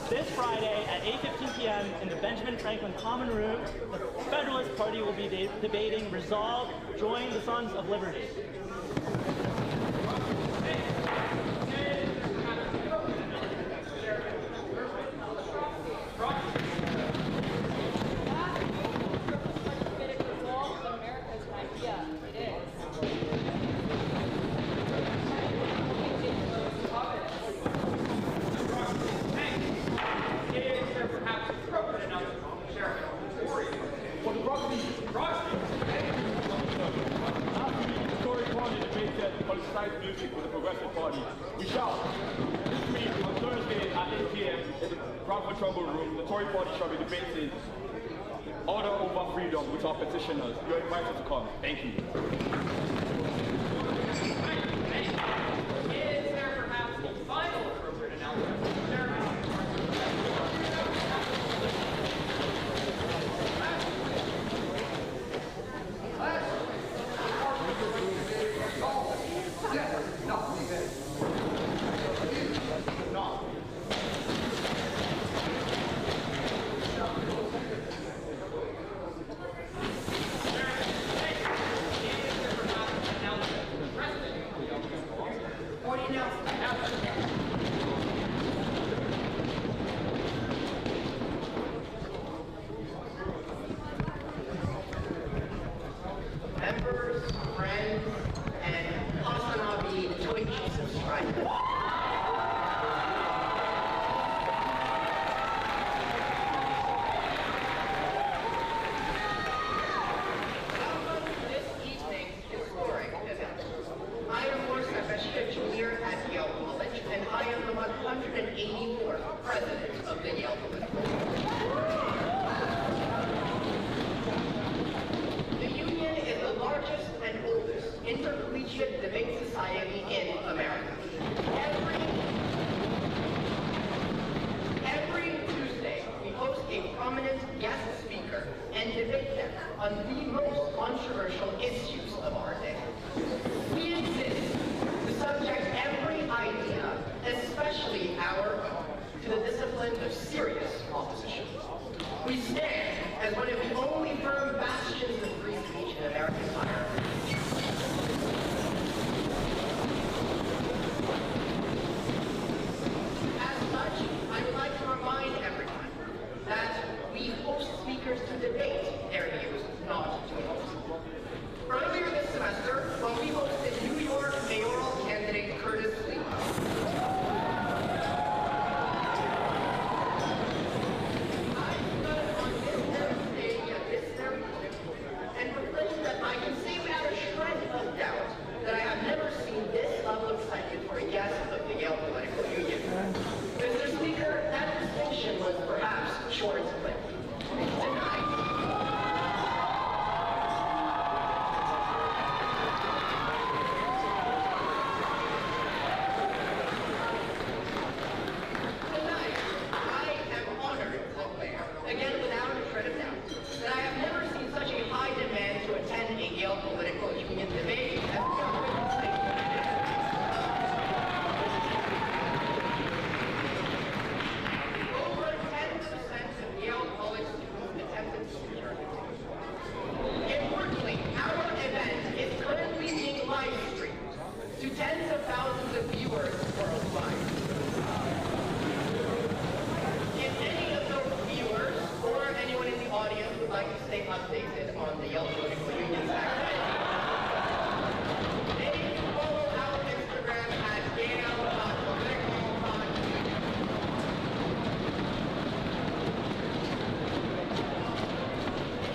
This Friday at 8:15 p.m. in the Benjamin Franklin Common Room, the Federalist Party will be debating Resolve, Join the Sons of Liberty. Music with the Progressive Party. We shall. This week on Thursday at 8 p.m. in the Bradford Trouble Room, the Tory Party shall be debating Order Over Freedom with our petitioners. You're invited to come. Thank you. Is there perhaps a final appropriate announcement? issues of our day. We exist to subject every idea, especially our own, to the discipline of serious opposition. We stand as one of the only firm bastions of free speech in American hierarchy. As such, I would like to remind everyone that we host speakers to debate their views, not to oppose. Earlier this semester, when we hosted New York mayoral candidate Curtis Lee, and proclaim that I can say without a shred of doubt that I have never seen this level of excitement for a guest of the Yale Political Union. Mr. Speaker, that distinction was perhaps short-lived. Tonight, I am honored to declare, again without a shred of doubt, that I have never seen such a high demand to attend a Yale Political Union debate as we are witnessing today. Over 10% of Yale College students attempted to secure it. Importantly, our event is currently being live streamed to tens of thousands of viewers worldwide. If any of those viewers or anyone in the audience would like to stay updated on the Yale Political Union's activity, they can follow our Instagram at Yale.political.union.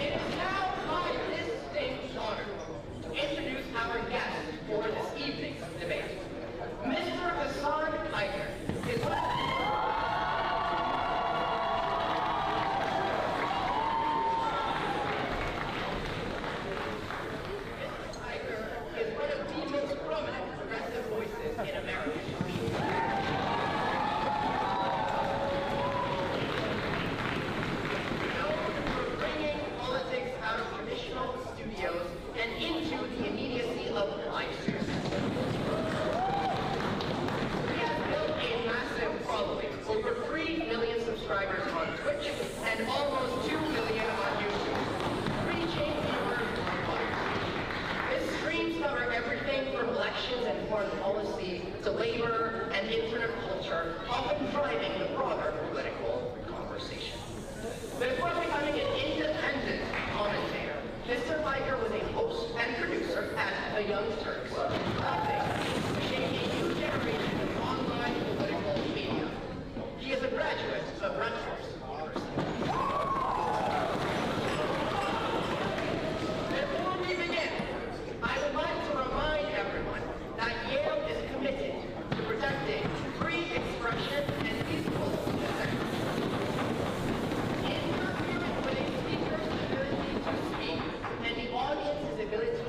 It is now my distinct honor to introduce our guest for this evening's debate. Mr. Hasan is one of is one of the most prominent progressive voices in America. Known for bringing politics out of traditional studios and into the immediacy of live streams. He has built a massive following, over 3 million subscribers on Twitch and almost 2 million on YouTube, reaching viewers worldwide. His streams cover everything from elections and foreign policy to labor and internet culture, often driving the broader political conversation. Before becoming an independent commentator, Mr. Piker was a host and producer at The Young Turks, helping shape a new generation of online political media. He is a graduate of Rutgers University. Before we begin, I would like to remind everyone that Yale is committed to protecting free expression and peaceful dissent. Interfering with a speaker's ability to speak and the audience's ability to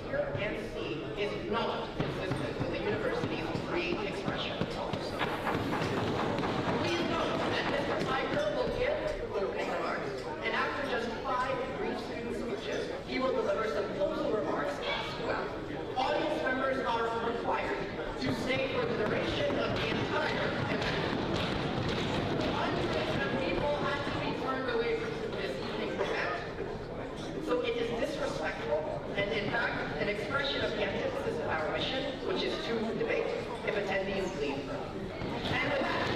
hear and see is not consistent with the university's free expression policy. Please note that Mr. Piker will give opening remarks, and after just 5 brief student speeches, he will deliver some closing remarks as well. Audience members are required to stay for the duration of the entire event. Hundreds of people had to be turned away from this evening's event. So it is disrespectful and, in fact, an expression of the antithesis of our mission, which is to debate, if attendees leave. And with that,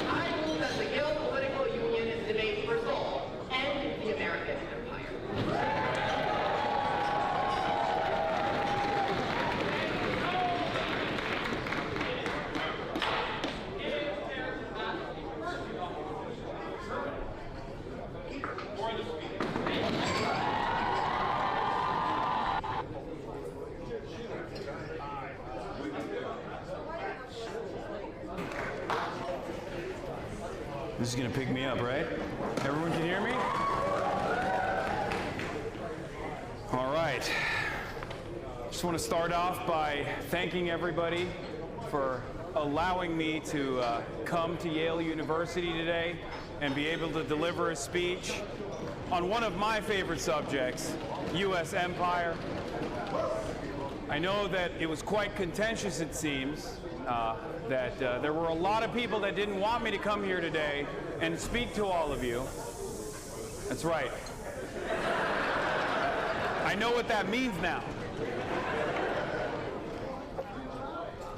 I move that the Yale Political Union's debate resolve end the American Empire. This is gonna pick me up, right? Everyone can hear me? All right. Just want to start off by thanking everybody for allowing me to come to Yale University today and be able to deliver a speech on one of my favorite subjects, U.S. empire. I know that it was quite contentious, it seems, that there were a lot of people that didn't want me to come here today and speak to all of you. That's right. I know what that means now.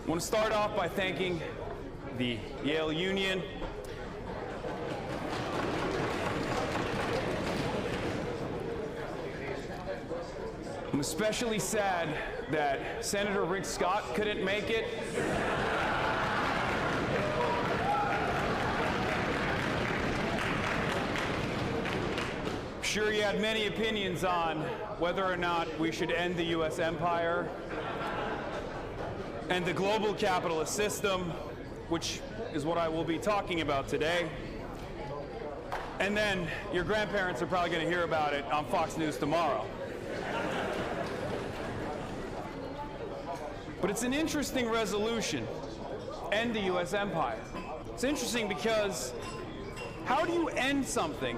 I want to start off by thanking the Yale Union. I'm especially sad that Senator Rick Scott couldn't make it. I'm sure he had many opinions on whether or not we should end the U.S. empire and the global capitalist system, which is what I will be talking about today. And then your grandparents are probably going to hear about it on Fox News tomorrow. But it's an interesting resolution, end the U.S. empire. It's interesting because how do you end something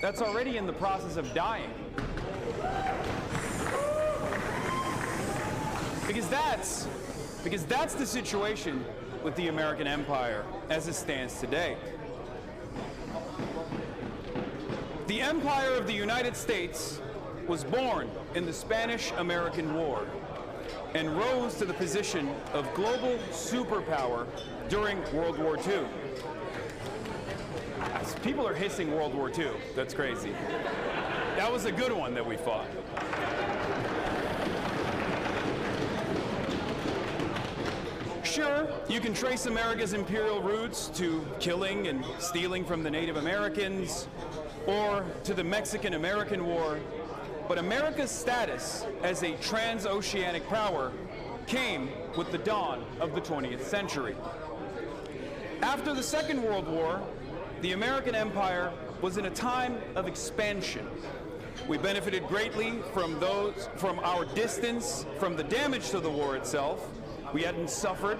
that's already in the process of dying? Because that's the situation with the American empire as it stands today. The empire of the United States was born in the Spanish-American War and rose to the position of global superpower during World War II. People are hissing World War II. That's crazy. That was a good one that we fought. Sure, you can trace America's imperial roots to killing and stealing from the Native Americans or to the Mexican-American War, but America's status as a transoceanic power came with the dawn of the 20th century. After the Second World War, the American empire was in a time of expansion. We benefited greatly from our distance from the damage to the war itself. We hadn't suffered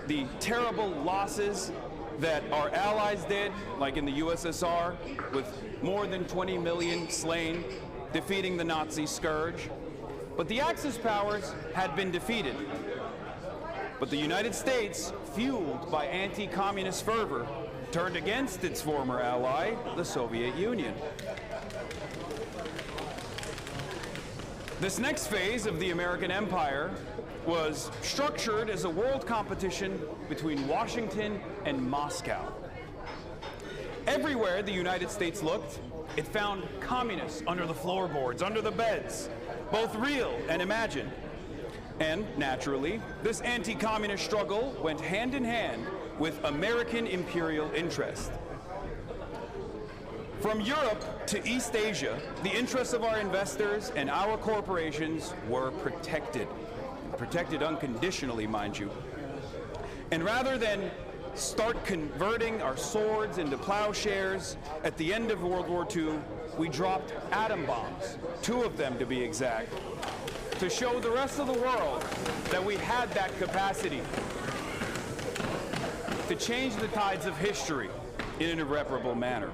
the terrible losses that our allies did, like in the USSR, with more than 20 million slain, defeating the Nazi scourge. But the Axis powers had been defeated. But the United States, fueled by anti-communist fervor, turned against its former ally, the Soviet Union. This next phase of the American empire was structured as a world competition between Washington and Moscow. Everywhere the United States looked, it found communists under the floorboards, under the beds, both real and imagined. And naturally, this anti-communist struggle went hand in hand with American imperial interest. From Europe to East Asia, the interests of our investors and our corporations were protected. Protected unconditionally, mind you. And rather than start converting our swords into plowshares, at the end of World War II, we dropped atom bombs, 2 of them to be exact, to show the rest of the world that we had that capacity to change the tides of history in an irreparable manner.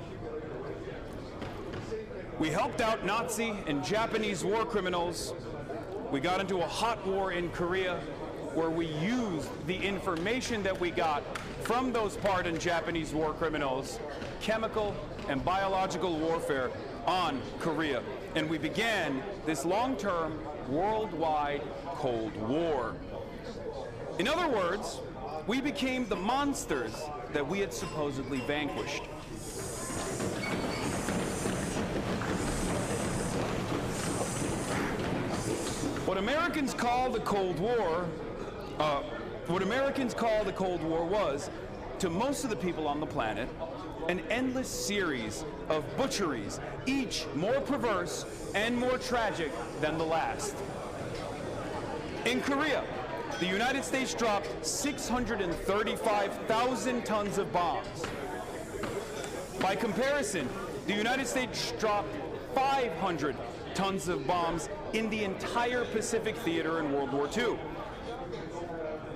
We helped out Nazi and Japanese war criminals. We got into a hot war in Korea where we used the information that we got from those pardoned Japanese war criminals, chemical and biological warfare on Korea. And we began this long-term worldwide Cold War. In other words, we became the monsters that we had supposedly vanquished. What Americans call the Cold War, was, to most of the people on the planet, an endless series of butcheries, each more perverse and more tragic than the last. In Korea, the United States dropped 635,000 tons of bombs. By comparison, the United States dropped 500 tons of bombs in the entire Pacific theater in World War II.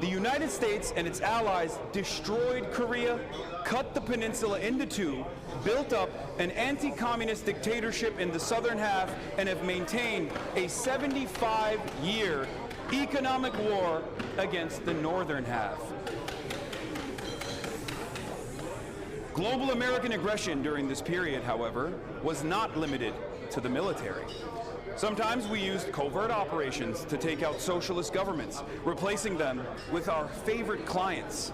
The United States and its allies destroyed Korea, cut the peninsula into two, built up an anti-communist dictatorship in the southern half, and have maintained a 75-year economic war against the northern half. Global American aggression during this period, however, was not limited to the military. Sometimes we used covert operations to take out socialist governments, replacing them with our favorite clients.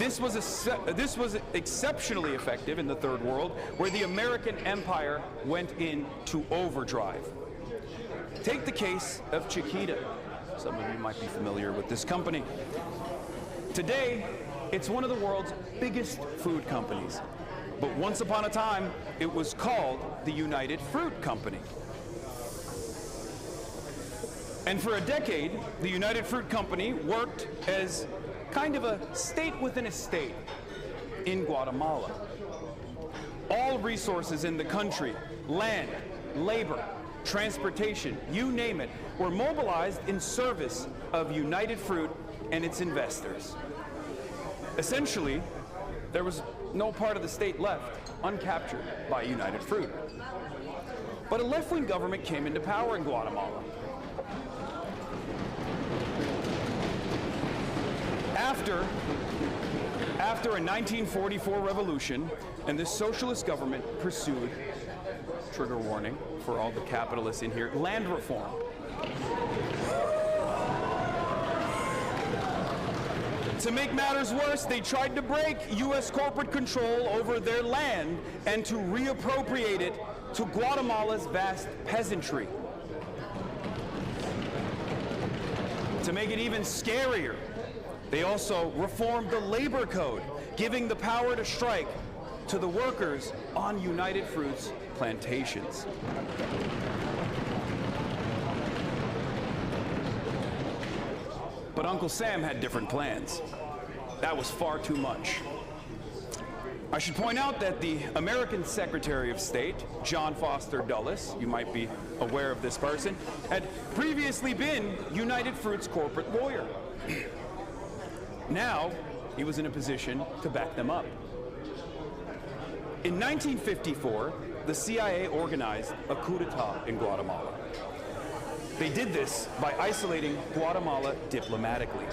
This was exceptionally effective in the Third World, where the American empire went into overdrive. Take the case of Chiquita. Some of you might be familiar with this company. Today, it's one of the world's biggest food companies. But once upon a time, it was called the United Fruit Company. And for a decade, the United Fruit Company worked as kind of a state within a state in Guatemala. All resources in the country, land, labor, transportation, you name it, were mobilized in service of United Fruit and its investors. Essentially, there was no part of the state left uncaptured by United Fruit. But a left-wing government came into power in Guatemala. After a 1944 revolution, and this socialist government pursued, trigger warning for all the capitalists in here, land reform. To make matters worse, they tried to break U.S. corporate control over their land and to reappropriate it to Guatemala's vast peasantry. To make it even scarier, they also reformed the labor code, giving the power to strike to the workers on United Fruit's plantations. But Uncle Sam had different plans. That was far too much. I should point out that the American Secretary of State, John Foster Dulles, you might be aware of this person, had previously been United Fruit's corporate lawyer. Now, he was in a position to back them up. In 1954, the CIA organized a coup d'etat in Guatemala. They did this by isolating Guatemala diplomatically,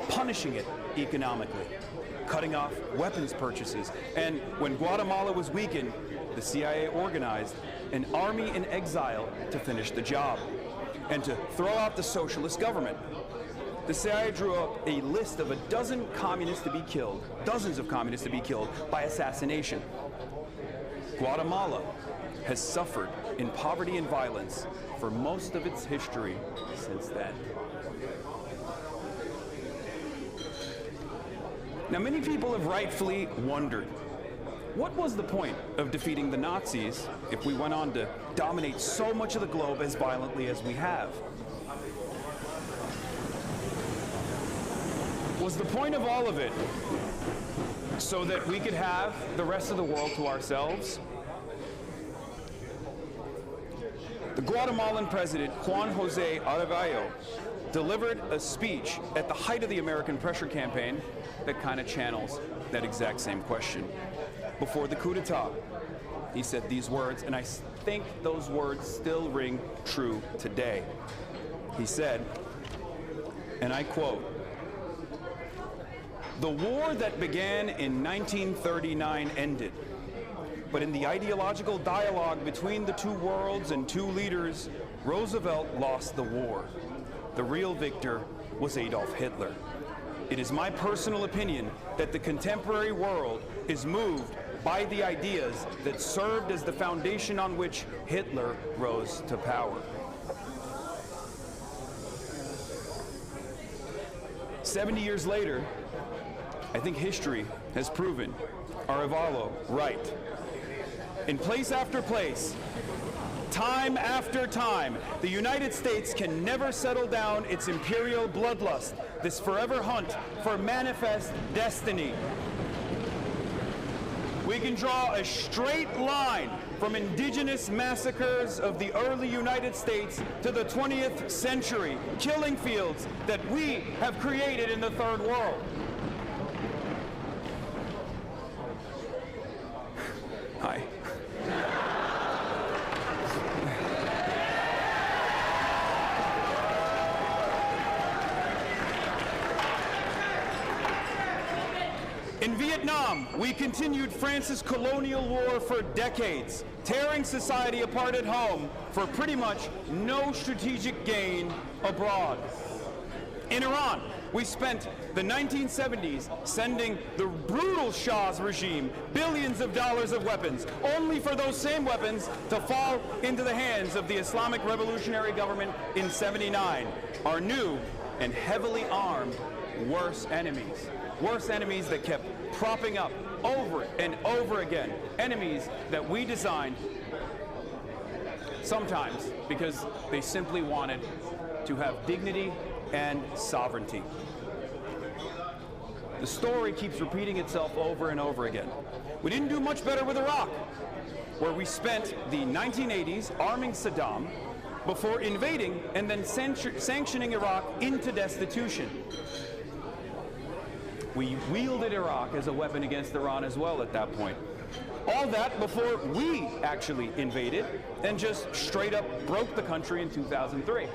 punishing it economically, cutting off weapons purchases, and when Guatemala was weakened, the CIA organized an army in exile to finish the job and to throw out the socialist government. The CIA drew up a list of dozens of communists to be killed by assassination. Guatemala has suffered in poverty and violence for most of its history since then. Now, many people have rightfully wondered, what was the point of defeating the Nazis if we went on to dominate so much of the globe as violently as we have? Was the point of all of it so that we could have the rest of the world to ourselves? The Guatemalan president, Juan José Arevalo, delivered a speech at the height of the American pressure campaign that kind of channels that exact same question. Before the coup d'etat, he said these words, and I think those words still ring true today. He said, and I quote, "The war that began in 1939 ended, but in the ideological dialogue between the two worlds and two leaders, Roosevelt lost the war. The real victor was Adolf Hitler. It is my personal opinion that the contemporary world is moved by the ideas that served as the foundation on which Hitler rose to power." 70 years later, I think history has proven Arevalo right. In place after place, time after time, the United States can never settle down its imperial bloodlust, this forever hunt for manifest destiny. we can draw a straight line from indigenous massacres of the early United States to the 20th century killing fields that we have created in the Third World. Hi. In Vietnam, we continued France's colonial war for decades, tearing society apart at home for pretty much no strategic gain abroad. In Iran, we spent the 1970s sending the brutal Shah's regime billions of dollars of weapons, only for those same weapons to fall into the hands of the Islamic Revolutionary Government in '79, our new and heavily armed worst enemies. Worst enemies that kept propping up over and over again. Enemies that we designed sometimes because they simply wanted to have dignity and sovereignty. The story keeps repeating itself over and over again. We didn't do much better with Iraq, where we spent the 1980s arming Saddam before invading and then sanctioning Iraq into destitution. We wielded Iraq as a weapon against Iran as well at that point. All that before we actually invaded and just straight up broke the country in 2003.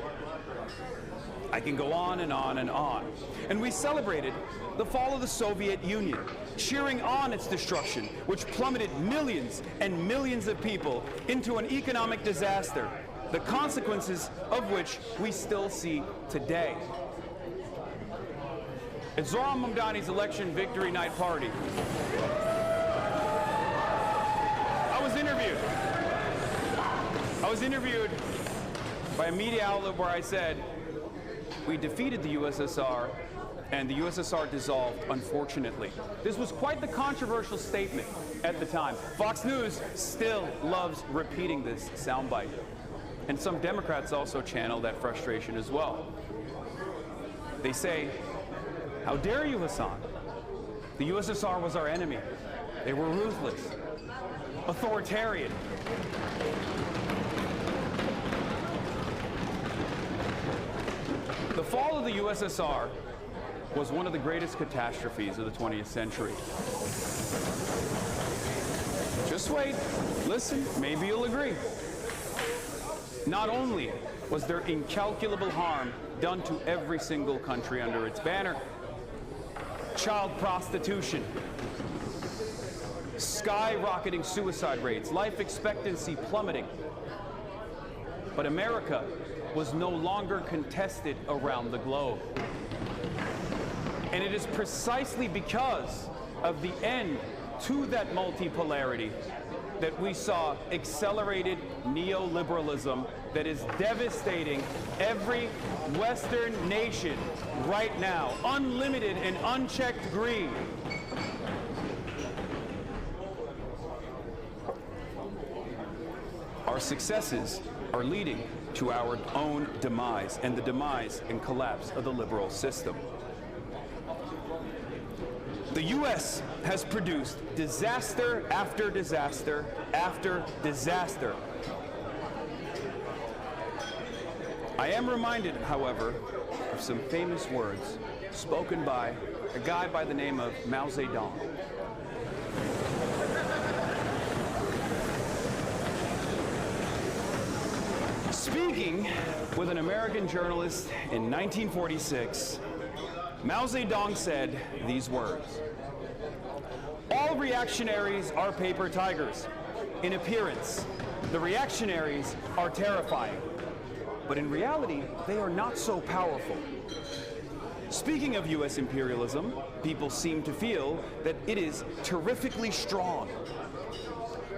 I can go on and on and on. And we celebrated the fall of the Soviet Union, cheering on its destruction, which plummeted millions and millions of people into an economic disaster, the consequences of which we still see today. At Zoran Mamdani's election victory night party, I was interviewed by a media outlet where I said, we defeated the USSR and the USSR dissolved, unfortunately. This was quite the controversial statement at the time. Fox News still loves repeating this soundbite. And some Democrats also channel that frustration as well. They say, how dare you, Hasan? The USSR was our enemy. They were ruthless, authoritarian. The fall of the USSR was one of the greatest catastrophes of the 20th century. Just wait, listen, maybe you'll agree. Not only was there incalculable harm done to every single country under its banner, child prostitution, skyrocketing suicide rates, life expectancy plummeting. But America was no longer contested around the globe. And it is precisely because of the end to that multipolarity that we saw accelerated neoliberalism that is devastating every Western nation right now. Unlimited and unchecked greed. Our successes are leading to our own demise and the demise and collapse of the liberal system. The U.S. has produced disaster after disaster after disaster. I am reminded, however, of some famous words spoken by a guy by the name of Mao Zedong. Speaking with an American journalist in 1946, Mao Zedong said these words: all reactionaries are paper tigers. In appearance, the reactionaries are terrifying. But in reality, they are not so powerful. Speaking of U.S. imperialism, people seem to feel that it is terrifically strong.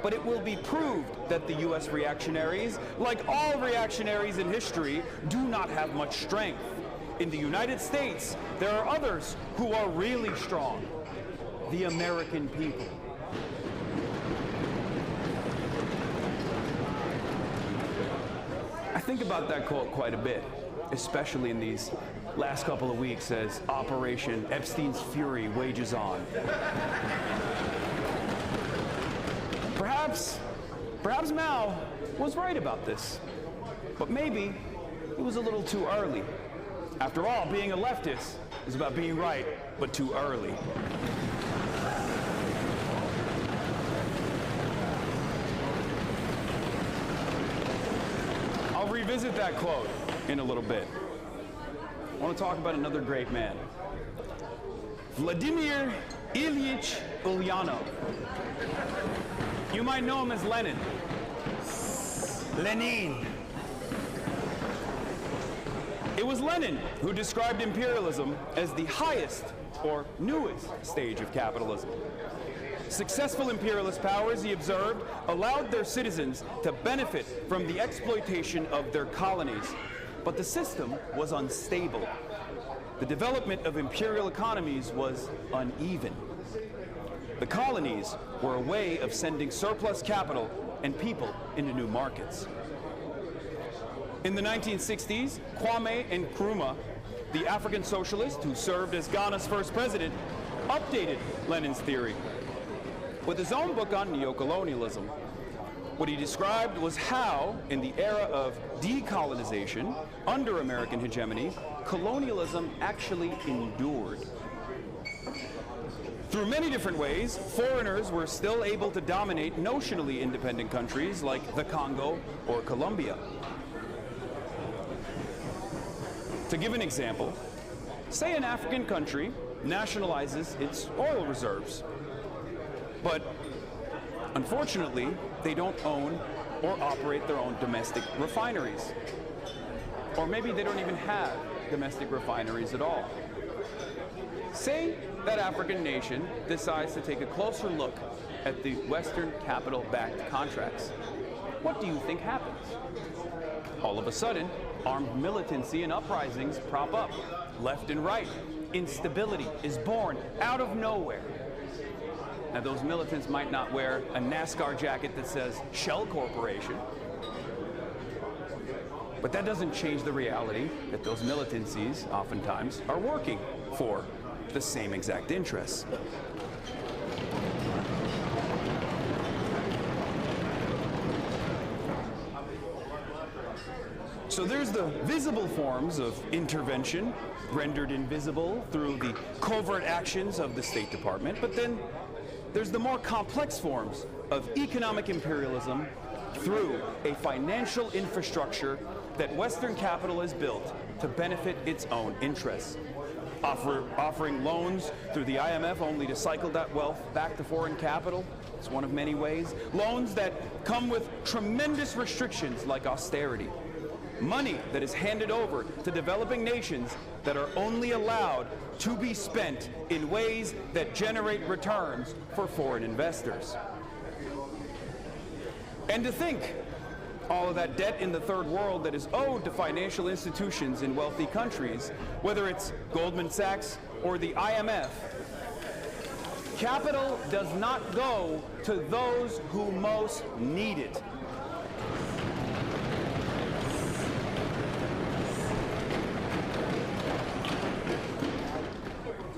But it will be proved that the U.S. reactionaries, like all reactionaries in history, do not have much strength. In the United States, there are others who are really strong. The American people. I think about that quote quite a bit, especially in these last couple of weeks as Operation Epstein's Fury wages on. Perhaps Mao was right about this, but maybe it was a little too early. After all, being a leftist is about being right, but too early. I'll revisit that quote in a little bit. I want to talk about another great man, Vladimir Ilyich Ulyanov. You might know him as Lenin. Lenin. It was Lenin who described imperialism as the highest or newest stage of capitalism. Successful imperialist powers, he observed, allowed their citizens to benefit from the exploitation of their colonies, but the system was unstable. The development of imperial economies was uneven. The colonies were a way of sending surplus capital and people into new markets. In the 1960s, Kwame Nkrumah, the African socialist who served as Ghana's first president, updated Lenin's theory with his own book on neocolonialism. What he described was how, in the era of decolonization under American hegemony, colonialism actually endured. Through many different ways, foreigners were still able to dominate notionally independent countries like the Congo or Colombia. To give an example, say an African country nationalizes its oil reserves, but unfortunately, they don't own or operate their own domestic refineries. Or maybe they don't even have domestic refineries at all. Say that African nation decides to take a closer look at the Western capital-backed contracts. What do you think happens? All of a sudden, armed militancy and uprisings prop up, left and right. Instability is born out of nowhere. Now, those militants might not wear a NASCAR jacket that says Shell Corporation, but that doesn't change the reality that those militancies oftentimes are working for the same exact interests. So there's the visible forms of intervention, rendered invisible through the covert actions of the State Department, but then there's the more complex forms of economic imperialism through a financial infrastructure that Western capital has built to benefit its own interests. Offering loans through the IMF only to cycle that wealth back to foreign capital. It's one of many ways. Loans that come with tremendous restrictions like austerity. Money that is handed over to developing nations that are only allowed to be spent in ways that generate returns for foreign investors. And to think all of that debt in the third world that is owed to financial institutions in wealthy countries, whether it's Goldman Sachs or the IMF, capital does not go to those who most need it.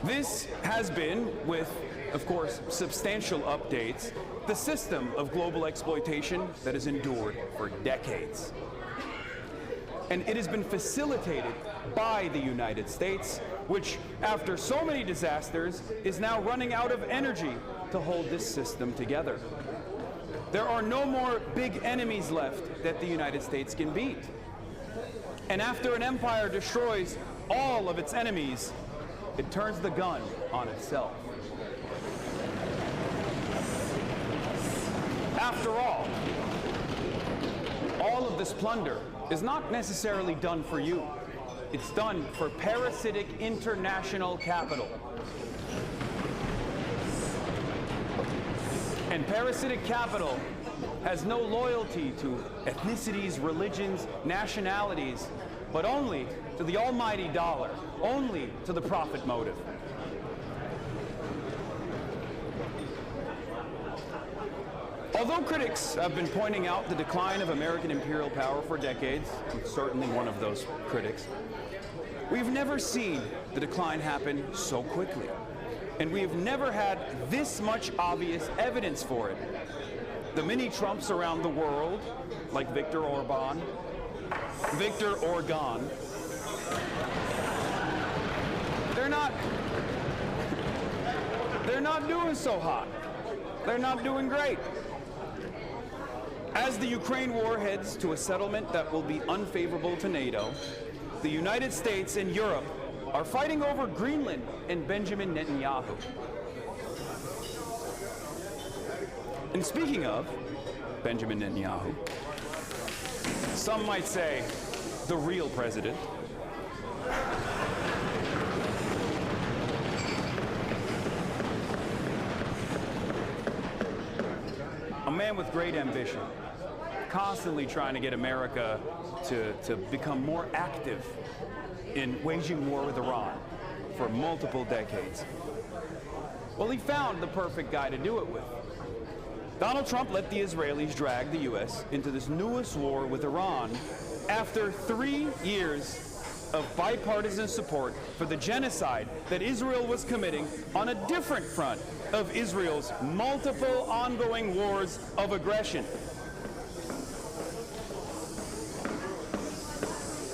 This has been, with, of course, substantial updates, the system of global exploitation that has endured for decades. And it has been facilitated by the United States, which, after so many disasters, is now running out of energy to hold this system together. There are no more big enemies left that the United States can beat. And after an empire destroys all of its enemies, it turns the gun on itself. After all of this plunder is not necessarily done for you. It's done for parasitic international capital. And parasitic capital has no loyalty to ethnicities, religions, nationalities, but only to the almighty dollar, only to the profit motive. Although critics have been pointing out the decline of American imperial power for decades, I'm certainly one of those critics, we've never seen the decline happen so quickly. And we have never had this much obvious evidence for it. the mini Trumps around the world, like Viktor Orban, they're not doing so hot. They're not doing great. As the Ukraine war heads to a settlement that will be unfavorable to NATO, the United States and Europe are fighting over Greenland and Benjamin Netanyahu. And speaking of Benjamin Netanyahu, some might say the real president, a man with great ambition, constantly trying to get America to become more active in waging war with Iran for multiple decades. Well, he found the perfect guy to do it with. Donald Trump let the Israelis drag the U.S. into this newest war with Iran after 3 years of bipartisan support for the genocide that Israel was committing on a different front of Israel's multiple ongoing wars of aggression.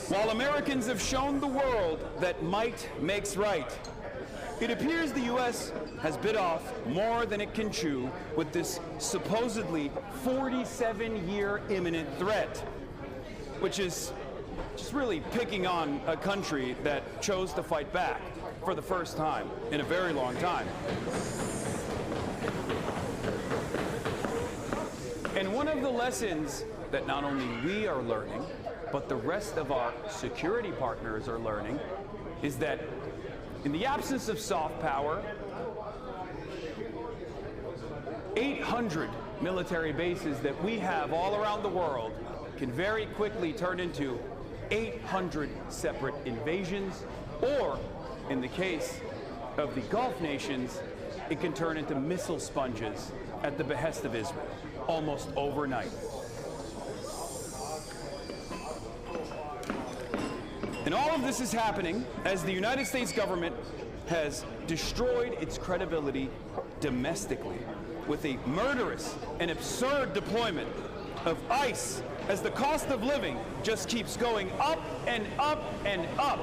While Americans have shown the world that might makes right, it appears the U.S. has bit off more than it can chew with this supposedly 47-year imminent threat, which is just really picking on a country that chose to fight back for the first time in a very long time. And one of the lessons that not only we are learning, but the rest of our security partners are learning, is that in the absence of soft power, 800 military bases that we have all around the world can very quickly turn into 800 separate invasions, or in the case of the Gulf nations, it can turn into missile sponges at the behest of Israel, almost overnight. And all of this is happening as the United States government has destroyed its credibility domestically with a murderous and absurd deployment of ICE as the cost of living just keeps going up and up and up.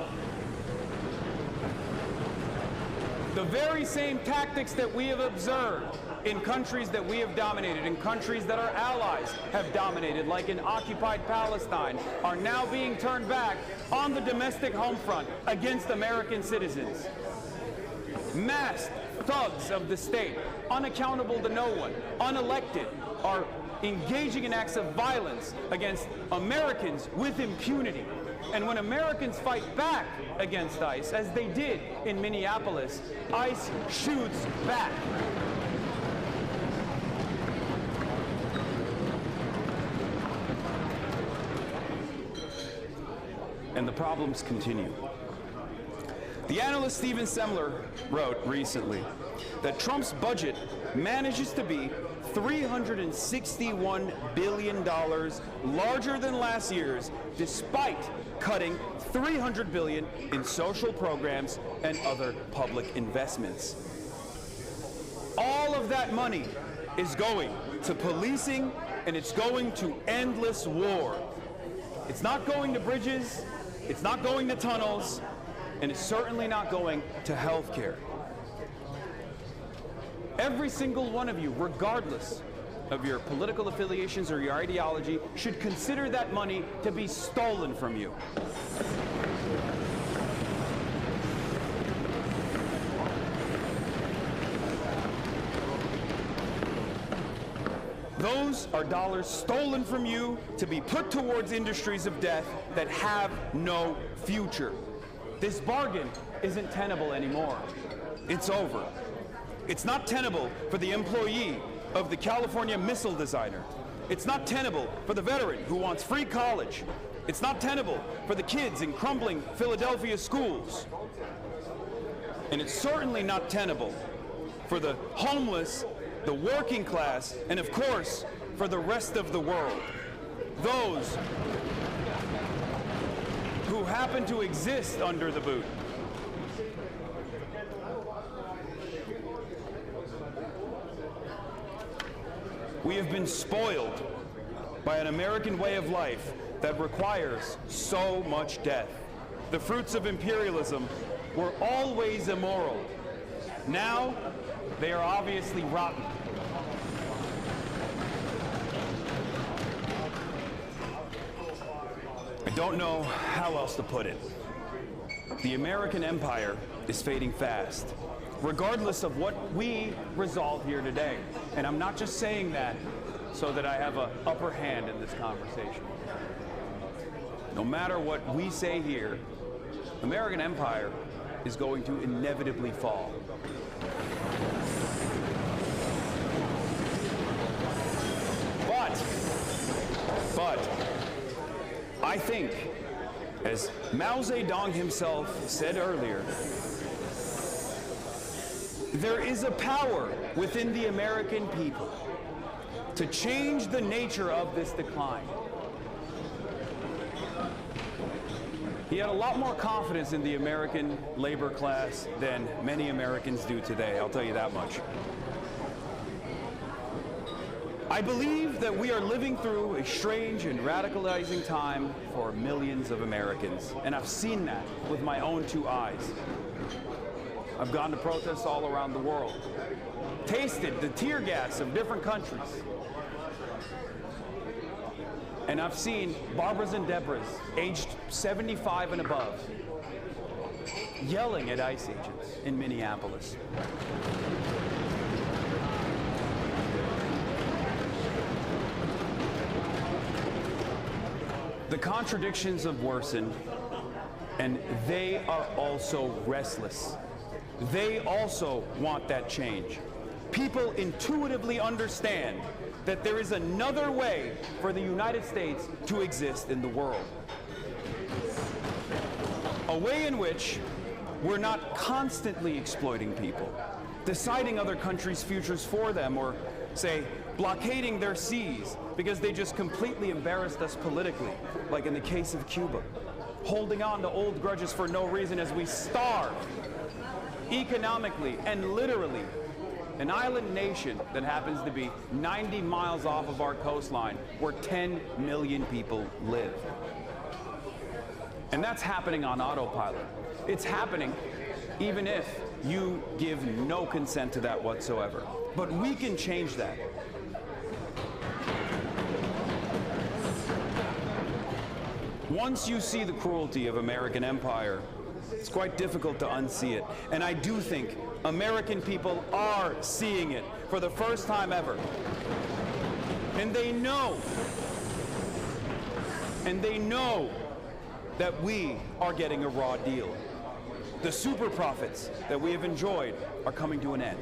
The very same tactics that we have observed in countries that we have dominated, in countries that our allies have dominated, like in occupied Palestine, are now being turned back on the domestic home front against American citizens. Masked thugs of the state, unaccountable to no one, unelected, are engaging in acts of violence against Americans with impunity. And when Americans fight back against ICE, as they did in Minneapolis, ICE shoots back. And the problems continue. The analyst Stephen Semler wrote recently that Trump's budget manages to be $361 billion larger than last year's, despite cutting $300 billion in social programs and other public investments. All of that money is going to policing, and it's going to endless war. It's not going to bridges, it's not going to tunnels, and it's certainly not going to health care. Every single one of you, regardless of your political affiliations or your ideology, should consider that money to be stolen from you. Those are dollars stolen from you to be put towards industries of death that have no future. This bargain isn't tenable anymore. It's over. It's not tenable for the employee of the California missile designer. It's not tenable for the veteran who wants free college. It's not tenable for the kids in crumbling Philadelphia schools. And it's certainly not tenable for the homeless, the working class, and of course, for the rest of the world. Those who happen to exist under the boot. We have been spoiled by an American way of life that requires so much death. The fruits of imperialism were always immoral. Now, they are obviously rotten. I don't know how else to put it. The American empire is fading fast, regardless of what we resolve here today. And I'm not just saying that so that I have an upper hand in this conversation. No matter what we say here, American empire is going to inevitably fall. But I think, as Mao Zedong himself said earlier, there is a power within the American people to change the nature of this decline. He had a lot more confidence in the American labor class than many Americans do today, I'll tell you that much. I believe that we are living through a strange and radicalizing time for millions of Americans, and I've seen that with my own two eyes. I've gone to protests all around the world, tasted the tear gas of different countries, and I've seen Barbara's and Deborah's, aged 75 and above, yelling at ICE agents in Minneapolis. The contradictions have worsened, and they are also restless. They also want that change. People intuitively understand that there is another way for the United States to exist in the world. A way in which we're not constantly exploiting people, deciding other countries' futures for them, or, say, blockading their seas because they just completely embarrassed us politically, like in the case of Cuba. Holding on to old grudges for no reason as we starve economically and literally an island nation that happens to be 90 miles off of our coastline where 10 million people live. And that's happening on autopilot. It's happening even if you give no consent to that whatsoever. But we can change that. Once you see the cruelty of American empire, it's quite difficult to unsee it. And I do think American people are seeing it for the first time ever. And they know that we are getting a raw deal. The super profits that we have enjoyed are coming to an end.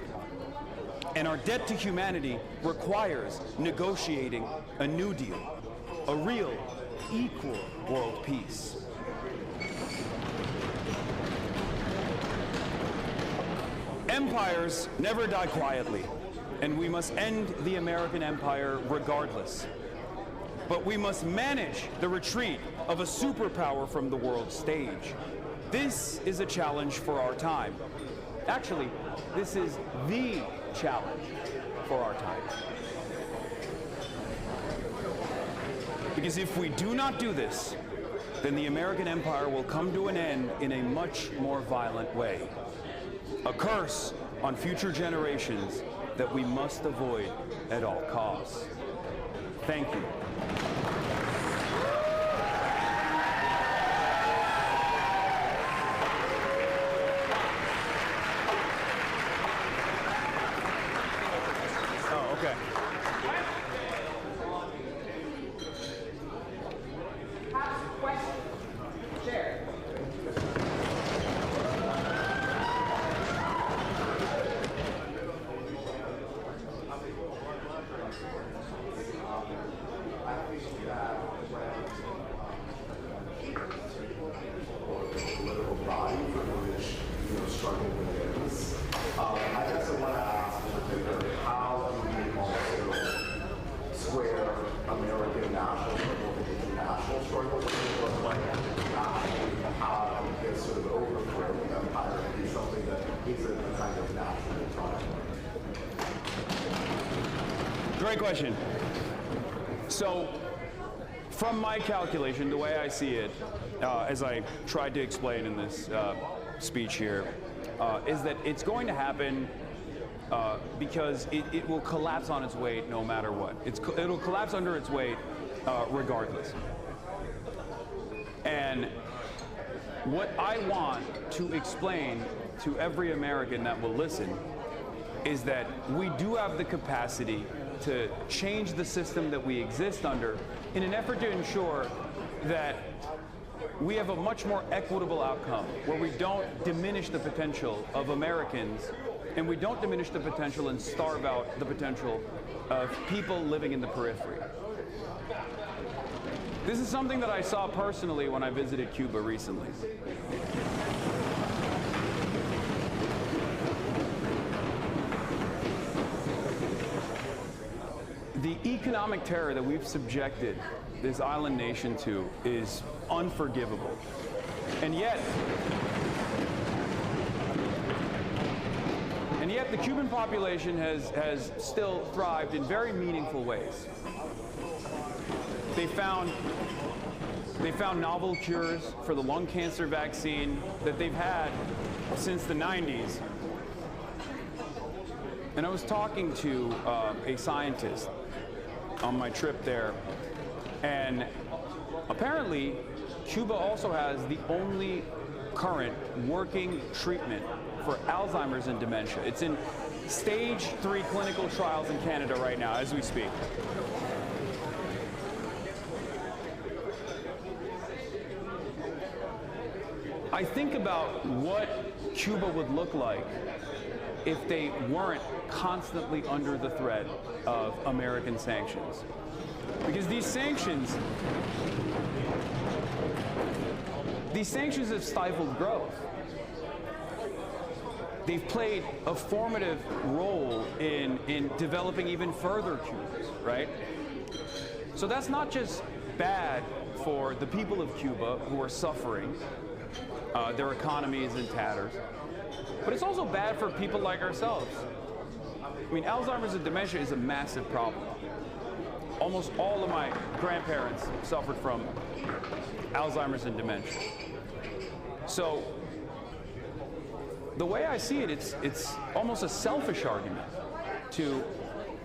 And our debt to humanity requires negotiating a new deal, a real, equal world peace. Empires never die quietly, and we must end the American empire regardless. But we must manage the retreat of a superpower from the world stage. This is a challenge for our time. Actually, this is the challenge for our time. Because if we do not do this, then the American empire will come to an end in a much more violent way. A curse on future generations that we must avoid at all costs. Thank you. Oh, okay. Great question. So, from my calculation, the way I see it, as I tried to explain in this speech here, is that it's going to happen because it will collapse on its weight no matter what. It'll collapse under its weight regardless. And what I want to explain to every American that will listen is that we do have the capacity to change the system that we exist under in an effort to ensure that we have a much more equitable outcome where we don't diminish the potential of Americans and we don't diminish the potential and starve out the potential of people living in the periphery. This is something that I saw personally when I visited Cuba recently. The economic terror that we've subjected this island nation to is unforgivable. And yet the Cuban population has still thrived in very meaningful ways. They found novel cures for the lung cancer vaccine that they've had since the 90s. And I was talking to a scientist on my trip there, and apparently Cuba also has the only current working treatment for Alzheimer's and dementia. It's in stage 3 clinical trials in Canada right now as we speak. I think about what Cuba would look like if they weren't constantly under the threat of American sanctions. Because these sanctions have stifled growth. They've played a formative role in developing even further Cubas, right? So that's not just bad for the people of Cuba who are suffering. Their economy is in tatters. But it's also bad for people like ourselves. I mean, Alzheimer's and dementia is a massive problem. Almost all of my grandparents suffered from Alzheimer's and dementia. So the way I see it, it's almost a selfish argument to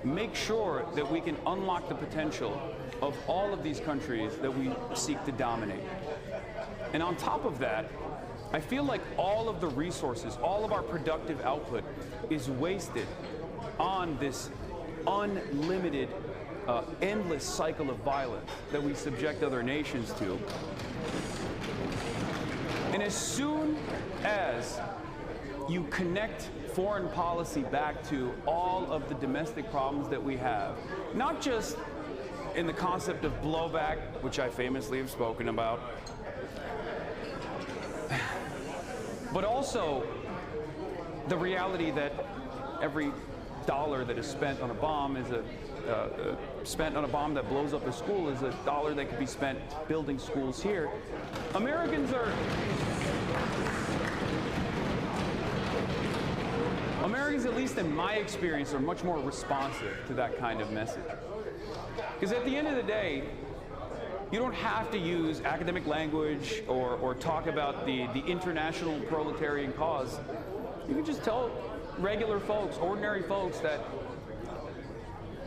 make sure that we can unlock the potential of all of these countries that we seek to dominate. And on top of that, I feel like all of the resources, all of our productive output is wasted on this unlimited, endless cycle of violence that we subject other nations to. And as soon as you connect foreign policy back to all of the domestic problems that we have, not just in the concept of blowback, which I famously have spoken about, but also the reality that every dollar that is spent on a bomb is spent on a bomb that blows up a school is a dollar that could be spent building schools here. Americans, at least in my experience, are much more responsive to that kind of message. Because at the end of the day, you don't have to use academic language or talk about the international proletarian cause. You can just tell regular folks, ordinary folks, that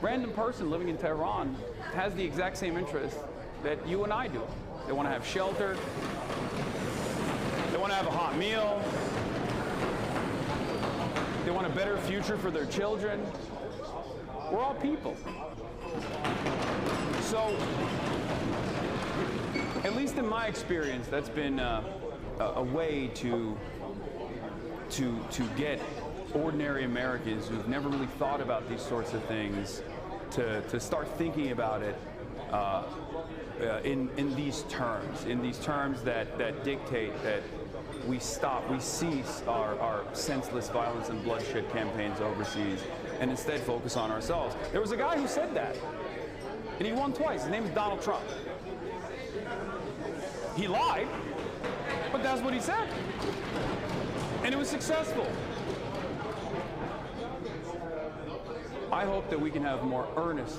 random person living in Tehran has the exact same interest that you and I do. They want to have shelter. They want to have a hot meal. They want a better future for their children. We're all people. So, at least in my experience, that's been a way to get ordinary Americans who've never really thought about these sorts of things to start thinking about it in these terms that dictate that we cease our senseless violence and bloodshed campaigns overseas and instead focus on ourselves. There was a guy who said that, and he won twice. His name is Donald Trump. He lied, but that's what he said. And it was successful. I hope that we can have more earnest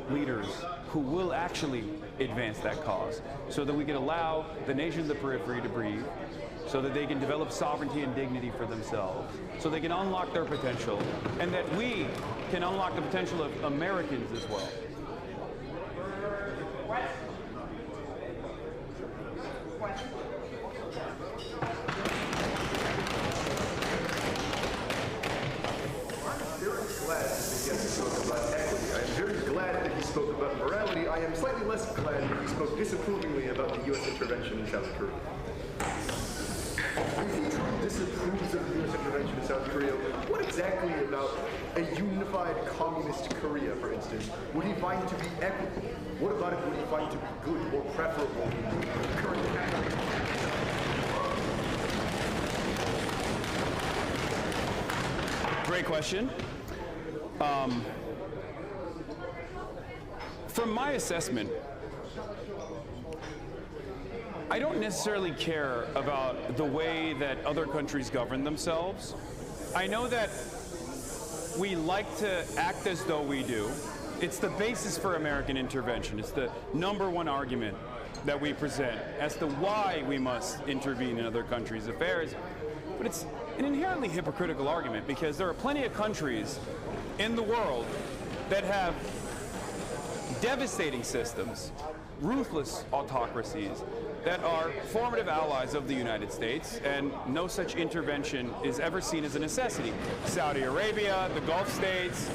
leaders who will actually advance that cause, so that we can allow the nations of the periphery to breathe, so that they can develop sovereignty and dignity for themselves, so they can unlock their potential, and that we can unlock the potential of Americans as well. Spoke about morality, I am slightly less glad that he spoke disapprovingly about the U.S. intervention in South Korea. If he truly disapproves of the U.S. intervention in South Korea, what exactly about a unified communist Korea, for instance, would he find to be equitable? What about it would he find to be good or preferable in the current category? Great question. From my assessment, I don't necessarily care about the way that other countries govern themselves. I know that we like to act as though we do. It's the basis for American intervention. It's the #1 argument that we present as to why we must intervene in other countries' affairs. But it's an inherently hypocritical argument, because there are plenty of countries in the world that have devastating systems, ruthless autocracies that are formative allies of the United States, and no such intervention is ever seen as a necessity. Saudi Arabia, the Gulf states,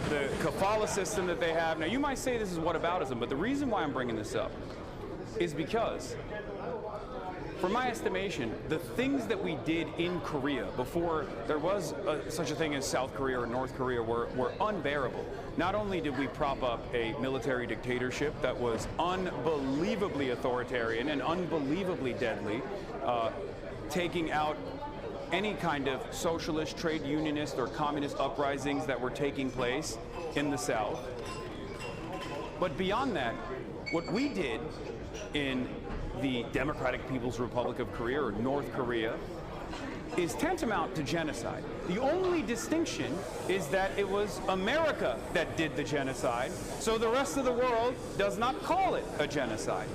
the kafala system that they have. Now, you might say this is whataboutism, but the reason why I'm bringing this up is because, from my estimation, the things that we did in Korea before there was such a thing as South Korea or North Korea were unbearable. Not only did we prop up a military dictatorship that was unbelievably authoritarian and unbelievably deadly, taking out any kind of socialist, trade unionist, or communist uprisings that were taking place in the South. But beyond that, what we did in the Democratic People's Republic of Korea, or North Korea, is tantamount to genocide. The only distinction is that it was America that did the genocide, so the rest of the world does not call it a genocide.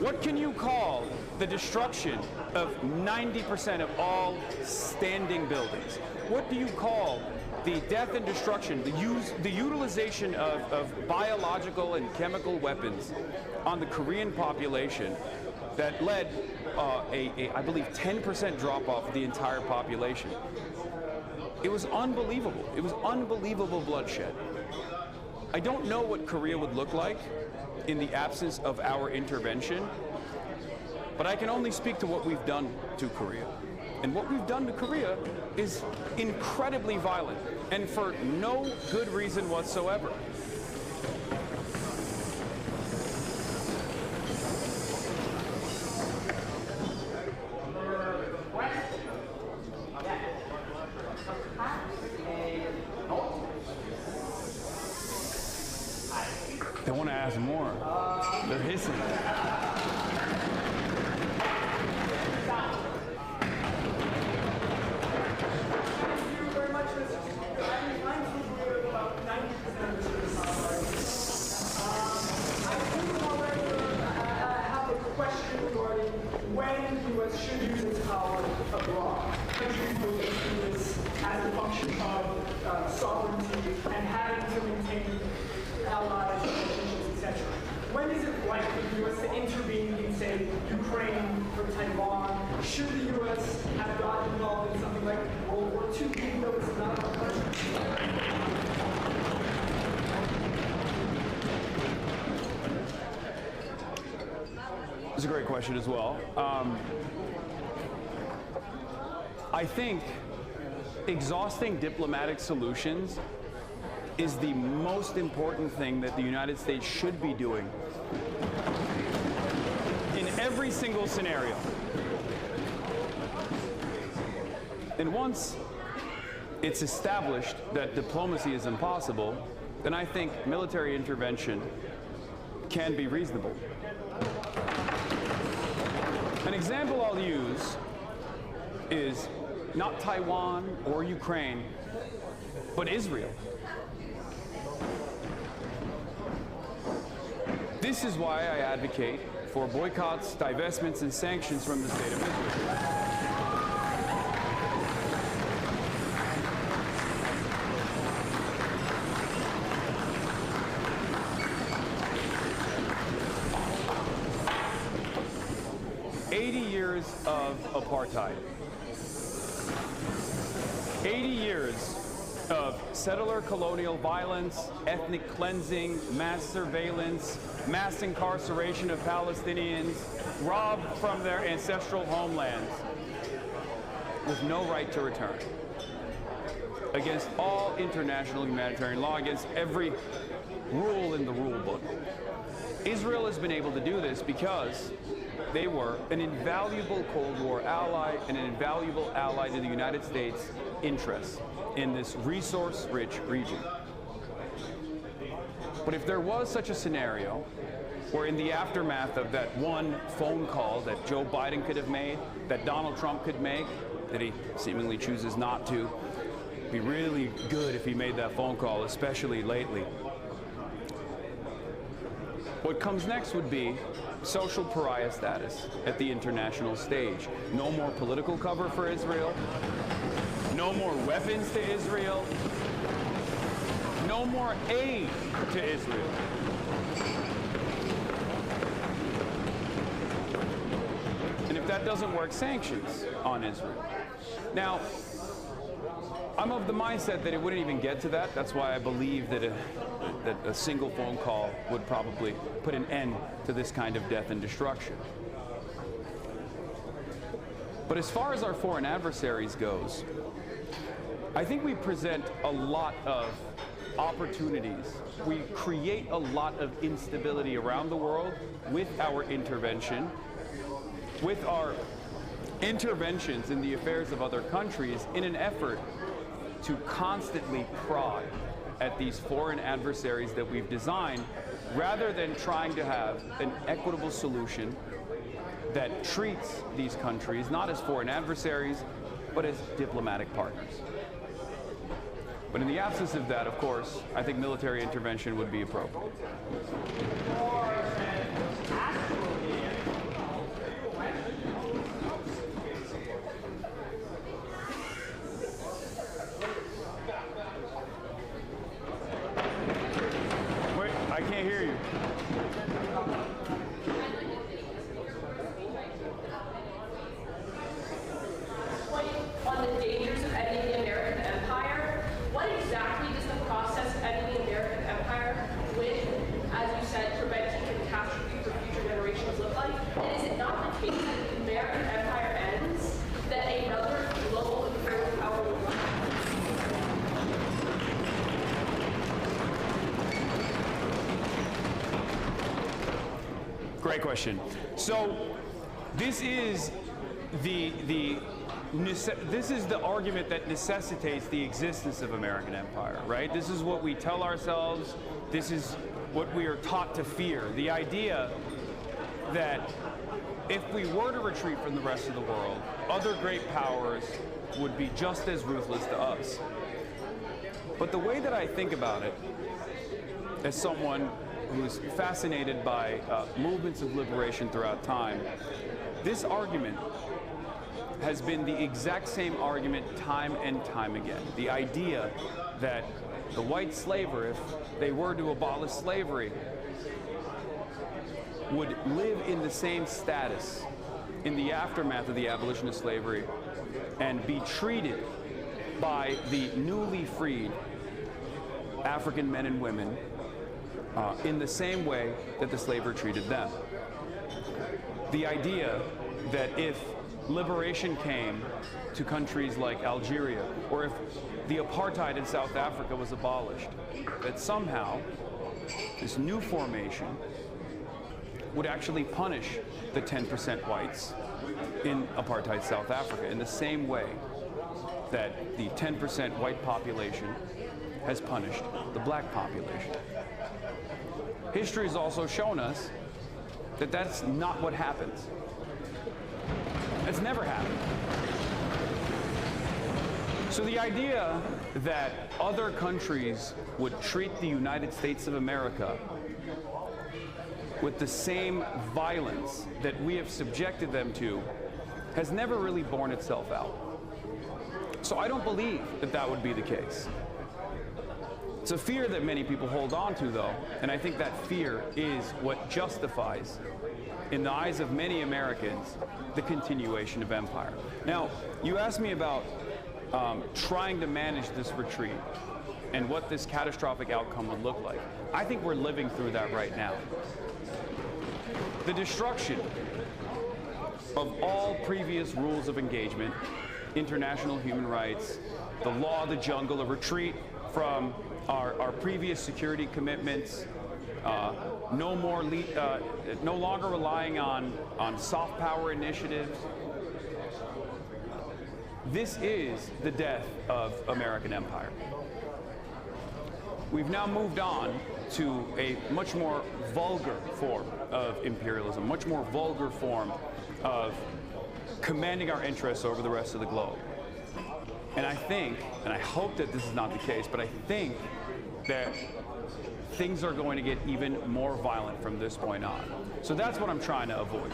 What can you call the destruction of 90% of all standing buildings? What do you call the death and destruction, the utilization of biological and chemical weapons on the Korean population that led I believe, 10% drop-off of the entire population? It was unbelievable. It was unbelievable bloodshed. I don't know what Korea would look like in the absence of our intervention, but I can only speak to what we've done to Korea. And what we've done to Korea is incredibly violent, and for no good reason whatsoever. They want to ask more. They're hissing. Should use its power abroad. Countries will do this as a function of sovereignty and having to maintain allies, relationships, etc. When is it right for the U.S. to intervene in, say, Ukraine or Taiwan? Should the U.S. have gotten involved in something like World War II, even though it's not a country? That's a great question as well. I think exhausting diplomatic solutions is the most important thing that the United States should be doing in every single scenario. And once it's established that diplomacy is impossible, then I think military intervention can be reasonable. An example I'll use is not Taiwan or Ukraine, but Israel. This is why I advocate for boycotts, divestments, and sanctions from the state of Israel. 80 years of apartheid. 80 years of settler colonial violence, ethnic cleansing, mass surveillance, mass incarceration of Palestinians, robbed from their ancestral homelands with no right to return. Against all international humanitarian law, against every rule in the rule book. Israel has been able to do this because they were an invaluable Cold War ally and an invaluable ally to the United States' interests in this resource-rich region. But if there was such a scenario where in the aftermath of that one phone call that Joe Biden could have made, that Donald Trump could make, that he seemingly chooses not to, it'd be really good if he made that phone call, especially lately. What comes next would be social pariah status at the international stage. No more political cover for Israel. No more weapons to Israel. No more aid to Israel. And if that doesn't work, sanctions on Israel. Now, I'm of the mindset that it wouldn't even get to that. That's why I believe that a single phone call would probably put an end to this kind of death and destruction. But as far as our foreign adversaries goes, I think we present a lot of opportunities. We create a lot of instability around the world with our intervention, with our interventions in the affairs of other countries in an effort to constantly prod at these foreign adversaries that we've designed, rather than trying to have an equitable solution that treats these countries not as foreign adversaries, but as diplomatic partners. But in the absence of that, of course, I think military intervention would be appropriate. I can't hear you. On the dangers of ending the American empire, what exactly does the process of ending the American empire with, as you said, preventing catastrophe for future generations look like? And is it not the case that the American empire ends, that another global imperial power will rise? Great question. So this is the argument that necessitates the existence of American empire, right? This is what we tell ourselves. This is what we are taught to fear. The idea that if we were to retreat from the rest of the world, other great powers would be just as ruthless to us. But the way that I think about it, as someone who's fascinated by movements of liberation throughout time, this argument has been the exact same argument time and time again. The idea that the white slaver, if they were to abolish slavery, would live in the same status in the aftermath of the abolition of slavery and be treated by the newly freed African men and women in the same way that the slaver treated them. The idea that if liberation came to countries like Algeria, or if the apartheid in South Africa was abolished, that somehow this new formation would actually punish the 10% whites in apartheid South Africa in the same way that the 10% white population has punished the black population. History has also shown us that that's not what happens. It's never happened. So the idea that other countries would treat the United States of America with the same violence that we have subjected them to has never really borne itself out. So I don't believe that that would be the case. It's a fear that many people hold on to, though, and I think that fear is what justifies, in the eyes of many Americans, the continuation of empire. Now, you asked me about trying to manage this retreat and what this catastrophic outcome would look like. I think we're living through that right now. The destruction of all previous rules of engagement, international human rights, the law of the jungle, a retreat from our previous security commitments, no longer relying on soft power initiatives. This is the death of American empire. We've now moved on to a much more vulgar form of imperialism, much more vulgar form of commanding our interests over the rest of the globe. And I think, and I hope that this is not the case, but I think that things are going to get even more violent from this point on. So that's what I'm trying to avoid.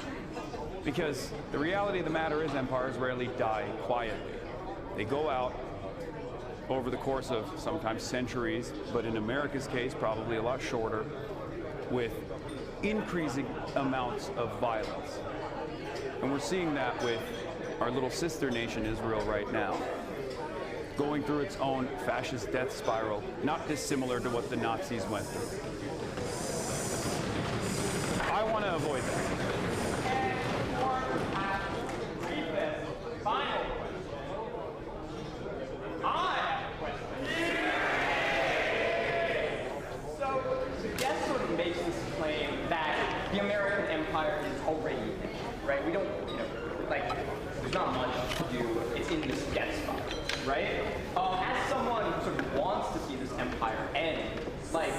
Because the reality of the matter is empires rarely die quietly. They go out over the course of sometimes centuries, but in America's case, probably a lot shorter, with increasing amounts of violence. And we're seeing that with our little sister nation, Israel, right now, going through its own fascist death spiral, not dissimilar to what the Nazis went through. I want to avoid that. Right? We don't, like, there's not much to do. It's in this death spot, right? As someone who sort of wants to see this empire end, like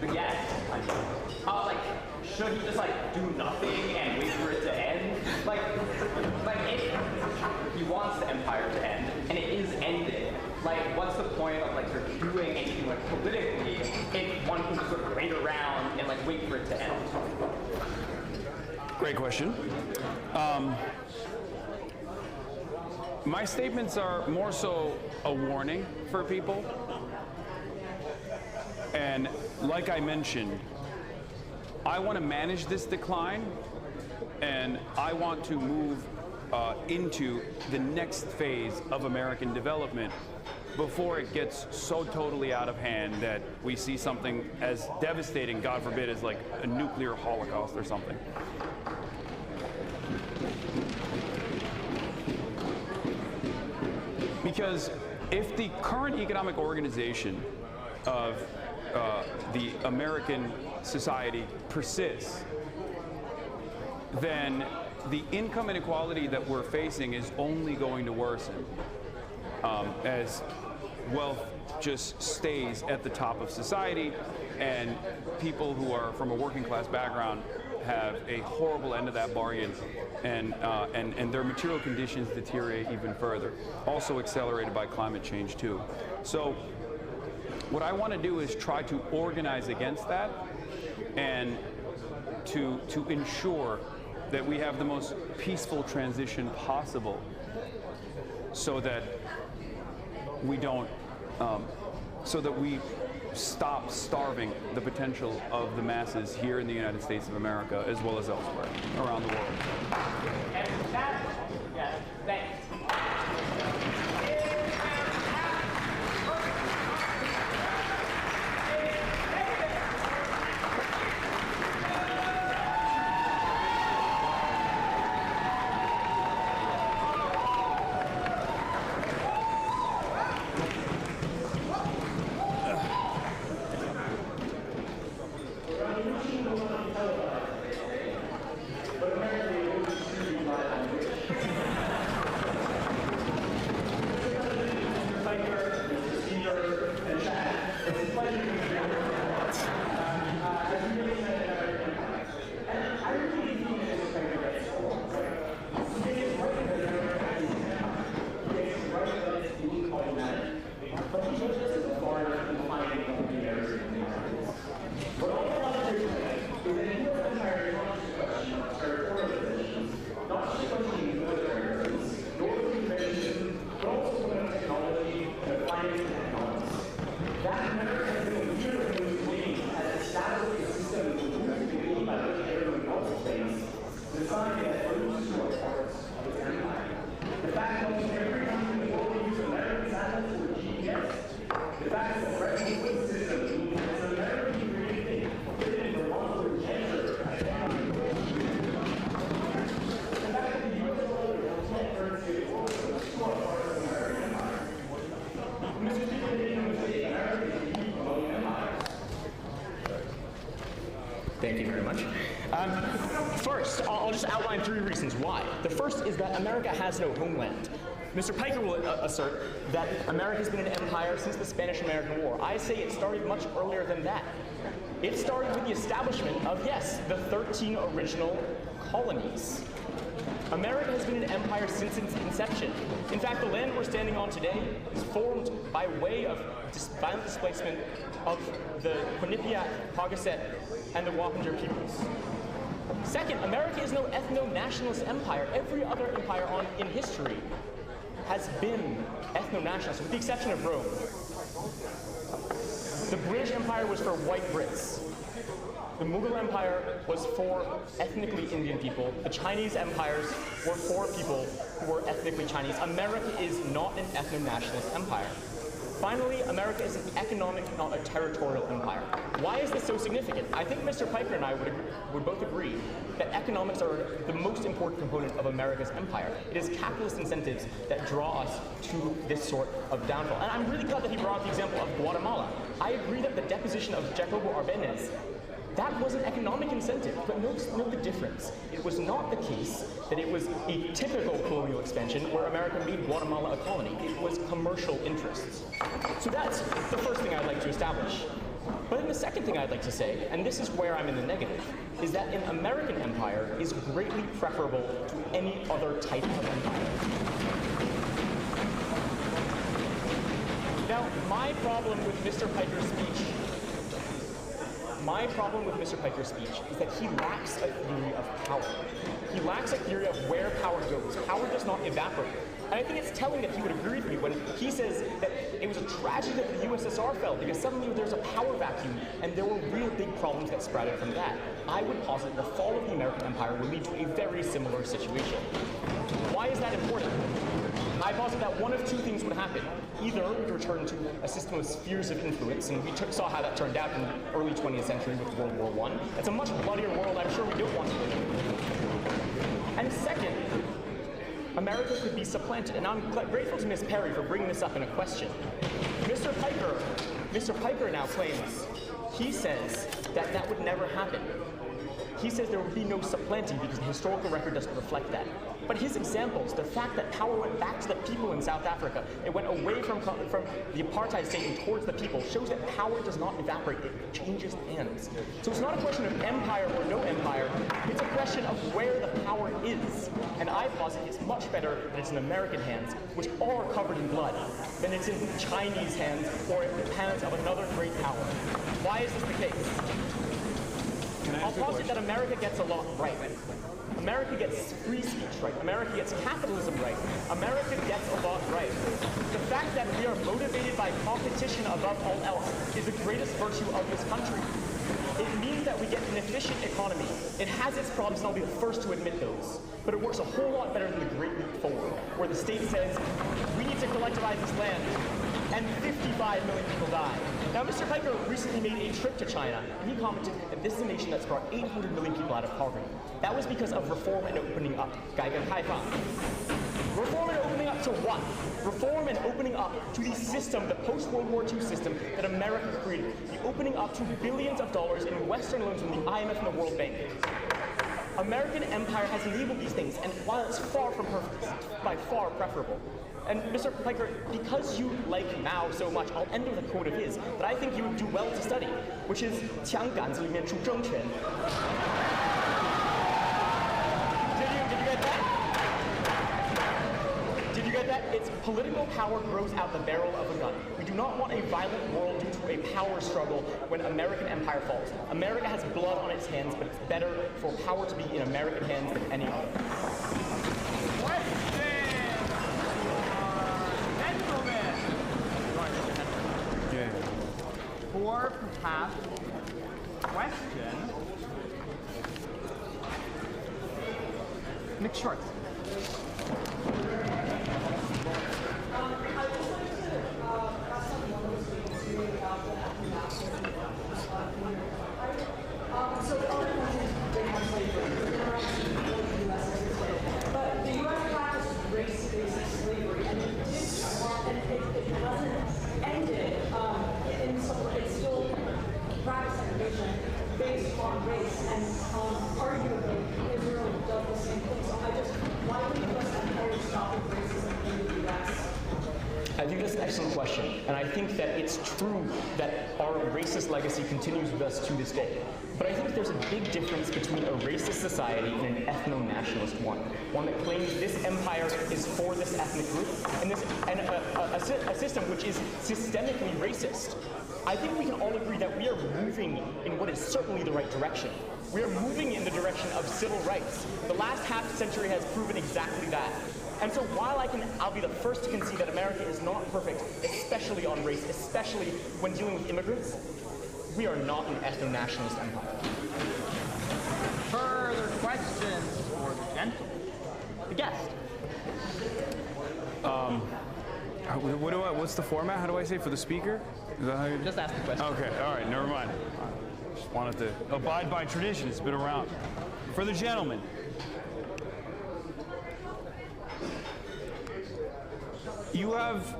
the guest, like, should he just do nothing and wait for it to end? Like if he wants the empire to end and it is ended, what's the point of sort of doing anything politically if one can just sort of wait around and wait for it to end? Great question. My statements are more so a warning for people. And like I mentioned, I want to manage this decline, and I want to move into the next phase of American development before it gets so totally out of hand that we see something as devastating, God forbid, as like a nuclear holocaust or something. Because if the current economic organization of the American society persists, then the income inequality that we're facing is only going to worsen as wealth just stays at the top of society, and people who are from a working class background have a horrible end of that bargain, and their material conditions deteriorate even further, also accelerated by climate change too. So what I want to do is try to organize against that and to ensure that we have the most peaceful transition possible, so that we don't, so that we stop starving the potential of the masses here in the United States of America as well as elsewhere around the world. And that, yeah, thanks. Thank you very much. First, I'll just outline 3 reasons why. The first is that America has no homeland. Mr. Piker will assert that America's been an empire since the Spanish-American War. I say it started much earlier than that. It started with the establishment of, yes, the 13 original colonies. America has been an empire since its inception. In fact, the land we're standing on today is formed by way of violent displacement of the Quinnipiac, Pawcatuck, and the Wappinger peoples. Second, America is no ethno-nationalist empire. Every other empire in history has been ethno-nationalist, with the exception of Rome. The British Empire was for white Brits. The Mughal Empire was for ethnically Indian people. The Chinese empires were for people who were ethnically Chinese. America is not an ethno-nationalist empire. Finally, America is an economic, not a territorial empire. Why is this so significant? I think Mr. Piker and I would both agree that economics are the most important component of America's empire. It is capitalist incentives that draw us to this sort of downfall. And I'm really glad that he brought up the example of Guatemala. I agree that the deposition of Jacobo Arbenez, that was an economic incentive, but note the difference. It was not the case that it was a typical colonial expansion where America made Guatemala a colony. It was commercial interests. So that's the first thing I'd like to establish. But then the second thing I'd like to say, and this is where I'm in the negative, is that an American empire is greatly preferable to any other type of empire. Now, my problem with Mr. Piker's speech is that he lacks a theory of power. He lacks a theory of where power goes. Power does not evaporate. And I think it's telling that he would agree with me when he says that it was a tragedy that the USSR fell because suddenly there's a power vacuum and there were real big problems that sprouted from that. I would posit the fall of the American empire would lead to a very similar situation. Why is that important? I posit that one of 2 things would happen. Either we'd return to a system of spheres of influence, and we saw how that turned out in the early 20th century with World War I. It's a much bloodier world I'm sure we don't want to live in. And second, America could be supplanted. And I'm grateful to Ms. Perry for bringing this up in a question. Mr. Piker now claims, he says that that would never happen. He says there would be no supplanting because the historical record doesn't reflect that. But his examples, the fact that power went back to the people in South Africa, it went away from the apartheid state and towards the people, shows that power does not evaporate, it changes hands. So it's not a question of empire or no empire, it's a question of where the power is. And I posit it's much better that it's in American hands, which are covered in blood, than it's in Chinese hands or in the hands of another great power. Why is this the case? I'll posit that America gets a lot right. America gets free speech right. America gets capitalism right. America gets a lot right. The fact that we are motivated by competition above all else is the greatest virtue of this country. It means that we get an efficient economy. It has its problems, and I'll be the first to admit those. But it works a whole lot better than the Great Leap Forward, where the state says, we need to collectivize this land, and 55 million people die. Now, Mr. Piker recently made a trip to China, and he commented that this is a nation that's brought 800 million people out of poverty. That was because of reform and opening up. Reform and opening up to what? Reform and opening up to the system, the post-World War II system that America created. The opening up to billions of dollars in Western loans from the IMF and the World Bank. American empire has enabled these things, and while it's far from perfect, it's by far preferable. And Mr. Piker, because you like Mao so much, I'll end with a quote of his that I think you would do well to study, which is 枪杆子里面出政权. Did you get that? It's political power grows out the barrel of a gun. We do not want a violent world due to a power struggle when American empire falls. America has blood on its hands, but it's better for power to be in American hands than any other. For perhaps question, Nick Schwartz. But the U.S. practiced race-based slavery, and it hasn't ended. It's still practice segregation based on race. I think that's an excellent question, and I think that it's true that our racist legacy continues with us to this day. But I think there's a big difference between a racist society and an ethno-nationalist one that claims this empire is for this ethnic group, and a system which is systemically racist. I think we can all agree that we are moving in what is certainly the right direction. We are moving in the direction of civil rights. The last half century has proven exactly that. And so while I'll be the first to concede that America is not perfect, especially on race, especially when dealing with immigrants, we are not an ethno-nationalist empire. Further questions for the gentleman? The guest. What's the format? How do I say for the speaker? Is that how you just ask the question? Okay, all right, never mind. Just wanted to abide by tradition. It's been around. For the gentleman. You have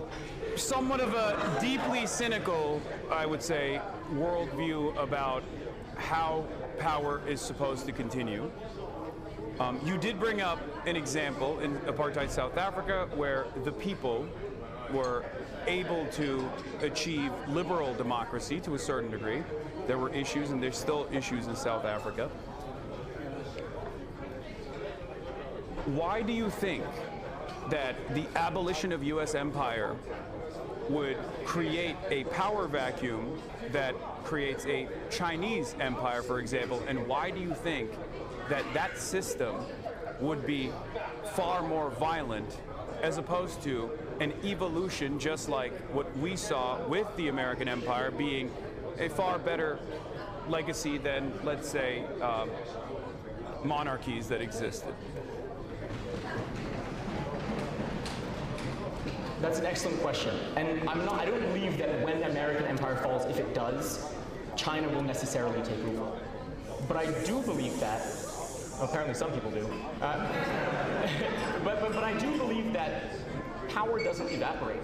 somewhat of a deeply cynical, I would say, worldview about how power is supposed to continue. You did bring up an example in apartheid South Africa where the people were able to achieve liberal democracy to a certain degree. There were issues, and there's still issues in South Africa. Why do you think that the abolition of U.S. empire would create a power vacuum that creates a Chinese empire, for example, and why do you think that that system would be far more violent as opposed to an evolution just like what we saw with the American empire being a far better legacy than, let's say, monarchies that existed? That's an excellent question. And I don't believe that when American empire falls, if it does, China will necessarily take over. But I do believe that, apparently some people do, but I do believe that power doesn't evaporate.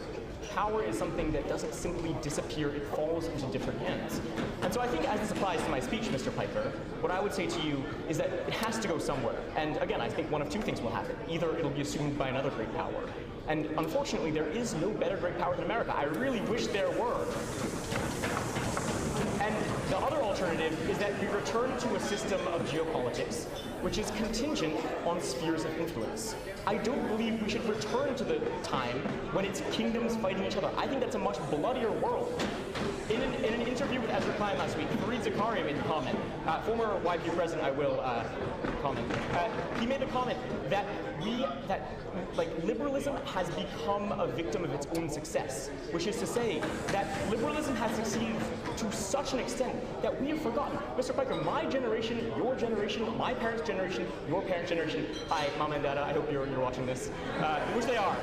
Power is something that doesn't simply disappear, it falls into different hands. And so I think as this applies to my speech, Mr. Piper, what I would say to you is that it has to go somewhere. And again, I think one of two things will happen. Either it'll be assumed by another great power. And unfortunately, there is no better great power than America. I really wish there were. And the other alternative is that we return to a system of geopolitics which is contingent on spheres of influence. I don't believe we should return to the time when it's kingdoms fighting each other. I think that's a much bloodier world. In an interview with Ezra Klein last week, Fareed Zakaria made the comment, former YP president, I will comment, he made the comment that liberalism has become a victim of its own success, which is to say that liberalism has succeeded to such an extent that we have forgotten. Mr. Piker, my generation, your generation, my parents' generation, your parents' generation, hi, Mama and Dada, I hope you're watching this, which they are.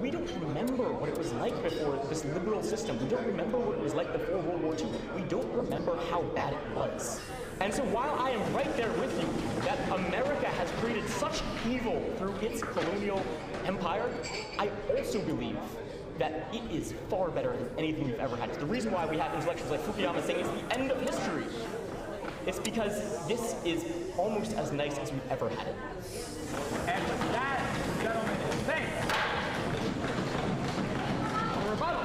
We don't remember what it was like before this liberal system. We don't remember what it was like before World War II. We don't remember how bad it was. And so while I am right there with you, that America has created such evil through its colonial empire, I also believe that it is far better than anything we've ever had. It's the reason why we have intellectuals like Fukuyama saying it's the end of history. It's because this is almost as nice as we've ever had it. And with that, gentlemen, thanks. Rebuttal.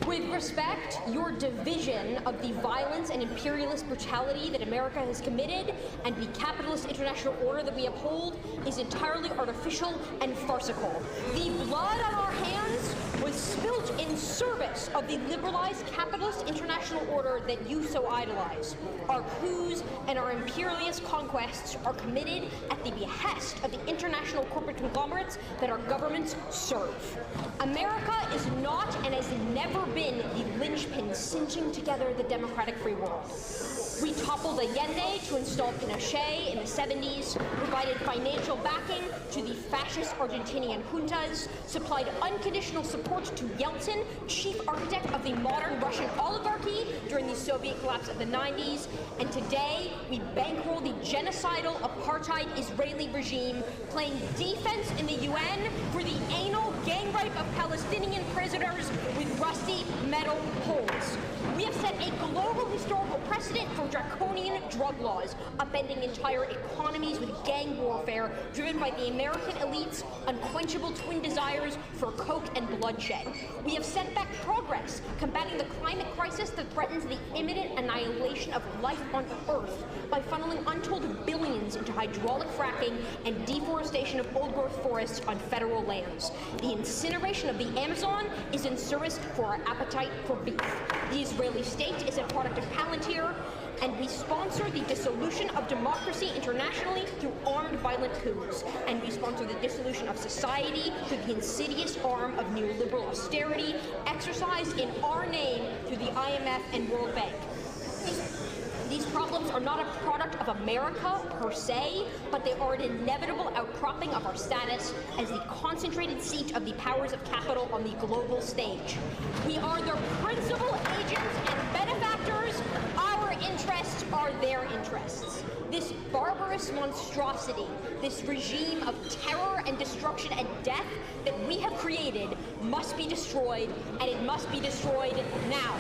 With respect, your division of the violence and imperialist brutality that America has committed and the capitalist international order that we uphold is entirely artificial and farcical. The blood on our hands was spilt in service of the liberalized capitalist international order that you so idolize. Our coups and our imperialist conquests are committed at the behest of the international corporate conglomerates that our governments serve. America is not and has never been the linchpin cinching together the democratic free world. We toppled Allende to install Pinochet in the 70s, provided financial backing to the fascist Argentinian juntas, supplied unconditional support to Yeltsin, chief architect of the modern Russian oligarchy during the Soviet collapse of the 90s, and today we bankroll the genocidal apartheid Israeli regime, playing defense in the UN for the anal gang rape of Palestinian prisoners with rusty metal metal holds. We have set a global historical precedent for draconian drug laws, upending entire economies with gang warfare driven by the American elite's unquenchable twin desires for coke and bloodshed. We have set back progress, combating the climate crisis that threatens the imminent annihilation of life on Earth by funneling untold billions into hydraulic fracking and deforestation of old-growth forests on federal lands. The incineration of the Amazon is in service for our appetite for beef. The Israeli state is a product of Palantir, and we sponsor the dissolution of democracy internationally through armed violent coups. And we sponsor the dissolution of society through the insidious arm of neoliberal austerity exercised in our name through the IMF and World Bank. These problems are not a product of America per se, but they are an inevitable outcropping of our status as the concentrated seat of the powers of capital on the global stage. We are their principal agents and benefactors. Our interests are their interests. This barbarous monstrosity, this regime of terror and destruction and death that we have created must be destroyed, and it must be destroyed now.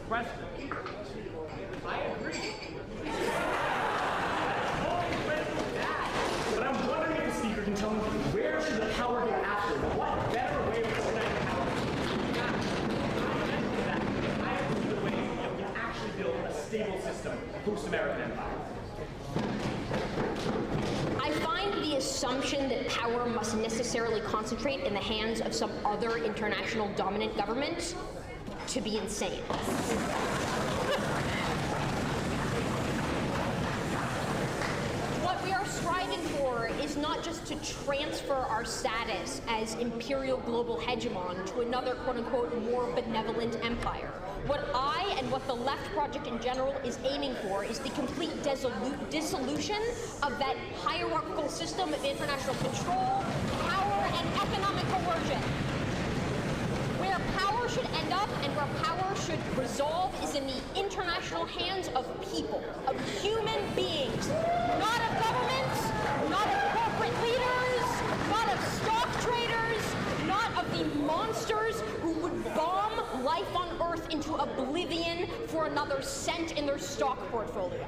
Question. I agree. But I'm wondering if the speaker can tell me where should the power go after? What better way of organizing power? I agree the way that we can actually build a stable system post-American empire. I find the assumption that power must necessarily concentrate in the hands of some other international dominant government to be insane. What we are striving for is not just to transfer our status as imperial global hegemon to another quote-unquote more benevolent empire. What I and what the Left Project in general is aiming for is the complete dissolution of that hierarchical system of international control, power, and economic coercion. Where power should end up and where power should resolve is in the international hands of people, of human beings, not of governments, not of corporate leaders, not of stock traders, not of the monsters who would bomb life on Earth into oblivion for another cent in their stock portfolio.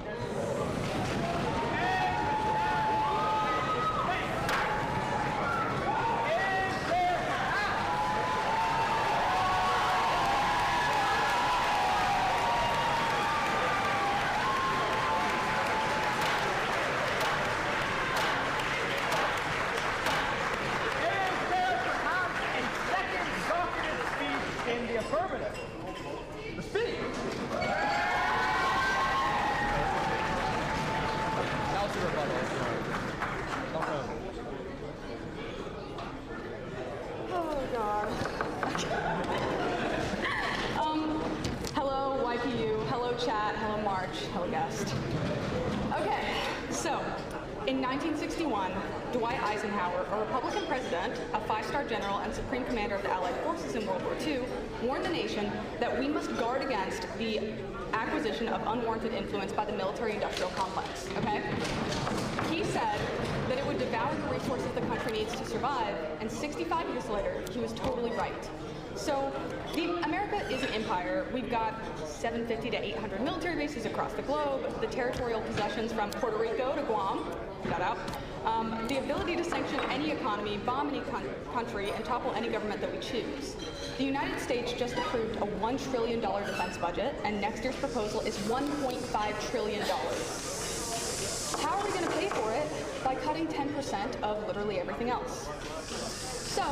In 1961, Dwight Eisenhower, a Republican president, a five-star general, and supreme commander of the Allied forces in World War II, warned the nation that we must guard against the acquisition of unwarranted influence by the military-industrial complex, okay? He said that it would devour the resources the country needs to survive, and 65 years later, he was totally right. So, America is an empire. We've got 750 to 800 military bases across the globe, the territorial possessions from Puerto Rico to Guam, shout out, the ability to sanction any economy, bomb any country, and topple any government that we choose. The United States just approved a $1 trillion defense budget, and next year's proposal is $1.5 trillion. How are we going to pay for it? By cutting 10% of literally everything else. So,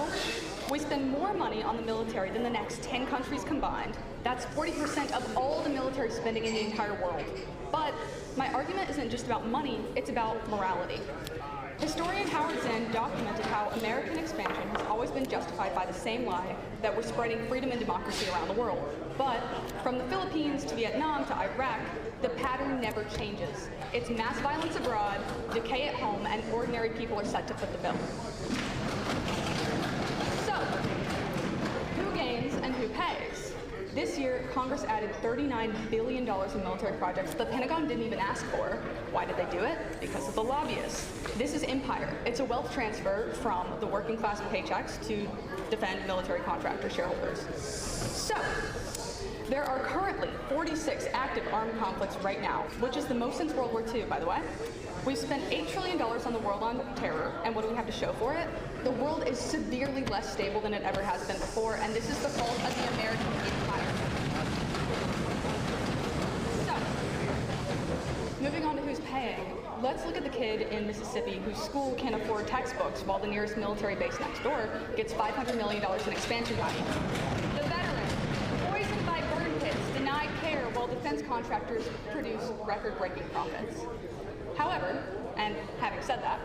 we spend more money on the military than the next 10 countries combined. That's 40% of all the military spending in the entire world. But my argument isn't just about money, it's about morality. Historian Howard Zinn documented how American expansion has always been justified by the same lie that we're spreading freedom and democracy around the world. But from the Philippines to Vietnam to Iraq, the pattern never changes. It's mass violence abroad, decay at home, and ordinary people are set to foot the bill. So, who gains and who pays? This year, Congress added $39 billion in military projects the Pentagon didn't even ask for. Why did they do it? Because of the lobbyists. This is empire. It's a wealth transfer from the working class paychecks to defend military contractor shareholders. So, there are currently 46 active armed conflicts right now, which is the most since World War II, by the way. We've spent $8 trillion on the world on terror, and what do we have to show for it? The world is severely less stable than it ever has been before, and this is the fault of the American empire. So, moving on to who's paying. Let's look at the kid in Mississippi whose school can't afford textbooks while the nearest military base next door gets $500 million in expansion money. The veteran, poisoned by burn pits, denied care while defense contractors produce record-breaking profits. However, and having said that,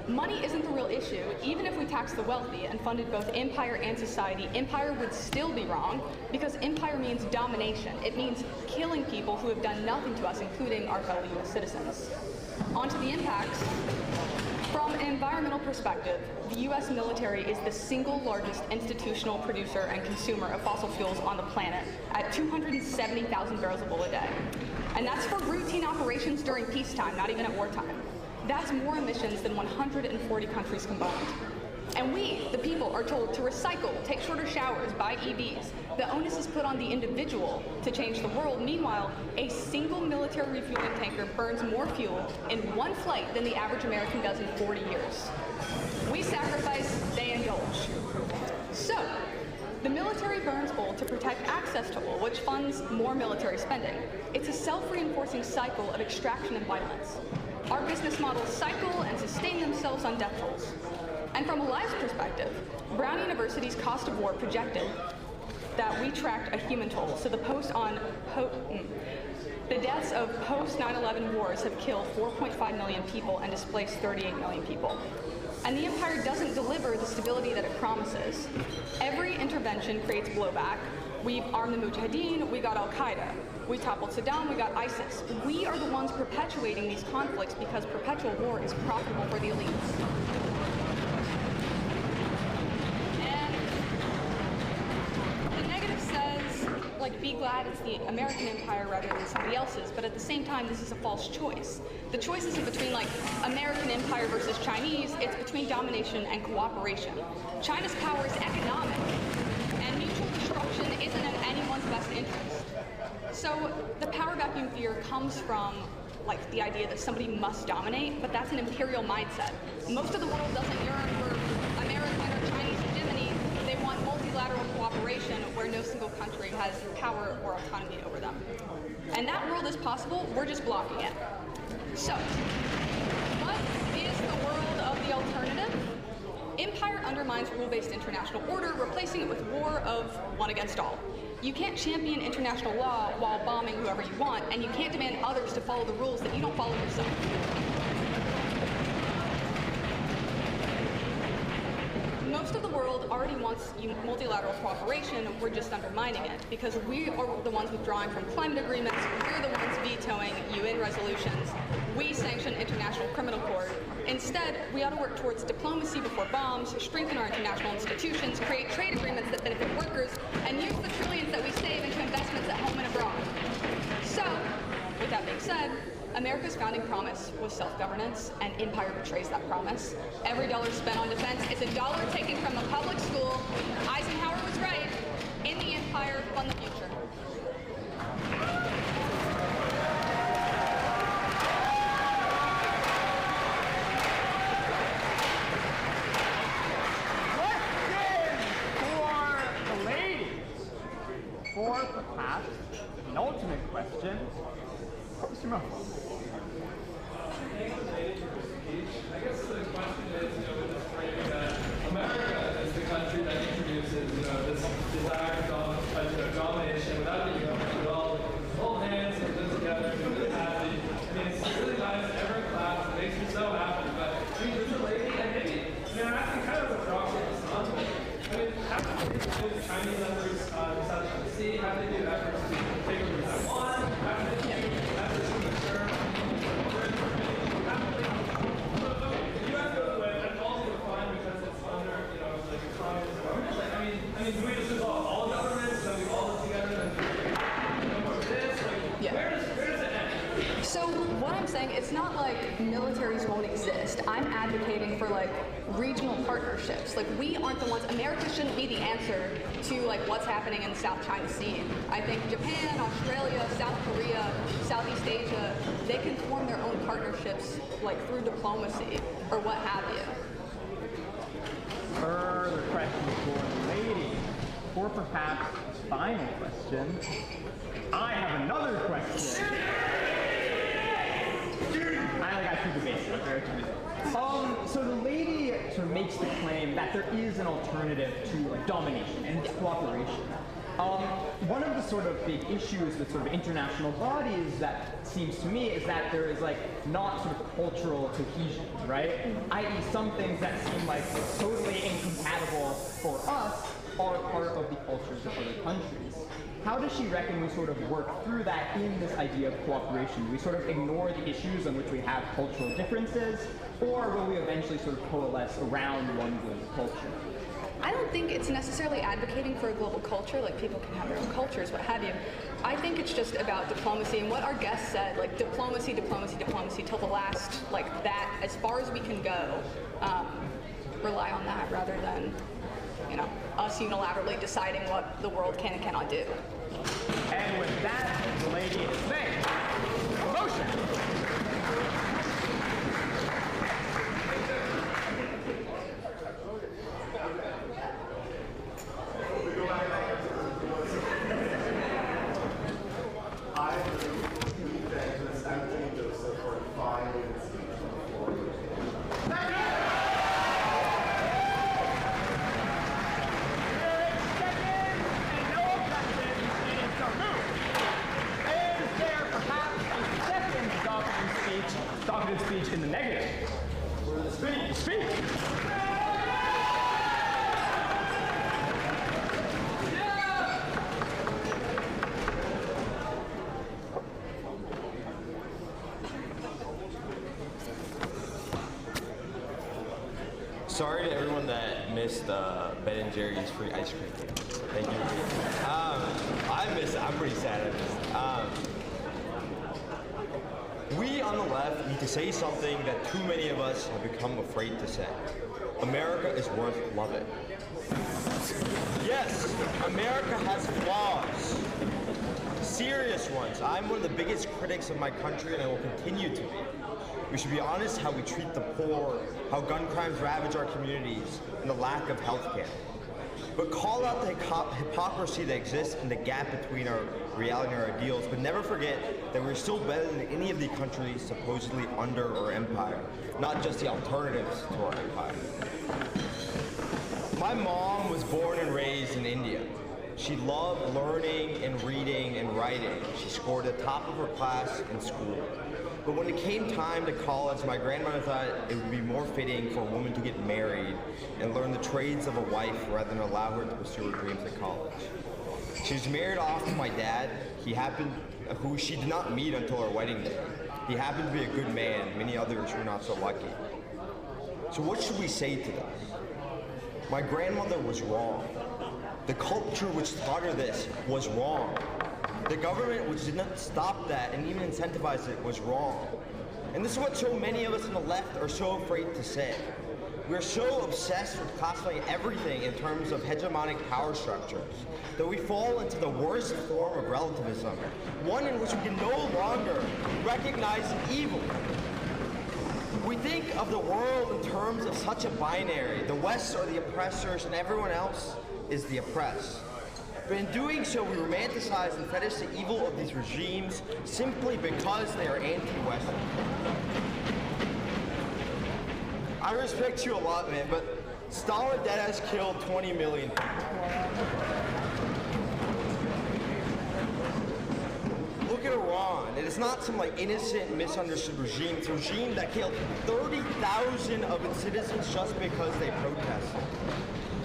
money isn't the real issue. Even if we taxed the wealthy and funded both empire and society, empire would still be wrong because empire means domination. It means killing people who have done nothing to us, including our fellow U.S. citizens. On to the impacts. From an environmental perspective, the U.S. military is the single largest institutional producer and consumer of fossil fuels on the planet at 270,000 barrels of oil a day. And that's for routine operations during peacetime, not even at wartime. That's more emissions than 140 countries combined. And we, the people, are told to recycle, take shorter showers, buy EVs. The onus is put on the individual to change the world. Meanwhile, a single military refueling tanker burns more fuel in one flight than the average American does in 40 years. We sacrifice, they indulge. So, the military burns oil to protect access to oil, which funds more military spending. It's a self-reinforcing cycle of extraction and violence. Our business models cycle and sustain themselves on death tolls. And from a lives perspective, Brown University's cost of war projected that we tracked a human toll. So the deaths of post-9/11 wars have killed 4.5 million people and displaced 38 million people. And the empire doesn't deliver the stability that it promises. Every intervention creates blowback. We've armed the Mujahideen, we got Al-Qaeda. We toppled Saddam, we got ISIS. We are the ones perpetuating these conflicts because perpetual war is profitable for the elites. And the negative says, like, be glad it's the American empire rather than somebody else's, but at the same time, this is a false choice. The choice isn't between, like, American empire versus Chinese, it's between domination and cooperation. China's power is economic, and mutual destruction isn't in anyone's best interest. So the power vacuum theory comes from, like, the idea that somebody must dominate, but that's an imperial mindset. Most of the world doesn't yearn for American or Chinese hegemony. They want multilateral cooperation where no single country has power or autonomy over them. And that world is possible, we're just blocking it. So, what is the world of the alternative? Empire undermines rule-based international order, replacing it with war of one against all. You can't champion international law while bombing whoever you want, and you can't demand others to follow the rules that you don't follow yourself. Most of the world already wants multilateral cooperation, we're just undermining it, because we are the ones withdrawing from climate agreements, we're the ones vetoing UN resolutions, we sanction International Criminal Court. Instead, we ought to work towards diplomacy before bombs, strengthen our international institutions, create trade agreements that benefit workers, and use the trillions that we save into investments at home and abroad. So, with that being said, America's founding promise was self-governance, and empire betrays that promise. Every dollar spent on defense is a dollar taken from a public school. Eisenhower was right. In the empire, fund the future. For perhaps an ultimate question, Mr. Mo. I guess the question is, with this framing that America is the country that introduces, this desire for domination without being government at all. Hold hands and live together and be really happy. I mean, it's really nice, everyone claps, it makes me so happy. But I mean, there's a lady, and maybe, I'm asking kind of a proxy of Hassan. I mean, how do the Chinese efforts in South China Sea? How do they do efforts to take over Taiwan? How do they do efforts to ensure I mean, do we just involve all governments, so we all live together and So what I'm saying, it's not like militaries won't exist. I'm advocating for like regional partnerships. Like we aren't the ones, America shouldn't be the answer to like what's happening in the South China Sea. I think Japan, Australia, South Korea, Southeast Asia, they can form their own partnerships like through diplomacy or what have you. Further questions for the lady? Or perhaps final question. I have another question. I only got two debates. So the lady sort of makes the claim that there is an alternative to like domination and cooperation. One of the sort of big issues with sort of international bodies that seems to me is that there is like not sort of cultural cohesion, right? I.e. some things that seem like totally incompatible for us are part of the cultures of other countries. How does she reckon we sort of work through that in this idea of cooperation? Do we sort of ignore the issues on which we have cultural differences, or will we eventually sort of coalesce around one global culture? I don't think it's necessarily advocating for a global culture, like people can have their own cultures, what have you. I think it's just about diplomacy, and what our guest said, like diplomacy, diplomacy, diplomacy, till the last, like that, as far as we can go, rely on that rather than, you know, us unilaterally deciding what the world can and cannot do. And with that, the lady is thanked. Motion! Speech in the negative. Speak. Sorry to everyone that missed Ben & Jerry's free ice cream. Thank you. I missed it. I'm pretty sad I missed it. We on the left need to say something that too many of us have become afraid to say. America is worth loving. Yes, America has flaws. Serious ones. I'm one of the biggest critics of my country and I will continue to be. We should be honest how we treat the poor, how gun crimes ravage our communities, and the lack of health care. But call out the hypocrisy that exists and the gap between our reality and our ideals, but never forget that we're still better than any of the countries supposedly under our empire, not just the alternatives to our empire. My mom was born and raised in India. She loved learning and reading and writing. She scored the top of her class in school. But when it came time to college, my grandmother thought it would be more fitting for a woman to get married and learn the trades of a wife rather than allow her to pursue her dreams at college. She was married off to my dad, who she did not meet until our wedding day. He happened to be a good man, many others were not so lucky. So what should we say to this? My grandmother was wrong. The culture which taught her this was wrong. The government which did not stop that and even incentivize it was wrong. And this is what so many of us on the left are so afraid to say. We're so obsessed with classifying everything in terms of hegemonic power structures that we fall into the worst form of relativism, one in which we can no longer recognize evil. We think of the world in terms of such a binary. The West are the oppressors and everyone else is the oppressed. But in doing so, we romanticize and fetish the evil of these regimes simply because they are anti-Western. I respect you a lot, man, but Stalin dead has killed 20 million people. Look at Iran. It is not some like innocent, misunderstood regime. It's a regime that killed 30,000 of its citizens just because they protested.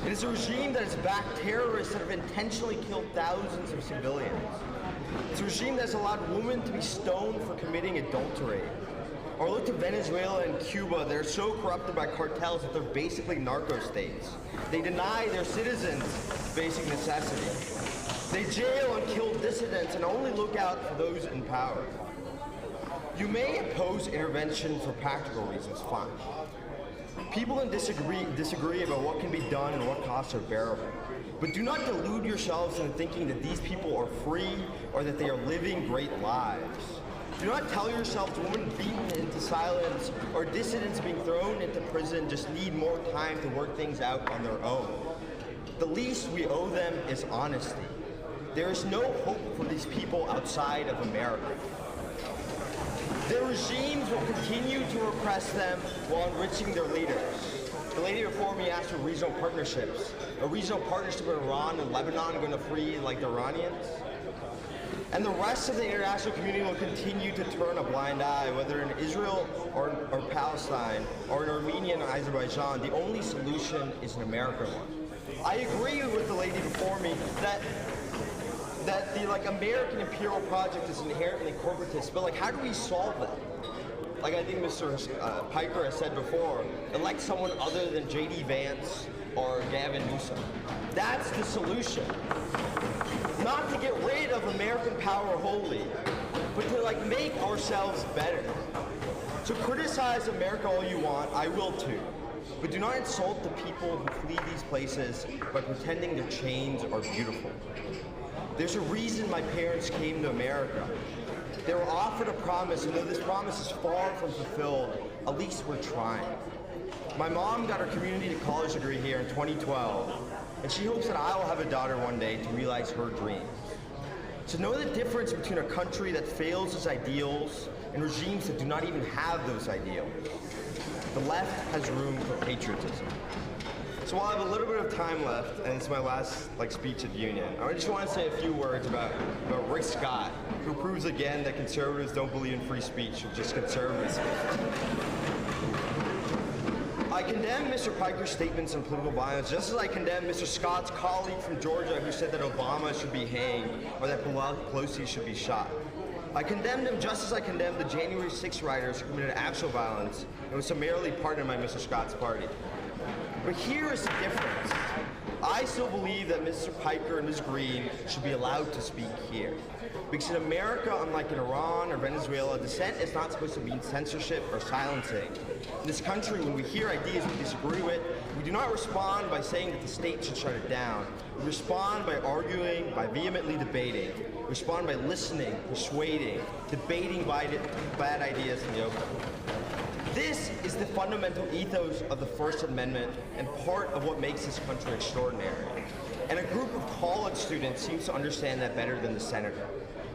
It is a regime that has backed terrorists that have intentionally killed thousands of civilians. It's a regime that has allowed women to be stoned for committing adultery. Or look to Venezuela and Cuba. They're so corrupted by cartels that they're basically narco states. They deny their citizens basic necessities. They jail and kill dissidents and only look out for those in power. You may oppose intervention for practical reasons, fine. People can disagree about what can be done and what costs are bearable. But do not delude yourselves into thinking that these people are free or that they are living great lives. Do not tell yourselves women beaten into silence or dissidents being thrown into prison just need more time to work things out on their own. The least we owe them is honesty. There is no hope for these people outside of America. Their regimes will continue to repress them while enriching their leaders. The lady before me asked for regional partnerships. A regional partnership with Iran and Lebanon going to free like the Iranians? And the rest of the international community will continue to turn a blind eye, whether in Israel or Palestine or in Armenia and Azerbaijan. The only solution is an American one. I agree with the lady before me that the American imperial project is inherently corporatist, but how do we solve that? Like I think Mr. Piker has said before, elect someone other than J.D. Vance or Gavin Newsom. That's the solution. Not to get rid of American power wholly, but to make ourselves better. So criticize America all you want, I will too. But do not insult the people who flee these places by pretending their chains are beautiful. There's a reason my parents came to America. They were offered a promise, and though this promise is far from fulfilled, at least we're trying. My mom got her community college degree here in 2012, and she hopes that I will have a daughter one day to realize her dreams. To know the difference between a country that fails its ideals and regimes that do not even have those ideals. The left has room for patriotism. So while I have a little bit of time left, and it's my last speech at the Union, I just want to say a few words about Rick Scott, who proves again that conservatives don't believe in free speech, or just conservatives. I condemn Mr. Piker's statements on political violence, just as I condemn Mr. Scott's colleague from Georgia who said that Obama should be hanged or that Pelosi should be shot. I condemned him just as I condemned the January 6 rioters who committed actual violence and was summarily pardoned by Mr. Scott's party. But here is the difference. I still believe that Mr. Piker and Ms. Green should be allowed to speak here. Because in America, unlike in Iran or Venezuela, dissent is not supposed to mean censorship or silencing. In this country, when we hear ideas we disagree with, we do not respond by saying that the state should shut it down. We respond by arguing, by vehemently debating. We respond by listening, persuading, debating bad ideas in the open. This is the fundamental ethos of the First Amendment and part of what makes this country extraordinary. And a group of college students seems to understand that better than the senator,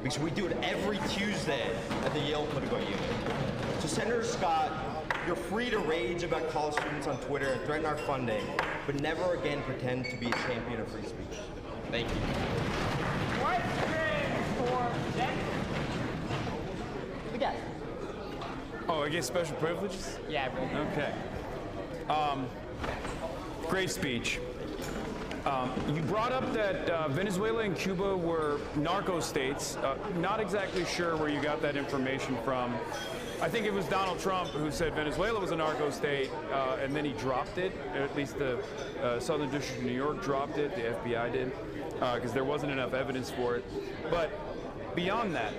because we do it every Tuesday at the Yale Political Union. So Senator Scott, you're free to rage about college students on Twitter and threaten our funding, but never again pretend to be a champion of free speech. Thank you. Question for Jen. We got it. Oh, I get special privileges? Yeah, bro. Okay. Great speech. You brought up that Venezuela and Cuba were narco states. Not exactly sure where you got that information from. I think it was Donald Trump who said Venezuela was a narco state, and then he dropped it. At least the Southern District of New York dropped it. The FBI did, because there wasn't enough evidence for it. But beyond that,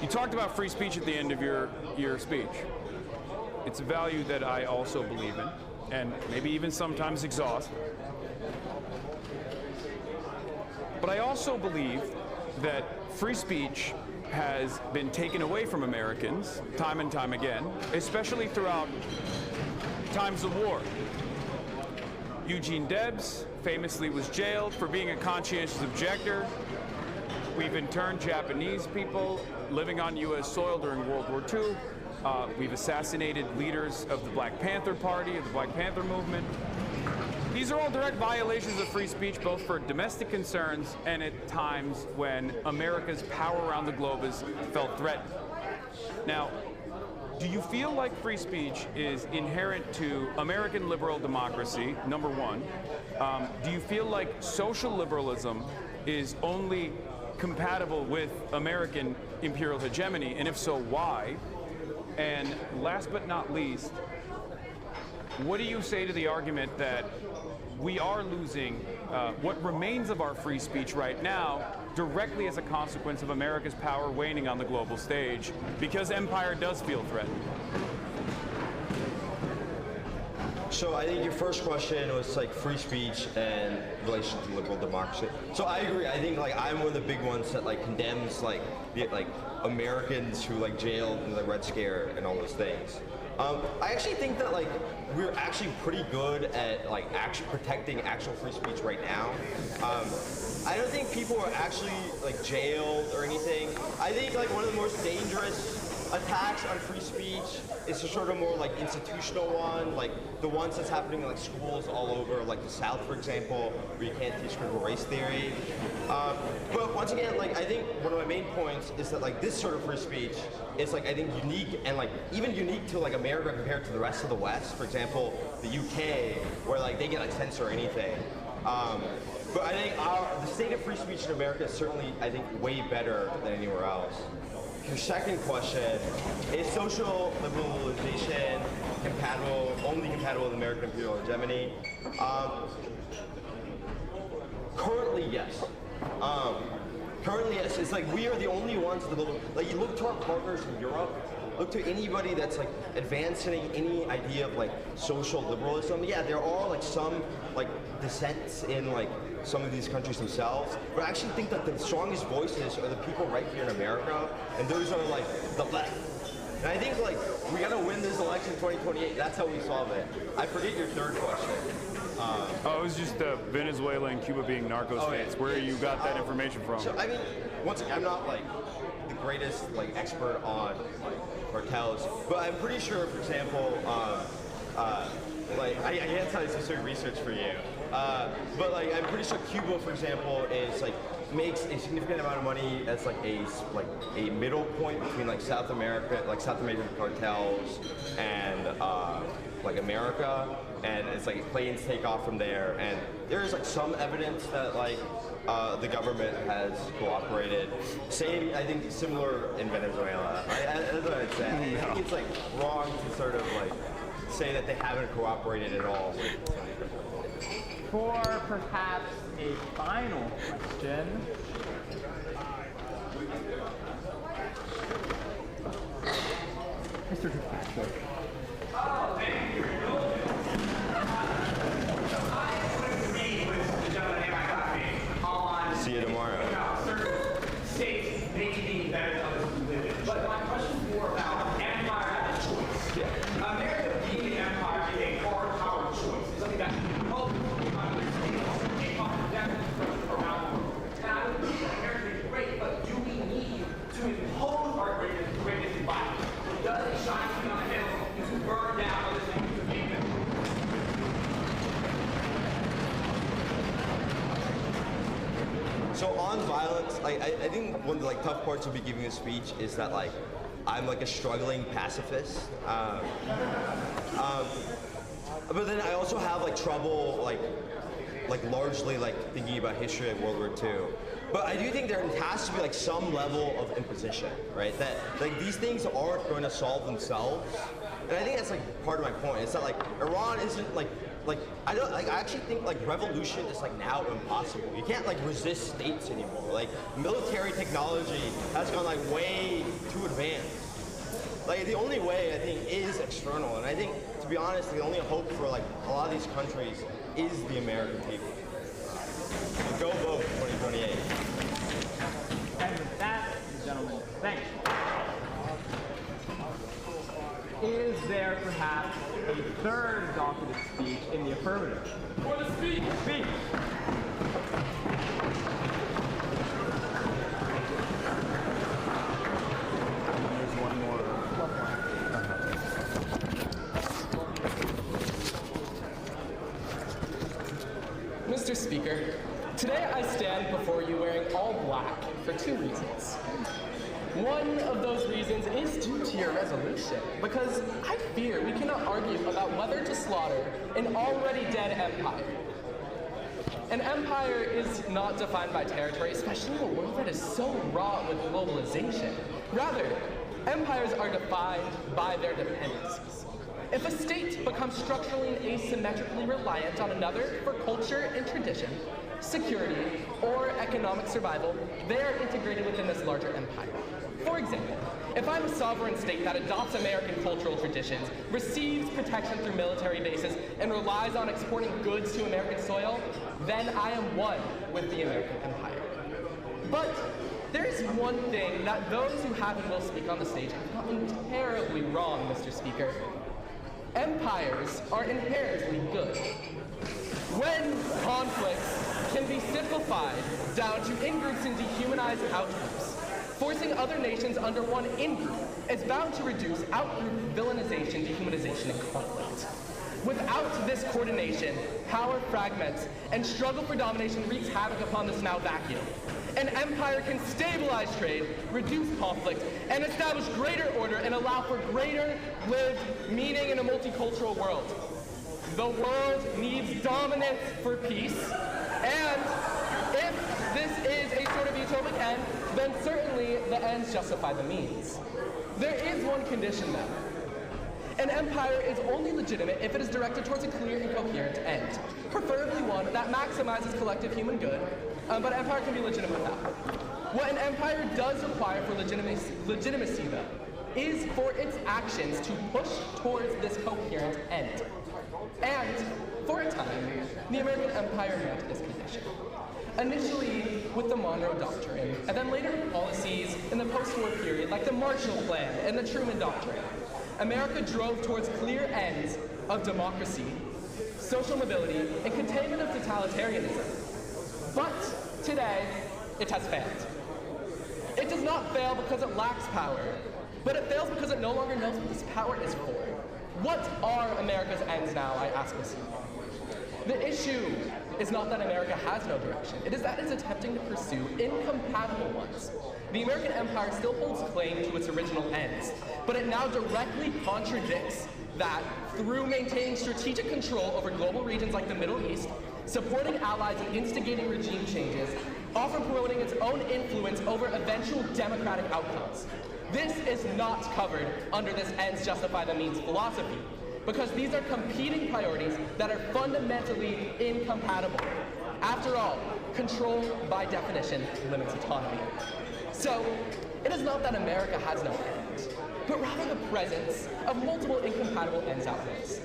you talked about free speech at the end of your speech. It's a value that I also believe in, and maybe even sometimes exhaust. But I also believe that free speech has been taken away from Americans time and time again, especially throughout times of war. Eugene Debs famously was jailed for being a conscientious objector. We've interned Japanese people living on U.S. soil during World War II. We've assassinated leaders of the Black Panther Party, of the Black Panther movement. These are all direct violations of free speech, both for domestic concerns and at times when America's power around the globe is felt threatened. Now, do you feel like free speech is inherent to American liberal democracy, number one? Do you feel like social liberalism is only compatible with American imperial hegemony, and if so, why? And last but not least, what do you say to the argument that we are losing what remains of our free speech right now directly as a consequence of America's power waning on the global stage, because empire does feel threatened. So I think your first question was like free speech and relation to liberal democracy. So I agree. I think like I'm one of the big ones that like condemns like the Americans who like jailed in the Red Scare and all those things. I actually think that like we're actually pretty good at like protecting actual free speech right now. I don't think people are actually like jailed or anything. I think like one of the most dangerous attacks on free speech is a sort of more like institutional one, like the ones that's happening in like schools all over, like the South, for example, where you can't teach critical race theory. But once again, like I think one of my main points is that like this sort of free speech is like I think unique and like even unique to like America compared to the rest of the West. For example, the UK, where like they can like censor anything. But I think the state of free speech in America is certainly, I think, way better than anywhere else. Your second question, is social liberalization only compatible with American imperial hegemony? Currently, yes. Currently, yes. It's like we are the only ones that like you look to our partners in Europe, look to anybody that's like advancing any idea of like social liberalism. Yeah, there are like some like dissents in like some of these countries themselves, but I actually think that the strongest voices are the people right here in America, and those are like the left. And I think like we gotta win this election in 2028. That's how we solve it. I forget your third question. It was just Venezuela and Cuba being narco states. Where you got that information from? So I mean, once again, I'm not like the greatest like expert on like cartels, but I'm pretty sure, for example, like I can't tell you specific research for you, but like I'm pretty sure Cuba, for example, is like makes a significant amount of money as like a middle point between like South American cartels and like America, and it's like planes take off from there, and there's like some evidence that like the government has cooperated. Same, I think, similar in Venezuela. That's what I'd say. I think it's like wrong to sort of like say that they haven't cooperated at all. For perhaps a final question. Mr. Fitzpatrick. Oh, thank you. See you tomorrow. Certain states may be better than others to live in. But my question is more about empire as a choice. America being an empire is a hard power choice. It's something that most understands a fundamental around the world. And I would believe that America is great, but do we need to impose our greatness environment? Does it shine on the hill to burn down other things to make them? So on violence, I think one of the like tough parts of me giving a speech is that like I'm like a struggling pacifist, but then I also have like trouble like largely like thinking about history of World War II. But I do think there has to be like some level of imposition, right? That like these things aren't going to solve themselves, and I think that's like part of my point. It's that like Iran isn't like I actually think like revolution is like now impossible. You can't like resist states anymore. Like military technology has gone like way too advanced. Like the only way I think is external, and I think to be honest, the only hope for like a lot of these countries is the American people. So go vote in 2028. And with that, gentlemen, thanks. Is there perhaps a third docketed speech in the affirmative? For the speech! Speech! There's one more. Mr. Speaker, today I stand before you wearing all black for two reasons. One of those reasons is due to your resolution, because I fear we cannot argue about whether to slaughter an already dead empire. An empire is not defined by territory, especially in a world that is so wrought with globalization. Rather, empires are defined by their dependencies. If a state becomes structurally and asymmetrically reliant on another for culture and tradition, security, or economic survival, they are integrated within this larger empire. For example, if I'm a sovereign state that adopts American cultural traditions, receives protection through military bases, and relies on exporting goods to American soil, then I am one with the American empire. But there is one thing that those who have and will speak on the stage have gotten terribly wrong, Mr. Speaker. Empires are inherently good. When conflicts can be simplified down to in-groups and dehumanized out-groups, forcing other nations under one in-group is bound to reduce out-group villainization, dehumanization, and conflict. Without this coordination, power fragments, and struggle for domination wreaks havoc upon this now vacuum. An empire can stabilize trade, reduce conflict, and establish greater order and allow for greater lived meaning in a multicultural world. The world needs dominance for peace, and if this is a sort of utopic end, then certainly the ends justify the means. There is one condition though. An empire is only legitimate if it is directed towards a clear and coherent end, preferably one that maximizes collective human good, but an empire can be legitimate without. What an empire does require for legitimacy though, is for its actions to push towards this coherent end. And, for a time, the American empire met this condition. Initially with the Monroe Doctrine, and then later with policies in the post-war period like the Marshall Plan and the Truman Doctrine, America drove towards clear ends of democracy, social mobility, and containment of totalitarianism. But today, it has failed. It does not fail because it lacks power, but it fails because it no longer knows what this power is for. What are America's ends now, I ask myself. The issue is not that America has no direction. It is that it's attempting to pursue incompatible ones. The American empire still holds claim to its original ends, but it now directly contradicts that through maintaining strategic control over global regions like the Middle East, supporting allies and instigating regime changes, often promoting its own influence over eventual democratic outcomes. This is not covered under this ends justify the means philosophy, because these are competing priorities that are fundamentally incompatible. After all, control, by definition, limits autonomy. So, it is not that America has no ends, but rather the presence of multiple incompatible ends outwards.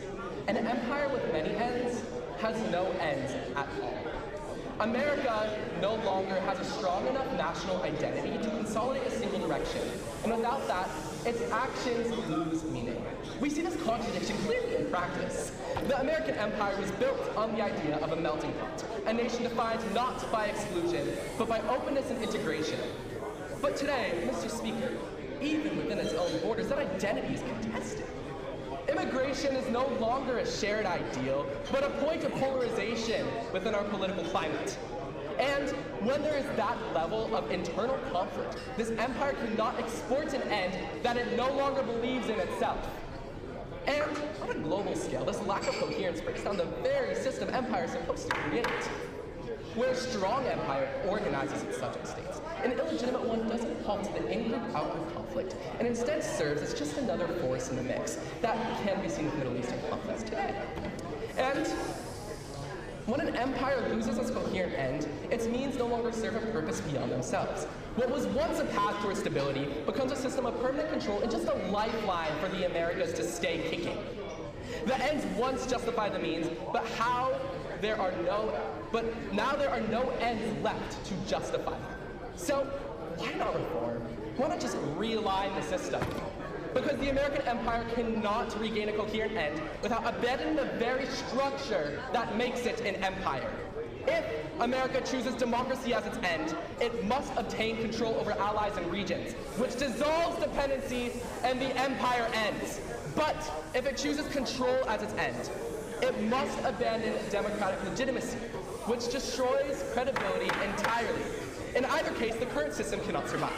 An empire with many ends has no ends at all. America no longer has a strong enough national identity to consolidate a single direction, and without that, its actions lose meaning. We see this contradiction clearly in practice. The American empire was built on the idea of a melting pot, a nation defined not by exclusion, but by openness and integration. But today, Mr. Speaker, even within its own borders, that identity is contested. Immigration is no longer a shared ideal, but a point of polarization within our political climate. And when there is that level of internal conflict, this empire cannot export an end that it no longer believes in itself. And on a global scale, this lack of coherence breaks down the very system empire is supposed to create. Where a strong empire organizes its subject states, an illegitimate one doesn't halt the in-group out-group conflict, and instead serves as just another force in the mix that can be seen with Middle Eastern conflicts today. And when an empire loses its coherent end, its means no longer serve a purpose beyond themselves. What was once a path towards stability becomes a system of permanent control and just a lifeline for the Americas to stay kicking. The ends once justified the means, but now there are no ends left to justify them. So why not reform? Why not just realign the system? Because the American empire cannot regain a coherent end without abandoning the very structure that makes it an empire. If America chooses democracy as its end, it must obtain control over allies and regions, which dissolves dependency and the empire ends. But if it chooses control as its end, it must abandon democratic legitimacy, which destroys credibility entirely. In either case, the current system cannot survive.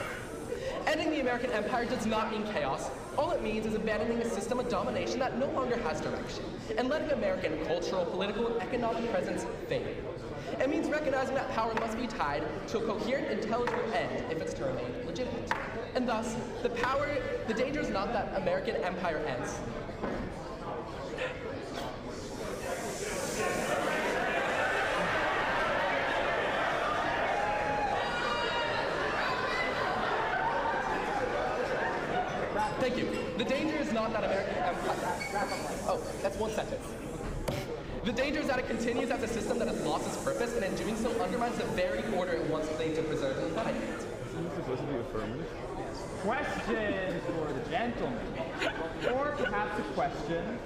Ending the American empire does not mean chaos. All it means is abandoning a system of domination that no longer has direction, and letting American cultural, political, and economic presence fade. It means recognizing that power must be tied to a coherent, intelligible end if it's to remain legitimate. And thus, the danger is not that American empire ends. Thank you. The danger is not that American empire. Oh, that's one sentence. The danger is that it continues as a system that has lost its purpose, and in doing so undermines the very order it once claimed to preserve and guide. Isn't it supposed to be affirmative? Question for the gentleman, or perhaps a question,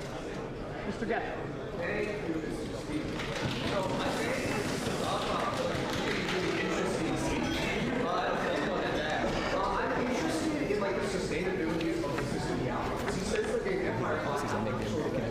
Mr. Gethel. Thank you, Mr. Speaker. So I think this is really interesting speech. I'm interested in like the sustainability of the system now. He says like an empire concept on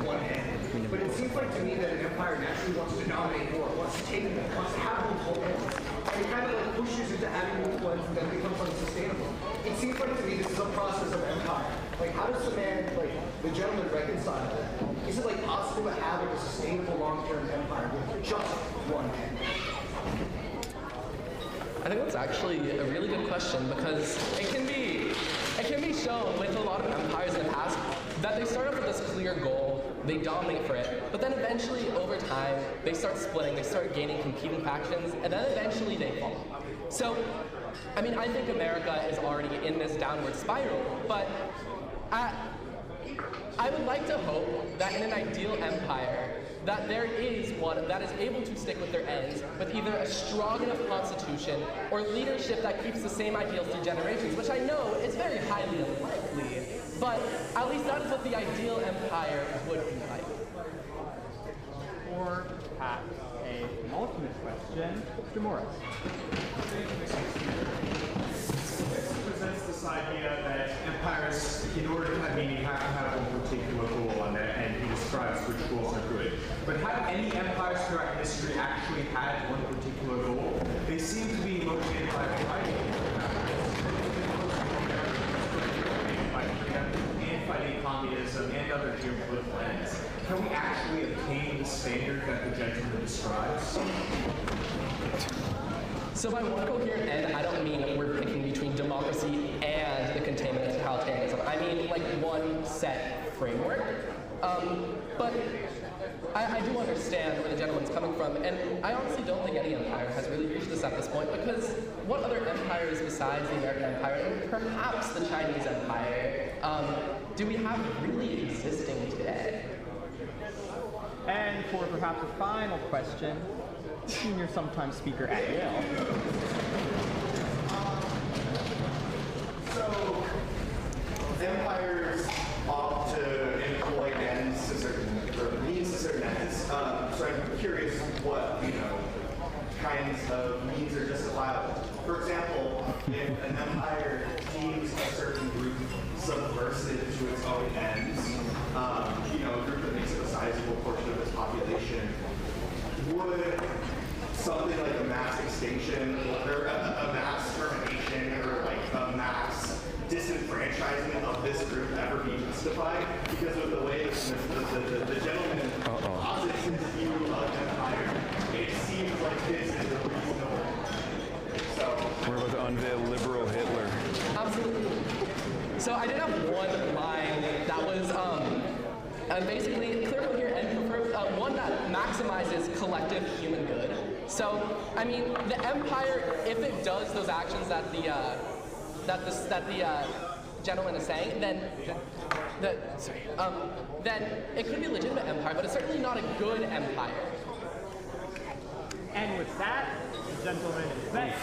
one hand, but it seems like to me that an empire naturally wants to dominate more, wants to take, wants to have multiple hands. And it kind of like pushes into having multiple hands and then becomes unsustainable. It seems like to me this is a process of empire. Like how does the man, like the gentleman reconcile that? Is it like possible to have like a sustainable long-term empire with just one hand? I think that's actually a really good question because it can be shown with a lot of empires in the past that they start off with this clear goal, they dominate for it, but then eventually over time they start splitting, they start gaining competing factions, and then eventually they fall. So, I mean, I think America is already in this downward spiral, but I would like to hope that in an ideal empire, that there is one that is able to stick with their ends with either a strong enough constitution or leadership that keeps the same ideals through generations, which I know is very highly unlikely, but at least that is what the ideal empire would be like. Or perhaps a penultimate question, Mr. Morris. Presents this idea that empires, in order to have meaning, have to have one particular goal on it, and he describes which goals are good. But have any empires throughout history actually had one particular goal? They seem to be motivated by variety. And fighting communism and other geopolitical ends. Can we actually attain the standard that the gentleman describes? So by one coherent end, I don't mean we're picking between democracy and the containment of totalitarianism. I mean like one set framework. But I do understand where the gentleman's coming from, and I honestly don't think any empire has really reached this at this point, because what other empires besides the American Empire, and perhaps the Chinese Empire, do we have really existing today? And for perhaps a final question, senior sometime speaker at Yale. So, empires opt to employ ends to certain, or means to certain ends. So I'm curious what, kinds of means are justifiable. For example, if an empire deems a certain group subversive to its own ends, a group that makes up a sizable portion of its population, would something like a mass extinction or a mass termination or like a mass disenfranchisement of this group ever be justified? Because of the way the gentleman posits his view of empire, it seems like this is a reasonable. So we're about to unveil liberal Hitler. Absolutely. So I did have one line that was basically clear, coherent, and preferred, one that maximizes collective human good. So, I mean, the empire, if it does those actions that the gentleman is saying, then then it could be a legitimate empire, but it's certainly not a good empire. And with that, the gentleman is thanked.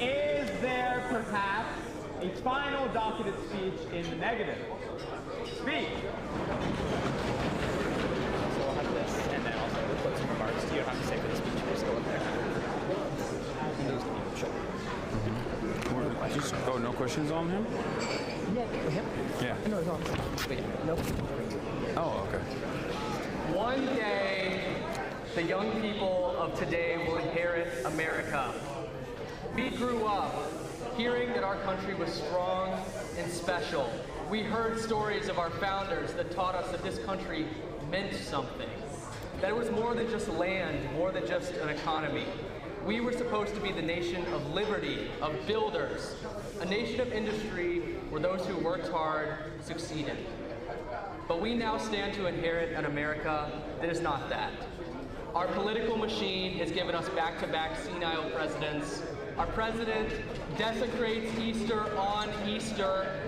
Is there perhaps a final docketed speech in the negative? Speak. So we'll have this, and then also the closing remarks. You don't have to say for the speech, just go up there. Just, oh, no questions on him? Yeah, for him? Yeah. No, it's on. But yeah, nope. Oh, okay. One day, the young people of today will inherit America. We grew up hearing that our country was strong and special. We heard stories of our founders that taught us that this country meant something, that it was more than just land, more than just an economy. We were supposed to be the nation of liberty, of builders, a nation of industry where those who worked hard succeeded. But we now stand to inherit an America that is not that. Our political machine has given us back-to-back senile presidents Our president desecrates Easter on Easter.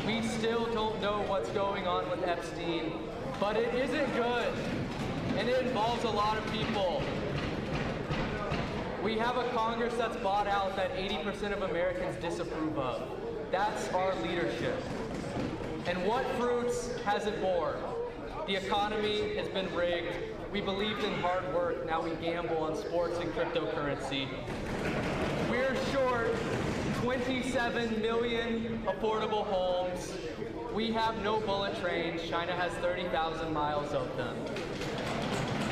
We still don't know what's going on with Epstein, but it isn't good, and it involves a lot of people. We have a Congress that's bought out that 80% of Americans disapprove of. That's our leadership. And what fruits has it borne? The economy has been rigged. We believed in hard work, now we gamble on sports and cryptocurrency. We're short 27 million affordable homes. We have no bullet trains. China has 30,000 miles of them.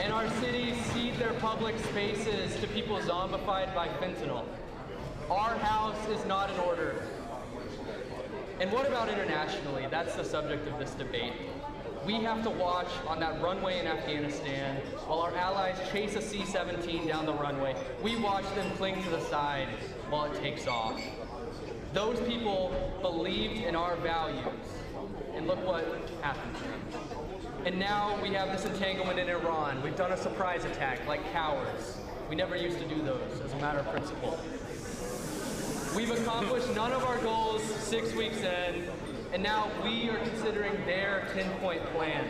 And our cities cede their public spaces to people zombified by fentanyl. Our house is not in order. And what about internationally? That's the subject of this debate. We have to watch on that runway in Afghanistan while our allies chase a C-17 down the runway. We watch them cling to the side while it takes off. Those people believed in our values, and look what happened to them. And now we have this entanglement in Iran. We've done a surprise attack like cowards. We never used to do those as a matter of principle. We've accomplished none of our goals 6 weeks in, and now we are considering their 10-point plan.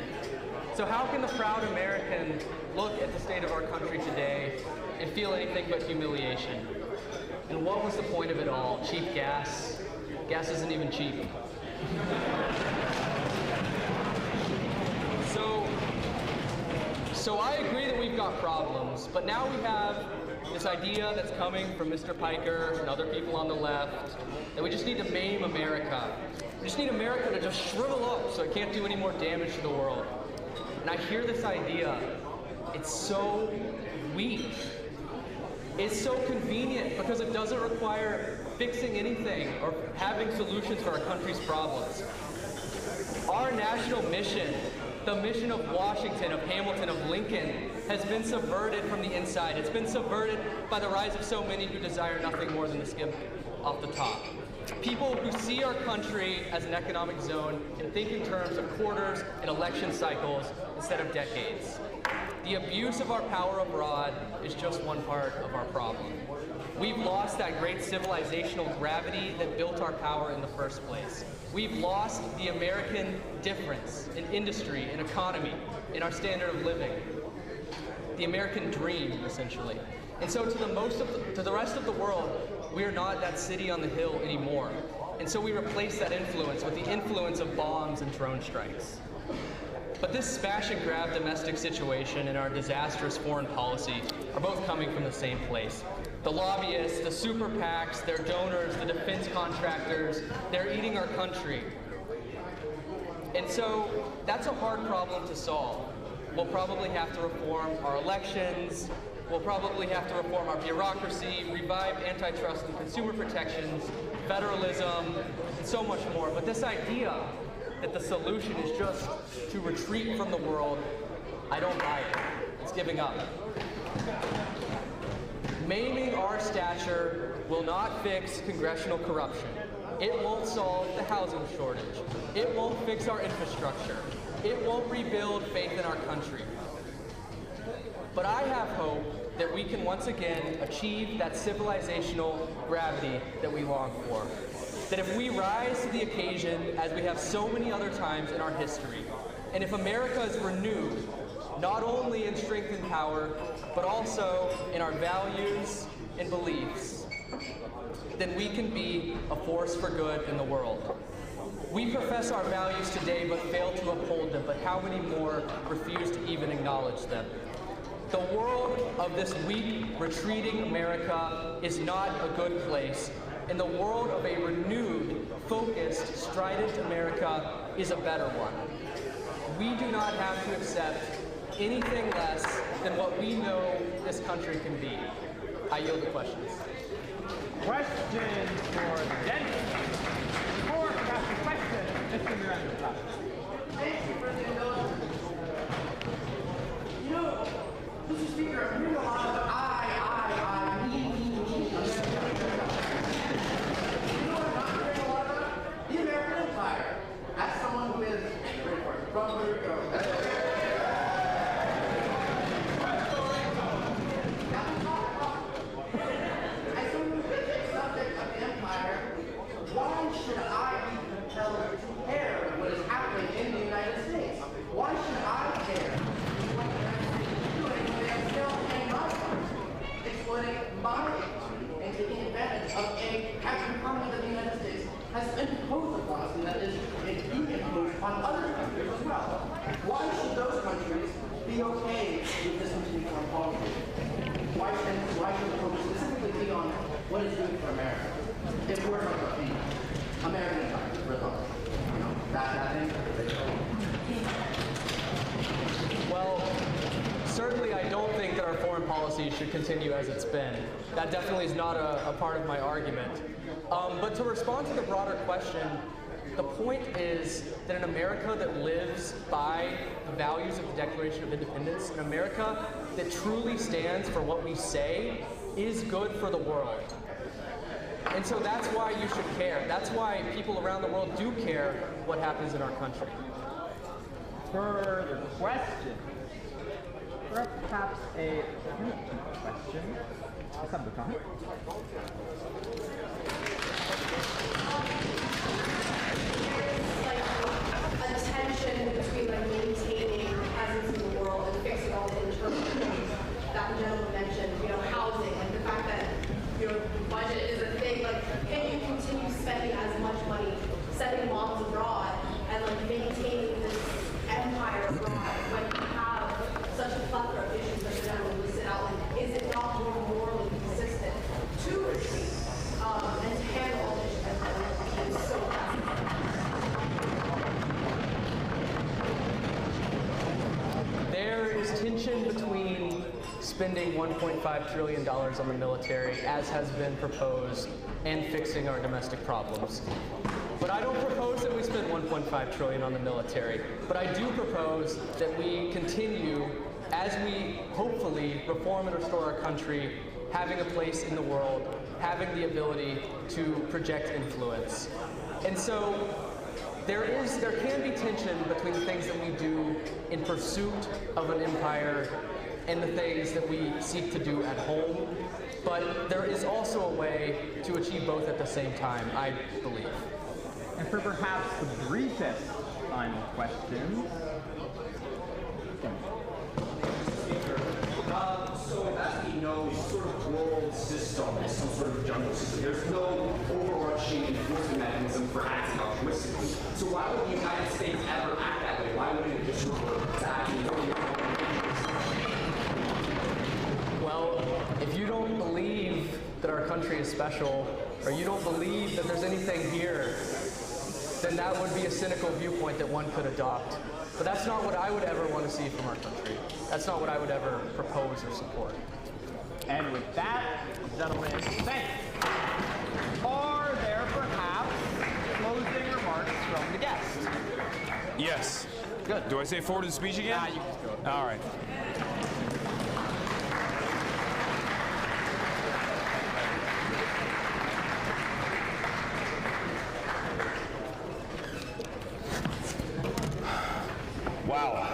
So how can the proud American look at the state of our country today and feel anything but humiliation? And what was the point of it all? Cheap gas? Gas isn't even cheap. So I agree that we've got problems, but now we have this idea that's coming from Mr. Piker and other people on the left that we just need to maim America. We just need America to just shrivel up so it can't do any more damage to the world. And I hear this idea. It's so weak. It's so convenient because it doesn't require fixing anything or having solutions for our country's problems. Our national mission, the mission of Washington, of Hamilton, of Lincoln, has been subverted from the inside. It's been subverted by the rise of so many who desire nothing more than to skim off the top. People who see our country as an economic zone and think in terms of quarters and election cycles instead of decades. The abuse of our power abroad is just one part of our problem. We've lost that great civilizational gravity that built our power in the first place. We've lost the American difference in industry, in economy, in our standard of living. The American dream, essentially. And so to the rest of the world, we are not that city on the hill anymore. And so we replace that influence with the influence of bombs and drone strikes. But this smash and grab domestic situation and our disastrous foreign policy are both coming from the same place. The lobbyists, the super PACs, their donors, the defense contractors, they're eating our country. And so that's a hard problem to solve. We'll probably have to reform our elections, we'll probably have to reform our bureaucracy, revive antitrust and consumer protections, federalism, and so much more. But this idea that the solution is just to retreat from the world, I don't buy it. It's giving up. Maiming our stature will not fix congressional corruption. It won't solve the housing shortage. It won't fix our infrastructure. It won't rebuild faith in our country. But I have hope that we can once again achieve that civilizational gravity that we long for. That if we rise to the occasion, as we have so many other times in our history, and if America is renewed, not only in strength and power, but also in our values and beliefs, then we can be a force for good in the world. We profess our values today but fail to uphold them, but how many more refuse to even acknowledge them? The world of this weak, retreating America is not a good place, and the world of a renewed, focused, strident America is a better one. We do not have to accept anything less than what we know this country can be. I yield the questions. Questions for Dennis. Before I ask a question, Mr. Miranda. Thank you, President Miller. You know, Mr. Speaker, I'm hearing a lot of I, me. You know what I'm not hearing a lot about? The American Empire. As someone who is, from Puerto Rico. be okay with discontinuing foreign policy? Why should the focus specifically be on what is good for America? If we're talking about the American Republic, that thing. Well, certainly I don't think that our foreign policy should continue as it's been. That definitely is not a part of my argument. But to respond to the broader question, the point is that an America that lives by the values of the Declaration of Independence, an America that truly stands for what we say, is good for the world. And so that's why you should care. That's why people around the world do care what happens in our country. Further question. Perhaps a question. Hasan, a tension between maintaining your presence in the world and fixing all the internal things that the gentleman mentioned, housing, the fact that the budget is a thing, can you continue spending as much money sending moms abroad and maintaining this empire abroad when you have such a plethora of issues that the gentleman listed out? Is it not more morally consistent to retreat and to handle all the issues that is so There is tension between spending $1.5 trillion on the military, as has been proposed, and fixing our domestic problems. But I don't propose that we spend $1.5 trillion on the military, but I do propose that we continue, as we hopefully reform and restore our country, having a place in the world, having the ability to project influence. And so there can be tension between the things that we do in pursuit of an empire and the things that we seek to do at home, but there is also a way to achieve both at the same time, I believe. And for perhaps the briefest final question. So as we know, sort of world system is some sort of jungle system. There's no overarching enforcement mechanism for acting altruistically. So why would the United States ever act that way? Why wouldn't it just revert back and Well, if you don't believe that our country is special, or you don't believe that there's anything here, then that would be a cynical viewpoint that one could adopt. But that's not what I would ever want to see from our country. That's not what I would ever propose or support. And with that, gentlemen, thank you. Are there perhaps closing remarks from the guest? Yes. Good. Do I say forward to the speech again? You can just go. All right. Wow.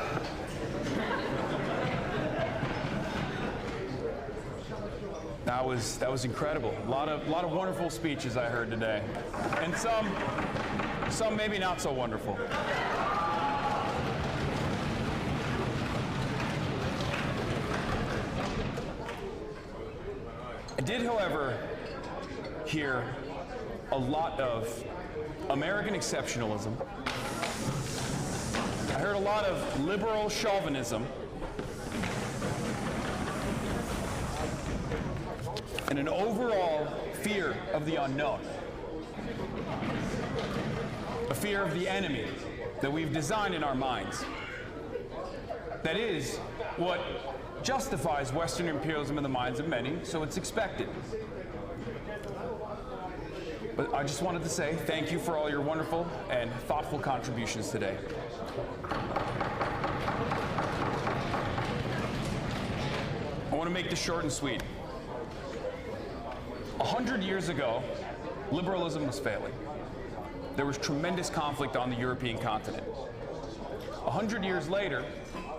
That was incredible. A lot of wonderful speeches I heard today, and some maybe not so wonderful. I did, however, hear a lot of American exceptionalism. I heard a lot of liberal chauvinism and an overall fear of the unknown, a fear of the enemy that we've designed in our minds. That is what justifies Western imperialism in the minds of many, so it's expected. But I just wanted to say thank you for all your wonderful and thoughtful contributions today. I want to make this short and sweet. 100 years ago, liberalism was failing. There was tremendous conflict on the European continent. 100 years later,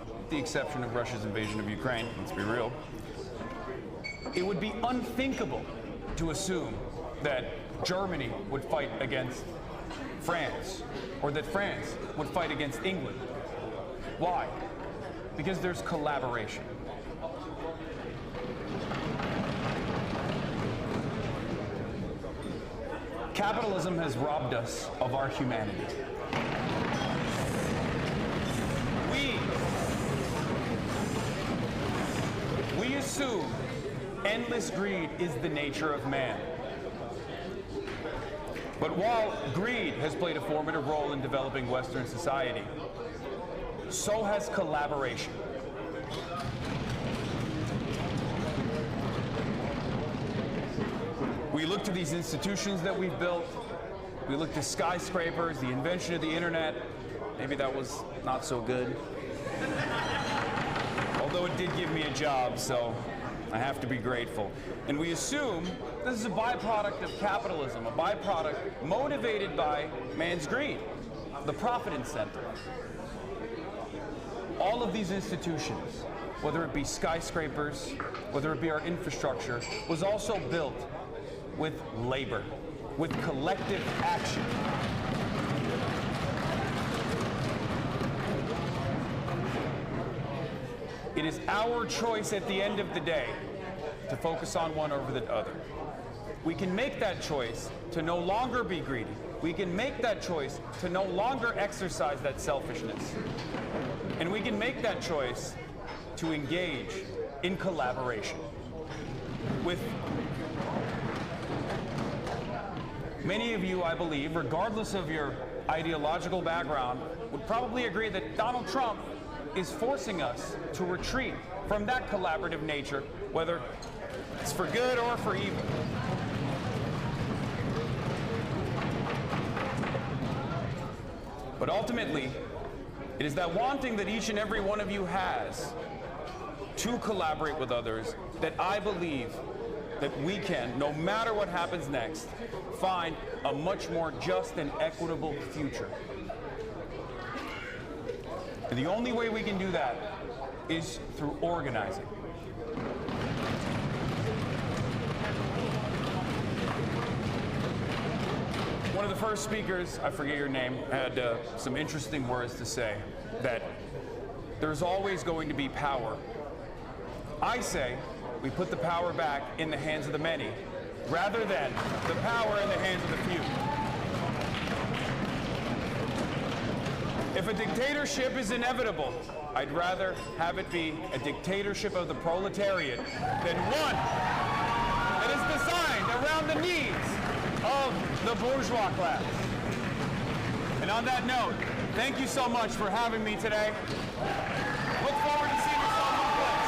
with the exception of Russia's invasion of Ukraine, let's be real, it would be unthinkable to assume that Germany would fight against France, or that France would fight against England. Why? Because there's collaboration. Capitalism has robbed us of our humanity. assume endless greed is the nature of man. But while greed has played a formative role in developing Western society, so has collaboration. We look to these institutions that we've built. We look to skyscrapers, the invention of the internet. Maybe that was not so good. Although it did give me a job, so I have to be grateful. And we assume this is a byproduct of capitalism, a byproduct motivated by man's greed, the profit incentive. All of these institutions, whether it be skyscrapers, whether it be our infrastructure, was also built with labor, with collective action. It is our choice at the end of the day to focus on one over the other. We can make that choice to no longer be greedy. We can make that choice to no longer exercise that selfishness. And we can make that choice to engage in collaboration with many of you, I believe, regardless of your ideological background, would probably agree that Donald Trump is forcing us to retreat from that collaborative nature, whether it's for good or for evil. But ultimately, it is that wanting that each and every one of you has to collaborate with others that I believe that we can, no matter what happens next, find a much more just and equitable future. And the only way we can do that is through organizing. One of the first speakers, I forget your name, had some interesting words to say, that there's always going to be power. I say we put the power back in the hands of the many, rather than the power in the hands of the few. If a dictatorship is inevitable, I'd rather have it be a dictatorship of the proletariat than one that is designed around the needs of the bourgeois class. And on that note, thank you so much for having me today. Look forward to seeing you someplace.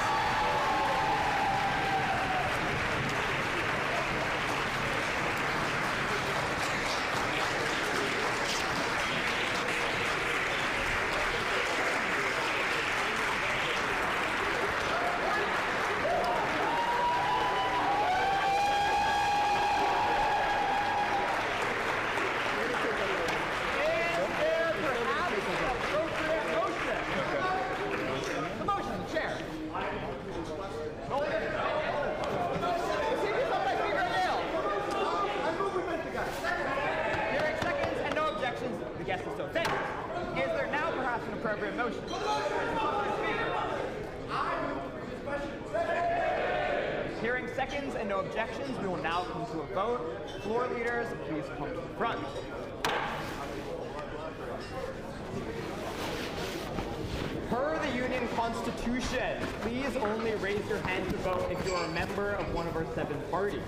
Hearing seconds and no objections, we will now come to a vote. Floor leaders, please come to the front. Per the Union Constitution, please only raise your hand to vote if you are a member of one of our 7 parties.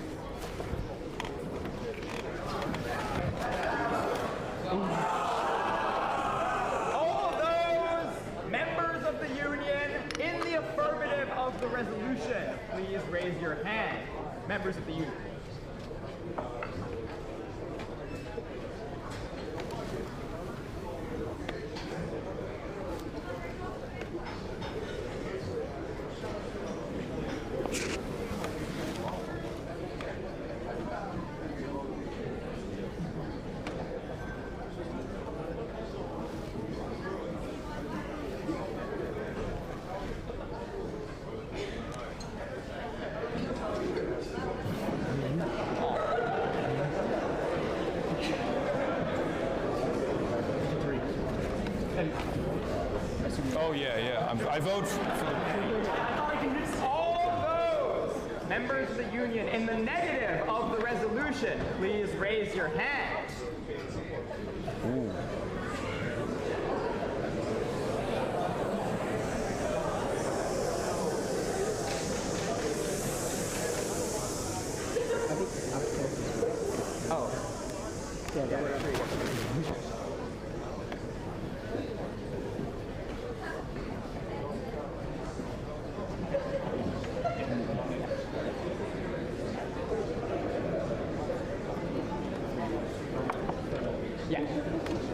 All those members of the Union in the affirmative of the resolution, please raise your hand. Members of the Union. Oh, yeah. I vote for the... All those members of the Union in the negative of the resolution, please raise your hand. Ooh. Yeah.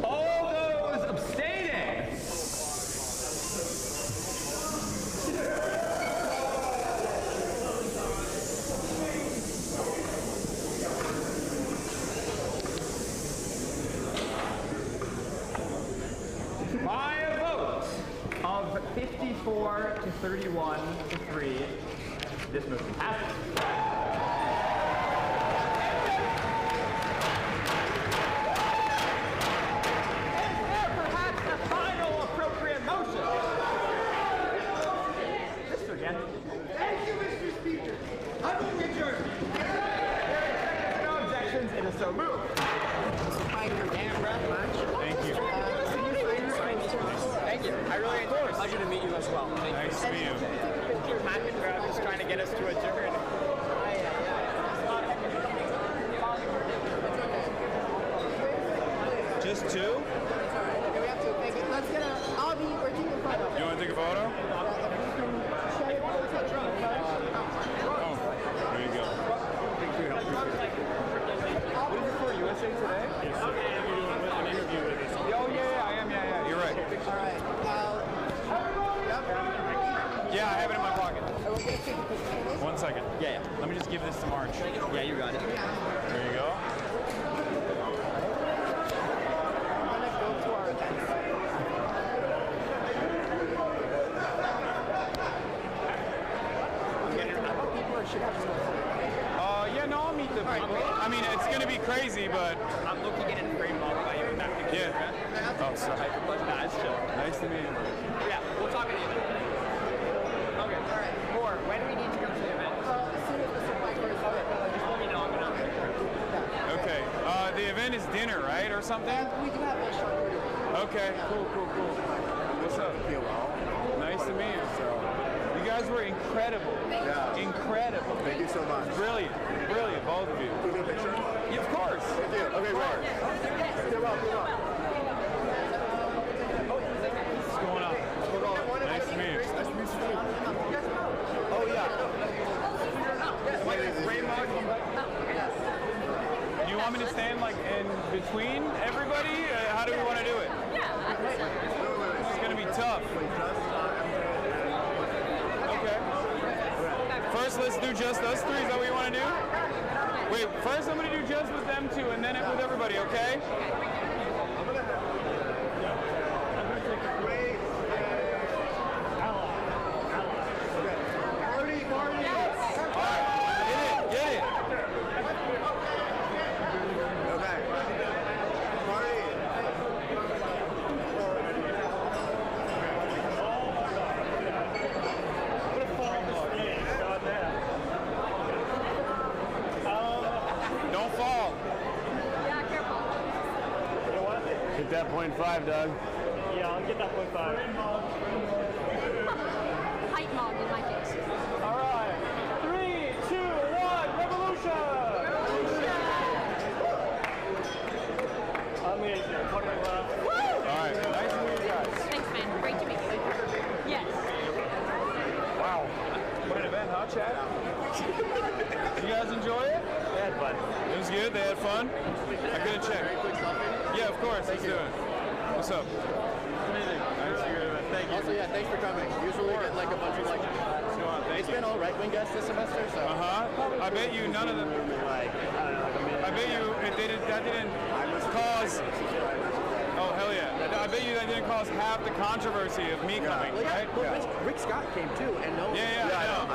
All those abstaining. By a vote of 54 to 31 to 3, this motion passes. So move. Thank you. Thank you. I really enjoyed it. Pleasure to meet you as well. Nice to meet you. Matt McGrath is trying to get us to adjourn. Just two? Let's get a, I'll be, we're taking a photo. You want to take a photo? Oh, there you go. What is it for, USA Today? Yes. Okay. You're doing an interview with us. Oh, yeah, I am, yeah. You're right. All right. Yeah, I have it in my pocket. 1 second. Yeah. Let me just give this to March. Yeah, you got it. There you go. Yeah, no, I'll meet the people. I mean, it's going to be crazy, but... I'm looking at it framed off by you and that picture. Yeah. Oh, sorry. Nice chill. Nice to meet you. Yeah, we'll talk at the event. Okay. All right. More, when do we need to come to the event? As soon as the supply goes. Okay. Just let me know. I'm going to... Okay. The event is dinner, right, or something? We do have a short. Okay. Cool. What's up? Nice to meet you. You guys were incredible. Yeah. Incredible. Thank you so much. Brilliant, both of you. Can we get a picture? Yeah, of course. Thank you. Okay, great. Come on. What's going on? Nice to meet you. Nice to meet you too. Oh, yeah. Do you want me to stand like in between everybody? How do we want to do it? Yeah. It's going to be tough. Okay. First, let's do just us three. Is that what you want to do? Wait, first I'm going to do just with them two, and then it with everybody, okay? Get that 0.5, Doug. Yeah, I'll get that 0.5. Height mom in my case. All right. 3, 2, 1, revolution! Amazing. All right. Nice to meet you guys. Thanks, man. Great to meet you. Yes. Wow. What an event, huh, Chad? You guys enjoy it? They had fun. It was good? They had fun? I couldn't check. Yeah, of course. Let's do it. What's up? Amazing. Nice to hear it. Thank you. Also, yeah, thanks for coming. Usually we get like a bunch of like... It's been all right-wing guests this semester, so... I bet you none of them... Like, I don't know, I bet you that didn't cause... Oh, hell yeah. I bet you that didn't cause half the controversy of me coming, right? Rick Scott came too, and no one... I know.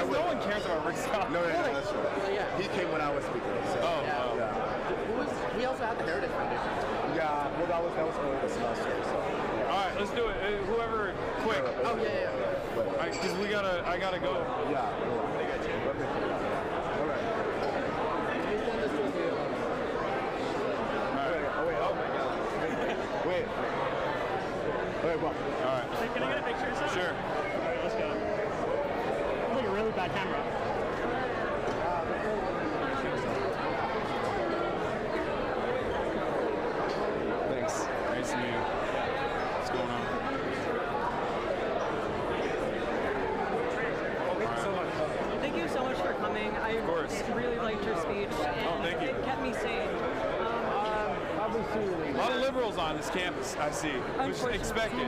No one cares about Rick Scott. No, that's true. Yeah. He came when I was speaking. So. We also had the Heritage Foundation. Yeah, well, that was early this semester. So. All right, let's do it. Whoever, quick. Oh, yeah. Because I gotta go. Yeah. All right. Wait. Well. All right. Hey, can I get a picture? Sure. All right, let's go. It's like a really bad camera. A lot of liberals on this campus, I see. Which expected.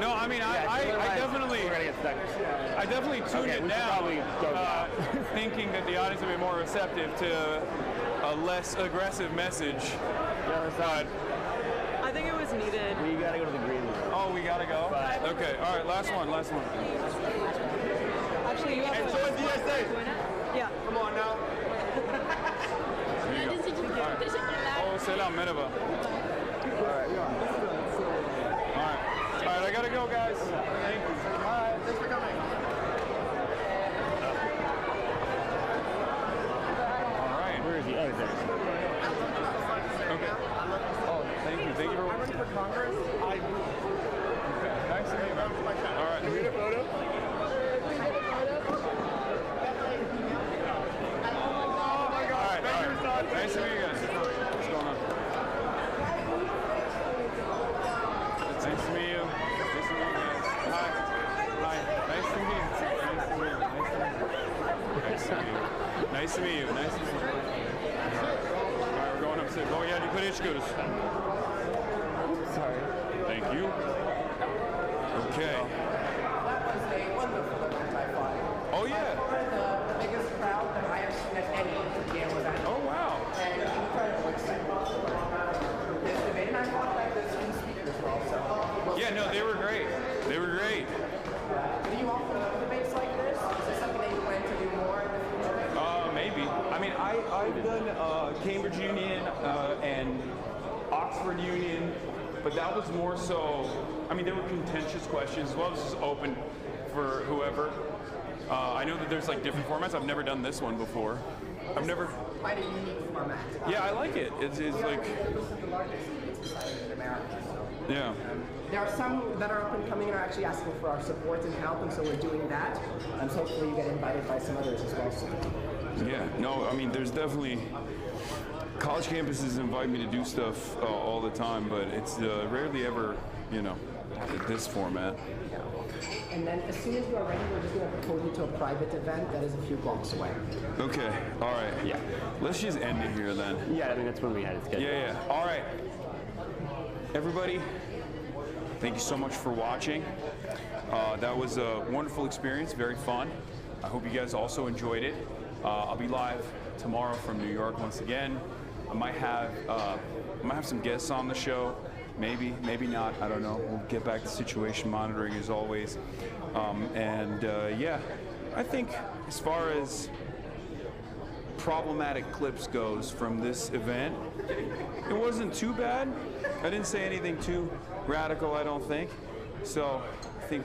No, I mean, I definitely tuned it down, thinking that the audience would be more receptive to a less aggressive message. But I think it was needed. We gotta go to the green room. oh, we gotta go. Okay, all right, last one. Actually, you have And so is DSA. Yeah. Come on now. There you go. All right. Oh, c'est la merhaba. All right, I gotta go, guys. Thank you. All right, thanks for coming. All right. Where is he? Oh, he's there. Okay. Oh, thank you. Thank you for running for Congress. Okay. Nice to meet you, man. All right. Can we get a photo? Nice to meet you guys. What's going on? Nice to meet you. Nice to meet you guys. Hi. Hi. Nice to meet you. Nice to meet you. Nice to meet you. Nice to meet you. All right, we're going upstairs. Oh yeah, you put içkiyoruz. Sorry. Thank you. Okay. That was a wonderful event, I thought. Oh yeah. The biggest crowd that I have seen at any YALE event. Oh wow. And incredible excitement. This debate, and I thought that the student speakers were also. Yeah, no, they were great. They were great. Do you often do debates like this? Is this something that you plan to do more in the future? Maybe. I mean, I've done Cambridge Union and Oxford Union, but that was more so, I mean, there were contentious questions as well as just open for whoever. I know that there's like different formats. I've never done this one before. I've never. Quite a unique format. Yeah, I like it. It's like. This is the largest debate society in America. So. Yeah. There are some that are up and coming and are actually asking for our support and help, and so we're doing that. And so hopefully you get invited by some others as well soon. Yeah. No, I mean, there's definitely. College campuses invite me to do stuff all the time, but it's rarely ever, you know, this format. Yeah. And then as soon as you are ready, we're just going to propose you to a private event that is a few blocks away. Okay. All right. Yeah. Let's just end it here then. Yeah, I mean, that's when we had it scheduled. Yeah, yeah. All right. Everybody, thank you so much for watching. That was a wonderful experience, very fun. I hope you guys also enjoyed it. I'll be live tomorrow from New York once again. I might have some guests on the show. Maybe, maybe not. I don't know. We'll get back to situation monitoring as always. Yeah, I think as far as problematic clips goes from this event, it wasn't too bad. I didn't say anything too radical, I don't think. So I think